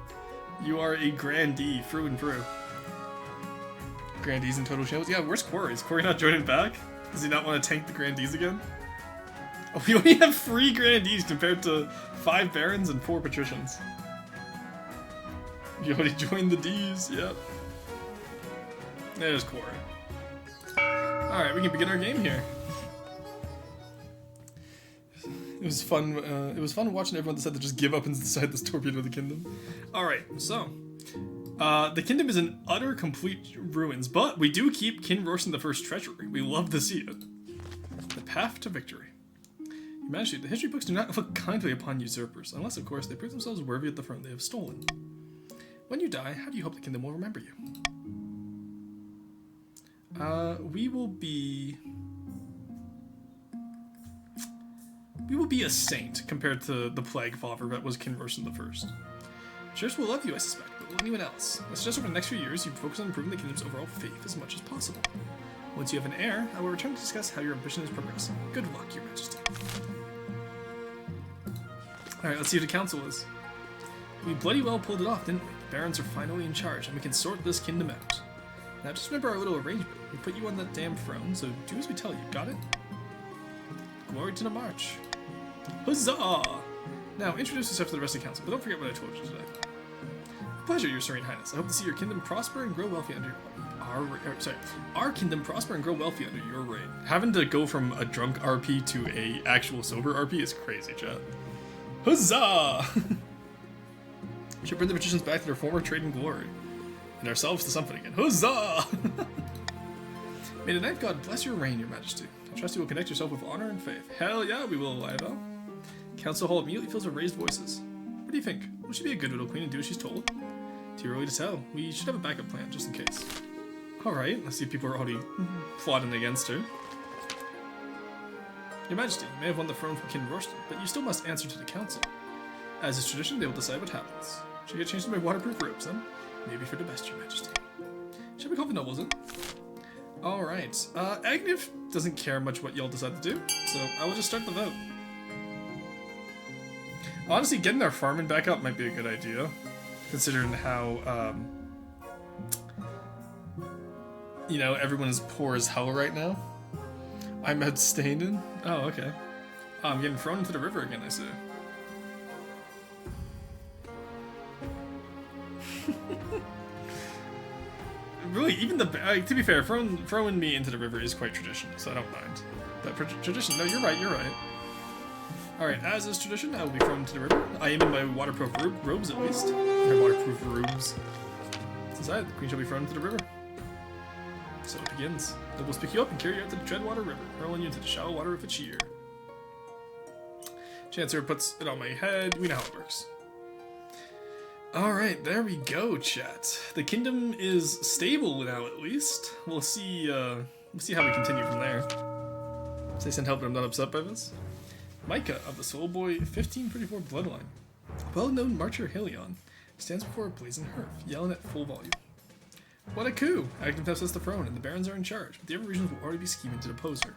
You are a grandee through and through. Grandees in total shambles. Yeah, where's Corey? Is Corey not joining back? Does he not want to tank the grandees again? Oh, we only have 3 grandees compared to 5 barons and 4 patricians. You already joined the D's, yep. There's Corey. Alright, we can begin our game here. It was fun. It was fun watching everyone decide to just give up and decide to torpedo the kingdom. Alright, so the kingdom is in utter complete ruins, but we do keep King Rostam the First treasury. We love to see it. The path to victory. Humanity, the history books do not look kindly upon usurpers, unless of course they prove themselves worthy of the throne they have stolen. When you die, how do you hope the kingdom will remember you? We will be a saint compared to the Plague Father that was King Rostam the First. Church will love you, I suspect, but will anyone else? I suggest over the next few years you focus on improving the kingdom's overall faith as much as possible. Once you have an heir, I will return to discuss how your ambition is progressing. Good luck, Your Majesty. Alright, let's see who the council is. We bloody well pulled it off, didn't we? The barons are finally in charge, and we can sort this kingdom out. Now just remember our little arrangement. We put you on that damn throne, so do as we tell you, got it? Glory to the march. Huzzah! Now, introduce yourself to the rest of the council, but don't forget what I told you today. A pleasure, Your Serene Highness. I hope to see your kingdom prosper and grow wealthy under our kingdom prosper and grow wealthy under your reign. Having to go from a drunk RP to a actual sober RP is crazy, chat. Huzzah! Should bring the magicians back to their former trade and glory, and ourselves to something again. Huzzah! May the night god bless your reign, your majesty. I trust you will conduct yourself with honor and faith. Hell yeah, we will, Lionel. Council hall immediately fills with raised voices. What do you think? Will she be a good little queen and do as she's told? Too early to tell. We should have a backup plan, just in case. Alright, let's see if people are already plotting against her. Your Majesty, you may have won the throne from King Rorston, but you still must answer to the council. As is tradition, they will decide what happens. Should I get changed to my waterproof robes, then? Maybe for the best, Your Majesty. Shall we call the nobles in? Alright, Agnew doesn't care much what y'all decide to do, so I will just start the vote. Honestly, getting our farming back up might be a good idea, considering how, you know, everyone is poor as hell right now. I'm abstaining? Oh, okay. Oh, I'm getting thrown into the river again, I see. Really, even the to be fair, throwing me into the river is quite traditional, so I don't mind. But for tradition, no, you're right. All right, as is tradition, I will be thrown into the river. I am in my waterproof robes, at least. My waterproof robes. Inside, the queen shall be thrown into the river. So it begins. It will pick you up and carry you out to the Treadwater River, hurling you into the shallow water with a cheer. Chancellor puts it on my head. We know how it works. Alright, there we go, chat. The kingdom is stable now, at least. We'll see how we continue from there. Say send help, but I'm not upset by this. Micah of the Soulboy 1534 bloodline. Well-known marcher Helion stands before a blazing hearth, yelling at full volume. What a coup! Agnew has the throne, and the barons are in charge, but the other regions will already be scheming to depose her.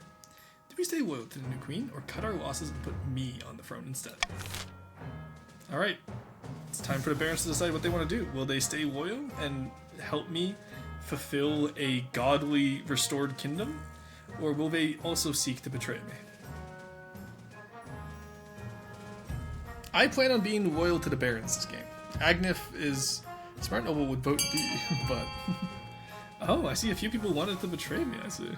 Do we stay loyal to the new queen, or cut our losses and put me on the throne instead? Alright. It's time for the barons to decide what they want to do. Will they stay loyal and help me fulfill a godly restored kingdom? Or will they also seek to betray me? I plan on being loyal to the barons this game. Agnew is... Smart Noble would vote B, but... Oh, I see a few people wanted to betray me, I see.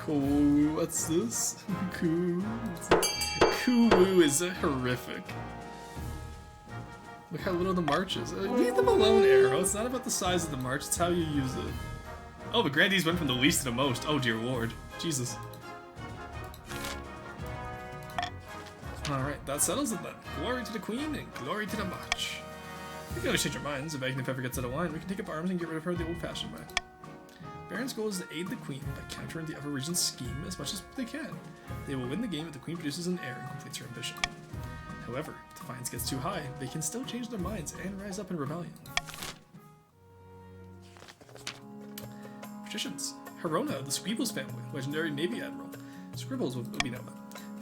Cool, what's this? Cool. Cool is horrific. Look how little the march is. Leave them alone, Arrow. It's not about the size of the march, it's how you use it. Oh, the grandees went from the least to the most. Oh, dear lord. Jesus. Alright, that settles it then. Glory to the queen and glory to the march. You can always change your minds. If Agnew ever gets out of line, we can take up arms and get rid of her the old-fashioned way. Baron's goal is to aid the queen by countering the other region's scheme as much as they can. They will win the game if the queen produces an heir and completes her ambition. However, if defiance gets too high, they can still change their minds and rise up in rebellion. Patricians. Herona, the Squeebles family, legendary Navy admiral. Scribbles will be known.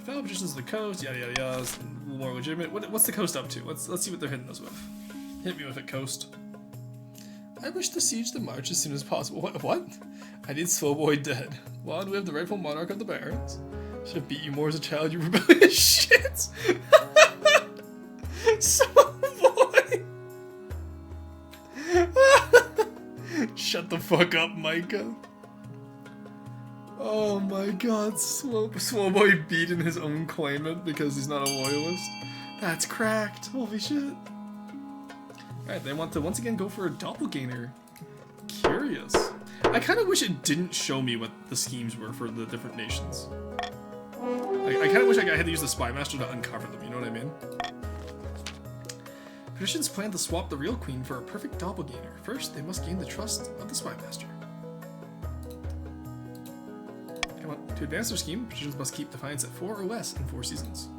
Fellow patricians of the coast, yada yada yada, more legitimate. What's the coast up to? Let's see what they're hitting us with. Hit me with it, coast. I wish to siege the march as soon as possible. What? I need Slowboy dead. Long live the rightful monarch of the barons. Should have beat you more as a child, you rebellious shit. Slowboy. Shut the fuck up, Micah. Oh my god, Slowboy beating his own claimant because he's not a loyalist. That's cracked. Holy shit. Alright, they want to once again go for a doppelganger. Curious. I kind of wish it didn't show me what the schemes were for the different nations. Like, I kind of wish I had to use the Spy Master to uncover them, you know what I mean? Patricians plan to swap the real queen for a perfect doppelganger. First, they must gain the trust of the Spy Master. Come on. To advance their scheme, patricians must keep defiance at 4 or less in 4 seasons.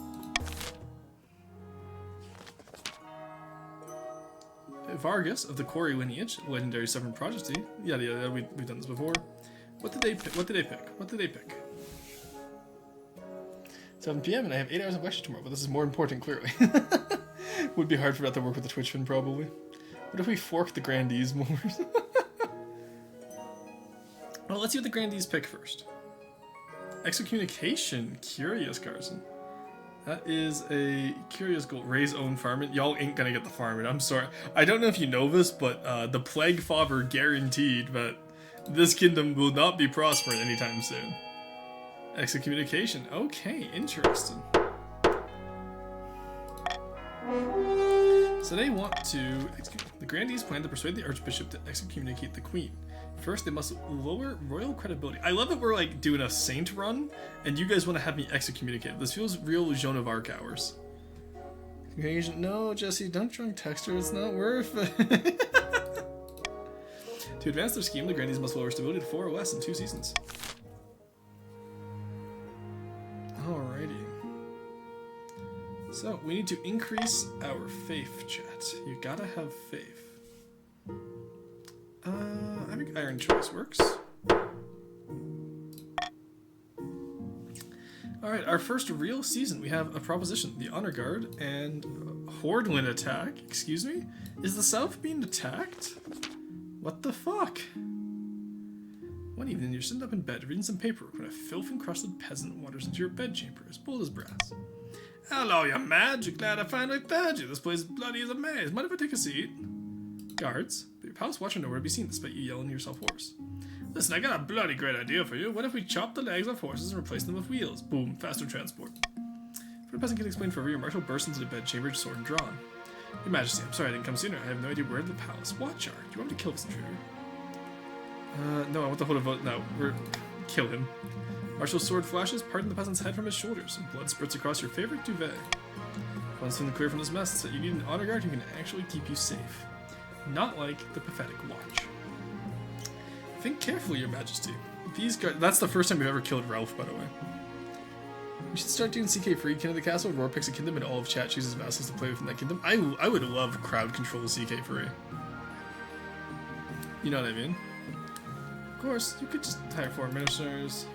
Vargas of the Quarry lineage, legendary Southern prodigy. Yada yada, we've done this before. What did they pick? 7 PM and I have 8 hours of lecture tomorrow, but this is more important, clearly. Would be hard for that to work with the Twitch fin, probably. What if we fork the grandees more? Well, let's see what the grandees pick first. Excommunication. Curious, Carson. That is a curious goal. Raise own farming. Y'all ain't gonna get the farming. I'm sorry. I don't know if you know this, but the Plague Father guaranteed that this kingdom will not be prospering anytime soon. Excommunication. Okay, interesting. So they want to... The grandees plan to persuade the archbishop to excommunicate the queen. First, they must lower royal credibility. I love that we're like doing a saint run, and you guys want to have me excommunicated. This feels real Joan of Arc hours. No, Jesse, don't drunk text her. It's not worth it. To advance their scheme, the grandees must lower stability to 4 or less in 2 seasons. Alrighty. So, we need to increase our faith, chat. You gotta have faith. I think Iron Choice works. Alright, our first real season, we have a proposition. The Honor Guard and Hordeland attack. Excuse me? Is the South being attacked? What the fuck? One evening, you're sitting up in bed reading some paperwork when a filth-encrusted peasant wanders into your bedchamber, as bold as brass. Hello, you magic glad I finally found you. This place is bloody as a maze. Mind if I take a seat? Guards, but your palace watch are nowhere to be seen despite you yelling yourself hoarse. Listen, I got a bloody great idea for you. What if we chop the legs off horses and replace them with wheels? Boom, faster transport. For the peasant can explain further, your marshal bursts into the bedchamber, sword drawn. Your Majesty, I'm sorry I didn't come sooner. I have no idea where the palace watch are. Do you want me to kill this intruder? No, I want to hold a vote. No, kill him. Marshal's sword flashes, parting the peasant's head from his shoulders, and blood spurts across your favorite duvet. Once something clear from this mess, it's that you need an honor guard who can actually keep you safe. Not like the pathetic watch. Think carefully, Your Majesty. These guards. That's the first time we've ever killed Ralph, by the way. We should start doing CK free King of the Castle. Roar picks a kingdom and all of chat chooses vassals to play within that kingdom. I would love crowd control CK free. You know what I mean? Of course, you could just hire 4 ministers.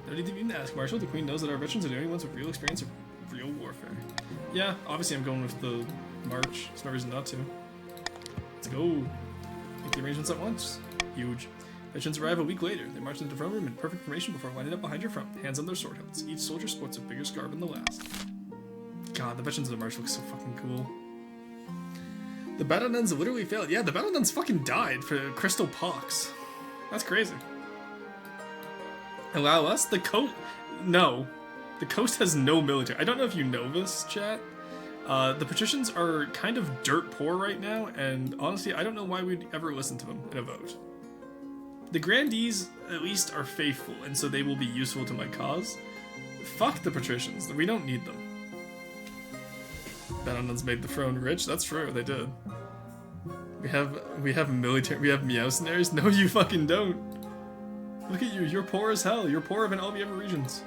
No need to even ask, Marshal. The Queen knows that our veterans are the only ones with real experience of real warfare. Yeah, obviously I'm going with the march. There's no reason not to. Let's go. Make the arrangements at once. Huge. Veterans arrive a week later. They march into the front room in perfect formation before lining up behind your front, hands on their sword hilts. Each soldier sports a bigger scarf than the last. God, the veterans of the march look so fucking cool. The battle nuns literally failed. Yeah, the battle nuns fucking died for crystal pox. That's crazy. Allow us? The coast... No. The coast has no military. I don't know if you know this, chat. The patricians are kind of dirt poor right now, and honestly, I don't know why we'd ever listen to them in a vote. The grandees, at least, are faithful, and so they will be useful to my cause. Fuck the patricians. We don't need them. Battle-nuns made the throne rich. That's true, they did. We have military. We have meowcenaries. No, you fucking don't. Look at you. You're poor as hell. You're poorer than all the other regions.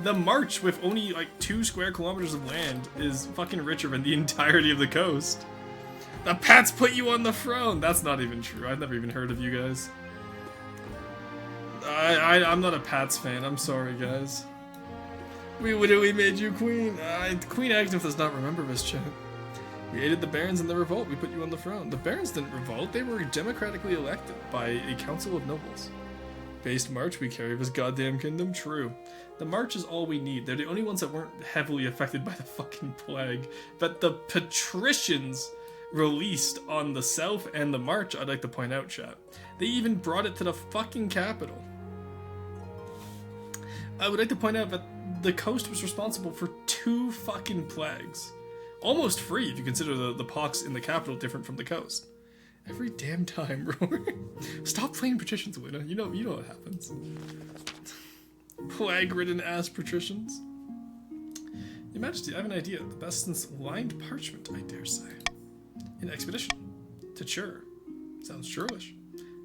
The march with only like 2 square kilometers of land is fucking richer than the entirety of the coast. The Pats put you on the throne. That's not even true. I've never even heard of you guys. I'm not a Pats fan. I'm sorry, guys. We literally made you queen. Queen Agnes does not remember this chat. We aided the barons in the revolt. We put you on the throne. The barons didn't revolt. They were democratically elected by a council of nobles. Based march, we carry this goddamn kingdom. True. The march is all we need. They're the only ones that weren't heavily affected by the fucking plague. But the patricians released on the south and the march, I'd like to point out, chat. They even brought it to the fucking capital. I would like to point out that the coast was responsible for 2 fucking plagues. Almost free if you consider the pox in the capital different from the coast. Every damn time, Roar. Stop playing patricians, Luna. You know what happens. Plague-ridden ass patricians. Your Majesty, I have an idea. The best since lined parchment, I dare say. An expedition. To Chur. Sounds churlish.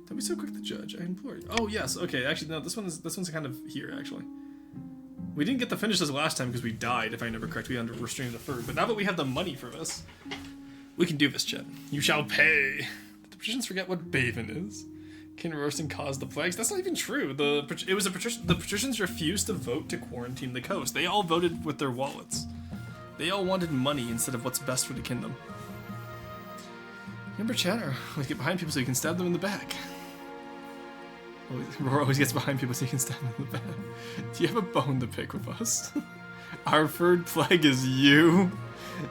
Don't be so quick to judge, I implore you. Oh yes, okay, actually no, this one's kind of here, actually. We didn't get to finish this last time because we died, if I remember correctly, under restraint of the third. But now that we have the money for this, we can do this, chat. You shall pay. The patricians forget what Baven is. King Rorston caused the plagues. That's not even true. The patricians refused to vote to quarantine the coast. They all voted with their wallets. They all wanted money instead of what's best for the kingdom. Remember, chat, or always get behind people so you can stab them in the back. Roar always gets behind people so you can stab them in the back. Do you have a bone to pick with us? Our third plague is you.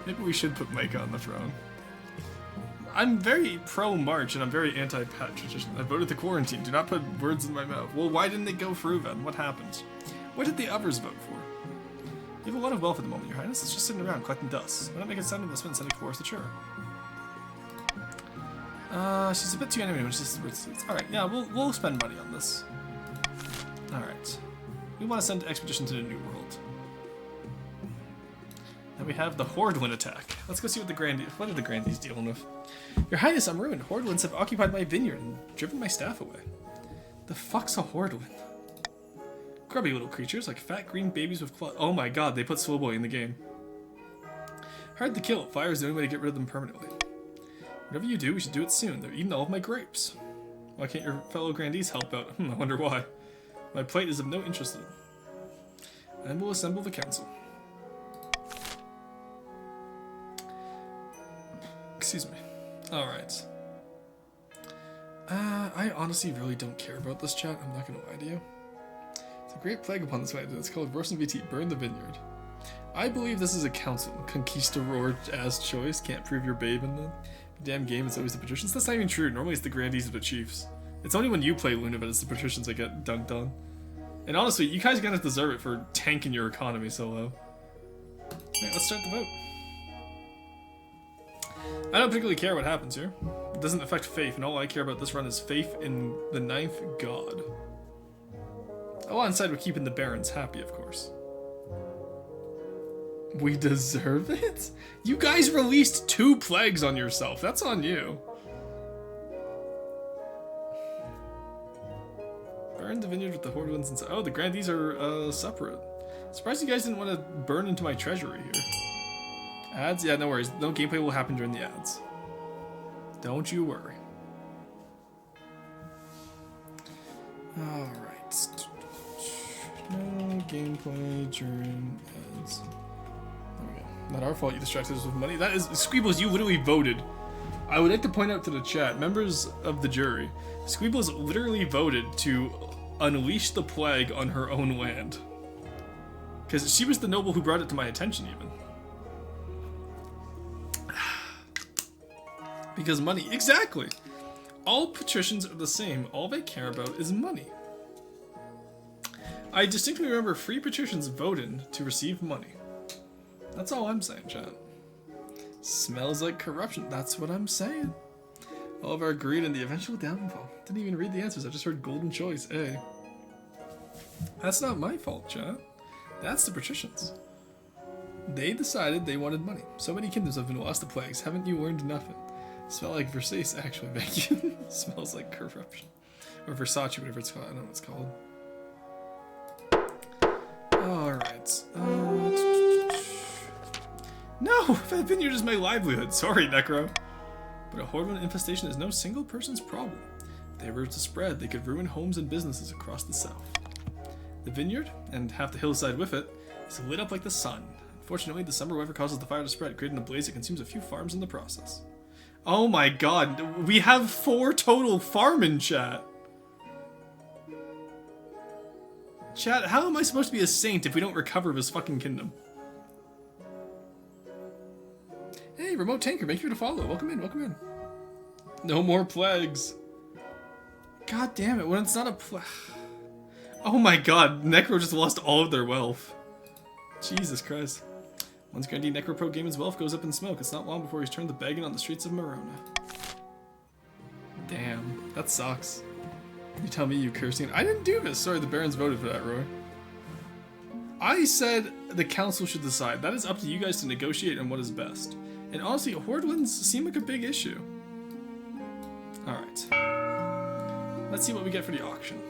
Maybe we should put Micah on the throne. I'm very pro-march and I'm very anti-patrician. I voted to quarantine. Do not put words in my mouth. Well, why didn't it go through then? What happened? What did the others vote for? You have a lot of wealth at the moment, Your Highness. It's just sitting around collecting dust. Why not make a sound investment and send it for the church? She's a bit too animated when she's... Alright, yeah, we'll spend money on this. Alright. We want to send expedition to the New World. Then we have the Hordwin attack. Let's go see what are the Grandees dealing with. Your Highness, I'm ruined. Hordwins have occupied my vineyard and driven my staff away. The fuck's a Hordwin? Grubby little creatures, like fat green babies with claws. Oh my god, they put Swillboy in the game. Hard to kill. Fire is the only way to get rid of them permanently. Whatever you do, we should do it soon. They're eating all of my grapes. Why can't your fellow Grandees help out? I wonder why. My plight is of no interest in them. And we'll assemble the council. Excuse me. Alright. I honestly really don't care about this chat. I'm not gonna lie to you. It's a great plague upon this land. It's called Roast and VT. Burn the vineyard. I believe this is a council. Conquistador as choice. Can't prove your babe in the damn game. It's always the patricians. That's not even true. Normally it's the Grandees or the chiefs. It's only when you play Luna that it's the patricians that get dunked on. And honestly, you guys are gonna deserve it for tanking your economy so low. Alright, let's start the vote. I don't particularly care what happens here. It doesn't affect faith, and all I care about this run is faith in the ninth god. Alongside with keeping the barons happy, of course. We deserve it? You guys released 2 plagues on yourself. That's on you. Burn the vineyard with the Hordwins inside. Oh, the Grandees are separate. Surprised you guys didn't want to burn into my treasury here. Ads? Yeah, no worries. No gameplay will happen during the ads. Don't you worry. Alright. No gameplay during ads. There we go. Not our fault you distracted us with money. That is... Squeebles, you literally voted. I would like to point out to the chat, members of the jury, Squeebles literally voted to unleash the plague on her own land. Because she was the noble who brought it to my attention, even. Because money. Exactly! All patricians are the same. All they care about is money. I distinctly remember 3 patricians voted to receive money. That's all I'm saying, chat. Smells like corruption. That's what I'm saying. All of our greed and the eventual downfall. Didn't even read the answers. I just heard golden choice, A. That's not my fault, chat. That's the patricians. They decided they wanted money. So many kingdoms have been lost to plagues. Haven't you learned nothing? Smell like Versace, actually, thank you. Smells like corruption. Or Versace, whatever it's called. I don't know what it's called. Alright. No! That vineyard is my livelihood. Sorry, Necro. But a Hordwin infestation is no single person's problem. If they were to spread, they could ruin homes and businesses across the south. The vineyard, and half the hillside with it, is lit up like the sun. Unfortunately, the summer weather causes the fire to spread, creating a blaze that consumes a few farms in the process. Oh my god, we have 4 total farm in chat. Chat, how am I supposed to be a saint if we don't recover this fucking kingdom? Hey, remote tanker, make sure to follow. Welcome in, welcome in. No more plagues. God damn it, when it's not a plague. Oh my god, Necro just lost all of their wealth. Jesus Christ. Once Grandee Necro Pro Gamin's wealth goes up in smoke, it's not long before he's turned the begging on the streets of Morona. Damn, that sucks. You tell me you cursing. I didn't do this. Sorry, the Barons voted for that, Roy. I said the council should decide. That is up to you guys to negotiate on what is best. And honestly, Hordwins seem like a big issue. Alright. Let's see what we get for the auction.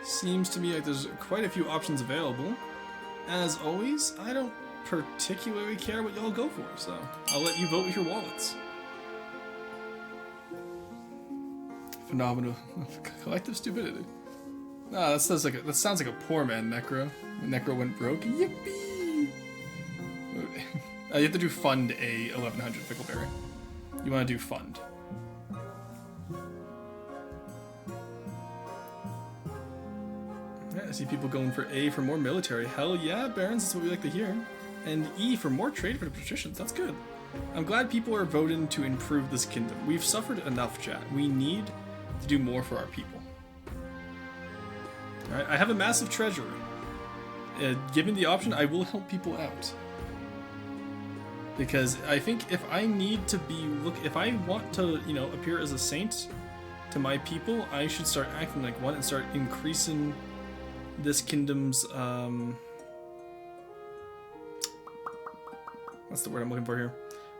Seems to me like there's quite a few options available. As always, I don't particularly care what y'all go for, so I'll let you vote with your wallets. Phenomenal. Collective stupidity. Ah, that sounds like a poor man Necro. When Necro went broke. Yippee! You have to do fund a 1100 Fickleberry. You want to do fund. Yeah, I see people going for A for more military. Hell yeah, Barons, that's what we like to hear. And E for more trade for the patricians. That's good. I'm glad people are voting to improve this kingdom. We've suffered enough, chat. We need to do more for our people. Alright, I have a massive treasury. given the option, I will help people out. Because I think if I need to be if I want to, you know, appear as a saint to my people, I should start acting like one and start increasing this kingdom's what's the word I'm looking for here?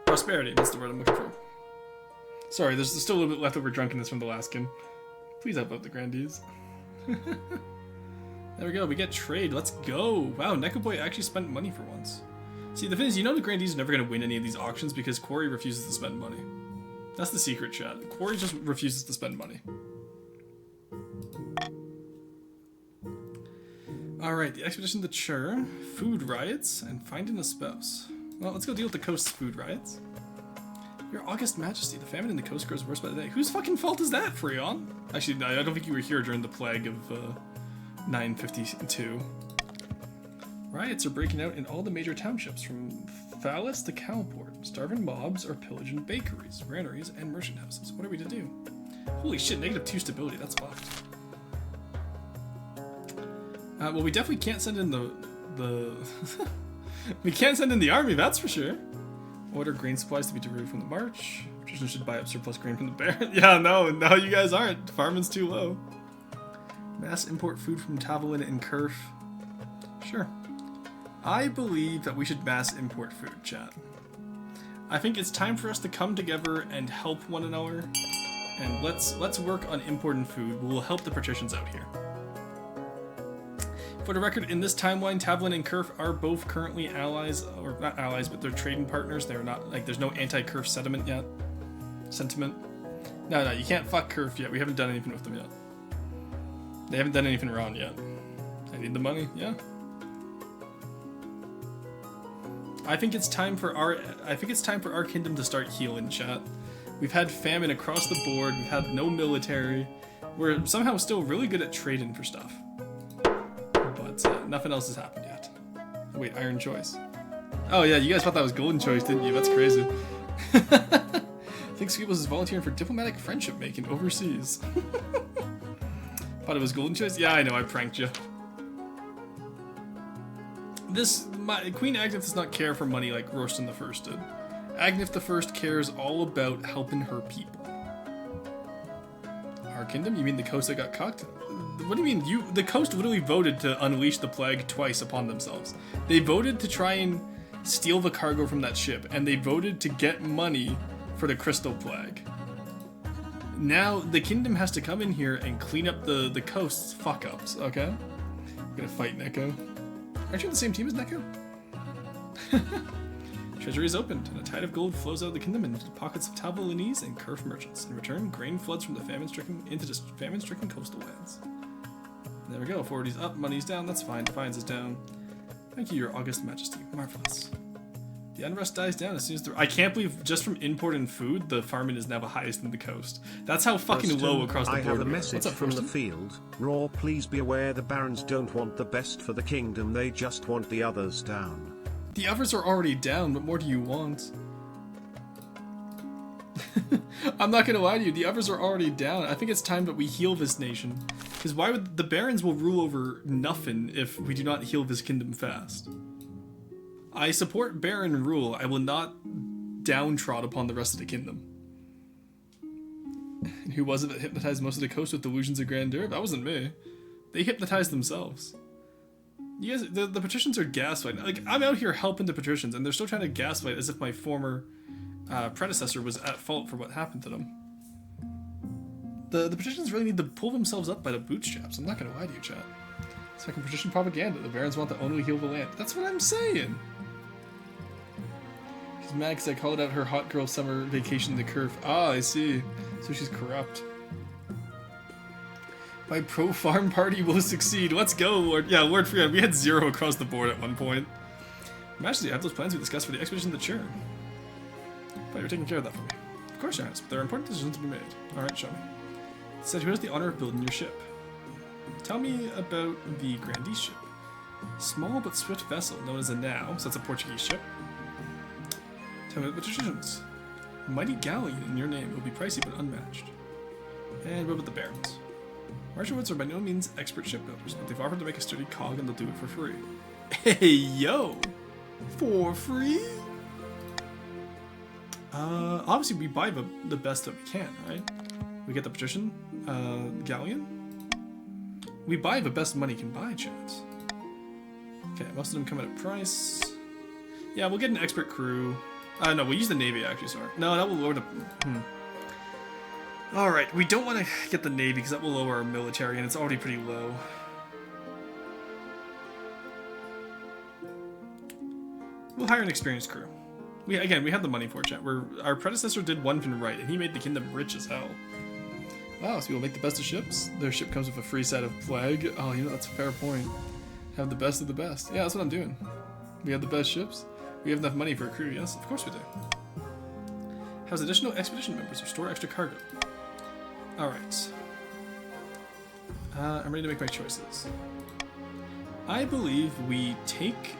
Prosperity. That's the word I'm looking for. Sorry, there's still a little bit leftover drunkenness from the last game. Please help out the grandees. There we go. We get trade. Let's go. Wow, Neko Boy actually spent money for once. See, the thing is, you know the grandees are never going to win any of these auctions because Quarry refuses to spend money. That's the secret, chat. Quarry just refuses to spend money. Alright, the expedition to Chur, food riots, and finding a spouse. Well, let's go deal with the coast's food riots. Your August Majesty, the famine in the coast grows worse by the day. Whose fucking fault is that, Freon? Actually, I don't think you were here during the plague of 952. Riots are breaking out in all the major townships, from Phallus to Calport. Starving mobs are pillaging bakeries, granaries, and merchant houses. What are we to do? Holy shit, -2 stability, that's fucked. Well, we definitely can't send in the we can't send in the army, that's for sure. Order grain supplies to be derived from the march. Patricians should buy up surplus grain from the baron. Yeah, no, you guys aren't. Farming's too low. Mass import food from Tavolin and Kerf. Sure. I believe that we should mass import food, chat. I think it's time for us to come together and help one another. And let's work on importing food. We'll help the patricians out here. For the record, in this timeline, Tavolin and Kerf are both currently allies, or not allies, but they're trading partners. They're not, like, there's no anti-Kerf sentiment yet. No, you can't fuck Kerf yet. We haven't done anything with them yet. They haven't done anything wrong yet. I need the money, yeah. I think it's time for our kingdom to start healing, chat. We've had famine across the board. We've had no military. We're somehow still really good at trading for stuff. But nothing else has happened yet. Oh, wait, Iron Choice. Oh yeah, you guys thought that was Golden Choice, didn't you? That's crazy. I think Sweetles is volunteering for diplomatic friendship making overseas. Thought it was Golden Choice? Yeah, I know, I pranked you. Queen Agnif does not care for money like Rostan the First did. Agnif the First cares all about helping her people. Our kingdom? You mean the coast that got cocked? What do you mean? The coast literally voted to unleash the plague twice upon themselves. They voted to try and steal the cargo from that ship, and they voted to get money for the crystal plague. Now the kingdom has to come in here and clean up the coast's fuck-ups, okay? I'm gonna fight Neko. Aren't you on the same team as Neko? Treasury is opened, and a tide of gold flows out of the kingdom into the pockets of Tavolinese and Kerf merchants. In return, grain floods from the famine-stricken coastal lands. There we go. Authorities up, money's down. That's fine. Defiance is down. Thank you, Your August Majesty. Marvelous. The unrest dies down as soon as I can't believe just from importing food, the farming is now the highest in the coast. That's how fucking low across the board. I have a message from the field. Raw, please be aware the barons don't want the best for the kingdom. They just want the others down. The others are already down. What more do you want? I'm not gonna lie to you. The others are already down. I think it's time that we heal this nation. Because why would the barons will rule over nothing if we do not heal this kingdom fast? I support baron rule. I will not downtrod upon the rest of the kingdom. And who was it that hypnotized most of the coast with delusions of grandeur? That wasn't me. They hypnotized themselves. You guys, the patricians are gaslighting. Like, I'm out here helping the patricians, and they're still trying to gaslight as if my former predecessor was at fault for what happened to them. The patricians really need to pull themselves up by the bootstraps. I'm not gonna lie to you, chat. It's fucking patrician propaganda. The barons want to only heal the land. That's what I'm saying. She's mad because I called out her hot girl summer vacation to Kerf. Ah, I see. So she's corrupt. My pro-farm party will succeed. Let's go, Lord. Yeah, Lord Freon. We had 0 across the board at one point. Majesty, I have those plans we discussed for the expedition to Chur. But you're taking care of that for me. Of course, Your Highness, but there are important decisions to be made. Alright, show me. It said, who has the honor of building your ship? Tell me about the Grandee's ship. Small but swift vessel known as a Now, so that's a Portuguese ship. Tell me about the decisions. A mighty galleon in your name. It will be pricey but unmatched. And what about the barons? Marshallwoods are by no means expert shipbuilders, but they've offered to make a sturdy cog and they'll do it for free. Hey, yo! For free? Obviously we buy the best that we can, right? We get the patrician, galleon. We buy the best money can buy, chat. Okay, most of them come at a price. Yeah, we'll get an expert crew. No, we'll use the navy actually, sorry. No, that will lower the... Alright, we don't want to get the navy because that will lower our military and it's already pretty low. We'll hire an experienced crew. We have the money for it, chat. Our predecessor did one thing right, and he made the kingdom rich as hell. Wow, so we'll make the best of ships? Their ship comes with a free set of flag. Oh, you know, that's a fair point. Have the best of the best. Yeah, that's what I'm doing. We have the best ships. We have enough money for a crew, yes? Of course we do. Has additional expedition members or store extra cargo. Alright. I'm ready to make my choices. I believe we take...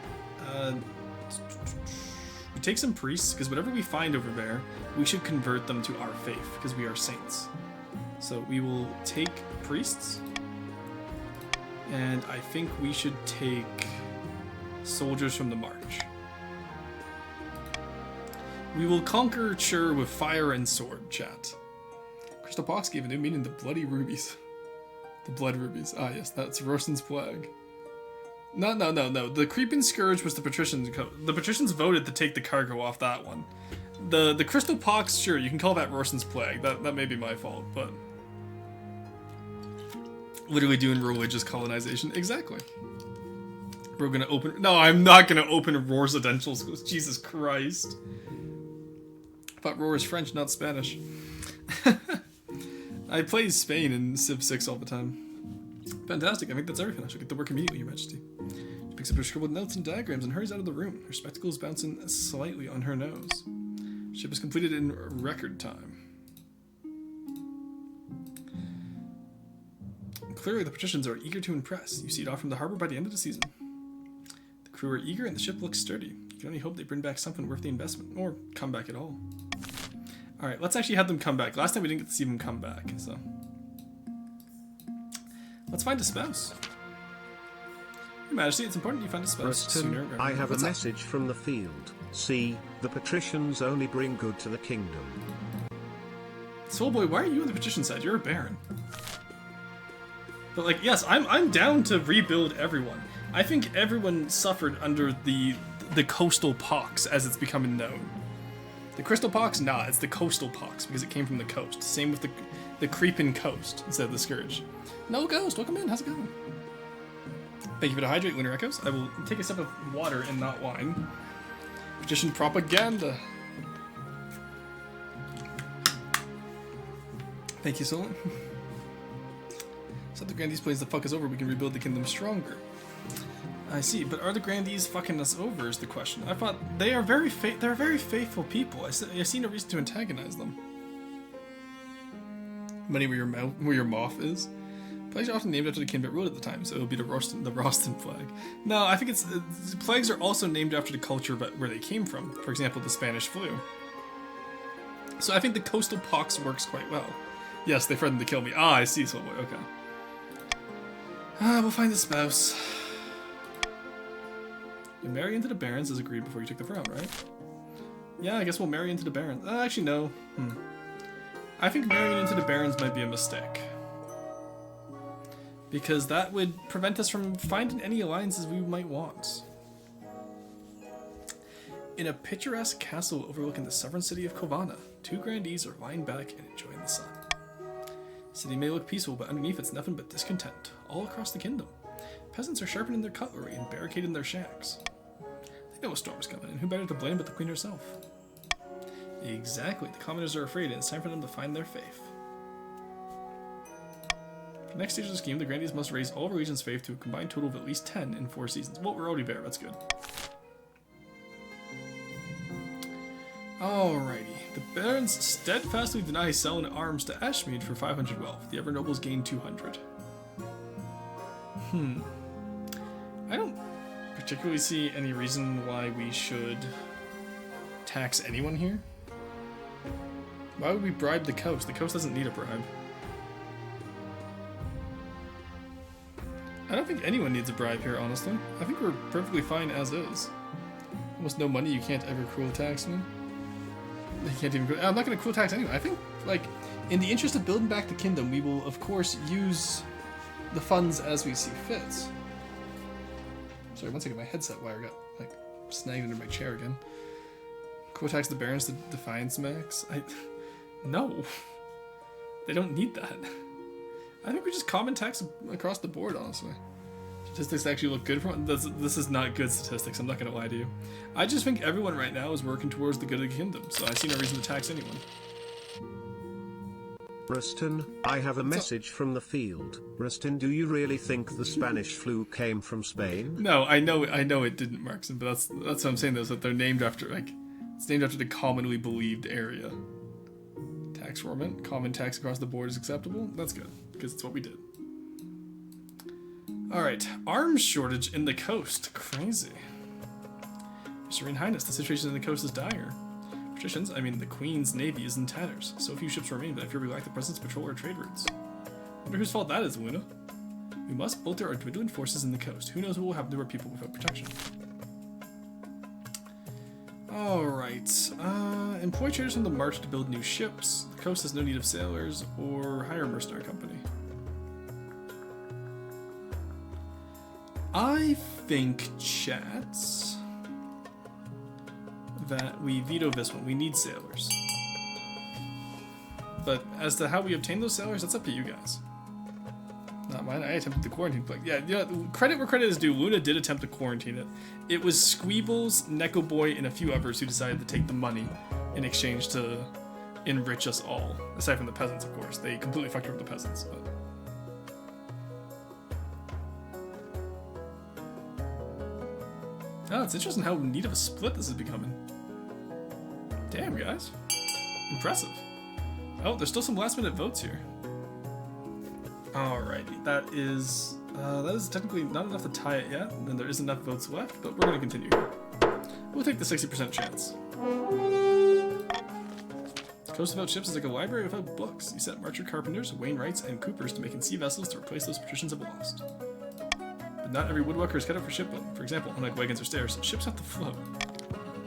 we take some priests, because whatever we find over there, we should convert them to our faith, because we are saints. So we will take priests, and I think we should take soldiers from the march. We will conquer Chur with fire and sword, chat. Crystal Pox gave a new meaning to bloody rubies. The blood rubies. Ah yes, that's Rostin's plague. No. The Creeping Scourge was the Patricians' code. The Patricians voted to take the cargo off that one. The Crystal Pox, sure, you can call that Rostin's plague. That may be my fault, but... Literally doing religious colonization. Exactly. We're gonna open... No, I'm not gonna open residential schools. Jesus Christ. I thought Roar is French, not Spanish. I play Spain in Civ 6 all the time. Fantastic, I think that's everything. I shall get to work immediately, Your Majesty. She picks up her scribbled notes and diagrams and hurries out of the room, her spectacles bouncing slightly on her nose. Ship is completed in record time. Clearly, the patricians are eager to impress. You see it off from the harbor by the end of the season. The crew are eager and the ship looks sturdy. You can only hope they bring back something worth the investment, or come back at all. Alright, let's actually have them come back. Last time we didn't get to see them come back, so... Let's find a spouse. Your Majesty, it's important you find a spouse sooner. I have a message from the field. See, the patricians only bring good to the kingdom. Soulboy, why are you on the patrician side? You're a baron. But like, yes, I'm down to rebuild everyone. I think everyone suffered under the coastal pox as it's becoming known. The crystal pox? Nah, it's the coastal pox because it came from the coast. Same with the creeping coast instead of the scourge. No ghost, welcome in, how's it going? Thank you for the hydrate, Lunar Echoes. I will take a sip of water and not wine. Magician propaganda. Thank you, Solon. So the Grandees plays the fuck us over, we can rebuild the kingdom stronger. I see, but are the Grandees fucking us over is the question. I thought they are very faithful people. I see no reason to antagonize them. Money where your moth is. Plagues are often named after the king that ruled at the time, so it would be the Rostin plague. No, I think plagues are also named after the culture where they came from. For example, the Spanish flu. So I think the coastal pox works quite well. Yes, they threatened to kill me. Ah, I see, Soulboy. Okay. We'll find a spouse. You marry into the barons as agreed before you took the throne, right? Yeah, I guess we'll marry into the barons. Actually, no. I think marrying into the barons might be a mistake. Because that would prevent us from finding any alliances we might want. In a picturesque castle overlooking the sovereign city of Kovana, two grandees are lying back and enjoying the sun. The city may look peaceful, but underneath it's nothing but discontent, all across the kingdom. Peasants are sharpening their cutlery and barricading their shacks. They know a storm's coming, and who better to blame but the queen herself? Exactly, the commoners are afraid, and it's time for them to find their faith. For the next stage of the scheme, the Grandees must raise all regions' faith to a combined total of at least 10 in 4 seasons. Well, we're already there, that's good. Alrighty. The barons steadfastly deny selling arms to Ashmead for 500 wealth. The ever-nobles gain 200. I don't particularly see any reason why we should tax anyone here. Why would we bribe the coast? The coast doesn't need a bribe. I don't think anyone needs a bribe here, honestly. I think we're perfectly fine as is. Almost no money, you can't ever cruel tax me. You can't even. I'm not going to cruel tax anyone. I think, like, in the interest of building back the kingdom, we will, of course, use the funds as we see fit. Sorry, one second, my headset wire got, like, snagged under my chair again. Cruel tax the barons to defiance max? No. They don't need that. I think we just common tax across the board, honestly. Statistics actually look good for one. This is not good statistics, I'm not going to lie to you. I just think everyone right now is working towards the good of the kingdom, so I see no reason to tax anyone. Rustin, I have a message from the field. Rustin, do you really think the Spanish flu came from Spain? No, I know it didn't, Markson, but that's what I'm saying though, is that they're named after, like, it's named after the commonly believed area. Tax formant, common tax across the board is acceptable. That's good, because it's what we did. Alright, arms shortage in the coast. Crazy. Your Serene Highness, the situation in the coast is dire. Patricians, I mean the Queen's navy is in tatters. So few ships remain that I fear we lack the presence to patrol our trade routes. Wonder whose fault that is, Luna. We must bolster our dwindling forces in the coast. Who knows what will happen to our people without protection. Alright, employ traders from the march to build new ships. The coast has no need of sailors, or hire a mercenary company. I think, chats, that we veto this one. We need sailors. But as to how we obtain those sailors, that's up to you guys. Not mine. I attempted the quarantine plague. Yeah, credit where credit is due. Luna did attempt to quarantine it. It was Squeebles, Neko Boy, and a few others who decided to take the money in exchange to enrich us all. Aside from the peasants, of course. They completely fucked over the peasants. But. Oh, it's interesting how neat of a split this is becoming. Damn, guys. Impressive. Oh, there's still some last minute votes here. Alrighty, that is technically not enough to tie it yet, and there isn't enough votes left, but we're going to continue here. We'll take the 60% chance. Coast without ships is like a library without books. You set Marcher Carpenters, Wainwrights, and Coopers to making sea vessels to replace those patricians have lost. But not every woodworker is cut out for shipbuilding. For example, unlike wagons or stairs, ships have to float.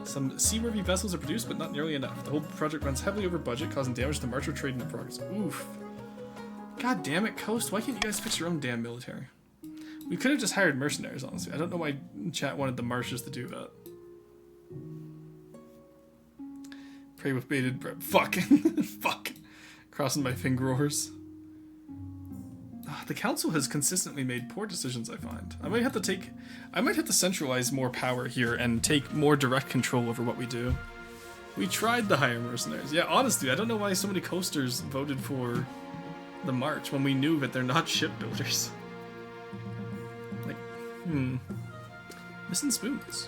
Some seaworthy vessels are produced, but not nearly enough. The whole project runs heavily over budget, causing damage to the Marcher trade in the progress. Oof. God damn it, Coast. Why can't you guys fix your own damn military? We could have just hired mercenaries, honestly. I don't know why chat wanted the Marchers to do that. Pray with bated breath. Fuck. Fuck. Crossing my fingers. The council has consistently made poor decisions, I find. I might have to centralize more power here and take more direct control over what we do. We tried to hire mercenaries. Yeah, honestly, I don't know why so many coasters voted for the march when we knew that they're not shipbuilders. Like, missing spoons.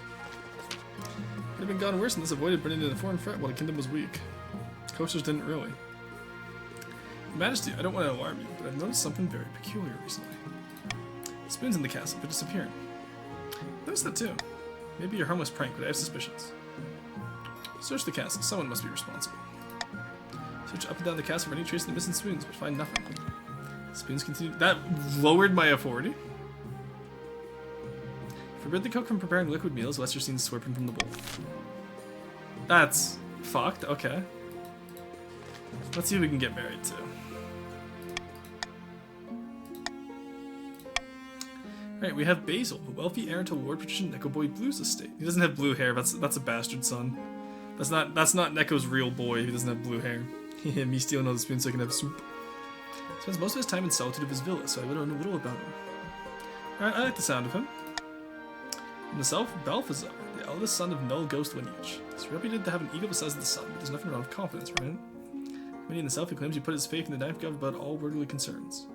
Could have been gone worse, and this avoided bringing in a foreign threat while the kingdom was weak. Coasters didn't really. Majesty, I don't want to alarm you, but I've noticed something very peculiar recently. The spoons in the castle are disappearing. I noticed that too. Maybe your harmless prank, but I have suspicions. Search the castle. Someone must be responsible. Search up and down the castle for any trace of the missing spoons, but find nothing. Spoons continue. That lowered my authority. Forbid the cook from preparing liquid meals, lest you're seen slurping from the bowl. That's fucked. Okay. Let's see who we can get married to. Alright, we have Basil, the wealthy heir to Lord Patrician Neko Boy Blue's estate. He doesn't have blue hair. That's a bastard son. That's not Neko's real boy. He doesn't have blue hair. Me stealing all the spoons so I can have soup. Spends most of his time in solitude of his villa, so I would know a little about him. Alright, I like the sound of him. Himself, Balthazar, the eldest son of Null Ghost lineage. He's reputed to have an ego the size of the sun, but there's nothing wrong with confidence, right? Many in the south, he claims he put his faith in the ninth god about all worldly concerns.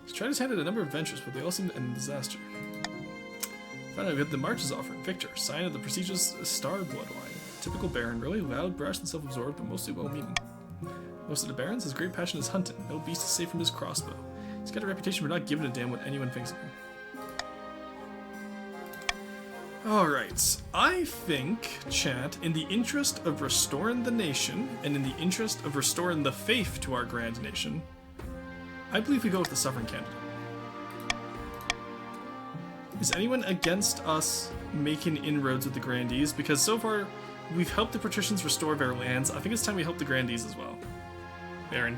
He's tried his hand at a number of ventures, but they all seem to end in disaster. Finally, we have the March's offering, Victor, sign of the prestigious Star bloodline. Typical baron, really loud, brash, and self-absorbed, but mostly well-meaning. Most of the barons, his great passion is hunting. No beast is safe from his crossbow. He's got a reputation for not giving a damn what anyone thinks of him. Alright, I think, chat, in the interest of restoring the nation, and in the interest of restoring the faith to our grand nation, I believe we go with the sovereign candidate. Is anyone against us making inroads with the Grandees? Because so far, we've helped the patricians restore their lands. I think it's time we help the Grandees as well. Baron.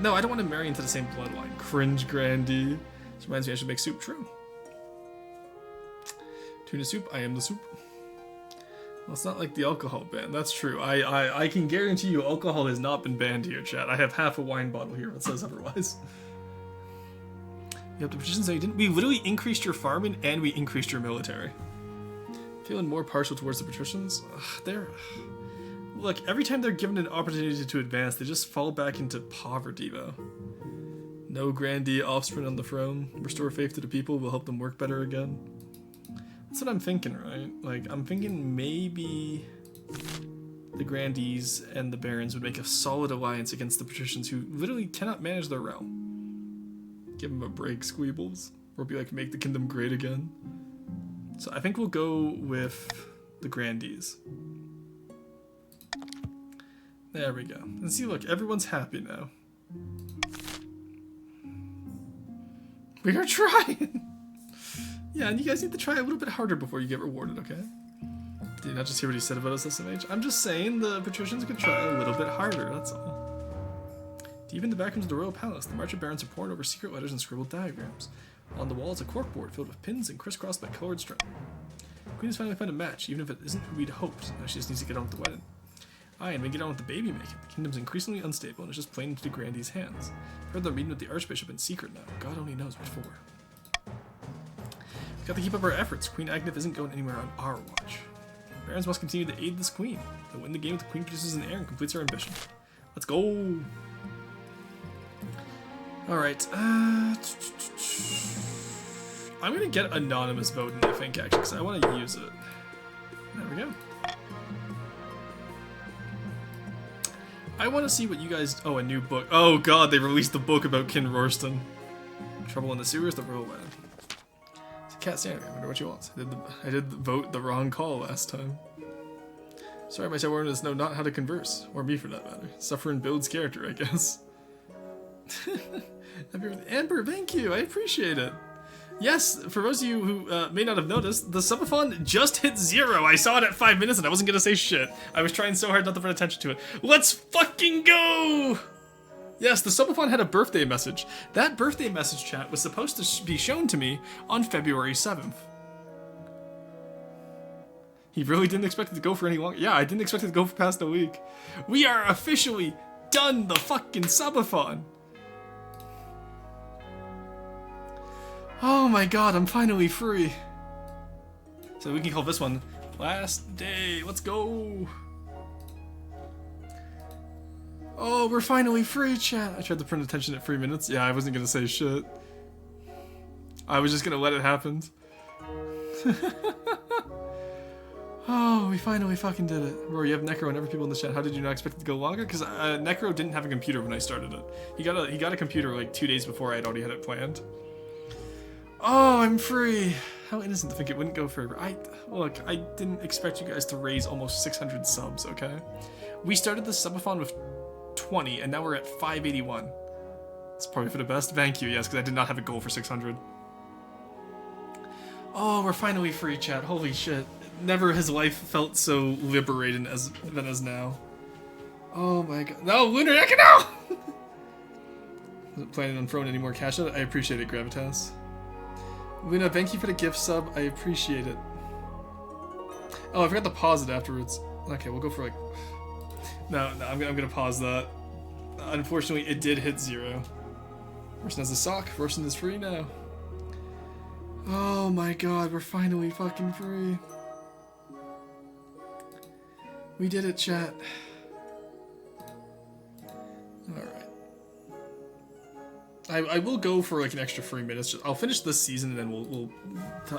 No, I don't want to marry into the same bloodline. Cringe Grandee. This reminds me I should make soup. True. Tuna soup, I am the soup. Well, it's not like the alcohol ban. That's true. I can guarantee you alcohol has not been banned here, chat. I have half a wine bottle here that says otherwise. You have the patricians that you didn't. We literally increased your farming and we increased your military. Feeling more partial towards the patricians? They're... Look, every time they're given an opportunity to advance, they just fall back into poverty, though. No grandee offspring on the throne. Restore faith to the people will help them work better again. That's what I'm thinking, right? Like, I'm thinking maybe the grandees and the barons would make a solid alliance against the patricians who literally cannot manage their realm. Give them a break, Squeebles. Or be like, make the kingdom great again. So I think we'll go with the grandees. There we go. And see, look, everyone's happy now. We are trying! Yeah, and you guys need to try a little bit harder before you get rewarded, okay? Did you not just hear what he said about us, SMH? I'm just saying the patricians could try a little bit harder, that's all. Deep in the back rooms of the royal palace, the marcher barons are poring over secret letters and scribbled diagrams. On the wall is a corkboard filled with pins and crisscrossed by colored string. The queen has finally found a match, even if it isn't who we'd hoped. Now she just needs to get on with the wedding. Aye, and we get on with the baby making. The kingdom's increasingly unstable and it's just playing into the grandee's hands. I've heard they're meeting with the archbishop in secret now. God only knows what for. We've got to keep up our efforts. Queen Agnif isn't going anywhere on our watch. Barons must continue to aid this queen. They'll win the game if the queen produces an heir and completes her ambition. Let's go! Alright, I'm gonna get anonymous voting, I think, actually, because I want to use it. There we go. I want to see what you guys... Oh, a new book. Oh god, they released the book about Kin Rorston. Trouble in the Sewers, the Royal Wedding. It's a cat standing. I wonder what she wants. I did vote the wrong call last time. Sorry, my subordinates know not how to converse. Or me, for that matter. Suffering builds character, I guess. Amber, thank you. I appreciate it. Yes, for those of you who may not have noticed, the subathon just hit 0. I saw it at 5 minutes and I wasn't gonna say shit. I was trying so hard not to pay attention to it. Let's fucking go! Yes, the subathon had a birthday message. That birthday message, chat, was supposed to be shown to me on February 7th. He really didn't expect it to go for any longer. Yeah, I didn't expect it to go for past a week. We are officially done the fucking subathon. Oh my god, I'm finally free. So we can call this one Last Day. Let's go. Oh, we're finally free, chat. I tried to print attention at 3 minutes. Yeah, I wasn't gonna say shit. I was just gonna let it happen. Oh, we finally fucking did it. Rory, you have Necro and every people in the chat. How did you not expect it to go longer? Because Necro didn't have a computer when I started it. He got a computer like 2 days before I had already had it planned. Oh, I'm free. How innocent to think it wouldn't go forever. Look, I didn't expect you guys to raise almost 600 subs, okay? We started the subathon with 20, and now we're at 581. It's probably for the best. Thank you, yes, because I did not have a goal for 600. Oh, we're finally free, chat. Holy shit. Never has life felt so liberating than as now. Oh my god. No, Lunar Echo, no! Wasn't planning on throwing any more cash out. I appreciate it, Gravitas. Luna, thank you for the gift sub. I appreciate it. Oh, I forgot to pause it afterwards. Okay, we'll go for like... No, I'm gonna pause that. Unfortunately, it did hit 0. Rorston has a sock. Rorston is free now. Oh my god, we're finally fucking free. We did it, chat. Alright. I will go for like an extra 3 minutes. I'll finish this season and then we'll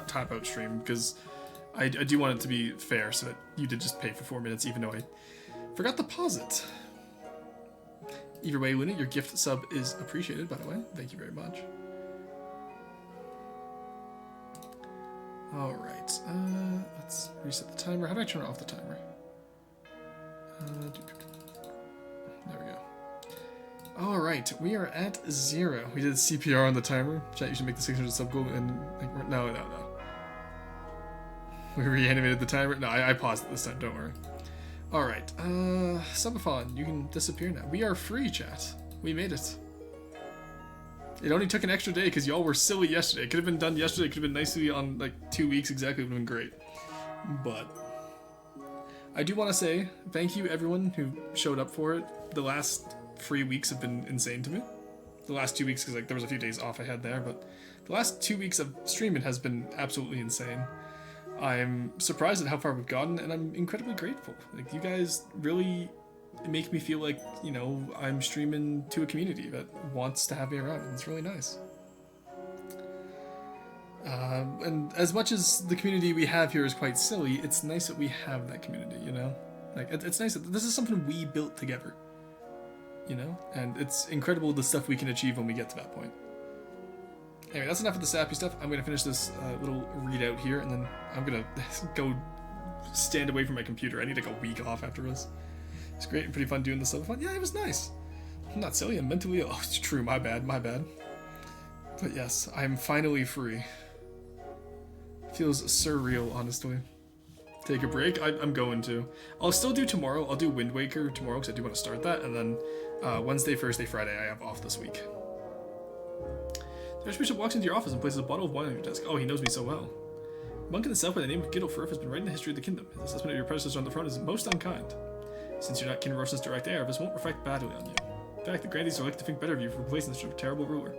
tap out stream because I do want it to be fair so that you did just pay for 4 minutes even though I forgot to pause it. Either way, Luna, your gift sub is appreciated, by the way. Thank you very much. Alright, let's reset the timer. How do I turn off the timer? There we go. Alright, we are at 0. We did CPR on the timer. Chat, you should make the 600 sub goal and... No. We reanimated the timer. No, I paused it this time, don't worry. Alright, Subathon, you can disappear now. We are free, chat. We made it. It only took an extra day because y'all were silly yesterday. It could have been done yesterday. It could have been nicely on like 2 weeks exactly. It would have been great. But I do want to say thank you everyone who showed up for it. The last 3 weeks have been insane to me. The last 2 weeks, because like there was a few days off I had there, but the last 2 weeks of streaming has been absolutely insane. I'm surprised at how far we've gotten, and I'm incredibly grateful. Like, you guys really make me feel like, you know, I'm streaming to a community that wants to have me around, and it's really nice. And as much as the community we have here is quite silly, it's nice that we have that community, you know? Like, it's nice that this is something we built together, you know? And it's incredible the stuff we can achieve when we get to that point. Anyway, that's enough of the sappy stuff. I'm going to finish this little readout here, and then I'm going to go stand away from my computer. I need like a week off after this. It's great and pretty fun doing this stuff. Yeah, it was nice. I'm not silly, I'm mentally ill. Oh, it's true, my bad. But yes, I'm finally free. Feels surreal, honestly. Take a break? I'm going to. I'll still do tomorrow. I'll do Wind Waker tomorrow, because I do want to start that, and then Wednesday, Thursday, Friday, I have off this week. The Archbishop walks into your office and places a bottle of wine on your desk. Oh, he knows me so well. A monk in the south by the name of Giddleferth has been writing the history of the kingdom. His assessment of your predecessor on the throne is most unkind. Since you're not King Roshan's direct heir, this won't reflect badly on you. In fact, the grandees are likely to think better of you for replacing this terrible ruler.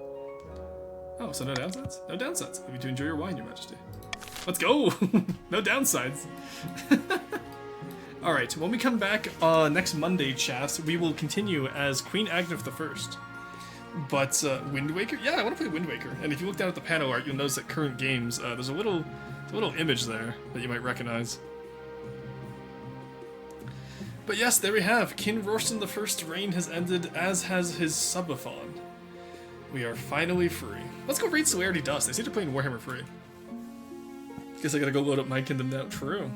Oh, so no downsides? No downsides. Leave you to enjoy your wine, your majesty. Let's go! No downsides. Alright, when we come back next Monday, chat, we will continue as Queen Agnif I. But Wind Waker? Yeah, I want to play Wind Waker. And if you look down at the panel art, you'll notice that current games, there's a little image there that you might recognize. But yes, there we have. King Roshan I's reign has ended, as has his Subathon. We are finally free. Let's go raid Celerity Dust. I see they're playing Warhammer 3. Guess I gotta go load up my kingdom now. True.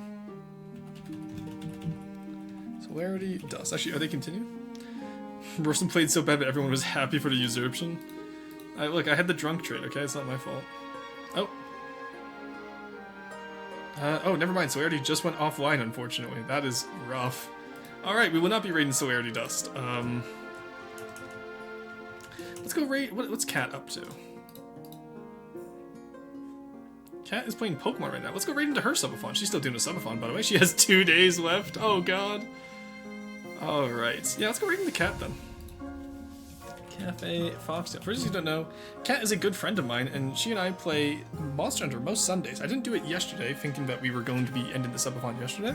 Celerity Dust. Actually, are they continuing? Roshan played so bad that everyone was happy for the usurpation. Look, I had the drunk trade, okay? It's not my fault. Oh. Oh, never mind. Celerity just went offline, unfortunately. That is rough. Alright, we will not be raiding Celerity Dust. Let's go raid... What's Cat up to? Cat is playing Pokemon right now. Let's go raid into her Subathon. She's still doing a Subathon, by the way. She has 2 days left. Oh, God. Alright. Yeah, let's go raid into Cat, then. Cafe Foxtail. For those who don't know, Kat is a good friend of mine, and she and I play Monster Hunter most Sundays. I didn't do it yesterday, thinking that we were going to be ending the subathon yesterday,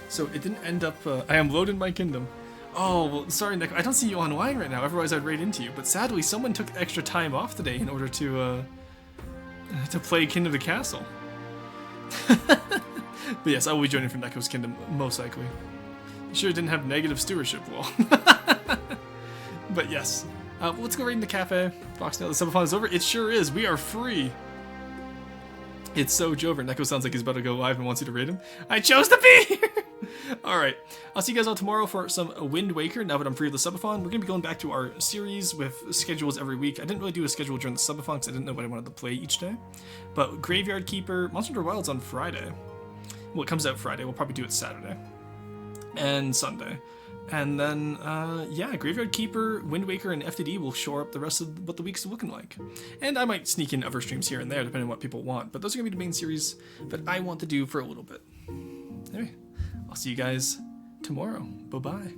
so it didn't end up. I am loaded my kingdom. Oh, well, sorry, Nick. I don't see you online right now. Otherwise, I'd raid into you. But sadly, someone took extra time off today in order to play Kingdom of the Castle. But yes, I will be joining from Neko's Kingdom most likely. You sure didn't have negative stewardship, lol. But yes. Let's go right into Cafe Foxtail. The subathon is over. It sure is. We are free. It's so Jover. Neko sounds like he's about to go live and wants you to raid him. I chose to be here! Alright. I'll see you guys all tomorrow for some Wind Waker, now that I'm free of the subathon. We're going to be going back to our series with schedules every week. I didn't really do a schedule during the subathon because I didn't know what I wanted to play each day. But Graveyard Keeper, Monster Hunter Wilds on Friday. Well, it comes out Friday. We'll probably do it Saturday. And Sunday. And then, yeah, Graveyard Keeper, Wind Waker, and FTD will shore up the rest of what the week's looking like. And I might sneak in other streams here and there, depending on what people want. But those are going to be the main series that I want to do for a little bit. Anyway, I'll see you guys tomorrow. Bye-bye.